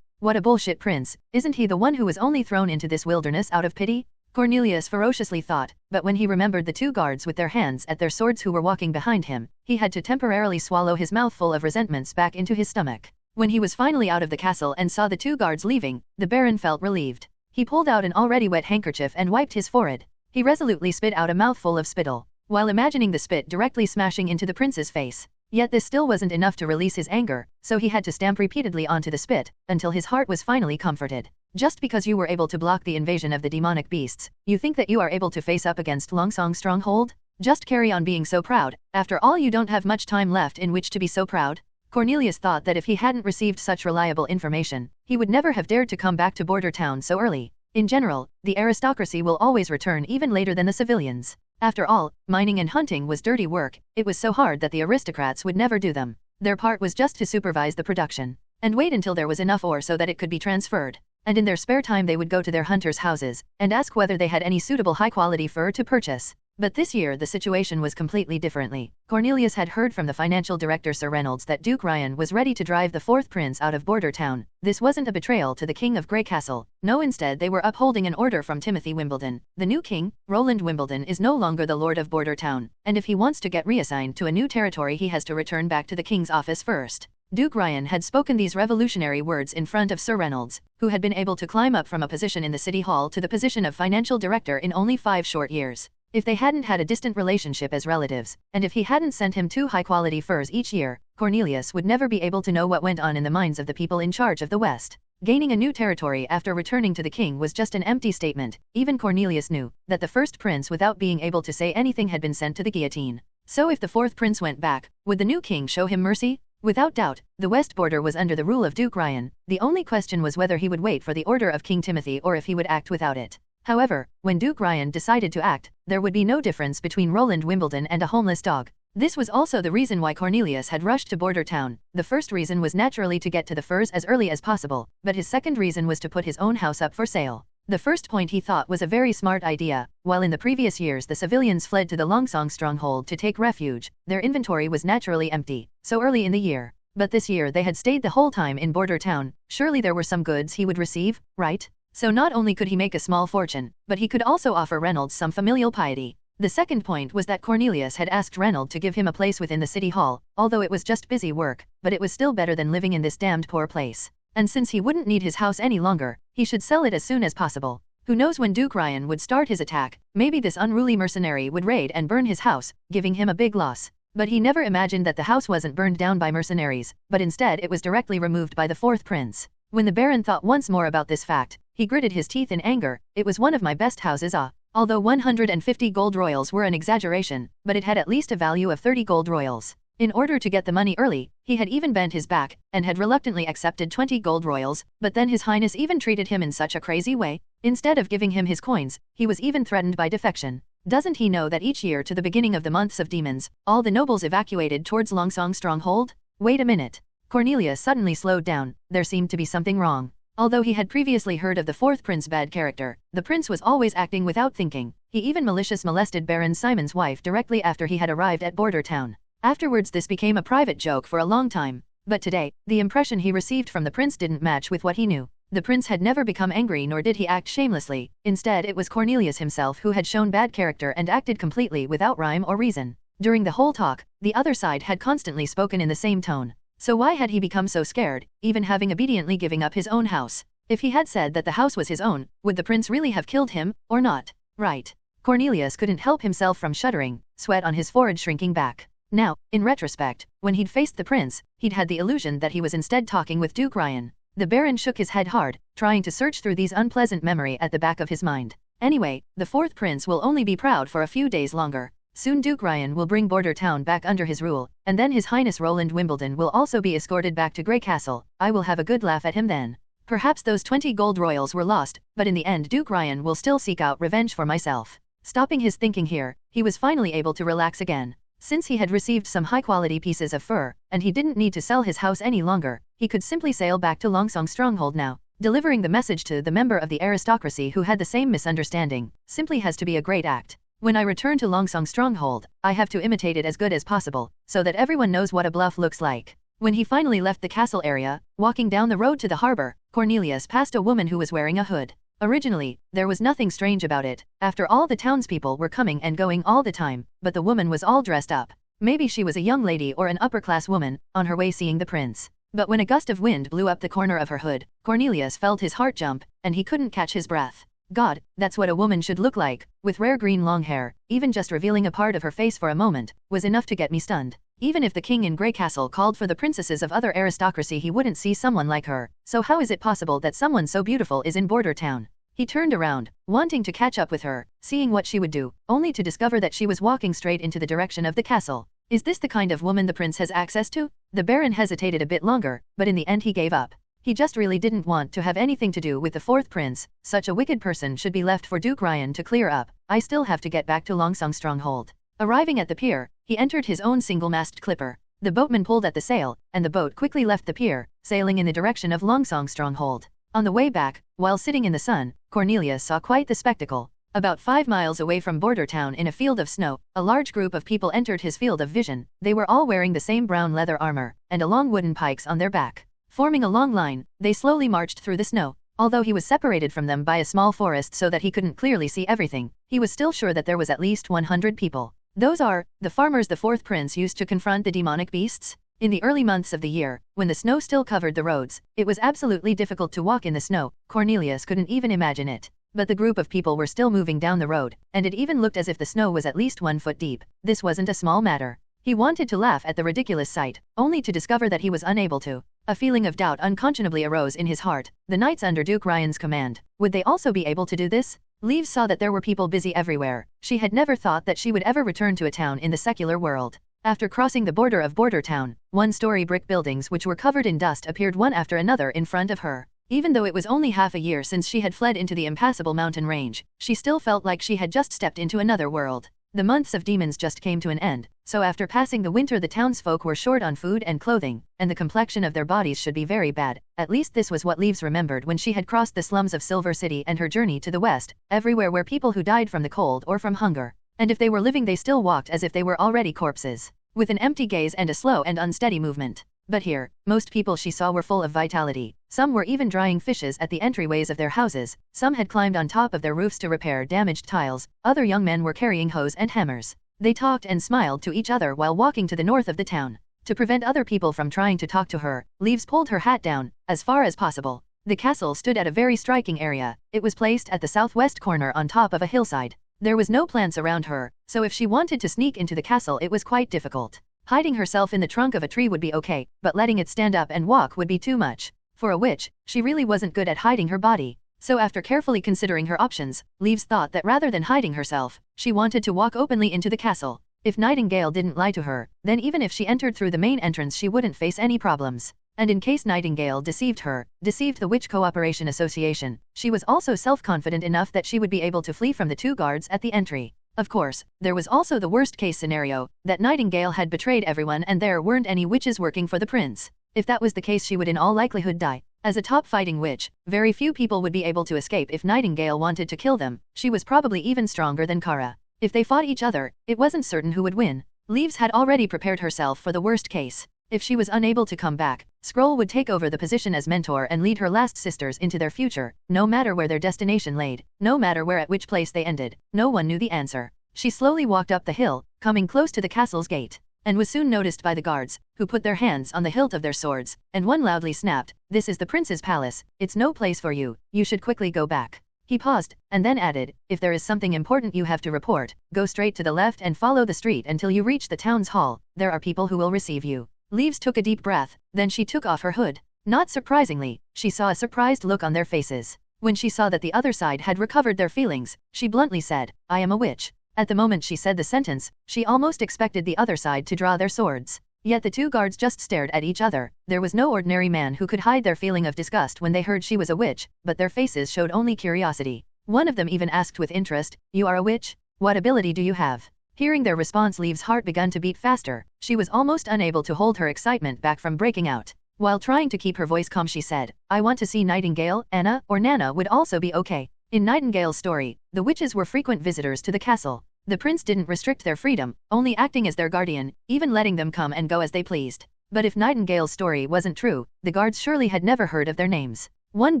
what a bullshit prince. Isn't he the one who was only thrown into this wilderness out of pity? Cornelius ferociously thought, but when he remembered the 2 guards with their hands at their swords who were walking behind him, he had to temporarily swallow his mouthful of resentments back into his stomach. When he was finally out of the castle and saw the 2 guards leaving, the Baron felt relieved. He pulled out an already wet handkerchief and wiped his forehead. He resolutely spit out a mouthful of spittle, while imagining the spit directly smashing into the prince's face. Yet this still wasn't enough to release his anger, so he had to stamp repeatedly onto the spit, until his heart was finally comforted. Just because you were able to block the invasion of the demonic beasts, you think that you are able to face up against Longsong stronghold? Just carry on being so proud. After all, you don't have much time left in which to be so proud. Cornelius thought that if he hadn't received such reliable information, he would never have dared to come back to border town so early. In general, the aristocracy will always return even later than the civilians. After all, mining and hunting was dirty work. It was so hard that the aristocrats would never do them. Their part was just to supervise the production, and wait until there was enough ore so that it could be transferred. And in their spare time they would go to their hunters' houses, and ask whether they had any suitable high-quality fur to purchase. But this year the situation was completely differently. Cornelius had heard from the financial director Sir Reynolds that Duke Ryan was ready to drive the fourth prince out of Border Town. This wasn't a betrayal to the King of Grey Castle. No, instead they were upholding an order from Timothy Wimbledon. The new king, Roland Wimbledon, is no longer the Lord of Border Town, and if he wants to get reassigned to a new territory he has to return back to the king's office first. Duke Ryan had spoken these revolutionary words in front of Sir Reynolds, who had been able to climb up from a position in the city hall to the position of financial director in only 5 short years. If they hadn't had a distant relationship as relatives, and if he hadn't sent him 2 high-quality furs each year, Cornelius would never be able to know what went on in the minds of the people in charge of the West. Gaining a new territory after returning to the king was just an empty statement. Even Cornelius knew that the first prince, without being able to say anything, had been sent to the guillotine. So if the fourth prince went back, would the new king show him mercy? Without doubt, the west border was under the rule of Duke Ryan. The only question was whether he would wait for the order of King Timothy or if he would act without it. However, when Duke Ryan decided to act, there would be no difference between Roland Wimbledon and a homeless dog. This was also the reason why Cornelius had rushed to Border Town. The first reason was naturally to get to the furs as early as possible, but his second reason was to put his own house up for sale. The first point he thought was a very smart idea. While in the previous years the civilians fled to the Longsong stronghold to take refuge, their inventory was naturally empty, so early in the year. But this year they had stayed the whole time in Border Town. Surely there were some goods he would receive, right? So not only could he make a small fortune, but he could also offer Reynolds some familial piety. The second point was that Cornelius had asked Reynolds to give him a place within the city hall, although it was just busy work, but it was still better than living in this damned poor place. And since he wouldn't need his house any longer, he should sell it as soon as possible. Who knows when Duke Ryan would start his attack? Maybe this unruly mercenary would raid and burn his house, giving him a big loss. But he never imagined that the house wasn't burned down by mercenaries, but instead it was directly removed by the fourth prince. When the Baron thought once more about this fact, he gritted his teeth in anger. It was one of my best houses, although 150 gold royals were an exaggeration, but it had at least a value of 30 gold royals. In order to get the money early, he had even bent his back, and had reluctantly accepted 20 gold royals, but then His Highness even treated him in such a crazy way. Instead of giving him his coins, he was even threatened by defection. Doesn't he know that each year to the beginning of the months of demons, all the nobles evacuated towards Longsong stronghold? Wait a minute. Cornelius suddenly slowed down. There seemed to be something wrong. Although he had previously heard of the fourth prince's bad character, the prince was always acting without thinking. He even maliciously molested Baron Simon's wife directly after he had arrived at Border Town. Afterwards this became a private joke for a long time. But today, the impression he received from the prince didn't match with what he knew. The prince had never become angry, nor did he act shamelessly. Instead it was Cornelius himself who had shown bad character and acted completely without rhyme or reason. During the whole talk, the other side had constantly spoken in the same tone. So why had he become so scared, even having obediently giving up his own house? If he had said that the house was his own, would the prince really have killed him, or not? Right. Cornelius couldn't help himself from shuddering, sweat on his forehead shrinking back. Now, in retrospect, when he'd faced the prince, he'd had the illusion that he was instead talking with Duke Ryan. The Baron shook his head hard, trying to search through these unpleasant memories at the back of his mind. Anyway, the fourth prince will only be proud for a few days longer. Soon Duke Ryan will bring Border Town back under his rule, and then His Highness Roland Wimbledon will also be escorted back to Grey Castle. I will have a good laugh at him then. Perhaps those 20 gold royals were lost, but in the end Duke Ryan will still seek out revenge for myself. Stopping his thinking here, he was finally able to relax again. Since he had received some high-quality pieces of fur, and he didn't need to sell his house any longer, he could simply sail back to Longsong stronghold now. Delivering the message to the member of the aristocracy who had the same misunderstanding simply has to be a great act. When I return to Longsong stronghold, I have to imitate it as good as possible, so that everyone knows what a bluff looks like. When he finally left the castle area, walking down the road to the harbor, Cornelius passed a woman who was wearing a hood. Originally, there was nothing strange about it. After all, the townspeople were coming and going all the time, but the woman was all dressed up. Maybe she was a young lady or an upper-class woman, on her way seeing the prince. But when a gust of wind blew up the corner of her hood, Cornelius felt his heart jump, and he couldn't catch his breath. God, that's what a woman should look like, with rare green long hair. Even just revealing a part of her face for a moment was enough to get me stunned. Even if the king in Grey Castle called for the princesses of other aristocracy, he wouldn't see someone like her. So how is it possible that someone so beautiful is in Border Town? He turned around, wanting to catch up with her, seeing what she would do, only to discover that she was walking straight into the direction of the castle. Is this the kind of woman the prince has access to? The Baron hesitated a bit longer, but in the end he gave up. He just really didn't want to have anything to do with the fourth prince. Such a wicked person should be left for Duke Ryan to clear up. I still have to get back to Longsong stronghold. Arriving at the pier, he entered his own single-masted clipper. The boatman pulled at the sail, and the boat quickly left the pier, sailing in the direction of Longsong stronghold. On the way back, while sitting in the sun, Cornelius saw quite the spectacle. About 5 miles away from border town in a field of snow, a large group of people entered his field of vision. They were all wearing the same brown leather armor, and long wooden pikes on their back. Forming a long line, they slowly marched through the snow. Although he was separated from them by a small forest so that he couldn't clearly see everything, he was still sure that there was at least 100 people. Those are the farmers the fourth prince used to confront the demonic beasts. In the early months of the year, when the snow still covered the roads, it was absolutely difficult to walk in the snow. Cornelius couldn't even imagine it. But the group of people were still moving down the road, and it even looked as if the snow was at least 1 foot deep. This wasn't a small matter. He wanted to laugh at the ridiculous sight, only to discover that he was unable to. A feeling of doubt unconscionably arose in his heart. The knights under Duke Ryan's command, would they also be able to do this? Leaves saw that there were people busy everywhere. She had never thought that she would ever return to a town in the secular world. After crossing the border of border town, one-story brick buildings which were covered in dust appeared one after another in front of her. Even though it was only half a year since she had fled into the impassable mountain range, she still felt like she had just stepped into another world. The months of demons just came to an end, so after passing the winter the townsfolk were short on food and clothing, and the complexion of their bodies should be very bad. At least this was what Leaves remembered when she had crossed the slums of Silver City and her journey to the west. Everywhere were people who died from the cold or from hunger, and if they were living they still walked as if they were already corpses, with an empty gaze and a slow and unsteady movement. But here, most people she saw were full of vitality. Some were even drying fishes at the entryways of their houses, some had climbed on top of their roofs to repair damaged tiles, other young men were carrying hoes and hammers. They talked and smiled to each other while walking to the north of the town. To prevent other people from trying to talk to her, Leaves pulled her hat down, as far as possible. The castle stood at a very striking area. It was placed at the southwest corner on top of a hillside. There was no plants around her, so if she wanted to sneak into the castle it was quite difficult. Hiding herself in the trunk of a tree would be okay, but letting it stand up and walk would be too much. For a witch, she really wasn't good at hiding her body. So after carefully considering her options, Leaves thought that rather than hiding herself, she wanted to walk openly into the castle. If Nightingale didn't lie to her, then even if she entered through the main entrance she wouldn't face any problems. And in case Nightingale deceived her, deceived the Witch Cooperation Association, she was also self-confident enough that she would be able to flee from the 2 guards at the entry. Of course, there was also the worst-case scenario, that Nightingale had betrayed everyone and there weren't any witches working for the prince. If that was the case she would in all likelihood die. As a top fighting witch, very few people would be able to escape if Nightingale wanted to kill them. She was probably even stronger than Kara. If they fought each other, it wasn't certain who would win. Leaves had already prepared herself for the worst case. If she was unable to come back, Scroll would take over the position as mentor and lead her last sisters into their future, no matter where their destination laid, no matter where at which place they ended. No one knew the answer. She slowly walked up the hill, coming close to the castle's gate, and was soon noticed by the guards, who put their hands on the hilt of their swords, and one loudly snapped, "This is the prince's palace, it's no place for you, you should quickly go back." He paused, and then added, "If there is something important you have to report, go straight to the left and follow the street until you reach the town's hall, there are people who will receive you." Leaves took a deep breath, then she took off her hood. Not surprisingly, she saw a surprised look on their faces. When she saw that the other side had recovered their feelings, she bluntly said, "I am a witch." At the moment she said the sentence, she almost expected the other side to draw their swords. Yet the 2 guards just stared at each other. There was no ordinary man who could hide their feeling of disgust when they heard she was a witch, but their faces showed only curiosity. One of them even asked with interest, "You are a witch? What ability do you have?" Hearing their response, Leaves' heart began to beat faster. She was almost unable to hold her excitement back from breaking out. While trying to keep her voice calm she said, "I want to see Nightingale, Anna or Nana would also be okay." In Nightingale's story, the witches were frequent visitors to the castle. The prince didn't restrict their freedom, only acting as their guardian, even letting them come and go as they pleased. But if Nightingale's story wasn't true, the guards surely had never heard of their names. One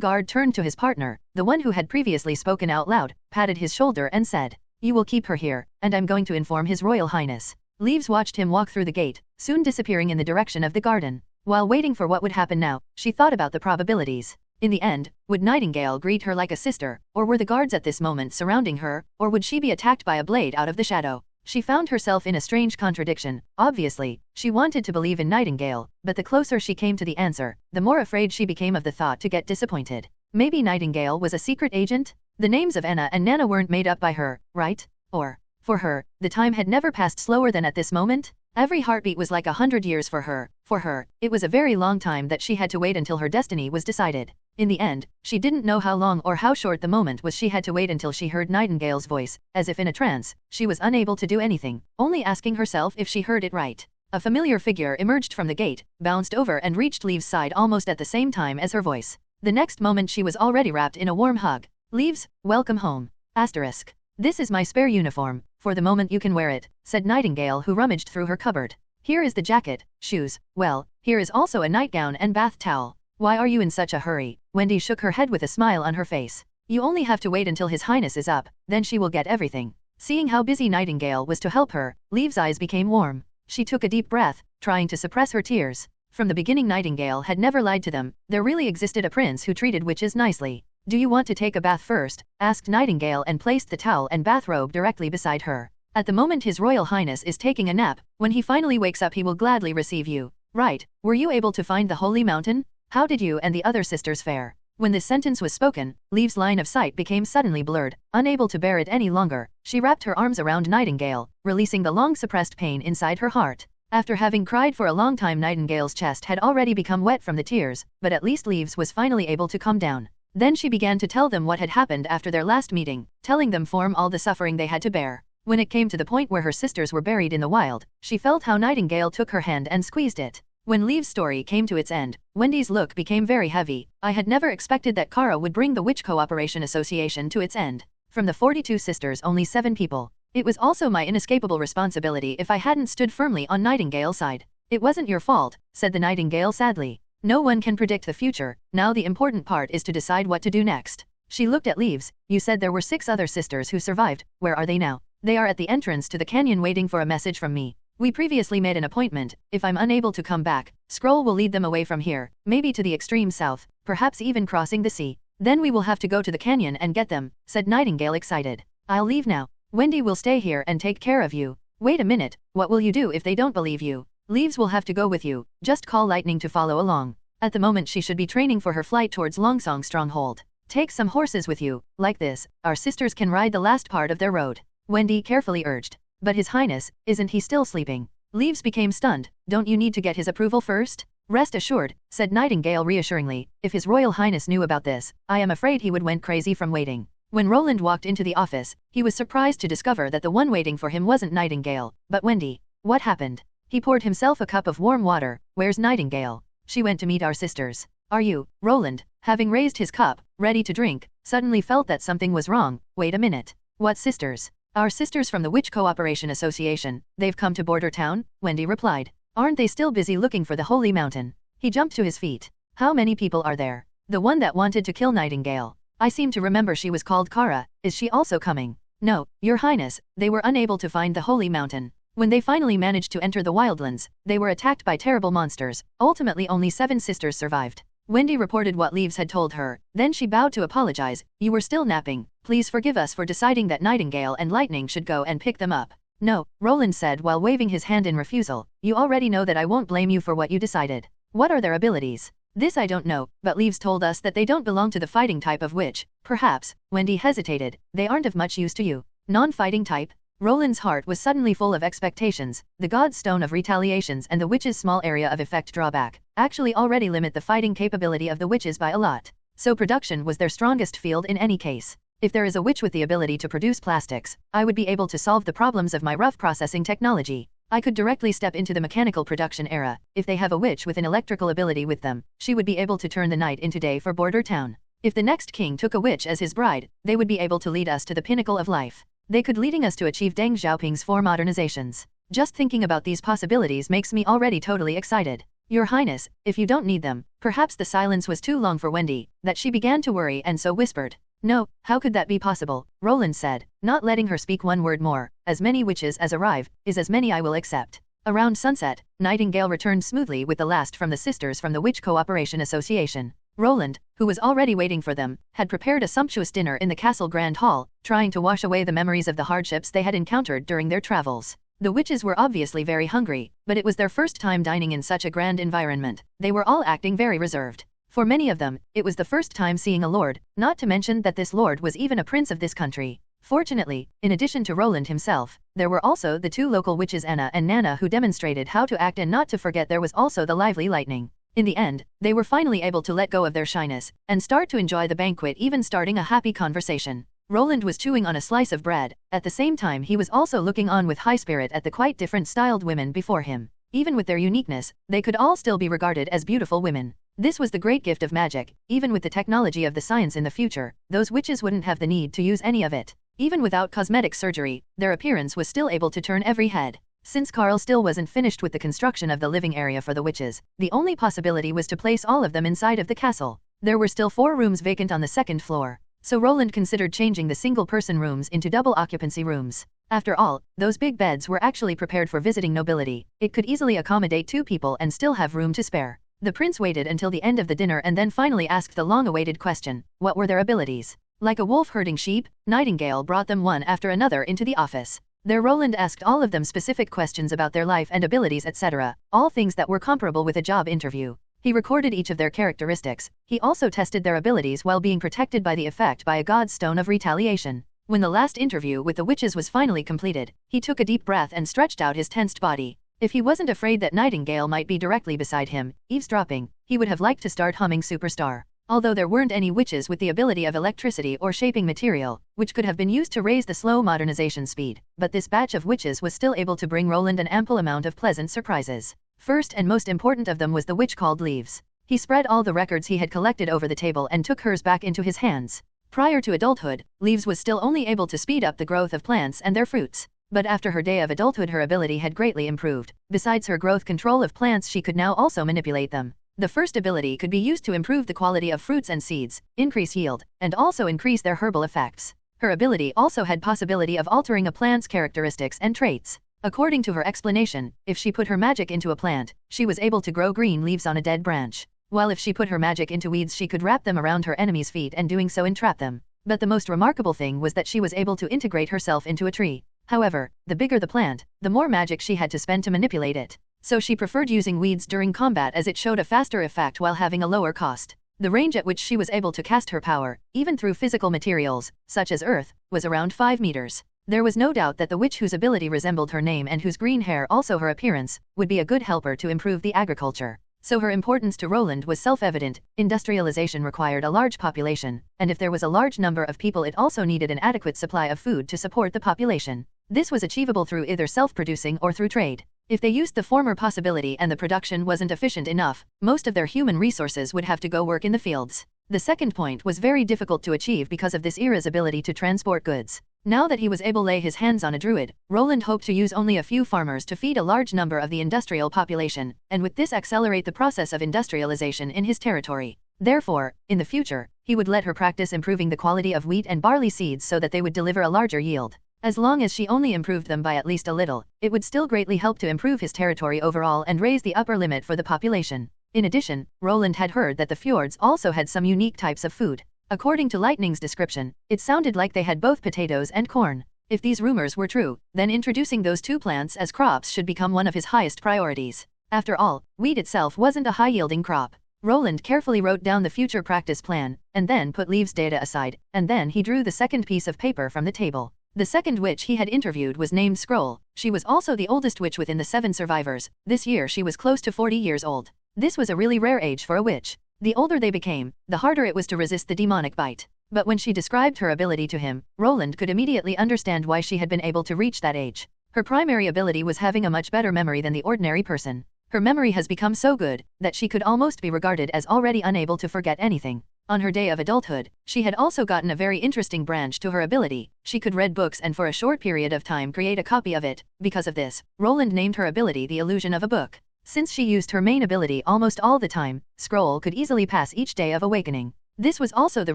guard turned to his partner, the one who had previously spoken out loud, patted his shoulder and said, "You will keep her here, and I'm going to inform His Royal Highness." Leaves watched him walk through the gate, soon disappearing in the direction of the garden. While waiting for what would happen now, she thought about the probabilities. In the end, would Nightingale greet her like a sister, or were the guards at this moment surrounding her, or would she be attacked by a blade out of the shadow? She found herself in a strange contradiction. Obviously, she wanted to believe in Nightingale, but the closer she came to the answer, the more afraid she became of the thought to get disappointed. Maybe Nightingale was a secret agent? The names of Anna and Nana weren't made up by her, right? Or, for her, the time had never passed slower than at this moment? Every heartbeat was like 100 years for her. For her, it was a very long time that she had to wait until her destiny was decided. In the end, she didn't know how long or how short the moment was she had to wait until she heard Nightingale's voice. As if in a trance, she was unable to do anything, only asking herself if she heard it right. A familiar figure emerged from the gate, bounced over and reached Leaves' side almost at the same time as her voice. The next moment she was already wrapped in a warm hug. "Leaves, welcome home." Asterisk. This is my spare uniform, for the moment you can wear it, said Nightingale, who rummaged through her cupboard. Here is the jacket, shoes, well, here is also a nightgown and bath towel. Why are you in such a hurry? Wendy shook her head with a smile on her face. You only have to wait until His Highness is up, then she will get everything. Seeing how busy Nightingale was to help her, Leave's eyes became warm. She took a deep breath, trying to suppress her tears. From the beginning Nightingale had never lied to them, there really existed a prince who treated witches nicely. Do you want to take a bath first? Asked Nightingale and placed the towel and bathrobe directly beside her. At the moment His Royal Highness is taking a nap, when he finally wakes up he will gladly receive you. Right, were you able to find the Holy Mountain? How did you and the other sisters fare? When this sentence was spoken, Leave's line of sight became suddenly blurred. Unable to bear it any longer, she wrapped her arms around Nightingale, releasing the long-suppressed pain inside her heart. After having cried for a long time, Nightingale's chest had already become wet from the tears, but at least Leaves was finally able to calm down. Then she began to tell them what had happened after their last meeting, telling them from all the suffering they had to bear. When it came to the point where her sisters were buried in the wild, she felt how Nightingale took her hand and squeezed it. When Leave's story came to its end, Wendy's look became very heavy. I had never expected that Kara would bring the Witch Cooperation Association to its end. From the 42 sisters, only 7 people. It was also my inescapable responsibility if I hadn't stood firmly on Nightingale's side. It wasn't your fault, said the Nightingale sadly. No one can predict the future, now the important part is to decide what to do next. She looked at Leaves. You said there were 6 other sisters who survived, where are they now? They are at the entrance to the canyon waiting for a message from me. We previously made an appointment. If I'm unable to come back, Scroll will lead them away from here, maybe to the extreme south, perhaps even crossing the sea. Then we will have to go to the canyon and get them, said Nightingale excited. I'll leave now. Wendy will stay here and take care of you. Wait a minute, what will you do if they don't believe you? Leaves will have to go with you, just call Lightning to follow along. At the moment she should be training for her flight towards Longsong Stronghold. Take some horses with you, like this, our sisters can ride the last part of their road. Wendy carefully urged. But His Highness, isn't he still sleeping? Leaves became stunned. Don't you need to get his approval first? Rest assured, said Nightingale reassuringly, if His Royal Highness knew about this, I am afraid he would went crazy from waiting. When Roland walked into the office, he was surprised to discover that the one waiting for him wasn't Nightingale, but Wendy. What happened? He poured himself a cup of warm water. Where's Nightingale? She went to meet our sisters. Are you? Roland, having raised his cup, ready to drink, suddenly felt that something was wrong. Wait a minute. What sisters? Our sisters from the Witch Cooperation Association. They've come to Border Town, Wendy replied. Aren't they still busy looking for the Holy Mountain? He jumped to his feet. How many people are there? The one that wanted to kill Nightingale. I seem to remember she was called Kara. Is she also coming? No, Your Highness, they were unable to find the Holy Mountain. When they finally managed to enter the wildlands, they were attacked by terrible monsters. Ultimately only 7 sisters survived. Wendy reported what Leaves had told her, then she bowed to apologize. You were still napping. Please forgive us for deciding that Nightingale and Lightning should go and pick them up. No, Roland said while waving his hand in refusal. You already know that I won't blame you for what you decided. What are their abilities? This I don't know, but Leaves told us that they don't belong to the fighting type of witch. Perhaps, Wendy hesitated, they aren't of much use to you. Non-fighting type? Roland's heart was suddenly full of expectations. The God's Stone of Retaliations and the witch's small area of effect drawback actually already limit the fighting capability of the witches by a lot. So production was their strongest field in any case. If there is a witch with the ability to produce plastics, I would be able to solve the problems of my rough processing technology. I could directly step into the mechanical production era. If they have a witch with an electrical ability with them, she would be able to turn the night into day for Border Town. If the next king took a witch as his bride, they would be able to lead us to the pinnacle of life. They could leading us to achieve Deng Xiaoping's 4 modernizations. Just thinking about these possibilities makes me already totally excited. Your Highness, if you don't need them, perhaps the silence was too long for Wendy, that she began to worry and so whispered. No, how could that be possible? Roland said, not letting her speak one word more. As many witches as arrive, is as many I will accept. Around sunset, Nightingale returned smoothly with the last from the sisters from the Witch Cooperation Association. Roland, who was already waiting for them, had prepared a sumptuous dinner in the castle Grand Hall, trying to wash away the memories of the hardships they had encountered during their travels. The witches were obviously very hungry, but it was their first time dining in such a grand environment. They were all acting very reserved. For many of them, it was the first time seeing a lord, not to mention that this lord was even a prince of this country. Fortunately, in addition to Roland himself, there were also the 2 local witches Anna and Nana who demonstrated how to act, and not to forget there was also the lively Lightning. In the end, they were finally able to let go of their shyness and start to enjoy the banquet, even starting a happy conversation. Roland was chewing on a slice of bread. At the same time he was also looking on with high spirit at the quite different styled women before him. Even with their uniqueness, they could all still be regarded as beautiful women. This was the great gift of magic. Even with the technology of the science in the future, those witches wouldn't have the need to use any of it. Even without cosmetic surgery, their appearance was still able to turn every head. Since Carl still wasn't finished with the construction of the living area for the witches, the only possibility was to place all of them inside of the castle. There were still 4 rooms vacant on the 2nd floor, so Roland considered changing the single-person rooms into double-occupancy rooms. After all, those big beds were actually prepared for visiting nobility. It could easily accommodate 2 people and still have room to spare. The prince waited until the end of the dinner and then finally asked the long-awaited question, what were their abilities? Like a wolf herding sheep, Nightingale brought them one after another into the office. There Roland asked all of them specific questions about their life and abilities, etc., all things that were comparable with a job interview. He recorded each of their characteristics. He also tested their abilities while being protected by the effect by a god's stone of retaliation. When the last interview with the witches was finally completed, he took a deep breath and stretched out his tensed body. If he wasn't afraid that Nightingale might be directly beside him, eavesdropping, he would have liked to start humming Superstar. Although there weren't any witches with the ability of electricity or shaping material, which could have been used to raise the slow modernization speed, but this batch of witches was still able to bring Roland an ample amount of pleasant surprises. First and most important of them was the witch called Leaves. He spread all the records he had collected over the table and took hers back into his hands. Prior to adulthood, Leaves was still only able to speed up the growth of plants and their fruits. But after her day of adulthood her ability had greatly improved. Besides her growth control of plants she could now also manipulate them. The first ability could be used to improve the quality of fruits and seeds, increase yield, and also increase their herbal effects. Her ability also had possibility of altering a plant's characteristics and traits. According to her explanation, if she put her magic into a plant, she was able to grow green leaves on a dead branch. While if she put her magic into weeds she could wrap them around her enemies' feet and doing so entrap them. But the most remarkable thing was that she was able to integrate herself into a tree. However, the bigger the plant, the more magic she had to spend to manipulate it. So she preferred using weeds during combat as it showed a faster effect while having a lower cost. The range at which she was able to cast her power, even through physical materials, such as earth, was around 5 meters. There was no doubt that the witch whose ability resembled her name and whose green hair also her appearance, would be a good helper to improve the agriculture. So her importance to Roland was self-evident. Industrialization required a large population, and if there was a large number of people it also needed an adequate supply of food to support the population. This was achievable through either self-producing or through trade. If they used the former possibility and the production wasn't efficient enough, most of their human resources would have to go work in the fields. The second point was very difficult to achieve because of this era's ability to transport goods. Now that he was able to lay his hands on a druid, Roland hoped to use only a few farmers to feed a large number of the industrial population, and with this accelerate the process of industrialization in his territory. Therefore, in the future, he would let her practice improving the quality of wheat and barley seeds so that they would deliver a larger yield. As long as she only improved them by at least a little, it would still greatly help to improve his territory overall and raise the upper limit for the population. In addition, Roland had heard that the fjords also had some unique types of food. According to Lightning's description, it sounded like they had both potatoes and corn. If these rumors were true, then introducing those 2 plants as crops should become one of his highest priorities. After all, wheat itself wasn't a high-yielding crop. Roland carefully wrote down the future practice plan, and then put Leaves' data aside, and then he drew the second piece of paper from the table. The second witch he had interviewed was named Scroll. She was also the oldest witch within the 7 survivors. This year she was close to 40 years old. This was a really rare age for a witch. The older they became, the harder it was to resist the demonic bite. But when she described her ability to him, Roland could immediately understand why she had been able to reach that age. Her primary ability was having a much better memory than the ordinary person. Her memory has become so good that she could almost be regarded as already unable to forget anything. On her day of adulthood, she had also gotten a very interesting branch to her ability. She could read books and for a short period of time create a copy of it. Because of this, Roland named her ability the illusion of a book. Since she used her main ability almost all the time, Scroll could easily pass each day of awakening. This was also the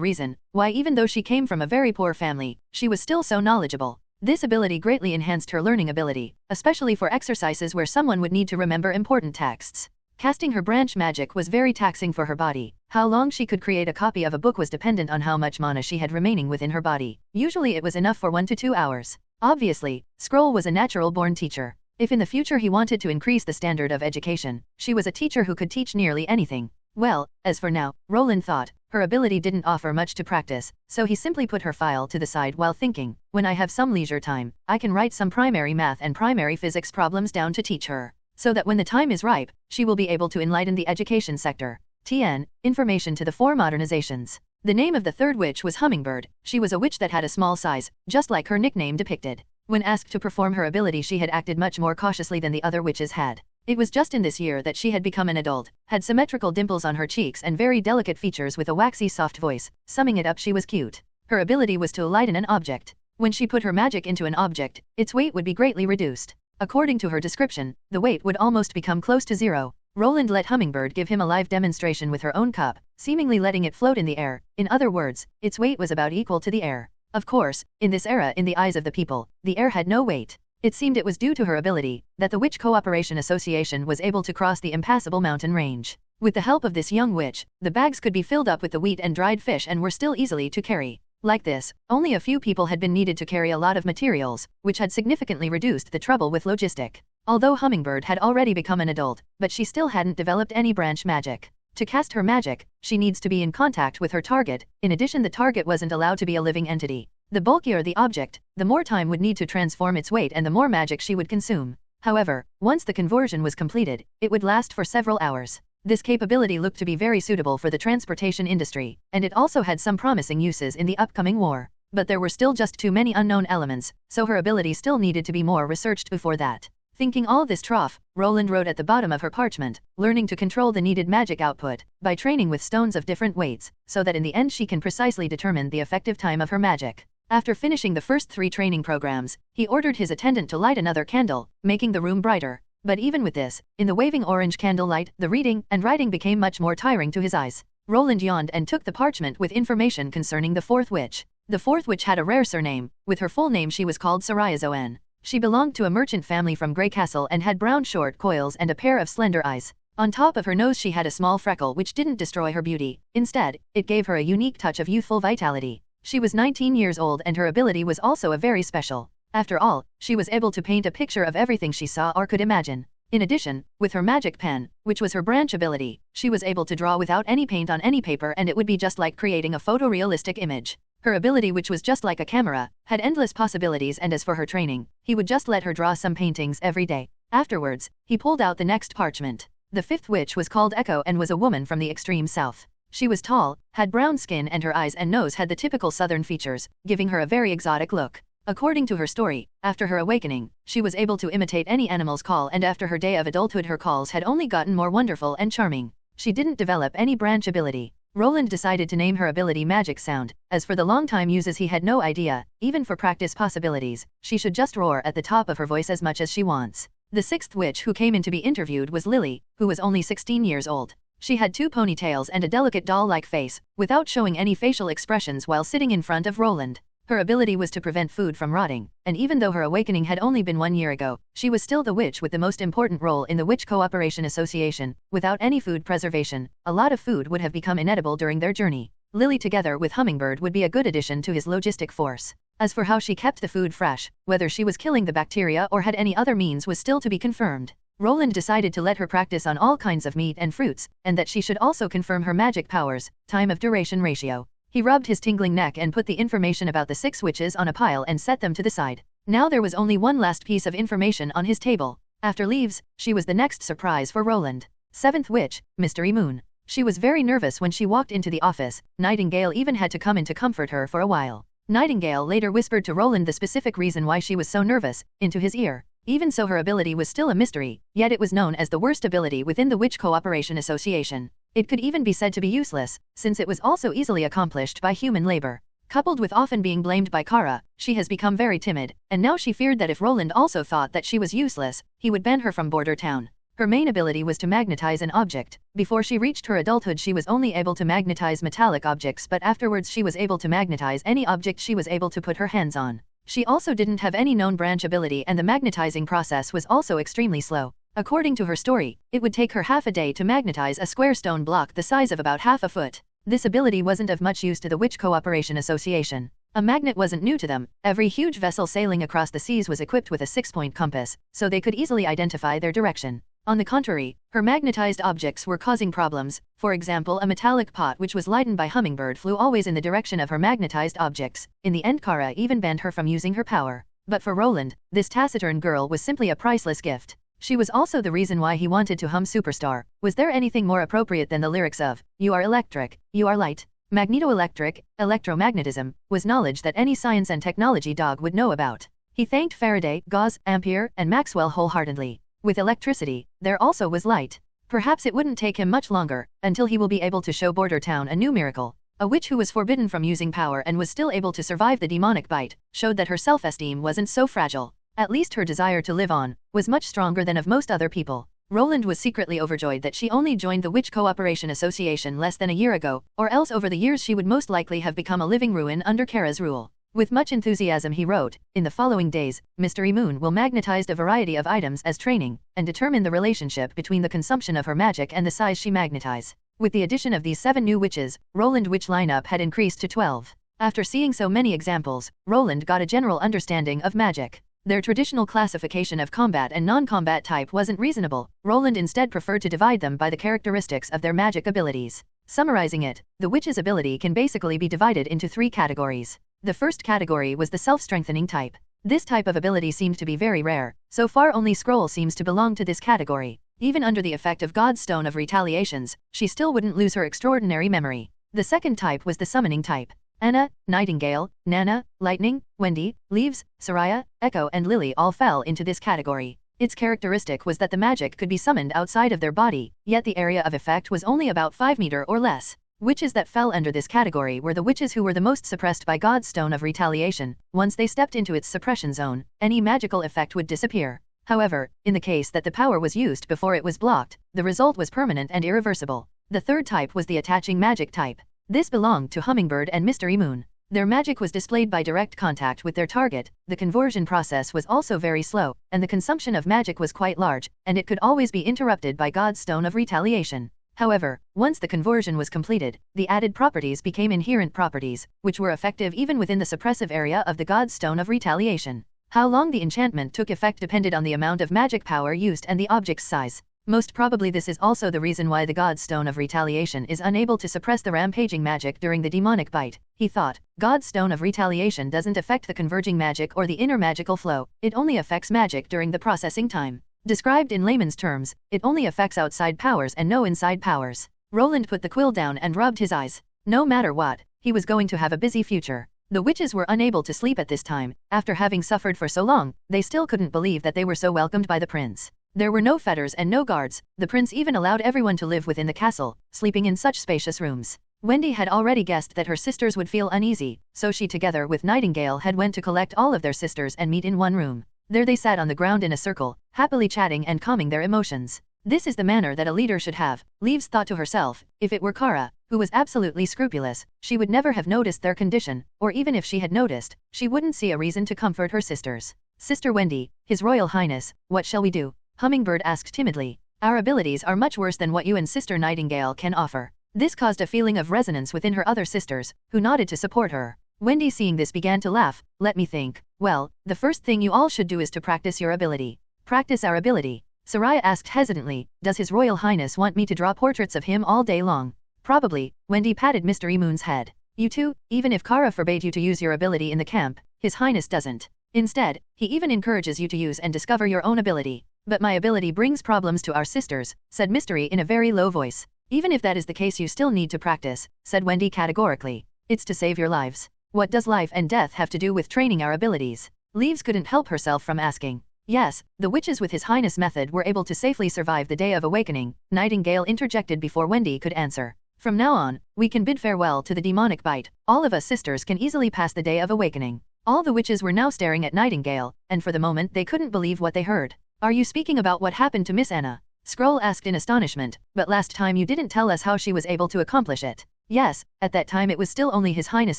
reason why even though she came from a very poor family, she was still so knowledgeable. This ability greatly enhanced her learning ability, especially for exercises where someone would need to remember important texts. Casting her branch magic was very taxing for her body. How long she could create a copy of a book was dependent on how much mana she had remaining within her body. Usually it was enough for 1 to 2 hours. Obviously, Scroll was a natural-born teacher. If in the future he wanted to increase the standard of education, she was a teacher who could teach nearly anything. Well, as for now, Roland thought, her ability didn't offer much to practice, so he simply put her file to the side while thinking, when I have some leisure time, I can write some primary math and primary physics problems down to teach her. So that when the time is ripe, she will be able to enlighten the education sector. TN, information to the 4 modernizations. The name of the third witch was Hummingbird. She was a witch that had a small size, just like her nickname depicted. When asked to perform her ability she had acted much more cautiously than the other witches had. It was just in this year that she had become an adult, had symmetrical dimples on her cheeks and very delicate features with a waxy soft voice. Summing it up she was cute. Her ability was to lighten an object. When she put her magic into an object, its weight would be greatly reduced. According to her description, the weight would almost become close to zero. Roland let Hummingbird give him a live demonstration with her own cup, seemingly letting it float in the air. In other words, its weight was about equal to the air. Of course, in this era, in the eyes of the people, the air had no weight. It seemed it was due to her ability that the Witch Cooperation Association was able to cross the impassable mountain range. With the help of this young witch, the bags could be filled up with the wheat and dried fish and were still easily to carry. Like this, only a few people had been needed to carry a lot of materials, which had significantly reduced the trouble with logistic. Although Hummingbird had already become an adult, but she still hadn't developed any branch magic. To cast her magic, she needs to be in contact with her target. In addition, the target wasn't allowed to be a living entity. The bulkier the object, the more time would need to transform its weight and the more magic she would consume. However, once the conversion was completed, it would last for several hours. This capability looked to be very suitable for the transportation industry, and it also had some promising uses in the upcoming war. But there were still just too many unknown elements, so her ability still needed to be more researched before that. Thinking all this trough, Roland wrote at the bottom of her parchment, learning to control the needed magic output, by training with stones of different weights, so that in the end she can precisely determine the effective time of her magic. After finishing the first 3 training programs, he ordered his attendant to light another candle, making the room brighter. But even with this, in the waving orange candlelight, the reading and writing became much more tiring to his eyes. Roland yawned and took the parchment with information concerning the 4th witch. The 4th witch had a rare surname. With her full name she was called Sarayazoan. She belonged to a merchant family from Grey Castle and had brown short coils and a pair of slender eyes. On top of her nose she had a small freckle which didn't destroy her beauty. Instead, it gave her a unique touch of youthful vitality. She was 19 years old and her ability was also a very special. After all, she was able to paint a picture of everything she saw or could imagine. In addition, with her magic pen, which was her branch ability, she was able to draw without any paint on any paper and it would be just like creating a photorealistic image. Her ability, which was just like a camera, had endless possibilities, and as for her training, he would just let her draw some paintings every day. Afterwards, he pulled out the next parchment. The 5th witch was called Echo and was a woman from the extreme south. She was tall, had brown skin and her eyes and nose had the typical southern features, giving her a very exotic look. According to her story, after her awakening, she was able to imitate any animal's call, and after her day of adulthood her calls had only gotten more wonderful and charming. She didn't develop any branch ability. Roland decided to name her ability Magic Sound. As for the long-time uses, he had no idea. Even for practice possibilities, she should just roar at the top of her voice as much as she wants. The 6th witch who came in to be interviewed was Lily, who was only 16 years old. She had 2 ponytails and a delicate doll-like face, without showing any facial expressions while sitting in front of Roland. Her ability was to prevent food from rotting, and even though her awakening had only been 1 year ago, she was still the witch with the most important role in the Witch Cooperation Association. Without any food preservation, a lot of food would have become inedible during their journey. Lily together with Hummingbird would be a good addition to his logistic force. As for how she kept the food fresh, whether she was killing the bacteria or had any other means was still to be confirmed. Roland decided to let her practice on all kinds of meat and fruits, and that she should also confirm her magic powers. Time of duration ratio. He rubbed his tingling neck and put the information about the 6 witches on a pile and set them to the side. Now there was only one last piece of information on his table. After leaves, she was the next surprise for Roland. 7th witch, Mystery Moon. She was very nervous when she walked into the office. Nightingale even had to come in to comfort her for a while. Nightingale later whispered to Roland the specific reason why she was so nervous, into his ear. Even so, her ability was still a mystery, yet it was known as the worst ability within the Witch Cooperation Association. It could even be said to be useless, since it was also easily accomplished by human labor. Coupled with often being blamed by Kara, she has become very timid, and now she feared that if Roland also thought that she was useless, he would ban her from Border Town. Her main ability was to magnetize an object. Before she reached her adulthood she was only able to magnetize metallic objects, but afterwards she was able to magnetize any object she was able to put her hands on. She also didn't have any known branch ability and the magnetizing process was also extremely slow. According to her story, it would take her half a day to magnetize a square stone block the size of about half a foot. This ability wasn't of much use to the Witch Cooperation Association. A magnet wasn't new to them. Every huge vessel sailing across the seas was equipped with a 6-point compass, so they could easily identify their direction. On the contrary, her magnetized objects were causing problems. For example, a metallic pot which was lightened by Hummingbird flew always in the direction of her magnetized objects. In the end, Kara even banned her from using her power. But for Roland, this taciturn girl was simply a priceless gift. She was also the reason why he wanted to hum Superstar. Was there anything more appropriate than the lyrics of, "You are electric, you are light"? Magnetoelectric, electromagnetism, was knowledge that any science and technology dog would know about. He thanked Faraday, Gauss, Ampere, and Maxwell wholeheartedly. With electricity, there also was light. Perhaps it wouldn't take him much longer, until he will be able to show Border Town a new miracle. A witch who was forbidden from using power and was still able to survive the demonic bite, showed that her self-esteem wasn't so fragile. At least her desire to live on was much stronger than of most other people. Roland was secretly overjoyed that she only joined the Witch Cooperation Association less than a year ago, or else over the years she would most likely have become a living ruin under Kara's rule. With much enthusiasm he wrote, "In the following days, Mystery Moon will magnetize a variety of items as training, and determine the relationship between the consumption of her magic and the size she magnetize." With the addition of these 7 new witches, Roland witch lineup had increased to 12. After seeing so many examples, Roland got a general understanding of magic. Their traditional classification of combat and non-combat type wasn't reasonable. Roland instead preferred to divide them by the characteristics of their magic abilities. Summarizing it, the witch's ability can basically be divided into 3 categories. The first category was the self-strengthening type. This type of ability seemed to be very rare. So far only Scroll seems to belong to this category. Even under the effect of God's Stone of Retaliations, she still wouldn't lose her extraordinary memory. The second type was the summoning type. Anna, Nightingale, Nana, Lightning, Wendy, Leaves, Soraya, Echo and Lily all fell into this category. Its characteristic was that the magic could be summoned outside of their body, yet the area of effect was only about 5 meters or less. Witches that fell under this category were the witches who were the most suppressed by God's Stone of Retaliation. Once they stepped into its suppression zone, any magical effect would disappear. However, in the case that the power was used before it was blocked, the result was permanent and irreversible. The third type was the attaching magic type. This belonged to Hummingbird and Mystery Moon. Their magic was displayed by direct contact with their target, the conversion process was also very slow, and the consumption of magic was quite large, and it could always be interrupted by God's Stone of Retaliation. However, once the conversion was completed, the added properties became inherent properties, which were effective even within the suppressive area of the God's Stone of Retaliation. How long the enchantment took effect depended on the amount of magic power used and the object's size. Most probably this is also the reason why the God's Stone of Retaliation is unable to suppress the rampaging magic during the demonic bite. He thought, God's Stone of Retaliation doesn't affect the converging magic or the inner magical flow, it only affects magic during the processing time. Described in layman's terms, it only affects outside powers and no inside powers. Roland put the quill down and rubbed his eyes. No matter what, he was going to have a busy future. The witches were unable to sleep at this time. After having suffered for so long, they still couldn't believe that they were so welcomed by the prince. There were no fetters and no guards. The prince even allowed everyone to live within the castle, sleeping in such spacious rooms. Wendy had already guessed that her sisters would feel uneasy, so she together with Nightingale had went to collect all of their sisters and meet in one room. There they sat on the ground in a circle, happily chatting and calming their emotions. This is the manner that a leader should have, Leaves thought to herself. If it were Kara, who was absolutely scrupulous, she would never have noticed their condition, or even if she had noticed, she wouldn't see a reason to comfort her sisters. Sister Wendy, His Royal Highness, what shall we do? Hummingbird asked timidly. Our abilities are much worse than what you and Sister Nightingale can offer. This caused a feeling of resonance within her other sisters, who nodded to support her. Wendy seeing this began to laugh. Let me think. Well, the first thing you all should do is to practice your ability. Practice our ability? Soraya asked hesitantly. Does His Royal Highness want me to draw portraits of him all day long? Probably. Wendy patted Mystery Moon's head. You too, even if Kara forbade you to use your ability in the camp, His Highness doesn't. Instead, he even encourages you to use and discover your own ability. But my ability brings problems to our sisters, said Mystery in a very low voice. Even if that is the case you still need to practice, said Wendy categorically. It's to save your lives. What does life and death have to do with training our abilities? Leaves couldn't help herself from asking. Yes, the witches with His Highness method were able to safely survive the Day of Awakening, Nightingale interjected before Wendy could answer. From now on, we can bid farewell to the demonic bite. All of us sisters can easily pass the Day of Awakening. All the witches were now staring at Nightingale, and for the moment they couldn't believe what they heard. Are you speaking about what happened to Miss Anna? Scroll asked in astonishment, but last time you didn't tell us how she was able to accomplish it. Yes, at that time it was still only His Highness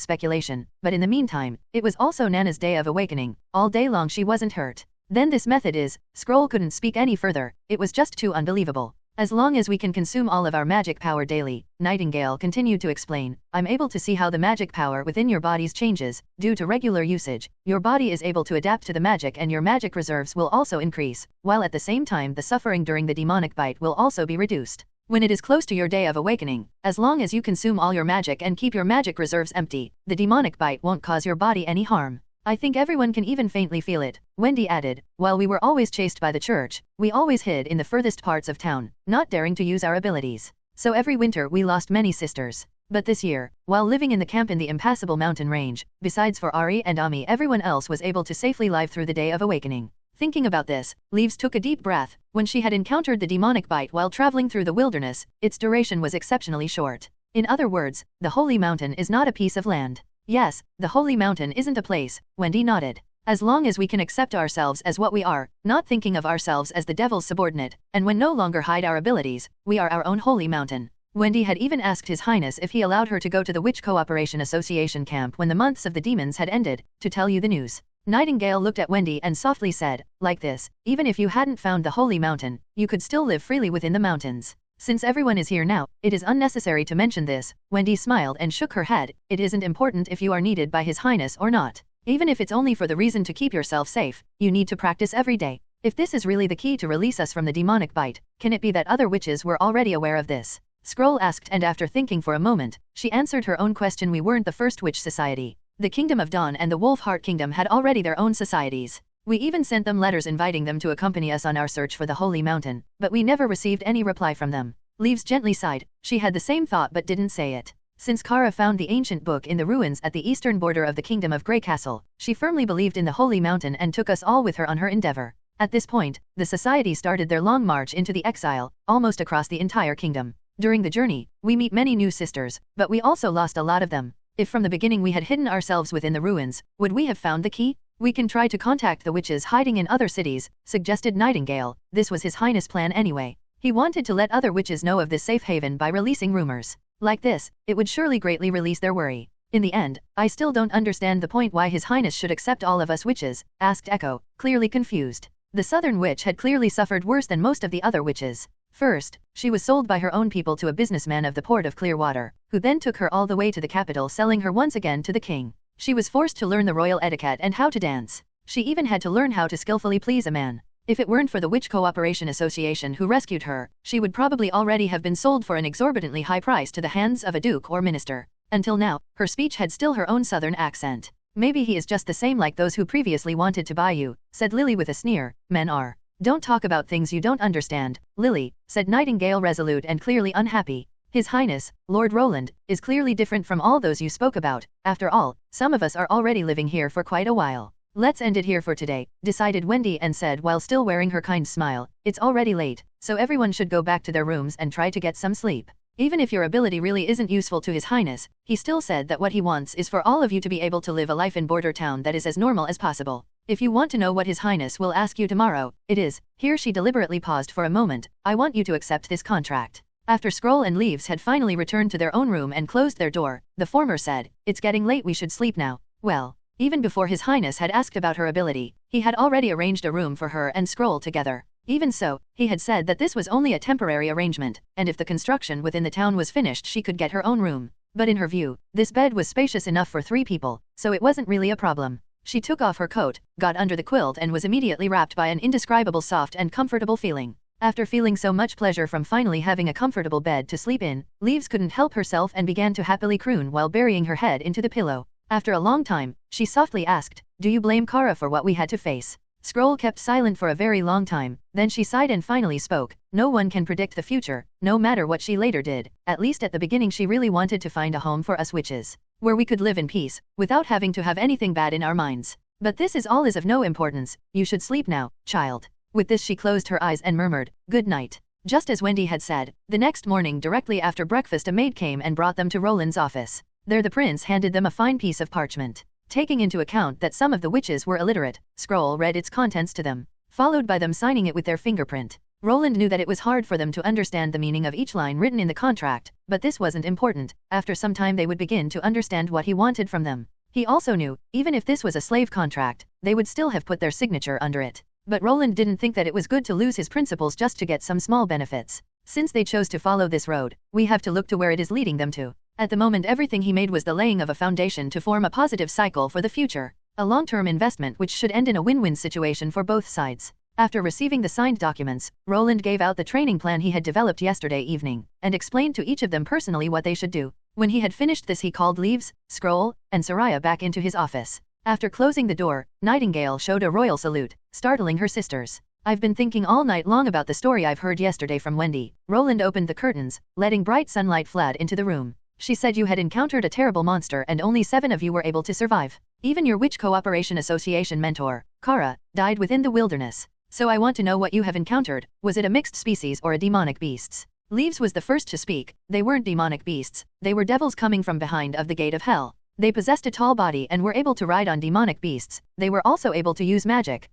speculation, but in the meantime, it was also Nana's Day of Awakening. All day long she wasn't hurt. Then this method is, Scroll couldn't speak any further, it was just too unbelievable. As long as we can consume all of our magic power daily, Nightingale continued to explain, I'm able to see how the magic power within your bodies changes. Due to regular usage, your body is able to adapt to the magic and your magic reserves will also increase, while at the same time the suffering during the demonic bite will also be reduced. When it is close to your Day of Awakening, as long as you consume all your magic and keep your magic reserves empty, the demonic bite won't cause your body any harm. I think everyone can even faintly feel it, Wendy added. While we were always chased by the church, we always hid in the furthest parts of town, not daring to use our abilities. So every winter we lost many sisters. But this year, while living in the camp in the impassable mountain range, besides for Ari and Ami, everyone else was able to safely live through the Day of Awakening. Thinking about this, Leaves took a deep breath. When she had encountered the demonic bite while traveling through the wilderness, its duration was exceptionally short. In other words, the Holy Mountain is not a piece of land. Yes, the Holy Mountain isn't a place, Wendy nodded. As long as we can accept ourselves as what we are, not thinking of ourselves as the devil's subordinate, and when no longer hide our abilities, we are our own Holy Mountain. Wendy had even asked His Highness if he allowed her to go to the Witch Cooperation Association camp when the months of the demons had ended, to tell you the news. Nightingale looked at Wendy and softly said, like this, even if you hadn't found the Holy Mountain, you could still live freely within the mountains. Since everyone is here now, it is unnecessary to mention this. Wendy smiled and shook her head. It isn't important if you are needed by His Highness or not. Even if it's only for the reason to keep yourself safe, you need to practice every day. If this is really the key to release us from the demonic bite, can it be that other witches were already aware of this? Scroll asked, and after thinking for a moment, she answered her own question. We weren't the first witch society. The Kingdom of Dawn and the Wolfheart Kingdom had already their own societies. We even sent them letters inviting them to accompany us on our search for the Holy Mountain, but we never received any reply from them. Leaves gently sighed. She had the same thought but didn't say it. Since Kara found the ancient book in the ruins at the eastern border of the Kingdom of Grey Castle, she firmly believed in the Holy Mountain and took us all with her on her endeavor. At this point, the society started their long march into the exile, almost across the entire kingdom. During the journey, we meet many new sisters, but we also lost a lot of them. If from the beginning we had hidden ourselves within the ruins, would we have found the key? We can try to contact the witches hiding in other cities, suggested Nightingale. This was His Highness' plan anyway. He wanted to let other witches know of this safe haven by releasing rumors. Like this, it would surely greatly release their worry. In the end, I still don't understand the point why His Highness should accept all of us witches, asked Echo, clearly confused. The southern witch had clearly suffered worse than most of the other witches. First, she was sold by her own people to a businessman of the port of Clearwater, who then took her all the way to the capital, selling her once again to the king. She was forced to learn the royal etiquette and how to dance. She even had to learn how to skillfully please a man. If it weren't for the Witch Cooperation Association who rescued her, she would probably already have been sold for an exorbitantly high price to the hands of a duke or minister. Until now, her speech had still her own southern accent. Maybe he is just the same like those who previously wanted to buy you, said Lily with a sneer. Men are. Don't talk about things you don't understand, Lily, said Nightingale, resolute and clearly unhappy. His Highness, Lord Roland, is clearly different from all those you spoke about. After all, some of us are already living here for quite a while. Let's end it here for today, decided Wendy and said while still wearing her kind smile, it's already late, so everyone should go back to their rooms and try to get some sleep. Even if your ability really isn't useful to His Highness, he still said that what he wants is for all of you to be able to live a life in Border Town that is as normal as possible. If you want to know what His Highness will ask you tomorrow, it is, here she deliberately paused for a moment, I want you to accept this contract. After Scroll and Leaves had finally returned to their own room and closed their door, the former said, it's getting late, we should sleep now. Well, even before His Highness had asked about her ability, he had already arranged a room for her and Scroll together. Even so, he had said that this was only a temporary arrangement, and if the construction within the town was finished she could get her own room. But in her view, this bed was spacious enough for 3 people, so it wasn't really a problem. She took off her coat, got under the quilt and was immediately wrapped by an indescribable soft and comfortable feeling. After feeling so much pleasure from finally having a comfortable bed to sleep in, Leaves couldn't help herself and began to happily croon while burying her head into the pillow. After a long time, she softly asked, do you blame Kara for what we had to face? Scroll kept silent for a very long time, then she sighed and finally spoke. No one can predict the future, no matter what she later did. At least at the beginning she really wanted to find a home for us witches, where we could live in peace, without having to have anything bad in our minds. But this is all is of no importance, you should sleep now, child. With this she closed her eyes and murmured, good night. Just as Wendy had said, the next morning directly after breakfast a maid came and brought them to Roland's office. There the prince handed them a fine piece of parchment. Taking into account that some of the witches were illiterate, Scroll read its contents to them, followed by them signing it with their fingerprint. Roland knew that it was hard for them to understand the meaning of each line written in the contract, but this wasn't important. After some time they would begin to understand what he wanted from them. He also knew, even if this was a slave contract, they would still have put their signature under it. But Roland didn't think that it was good to lose his principles just to get some small benefits. Since they chose to follow this road, we have to look to where it is leading them to. At the moment everything he made was the laying of a foundation to form a positive cycle for the future. A long-term investment which should end in a win-win situation for both sides. After receiving the signed documents, Roland gave out the training plan he had developed yesterday evening, and explained to each of them personally what they should do. When he had finished this he called Leaves, Scroll, and Soraya back into his office. After closing the door, Nightingale showed a royal salute, startling her sisters. I've been thinking all night long about the story I've heard yesterday from Wendy. Roland opened the curtains, letting bright sunlight flood into the room. She said you had encountered a terrible monster and only 7 of you were able to survive. Even your Witch Cooperation Association mentor, Kara, died within the wilderness. So I want to know what you have encountered. Was it a mixed species or a demonic beasts? Leaves was the first to speak. They weren't demonic beasts, they were devils coming from behind of the gate of hell. They possessed a tall body and were able to ride on demonic beasts. They were also able to use magic.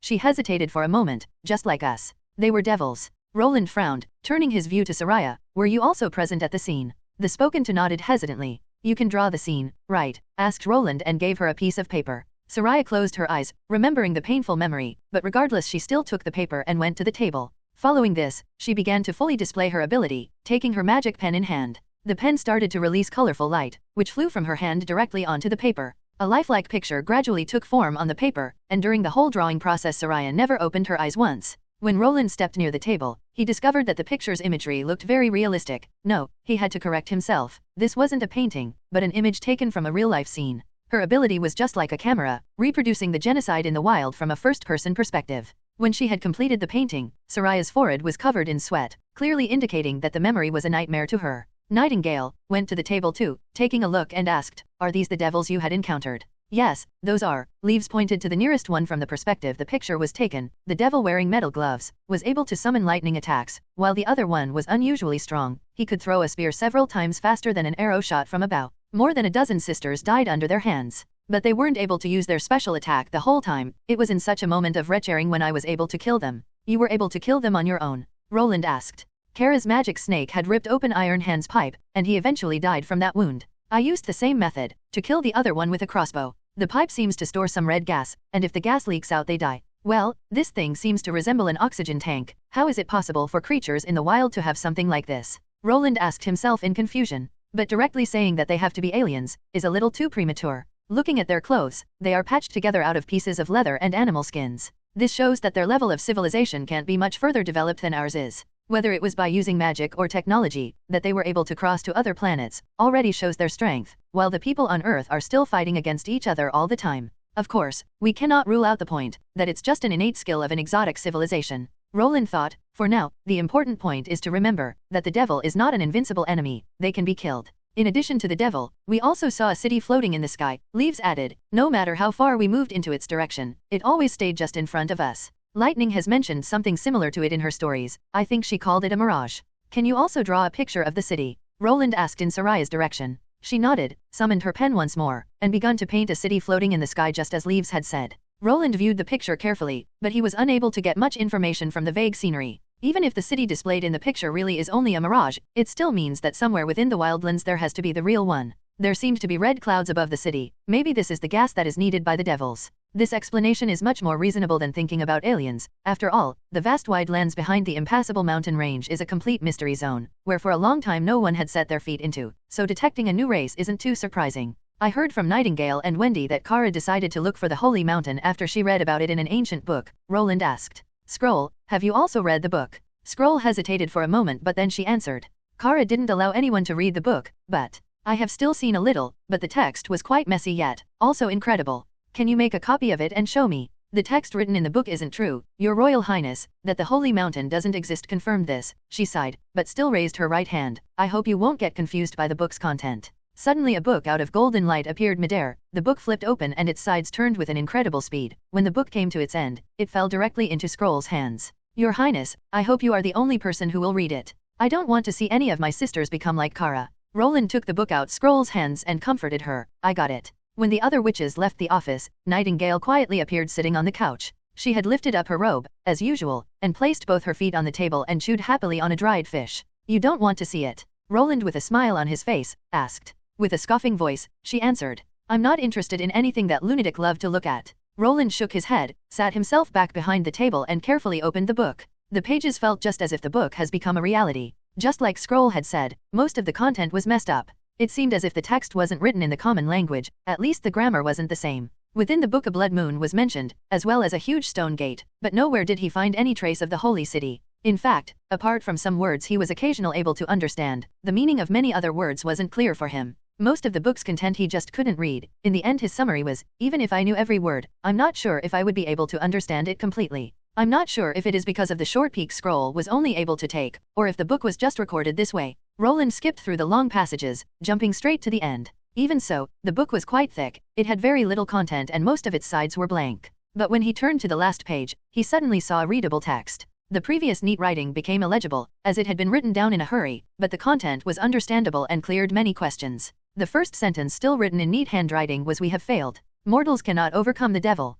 She hesitated for a moment, just like us. They were devils. Roland frowned, turning his view to Soraya. Were you also present at the scene? The spoken-to nodded hesitantly. You can draw the scene, right? Asked Roland and gave her a piece of paper. Soraya closed her eyes, remembering the painful memory, but regardless she still took the paper and went to the table. Following this, she began to fully display her ability, taking her magic pen in hand. The pen started to release colorful light, which flew from her hand directly onto the paper. A lifelike picture gradually took form on the paper, and during the whole drawing process Soraya never opened her eyes once. When Roland stepped near the table, he discovered that the picture's imagery looked very realistic. No, he had to correct himself. This wasn't a painting, but an image taken from a real-life scene. Her ability was just like a camera, reproducing the genocide in the wild from a first-person perspective. When she had completed the painting, Soraya's forehead was covered in sweat, clearly indicating that the memory was a nightmare to her. Nightingale went to the table too, taking a look and asked, "Are these the devils you had encountered?" "Yes, those are." Leaves pointed to the nearest one from the perspective the picture was taken. The devil wearing metal gloves was able to summon lightning attacks, while the other one was unusually strong. He could throw a spear several times faster than an arrow shot from a bow. More than a dozen sisters died under their hands. But they weren't able to use their special attack the whole time. It was in such a moment of retching when I was able to kill them. You were able to kill them on your own? Roland asked. Kara's magic snake had ripped open Iron Hand's pipe, and he eventually died from that wound. I used the same method, to kill the other one with a crossbow. The pipe seems to store some red gas, and if the gas leaks out they die. Well, this thing seems to resemble an oxygen tank. How is it possible for creatures in the wild to have something like this? Roland asked himself in confusion. But directly saying that they have to be aliens is a little too premature. Looking at their clothes, they are patched together out of pieces of leather and animal skins. This shows that their level of civilization can't be much further developed than ours is. Whether it was by using magic or technology that they were able to cross to other planets already shows their strength, while the people on Earth are still fighting against each other all the time. Of course, we cannot rule out the point that it's just an innate skill of an exotic civilization. Roland thought, for now, the important point is to remember that the devil is not an invincible enemy, they can be killed. In addition to the devil, we also saw a city floating in the sky. Leaves added, no matter how far we moved into its direction, it always stayed just in front of us. Lightning has mentioned something similar to it in her stories. I think she called it a mirage. Can you also draw a picture of the city? Roland asked in Soraya's direction. She nodded, summoned her pen once more, and begun to paint a city floating in the sky just as Leaves had said. Roland viewed the picture carefully, but he was unable to get much information from the vague scenery. Even if the city displayed in the picture really is only a mirage, it still means that somewhere within the wildlands there has to be the real one. There seemed to be red clouds above the city. Maybe this is the gas that is needed by the devils. This explanation is much more reasonable than thinking about aliens. After all, the vast wide lands behind the impassable mountain range is a complete mystery zone, where for a long time no one had set their feet into, so detecting a new race isn't too surprising. I heard from Nightingale and Wendy that Kara decided to look for the Holy Mountain after she read about it in an ancient book. Roland asked. Scroll, have you also read the book? Scroll hesitated for a moment but then she answered. Kara didn't allow anyone to read the book, but I have still seen a little, but the text was quite messy yet also incredible. Can you make a copy of it and show me? The text written in the book isn't true, Your Royal Highness, that the Holy Mountain doesn't exist confirmed this. She sighed, but still raised her right hand. I hope you won't get confused by the book's content. Suddenly a book out of golden light appeared midair. The book flipped open and its sides turned with an incredible speed. When the book came to its end, it fell directly into Scroll's hands. Your Highness, I hope you are the only person who will read it. I don't want to see any of my sisters become like Kara. Roland took the book out Scroll's hands and comforted her. I got it. When the other witches left the office, Nightingale quietly appeared sitting on the couch. She had lifted up her robe, as usual, and placed both her feet on the table and chewed happily on a dried fish. You don't want to see it? Roland, with a smile on his face, asked. With a scoffing voice, she answered. I'm not interested in anything that lunatic loved to look at. Roland shook his head, sat himself back behind the table and carefully opened the book. The pages felt just as if the book has become a reality. Just like Scroll had said, most of the content was messed up. It seemed as if the text wasn't written in the common language, at least the grammar wasn't the same. Within the book a blood moon was mentioned, as well as a huge stone gate, but nowhere did he find any trace of the holy city. In fact, apart from some words he was occasionally able to understand, the meaning of many other words wasn't clear for him. Most of the book's content he just couldn't read. In the end his summary was, even if I knew every word, I'm not sure if I would be able to understand it completely. I'm not sure if it is because of the short peak Scroll was only able to take, or if the book was just recorded this way. Roland skipped through the long passages, jumping straight to the end. Even so, the book was quite thick, it had very little content and most of its sides were blank. But when he turned to the last page, he suddenly saw readable text. The previous neat writing became illegible, as it had been written down in a hurry, but the content was understandable and cleared many questions. The first sentence still written in neat handwriting was "We have failed. Mortals cannot overcome the devil.